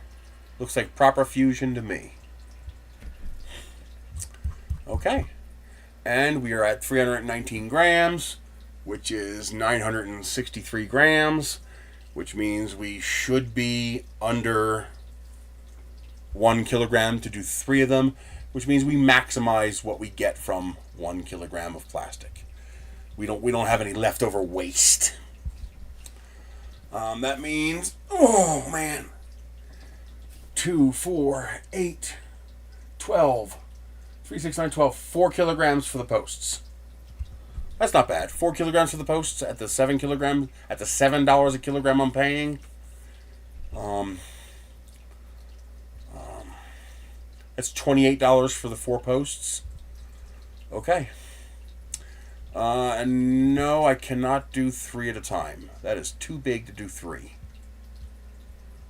looks like proper fusion to me. Okay. And we are at 319 grams, which is 963 grams, which means we should be under 1 kilogram to do 3 of them, which means we maximize what we get from 1 kilogram of plastic. We don't have any leftover waste. That means, oh man, 2, 4, 8, 12, 3, 6, 9, 12, 4 kilograms for the posts. That's not bad. 4 kilograms for the posts at the 7 kilograms, at the $7 a kilogram I'm paying. That's $28 for the 4 posts. Okay. And no, I cannot do 3 at a time. That is too big to do 3.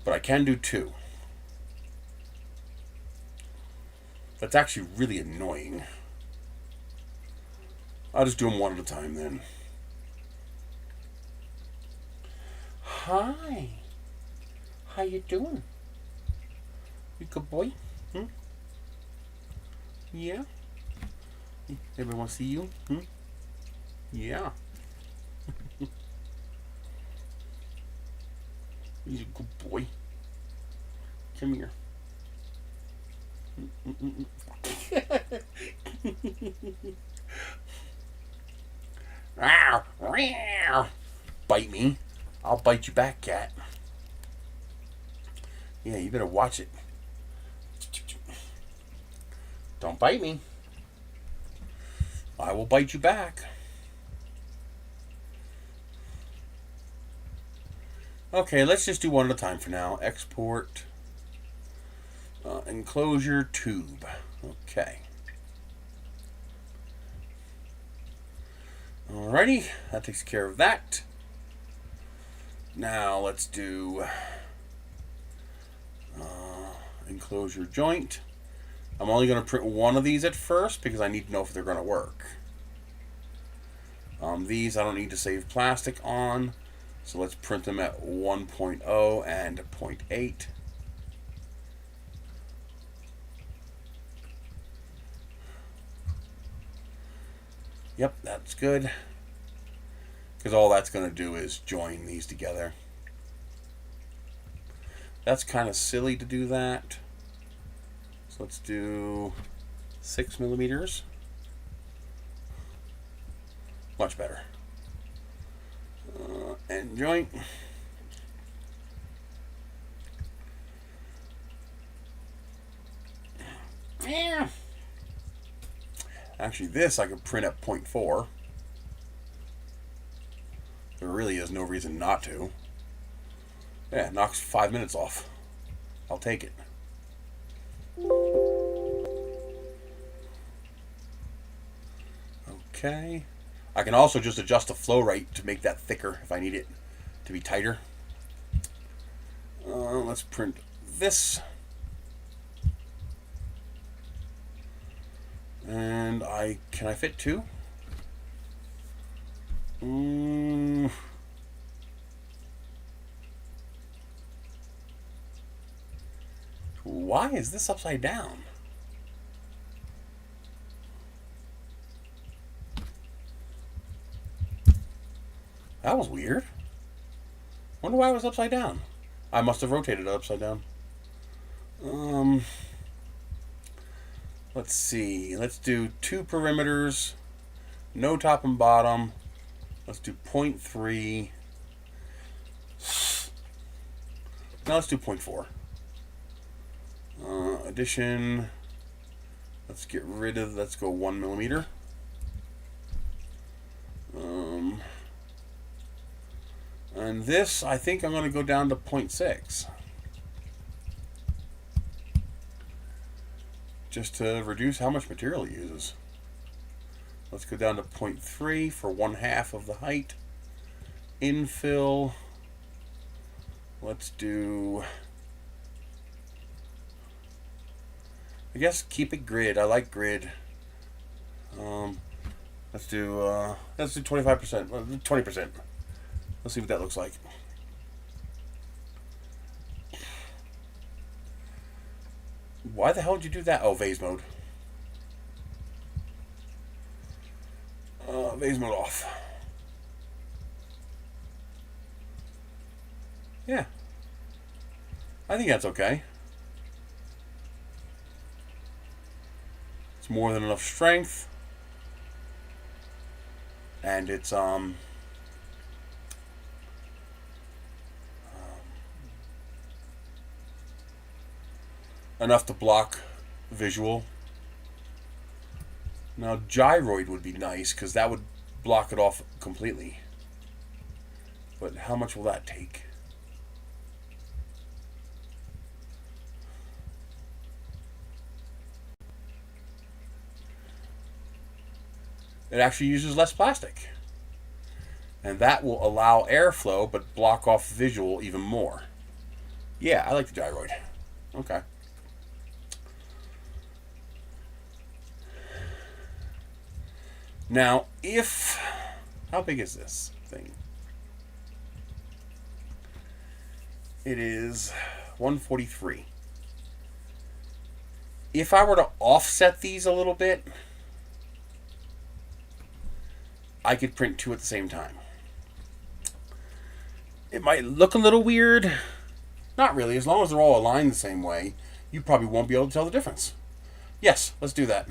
But I can do 2. That's actually really annoying. I'll just do them 1 at a time then. Hi. How you doing? You good boy? Yeah? Everybody want to see you? Yeah. He's a good boy. Come here. Bite me. I'll bite you back, cat. Yeah, you better watch it. Don't bite me. I will bite you back. Okay, let's just do 1 at a time for now. Export. Enclosure tube. Okay. Alrighty, that takes care of that. Now let's do enclosure joint. I'm only going to print 1 of these at first because I need to know if they're going to work. These I don't need to save plastic on, so let's print them at 1.0 and 0.8. Yep, that's good. Because all that's going to do is join these together. That's kind of silly to do that. So let's do 6 millimeters. Much better. End joint. Yeah. Actually, this I could print at 0.4. There really is no reason not to. Yeah, it knocks 5 minutes off. I'll take it. Okay. I can also just adjust the flow rate to make that thicker if I need it to be tighter. Let's print this. And can I fit 2? Why is this upside down? That was weird. Wonder why it was upside down. I must have rotated it upside down. Let's see. Let's do 2 perimeters. No top and bottom. Let's do 0.3. Now let's do 0.4. Addition. Let's get rid of, let's go 1 millimeter. And this, I think I'm going to go down to 0.6. Just to reduce how much material it uses. Let's go down to 0.3 for 1/2 of the height. Infill. Let's do, I guess keep it grid. I like grid. Let's do 25%, 20%. Let's see what that looks like. Why the hell did you do that? Oh, vase mode. Vase mode off. Yeah. I think that's okay. It's more than enough strength. and it's enough to block visual. Now gyroid would be nice because that would block it off completely. But how much will that take? It actually uses less plastic. And that will allow airflow but block off visual even more. Yeah, I like the gyroid. Okay. Now, how big is this thing? It is 143. If I were to offset these a little bit, I could print two at the same time. It might look a little weird. Not really. As long as they're all aligned the same way, you probably won't be able to tell the difference. Yes, let's do that.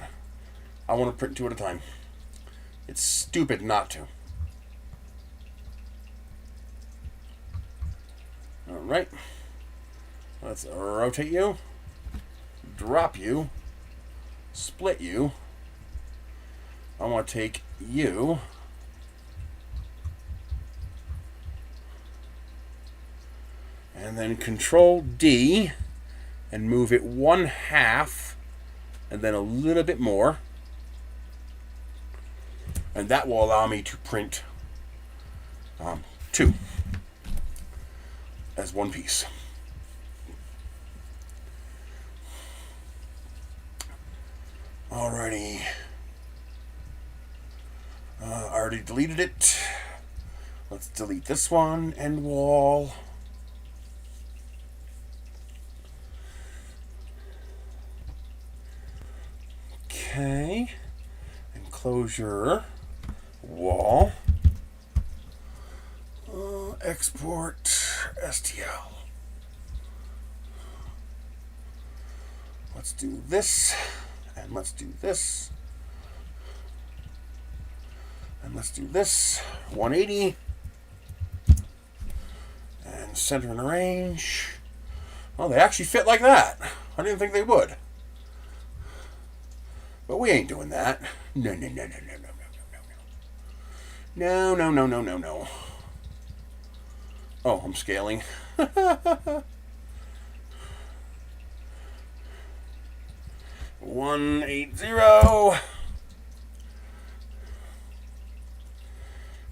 I want to print two at a time. It's stupid not to. Alright. Let's rotate you. Drop you. Split you. I want to take you. And then Control D and move it 1/2 and then a little bit more. And that will allow me to print two as one piece. Alrighty. I already deleted it. Let's delete this one. End wall. Okay. Enclosure. Wall. Export STL. Let's do this. And let's do this. And let's do this. 180. And center and arrange. Oh, they actually fit like that. I didn't think they would. But we ain't doing that. No, no, no, no, no, no, no, no, no. No, no, no, no, no, no. Oh, I'm scaling. 180.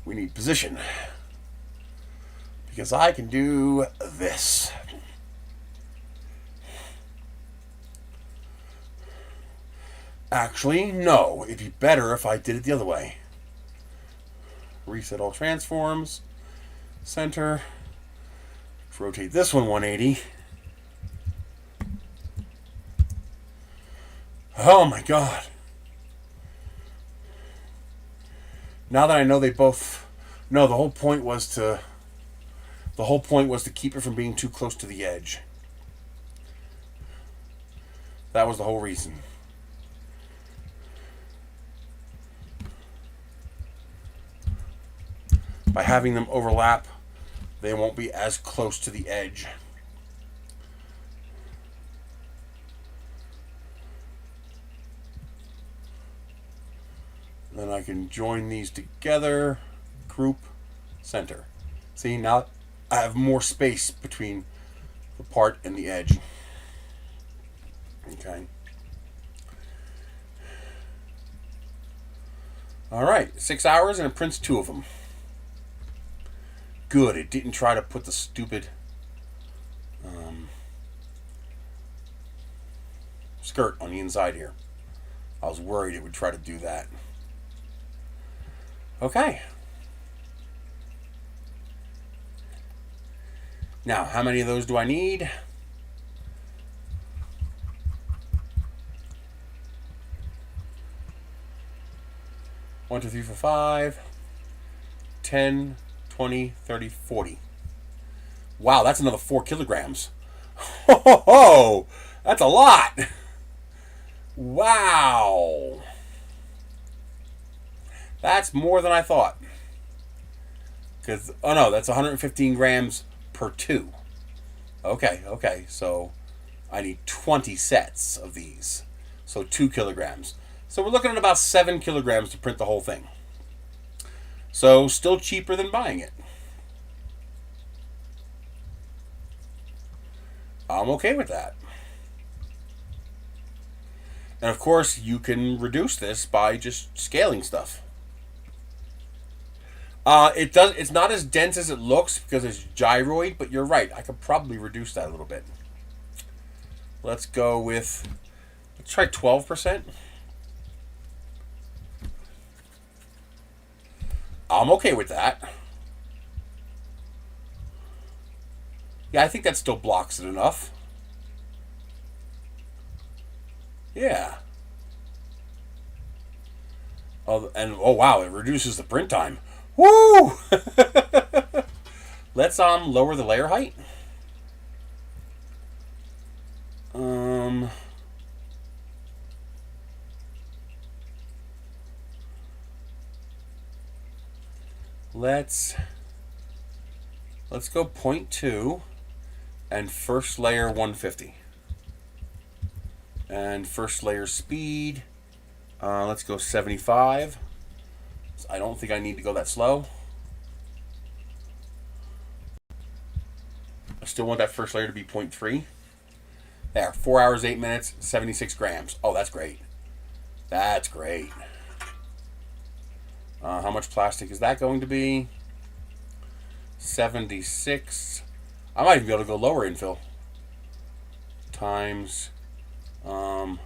We need position. Because I can do this. Actually, no. It'd be better if I did it the other way. Reset all transforms. Center. Rotate this one 180. Oh my god. Now that I know they both... No, the whole point was to keep it from being too close to the edge. That was the whole reason. By having them overlap, they won't be as close to the edge. Then I can join these together, group, center. See, now I have more space between the part and the edge. Okay. All right, 6 hours and it prints two of them. Good, it didn't try to put the stupid skirt on the inside here. I was worried it would try to do that. Okay. Now, how many of those do I need? One, 2, 3, 4, 5, 10, 20, 30, 40. Wow, that's another 4 kilograms. Oh, that's a lot. Wow. That's more than I thought. Because, oh no, that's 115 grams per 2. Okay, so I need 20 sets of these. So 2 kilograms. So we're looking at about 7 kilograms to print the whole thing. So still cheaper than buying it. I'm okay with that. And of course, you can reduce this by just scaling stuff. It's not as dense as it looks because it's gyroid, but you're right. I could probably reduce that a little bit. Let's try 12%. I'm okay with that. Yeah, I think that still blocks it enough. Yeah. Oh wow, it reduces the print time. Woo! Let's lower the layer height. Let's go 0.2 and first layer 150. And first layer speed, let's go 75. I don't think I need to go that slow. I still want that first layer to be 0.3. There, 4 hours, 8 minutes, 76 grams. Oh, that's great. That's great. How much plastic is that going to be? 76. I might even be able to go lower infill. Times 20.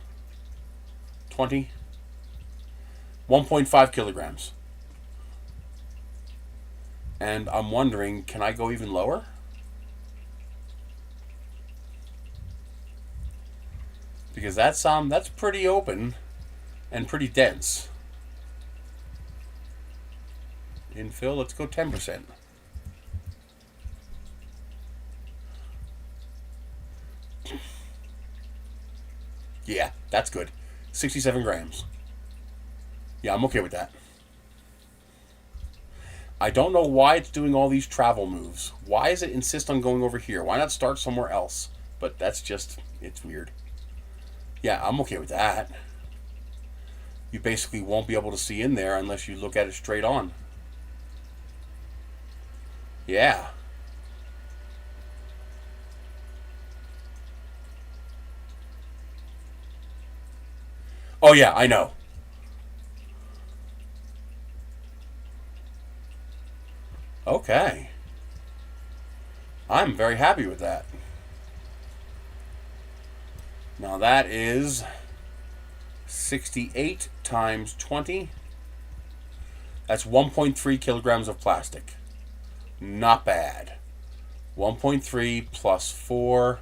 1.5 kilograms. And I'm wondering, can I go even lower? Because that's pretty open and pretty dense. Infill, let's go 10%. Yeah, that's good. 67 grams. Yeah, I'm okay with that. I don't know why it's doing all these travel moves. Why does it insist on going over here? Why not start somewhere else? But that's just, it's weird. Yeah, I'm okay with that. You basically won't be able to see in there unless you look at it straight on. Yeah. Oh yeah, I know. Okay. I'm very happy with that. Now that is 68 times 20. That's 1.3 kilograms of plastic. Not bad. 1.3 plus 4.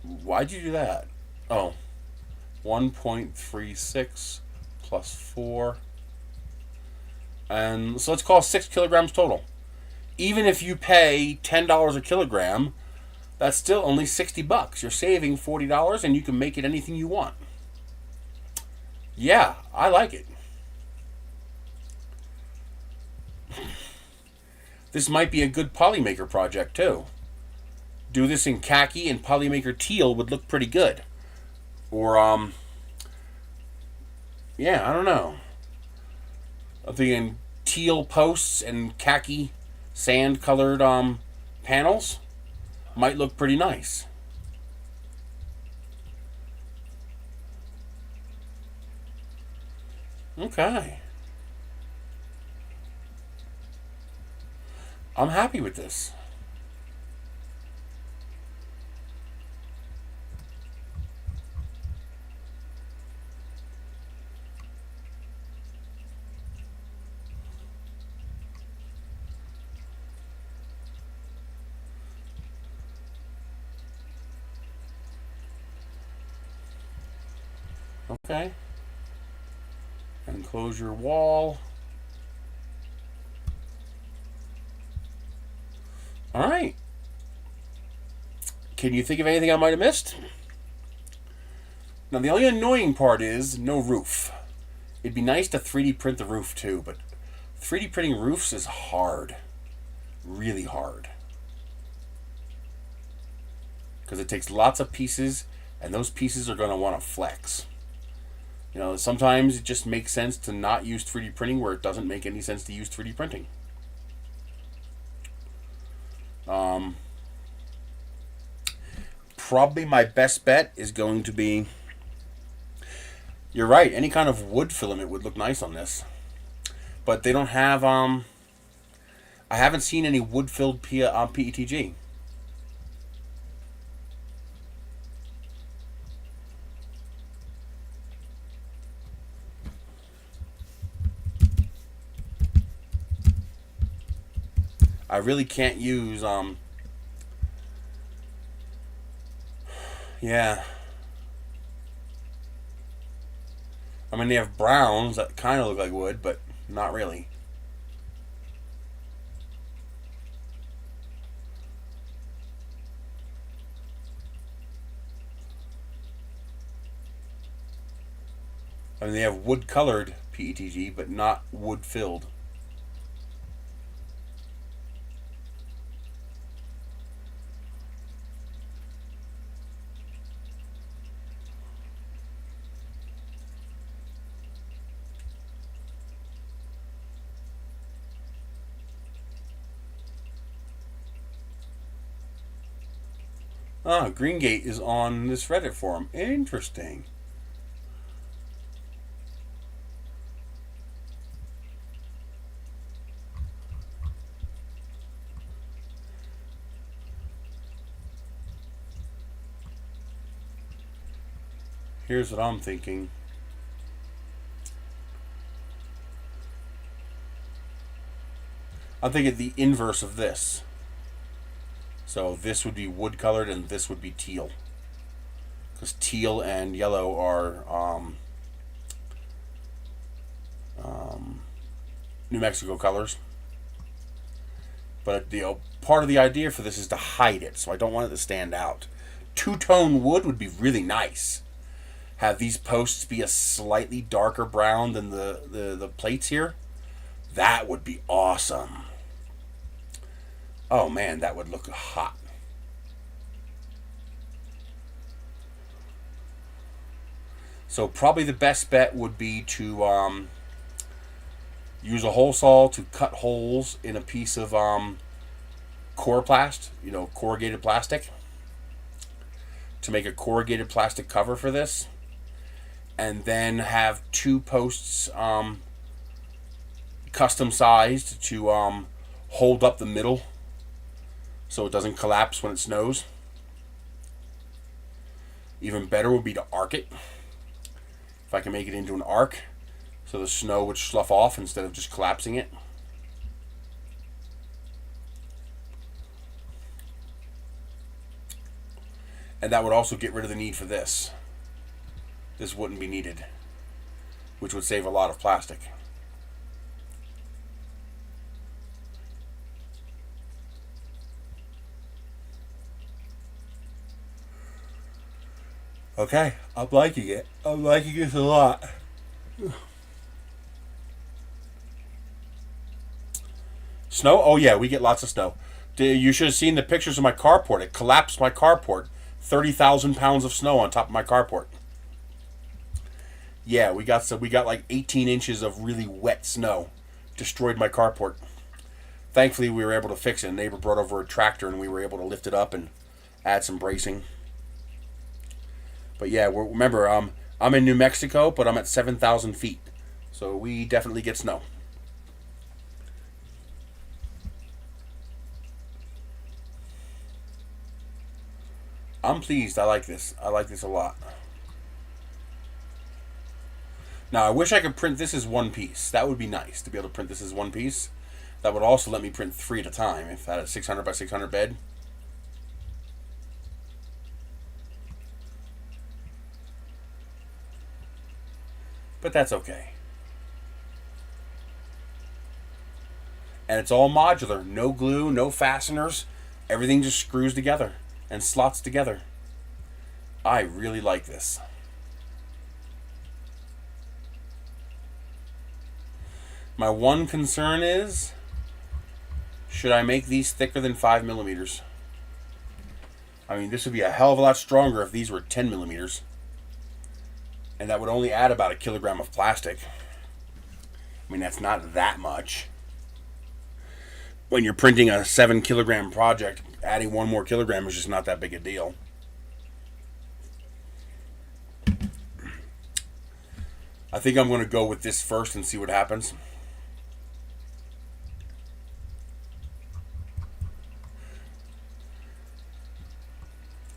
Why'd you do that? Oh. 1.36 plus 4. And so let's call 6 kilograms total. Even if you pay $10 a kilogram, that's still only $60. You're saving $40 and you can make it anything you want. Yeah, I like it. This might be a good polymaker project too. Do this in khaki and polymaker teal would look pretty good. Or yeah, I don't know. I'm thinking teal posts and khaki sand colored panels might look pretty nice. Okay. I'm happy with this. Okay. Enclosure wall. All right. Can you think of anything I might have missed? Now, the only annoying part is no roof. It'd be nice to 3D print the roof too, but 3D printing roofs is hard. Really hard. Because it takes lots of pieces, and those pieces are going to want to flex. You know, sometimes it just makes sense to not use 3D printing where it doesn't make any sense to use 3D printing. Probably my best bet is going to be... You're right, any kind of wood filament would look nice on this. But they don't have... I haven't seen any wood-filled PETG. I really can't use, yeah. I mean, they have browns that kind of look like wood, but not really. I mean, they have wood-colored PETG, but not wood-filled. Ah, Greengate is on this Reddit forum. Interesting. Here's what I'm thinking. I'm thinking the inverse of this. So this would be wood colored and this would be teal. Because teal and yellow are New Mexico colors. But the part of the idea for this is to hide it, so I don't want it to stand out. Two-tone wood would be really nice. Have these posts be a slightly darker brown than the plates here. That would be awesome. Oh man, that would look hot. So probably the best bet would be to use a hole saw to cut holes in a piece of Coroplast, you know, corrugated plastic, to make a corrugated plastic cover for this, and then have two posts custom sized to hold up the middle so it doesn't collapse when it snows. Even better would be to arc it. If I can make it into an arc so the snow would slough off instead of just collapsing it. And that would also get rid of the need for this. This wouldn't be needed, which would save a lot of plastic. Okay, I'm liking it. I'm liking this a lot. Snow? Oh yeah, we get lots of snow. You should have seen the pictures of my carport. It collapsed my carport. 30,000 pounds of snow on top of my carport. Yeah, we got like 18 inches of really wet snow. Destroyed my carport. Thankfully, we were able to fix it. A neighbor brought over a tractor and we were able to lift it up and add some bracing. But yeah, remember, I'm in New Mexico, but I'm at 7,000 feet. So we definitely get snow. I'm pleased. I like this. I like this a lot. Now, I wish I could print this as one piece. That would be nice, to be able to print this as one piece. That would also let me print 3 at a time, if I had a 600 by 600 bed. But that's okay. And it's all modular. No glue, no fasteners. Everything just screws together and slots together. I really like this. My one concern is, should I make these thicker than 5 millimeters? I mean, this would be a hell of a lot stronger if these were 10 millimeters. And that would only add about 1 kilogram of plastic. I mean, that's not that much. When you're printing a 7 kilogram project, adding 1 more kilogram is just not that big a deal. I think I'm going to go with this first and see what happens.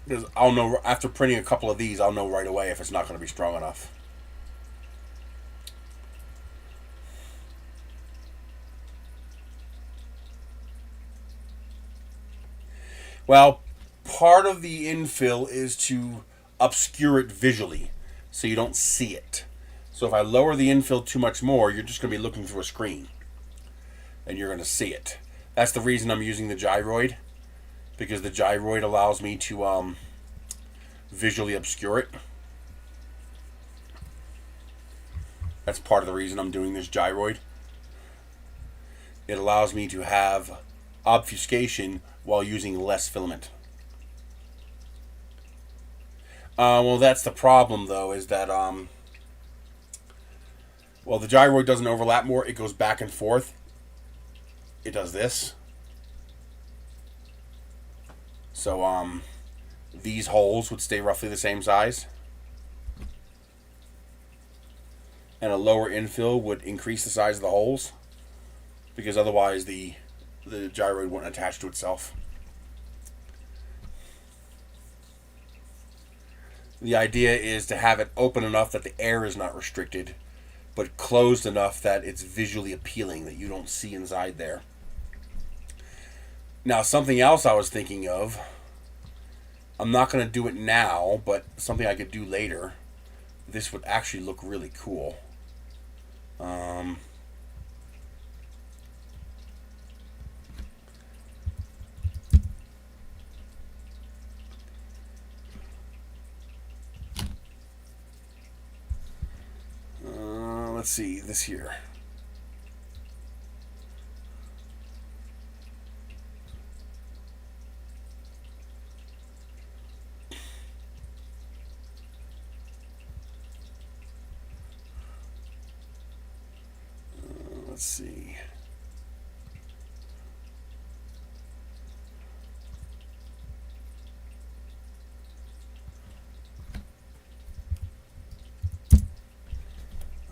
Because I'll know, after printing a couple of these, I'll know right away if it's not going to be strong enough. Well, part of the infill is to obscure it visually so you don't see it. So if I lower the infill too much more, you're just going to be looking through a screen and you're going to see it. That's the reason I'm using the gyroid, because the gyroid allows me to visually obscure it. That's part of the reason I'm doing this gyroid. It allows me to have obfuscation while using less filament. Well, that's the problem, though, is that well, the gyroid doesn't overlap more. It goes back and forth. It does this. So these holes would stay roughly the same size, and a lower infill would increase the size of the holes, because otherwise the gyroid wouldn't attach to itself. The idea is to have it open enough that the air is not restricted, but closed enough that it's visually appealing, that you don't see inside there. Now, something else I was thinking of, I'm not going to do it now, but something I could do later. This would actually look really cool. Let's see, this here. Let's see.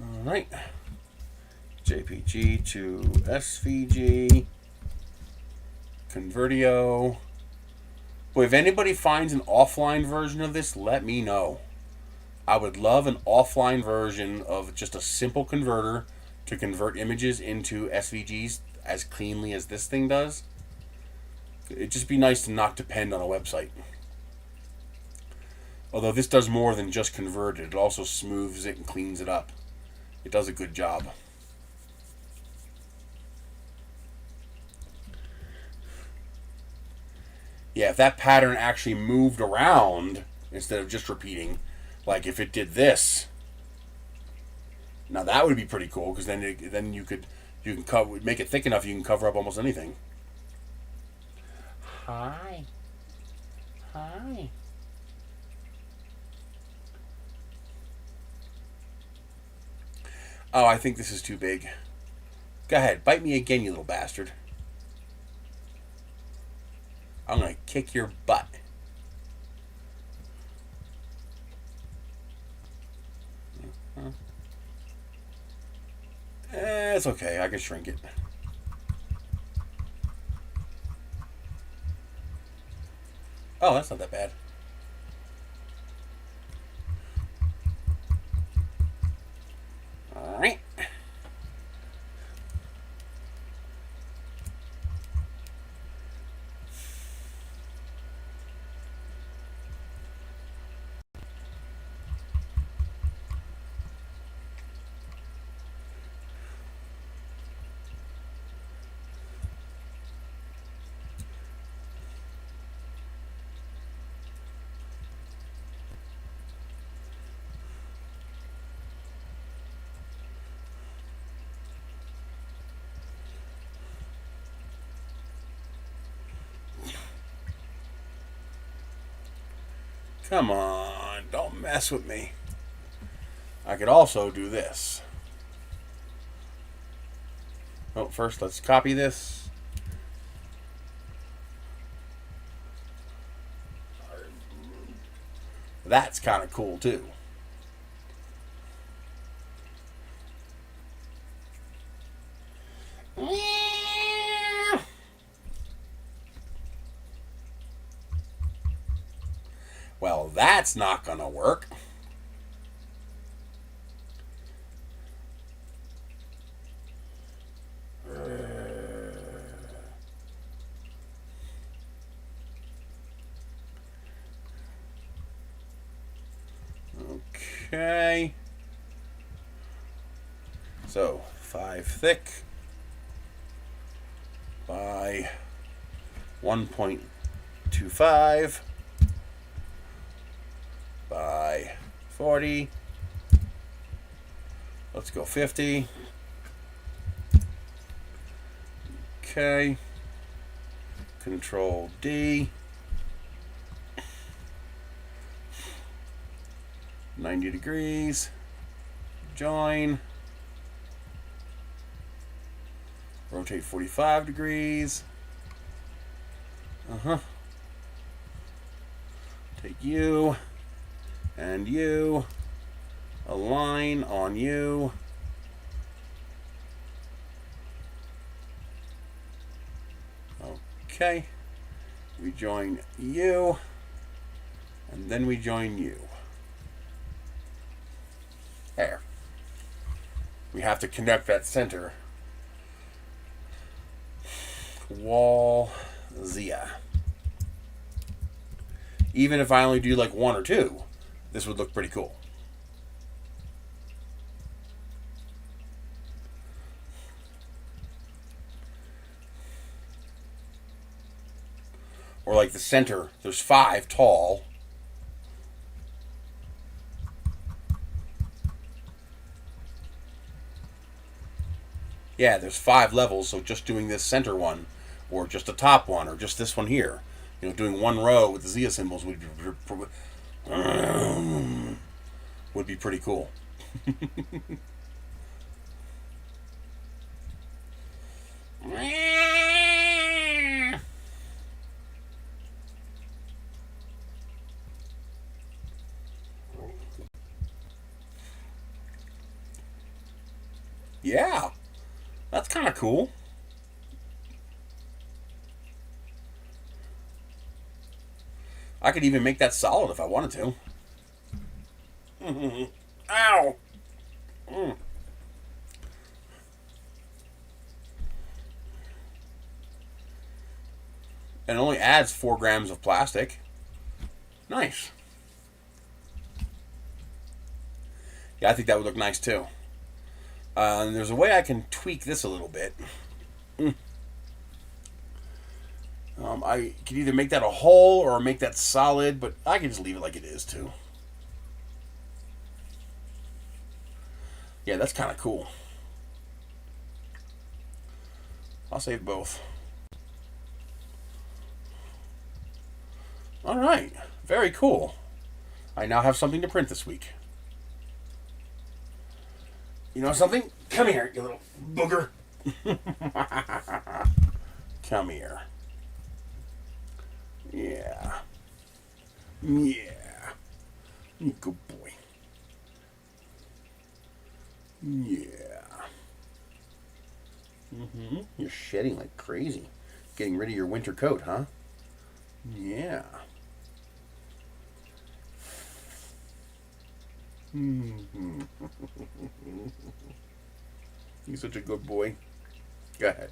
All right. JPG to SVG. Convertio. Boy, if anybody finds an offline version of this, let me know. I would love an offline version of just a simple converter to convert images into SVGs as cleanly as this thing does. It'd just be nice to not depend on a website. Although this does more than just convert it, it also smooths it and cleans it up. It does a good job. Yeah, if that pattern actually moved around instead of just repeating, like if it did this, now that would be pretty cool, because then you can make it thick enough you can cover up almost anything. Hi. Oh, I think this is too big. Go ahead, bite me again, you little bastard. I'm gonna kick your butt. It's okay, I can shrink it. Oh, that's not that bad. All right. Come on, don't mess with me. I could also do this. Oh, first let's copy this. That's kind of cool too. Well, that's not going to work. Okay. So, 5 thick by 1.25 by 40. Let's go 50. Okay. Control D. 90 degrees. Join. Rotate 45 degrees. Take you and you. Align on you. Okay. We join you. And then we join you. There. We have to connect that center wall Zia. Even if I only do like 1 or 2, this would look pretty cool. Or like the center, there's 5 tall. Yeah, there's 5 levels, so just doing this center one, or just the top one, or just this one here. You know, doing 1 row with the Zia symbols would be pretty cool. Yeah, that's kind of cool. I could even make that solid if I wanted to. Ow! And it only adds 4 grams of plastic. Nice. Yeah, I think that would look nice too. And there's a way I can tweak this a little bit. I can either make that a hole or make that solid, but I can just leave it like it is too. Yeah, that's kind of cool. I'll save both. All right, very cool. I now have something to print this week. You know something? Come here, you little booger. Come here. Yeah. Yeah. You good boy. Yeah. You're shedding like crazy. Getting rid of your winter coat, huh? Yeah. You're such a good boy. Go ahead.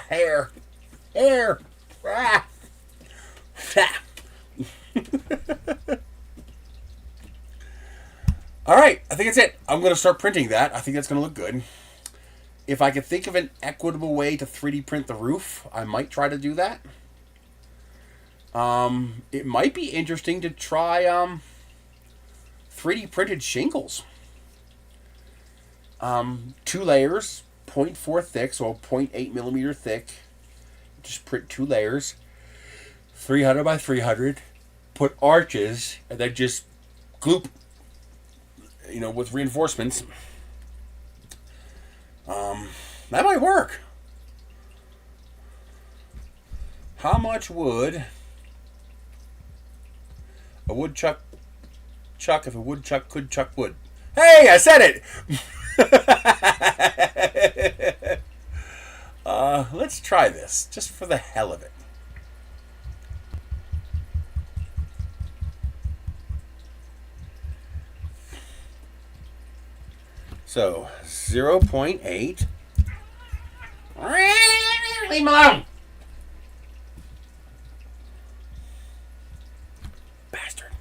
Hair. Hair. Ah. All right, I think that's it. I'm going to start printing that. I think that's going to look good. If I could think of an equitable way to 3D print the roof, I might try to do that. It might be interesting to try 3D printed shingles. 2 layers, 0.4 thick, so 0.8 millimeter thick. Just print 2 layers. 300 by 300, put arches, and then just gloop, with reinforcements. That might work. How much would a woodchuck chuck if a woodchuck could chuck wood? Hey, I said it! Let's try this, just for the hell of it. So, 0.8. Leave him alone! Bastard.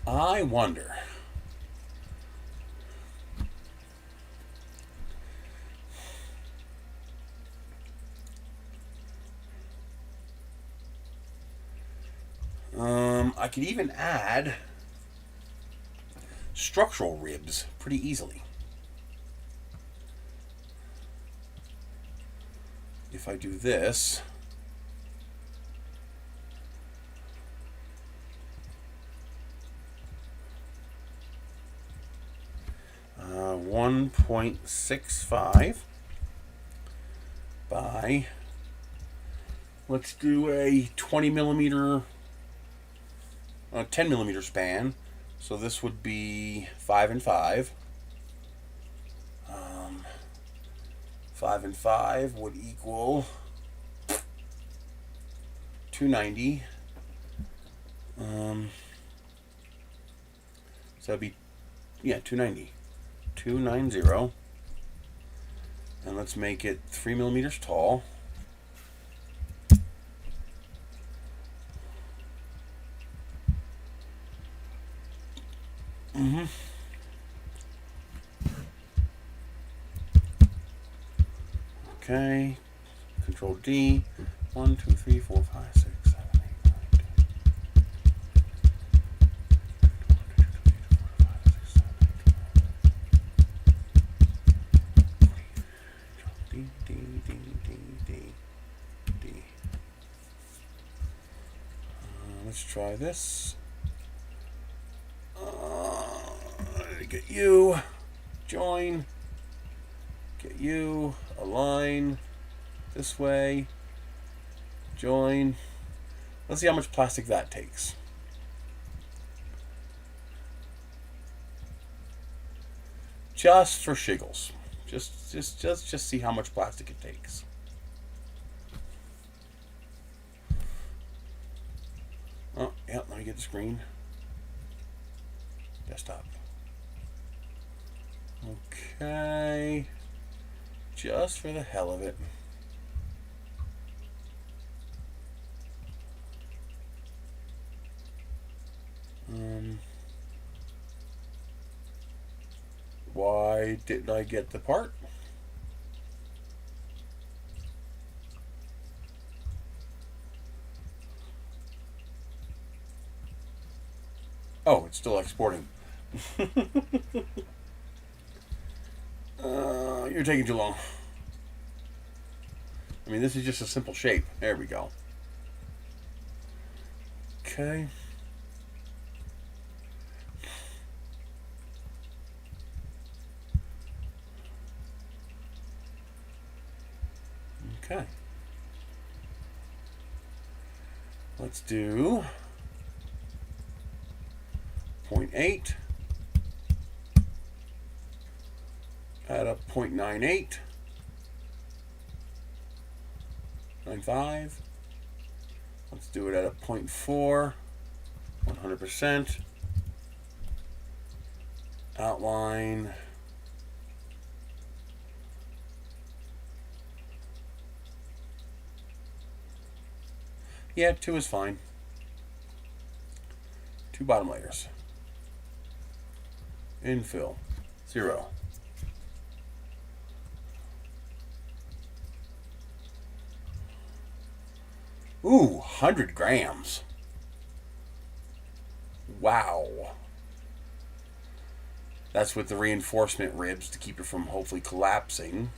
I wonder. I could even add structural ribs pretty easily. If I do this, uh, 1.65 by, let's do a 20 millimeter, 10 millimeter span. So this would be 5 and 5. 5 and 5 would equal 290. So that'd be, 290. 290. And let's make it 3 millimeters tall. Okay, Control D. 1, 2, 3, 4, 5, 6, 7, 8, 9, 10. D. Let's try this. Get you, join, get you, align this way, join. Let's see how much plastic that takes. Just for shiggles. Just see how much plastic it takes. Oh, yeah, let me get the screen. Desktop. Okay. Just for the hell of it. Why didn't I get the part? Oh, it's still exporting. You're taking too long. I mean, this is just a simple shape. There we go. Okay. Okay. Let's do 0.8. Add up 0.98. 95. Let's do it at a 0.4. 100%. Outline. Yeah, 2 is fine. 2 bottom layers. Infill. 0. Ooh, 100 grams. Wow. That's with the reinforcement ribs to keep it from hopefully collapsing.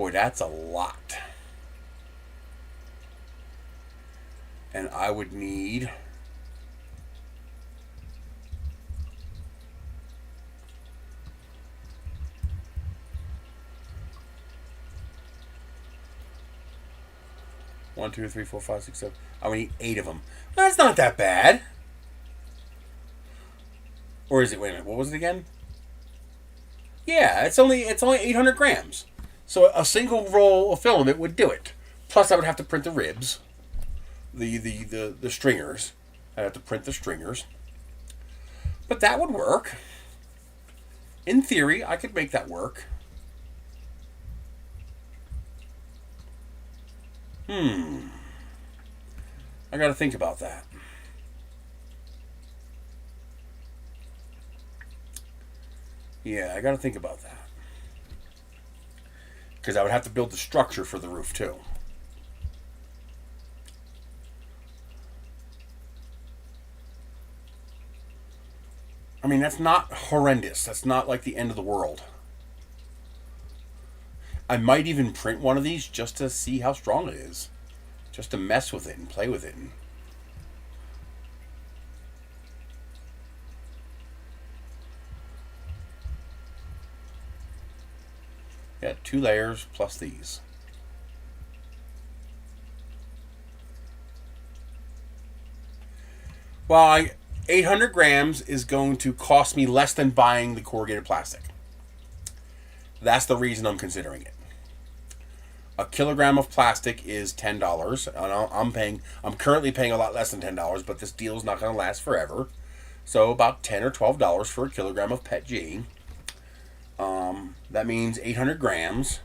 Boy, that's a lot. And I would need... One, two, three, four, five, six, seven. I would need 8 of them. That's not that bad. Or is it? Wait a minute. What was it again? Yeah, it's only 800 grams. So a single roll of filament would do it. Plus, I would have to print the ribs, the stringers. I'd have to print the stringers. But that would work. In theory, I could make that work. I got to think about that. Yeah, I got to think about that. Because I would have to build the structure for the roof, too. I mean, that's not horrendous. That's not like the end of the world. I might even print one of these just to see how strong it is. Just to mess with it and play with it. Yeah, 2 layers plus these. Well, 800 grams is going to cost me less than buying the corrugated plastic. That's the reason I'm considering it. A kilogram of plastic is $10. And I'm currently paying a lot less than $10, but this deal is not going to last forever. So about $10 or $12 for a kilogram of PETG. That means 800 grams.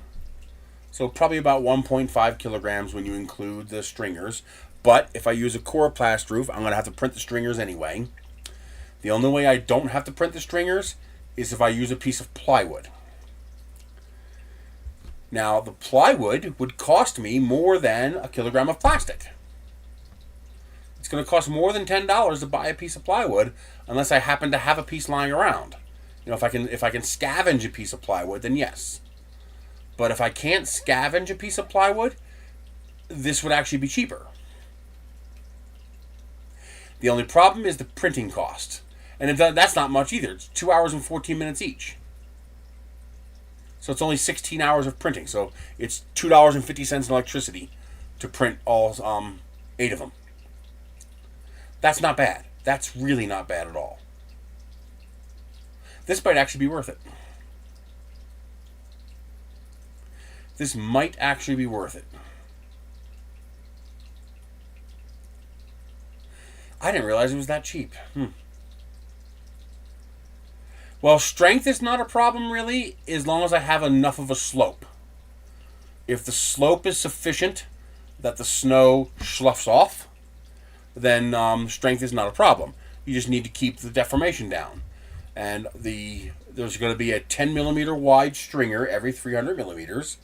So probably about 1.5 kilograms when you include the stringers. But if I use a Coroplast roof, I'm going to have to print the stringers anyway. The only way I don't have to print the stringers is if I use a piece of plywood. Now, the plywood would cost me more than a kilogram of plastic. It's going to cost more than $10 to buy a piece of plywood unless I happen to have a piece lying around. You know, if I can scavenge a piece of plywood, then yes. But if I can't scavenge a piece of plywood, this would actually be cheaper. The only problem is the printing cost. And that's not much either. It's 2 hours and 14 minutes each. So it's only 16 hours of printing. So it's $2.50 in electricity to print all 8 of them. That's not bad. That's really not bad at all. This might actually be worth it. This might actually be worth it. I didn't realize it was that cheap. Well, strength is not a problem really, as long as I have enough of a slope. If the slope is sufficient that the snow sloughs off, then strength is not a problem. You just need to keep the deformation down. And there's going to be a 10 millimeter wide stringer every 300 millimeters.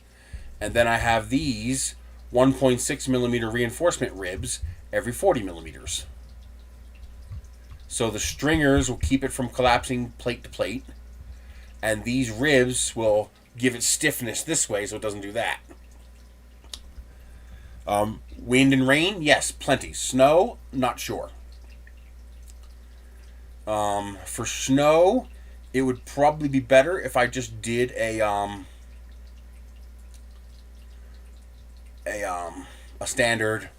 And then I have these 1.6 millimeter reinforcement ribs every 40 millimeters. So the stringers will keep it from collapsing plate to plate. And these ribs will give it stiffness this way so it doesn't do that. Wind and rain, yes, plenty. Snow, not sure. For snow, it would probably be better if I just did a standard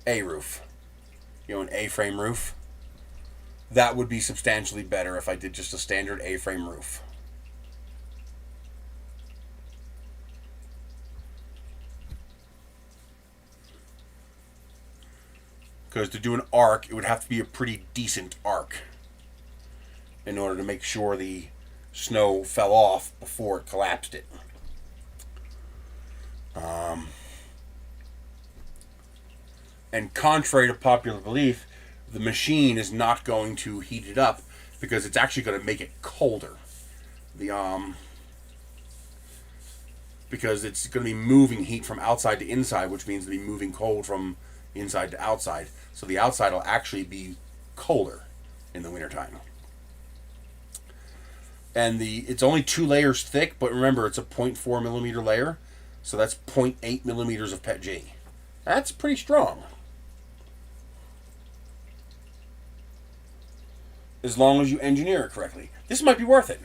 A roof. You know, an A-frame roof. That would be substantially better if I did just a standard A-frame roof. Because to do an arc, it would have to be a pretty decent arc in order to make sure the snow fell off before it collapsed it. And contrary to popular belief, the machine is not going to heat it up because it's actually going to make it colder. Because it's going to be moving heat from outside to inside, which means it'll be moving cold from inside to outside. So the outside will actually be colder in the wintertime. And it's only 2 layers thick, but remember it's a 0.4 millimeter layer. So that's 0.8 millimeters of PETG. That's pretty strong. As long as you engineer it correctly. This might be worth it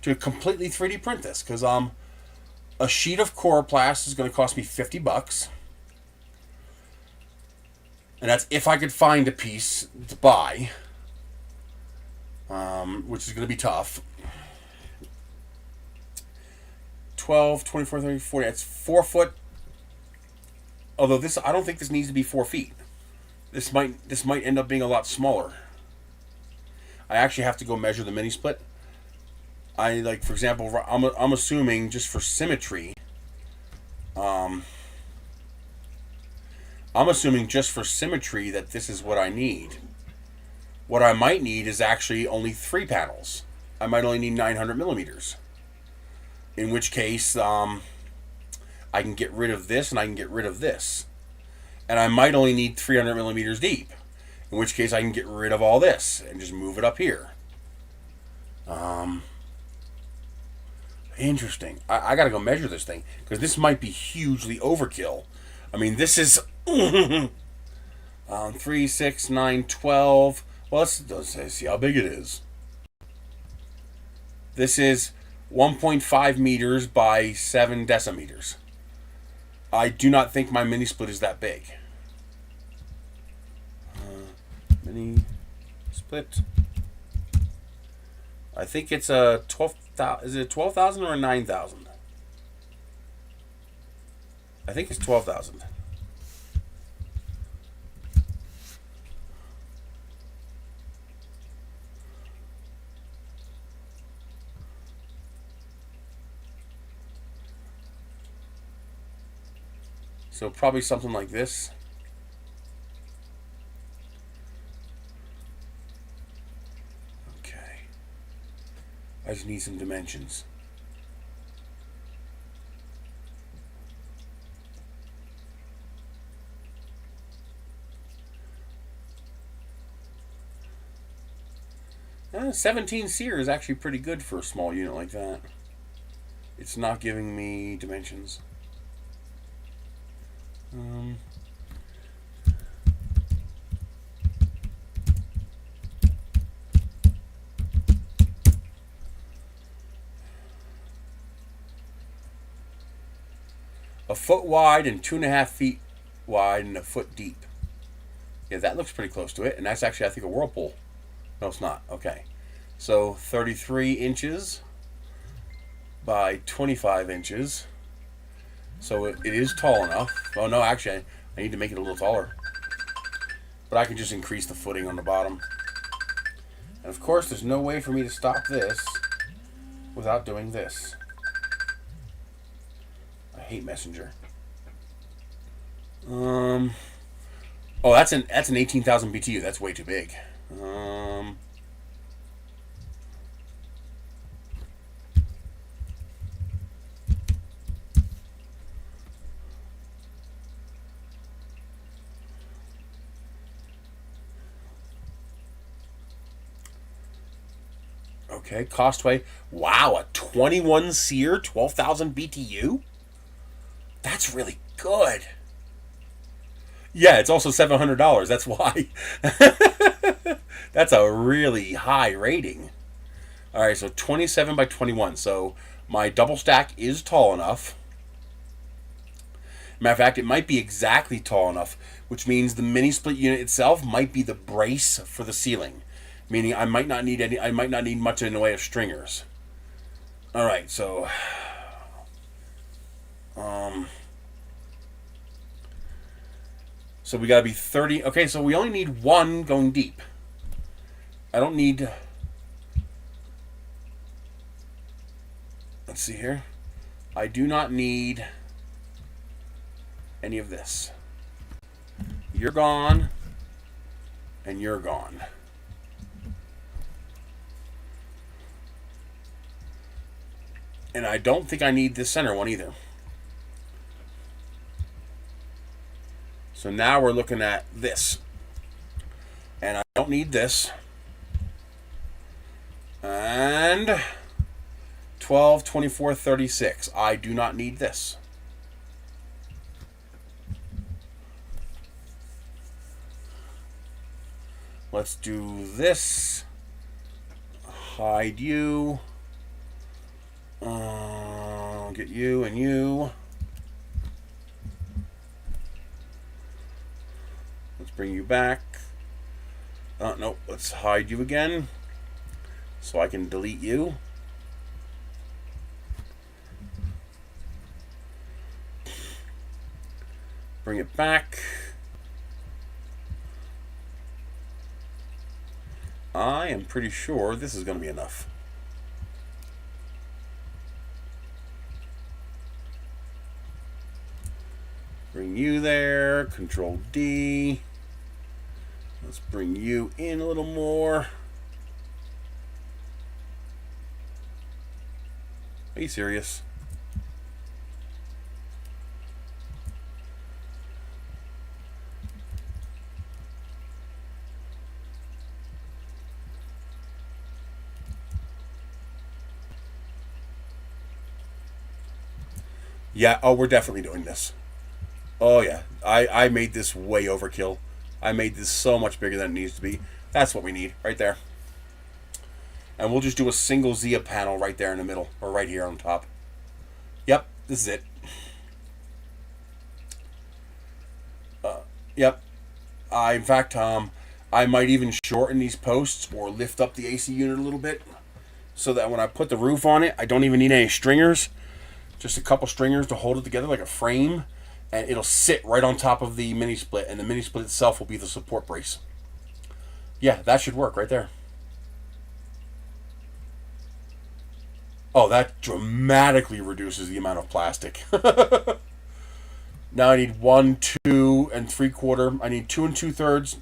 to completely 3D print this, because a sheet of Coroplast is going to cost me $50. And that's if I could find a piece to buy, which is going to be tough. 12, 24, 30, 40. That's 4 foot. Although this, I don't think this needs to be 4 feet. This might end up being a lot smaller. I actually have to go measure the mini split. For example, I'm assuming just for symmetry. I'm assuming just for symmetry that this is what I need. What I might need is actually only 3 panels. I might only need 900 millimeters. In which case, I can get rid of this and I can get rid of this. And I might only need 300 millimeters deep. In which case I can get rid of all this and just move it up here. Interesting. I gotta go measure this thing, because this might be hugely overkill. I mean, this is 3, 6, 9, 12. Well, let's see how big it is. This is 1.5 meters by 7 decimeters. I do not think my mini split is that big. Mini split. I think it's a 12,000. Is it 12,000 or 9,000? I think it's 12,000. So probably something like this. Okay. I just need some dimensions. Uh, 17 seer is actually pretty good for a small unit like that. It's not giving me dimensions. A foot wide and 2.5 feet wide and a foot deep. Yeah, that looks pretty close to it. And that's actually, I think, a whirlpool. No, it's not. Okay. So 33 inches by 25 inches. So it is tall enough. Oh, no, actually, I need to make it a little taller. But I can just increase the footing on the bottom. And, of course, there's no way for me to stop this without doing this. I hate Messenger. Oh, that's an 18,000 BTU. That's way too big. Okay, Costway. Wow, a 21 seer, 12,000 BTU? That's really good. Yeah, it's also $700. That's why. That's a really high rating. All right, so 27 by 21. So my double stack is tall enough. Matter of fact, it might be exactly tall enough, which means the mini split unit itself might be the brace for the ceiling. Meaning I might not need much in the way of stringers. All right, so so we got to be 30. Okay, so we only need one going deep. I don't need. Let's see here. I do not need any of this. You're gone, and you're gone. And I don't think I need this center one either. So now we're looking at this. And I don't need this. And 12, 24, 36. I do not need this. Let's do this. Hide you. Get you and you. Let's bring you back. No, let's hide you again so I can delete you. Bring it back. I am pretty sure this is going to be enough. Bring you there. Control D. Let's bring you in a little more. Are you serious? Yeah, oh, we're definitely doing this. Oh, yeah. I made this way overkill. I made this so much bigger than it needs to be. That's what we need, right there. And we'll just do a single Zia panel right there in the middle, or right here on top. Yep, this is it. Yep. In fact, I might even shorten these posts or lift up the AC unit a little bit so that when I put the roof on it, I don't even need any stringers. Just a couple stringers to hold it together like a frame, and it'll sit right on top of the mini split, and the mini split itself will be the support brace. Yeah, that should work right there. Oh, that dramatically reduces the amount of plastic. Now I need 1, 2, and 3/4. I need 2 2/3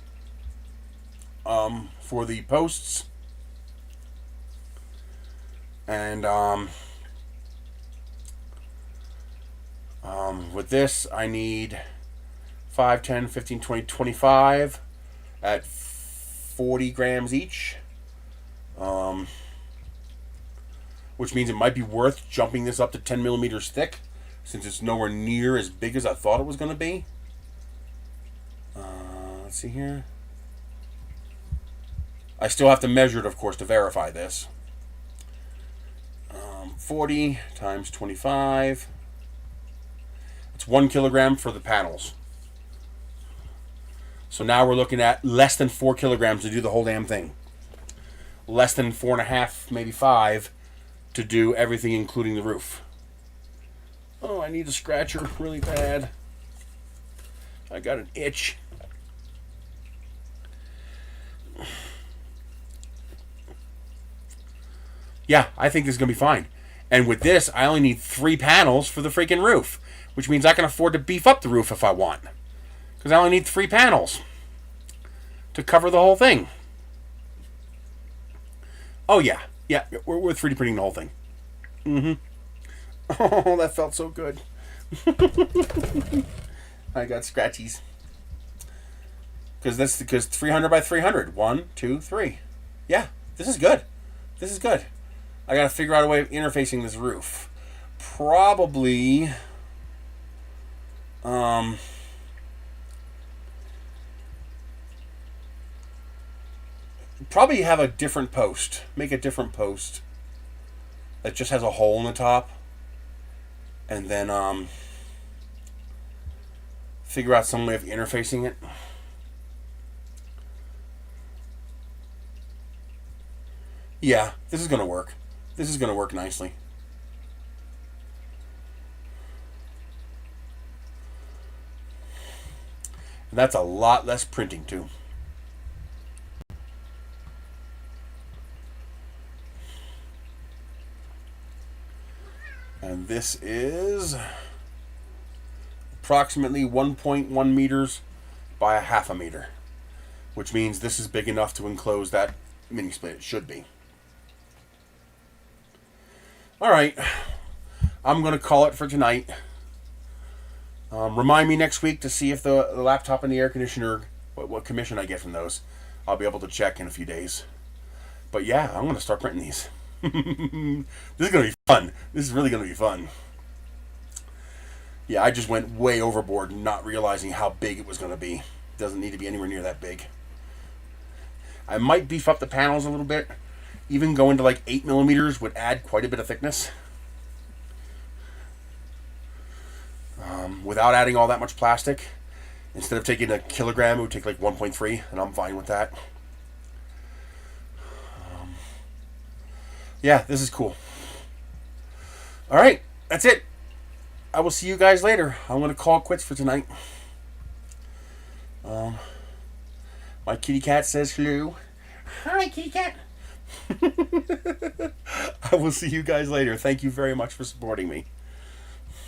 for the posts, and with this, I need 5, 10, 15, 20, 25 at 40 grams each. Which means it might be worth jumping this up to 10 millimeters thick, since it's nowhere near as big as I thought it was going to be. Let's see here. I still have to measure it, of course, to verify this. 40 times 25. It's 1 kilogram for the panels. So now we're looking at less than 4 kilograms to do the whole damn thing. Less than 4.5, maybe 5, to do everything, including the roof. Oh, I need a scratcher really bad. I got an itch. Yeah, I think this is going to be fine. And with this, I only need 3 panels for the freaking roof, which means I can afford to beef up the roof if I want. Because I only need 3 panels to cover the whole thing. Oh, yeah. Yeah, we're 3D printing the whole thing. Oh, that felt so good. I got scratchies. Because 300 by 300. 1, 2, 3. Yeah, this is good. This is good. I got to figure out a way of interfacing this roof. Probably... probably have a different post. Make a different post that just has a hole in the top, and then figure out some way of interfacing it. Yeah, this is gonna work. This is gonna work nicely. And that's a lot less printing too. And this is approximately 1.1 meters by 1/2 meter, which means this is big enough to enclose that mini split. It should be. All right, I'm going to call it for tonight. Remind me next week to see if the laptop and the air conditioner, what commission I get from those. I'll be able to check in a few days. But yeah, I'm going to start printing these. This is going to be fun. This is really going to be fun. Yeah, I just went way overboard not realizing how big it was going to be. It doesn't need to be anywhere near that big. I might beef up the panels a little bit. Even going to like 8 millimeters would add quite a bit of thickness. Without adding all that much plastic. Instead of taking a kilogram, it would take like 1.3, and I'm fine with that. Yeah, this is cool. All right, that's it. I will see you guys later. I'm going to call it quits for tonight. My kitty cat says hello. Hi, kitty cat. I will see you guys later. Thank you very much for supporting me.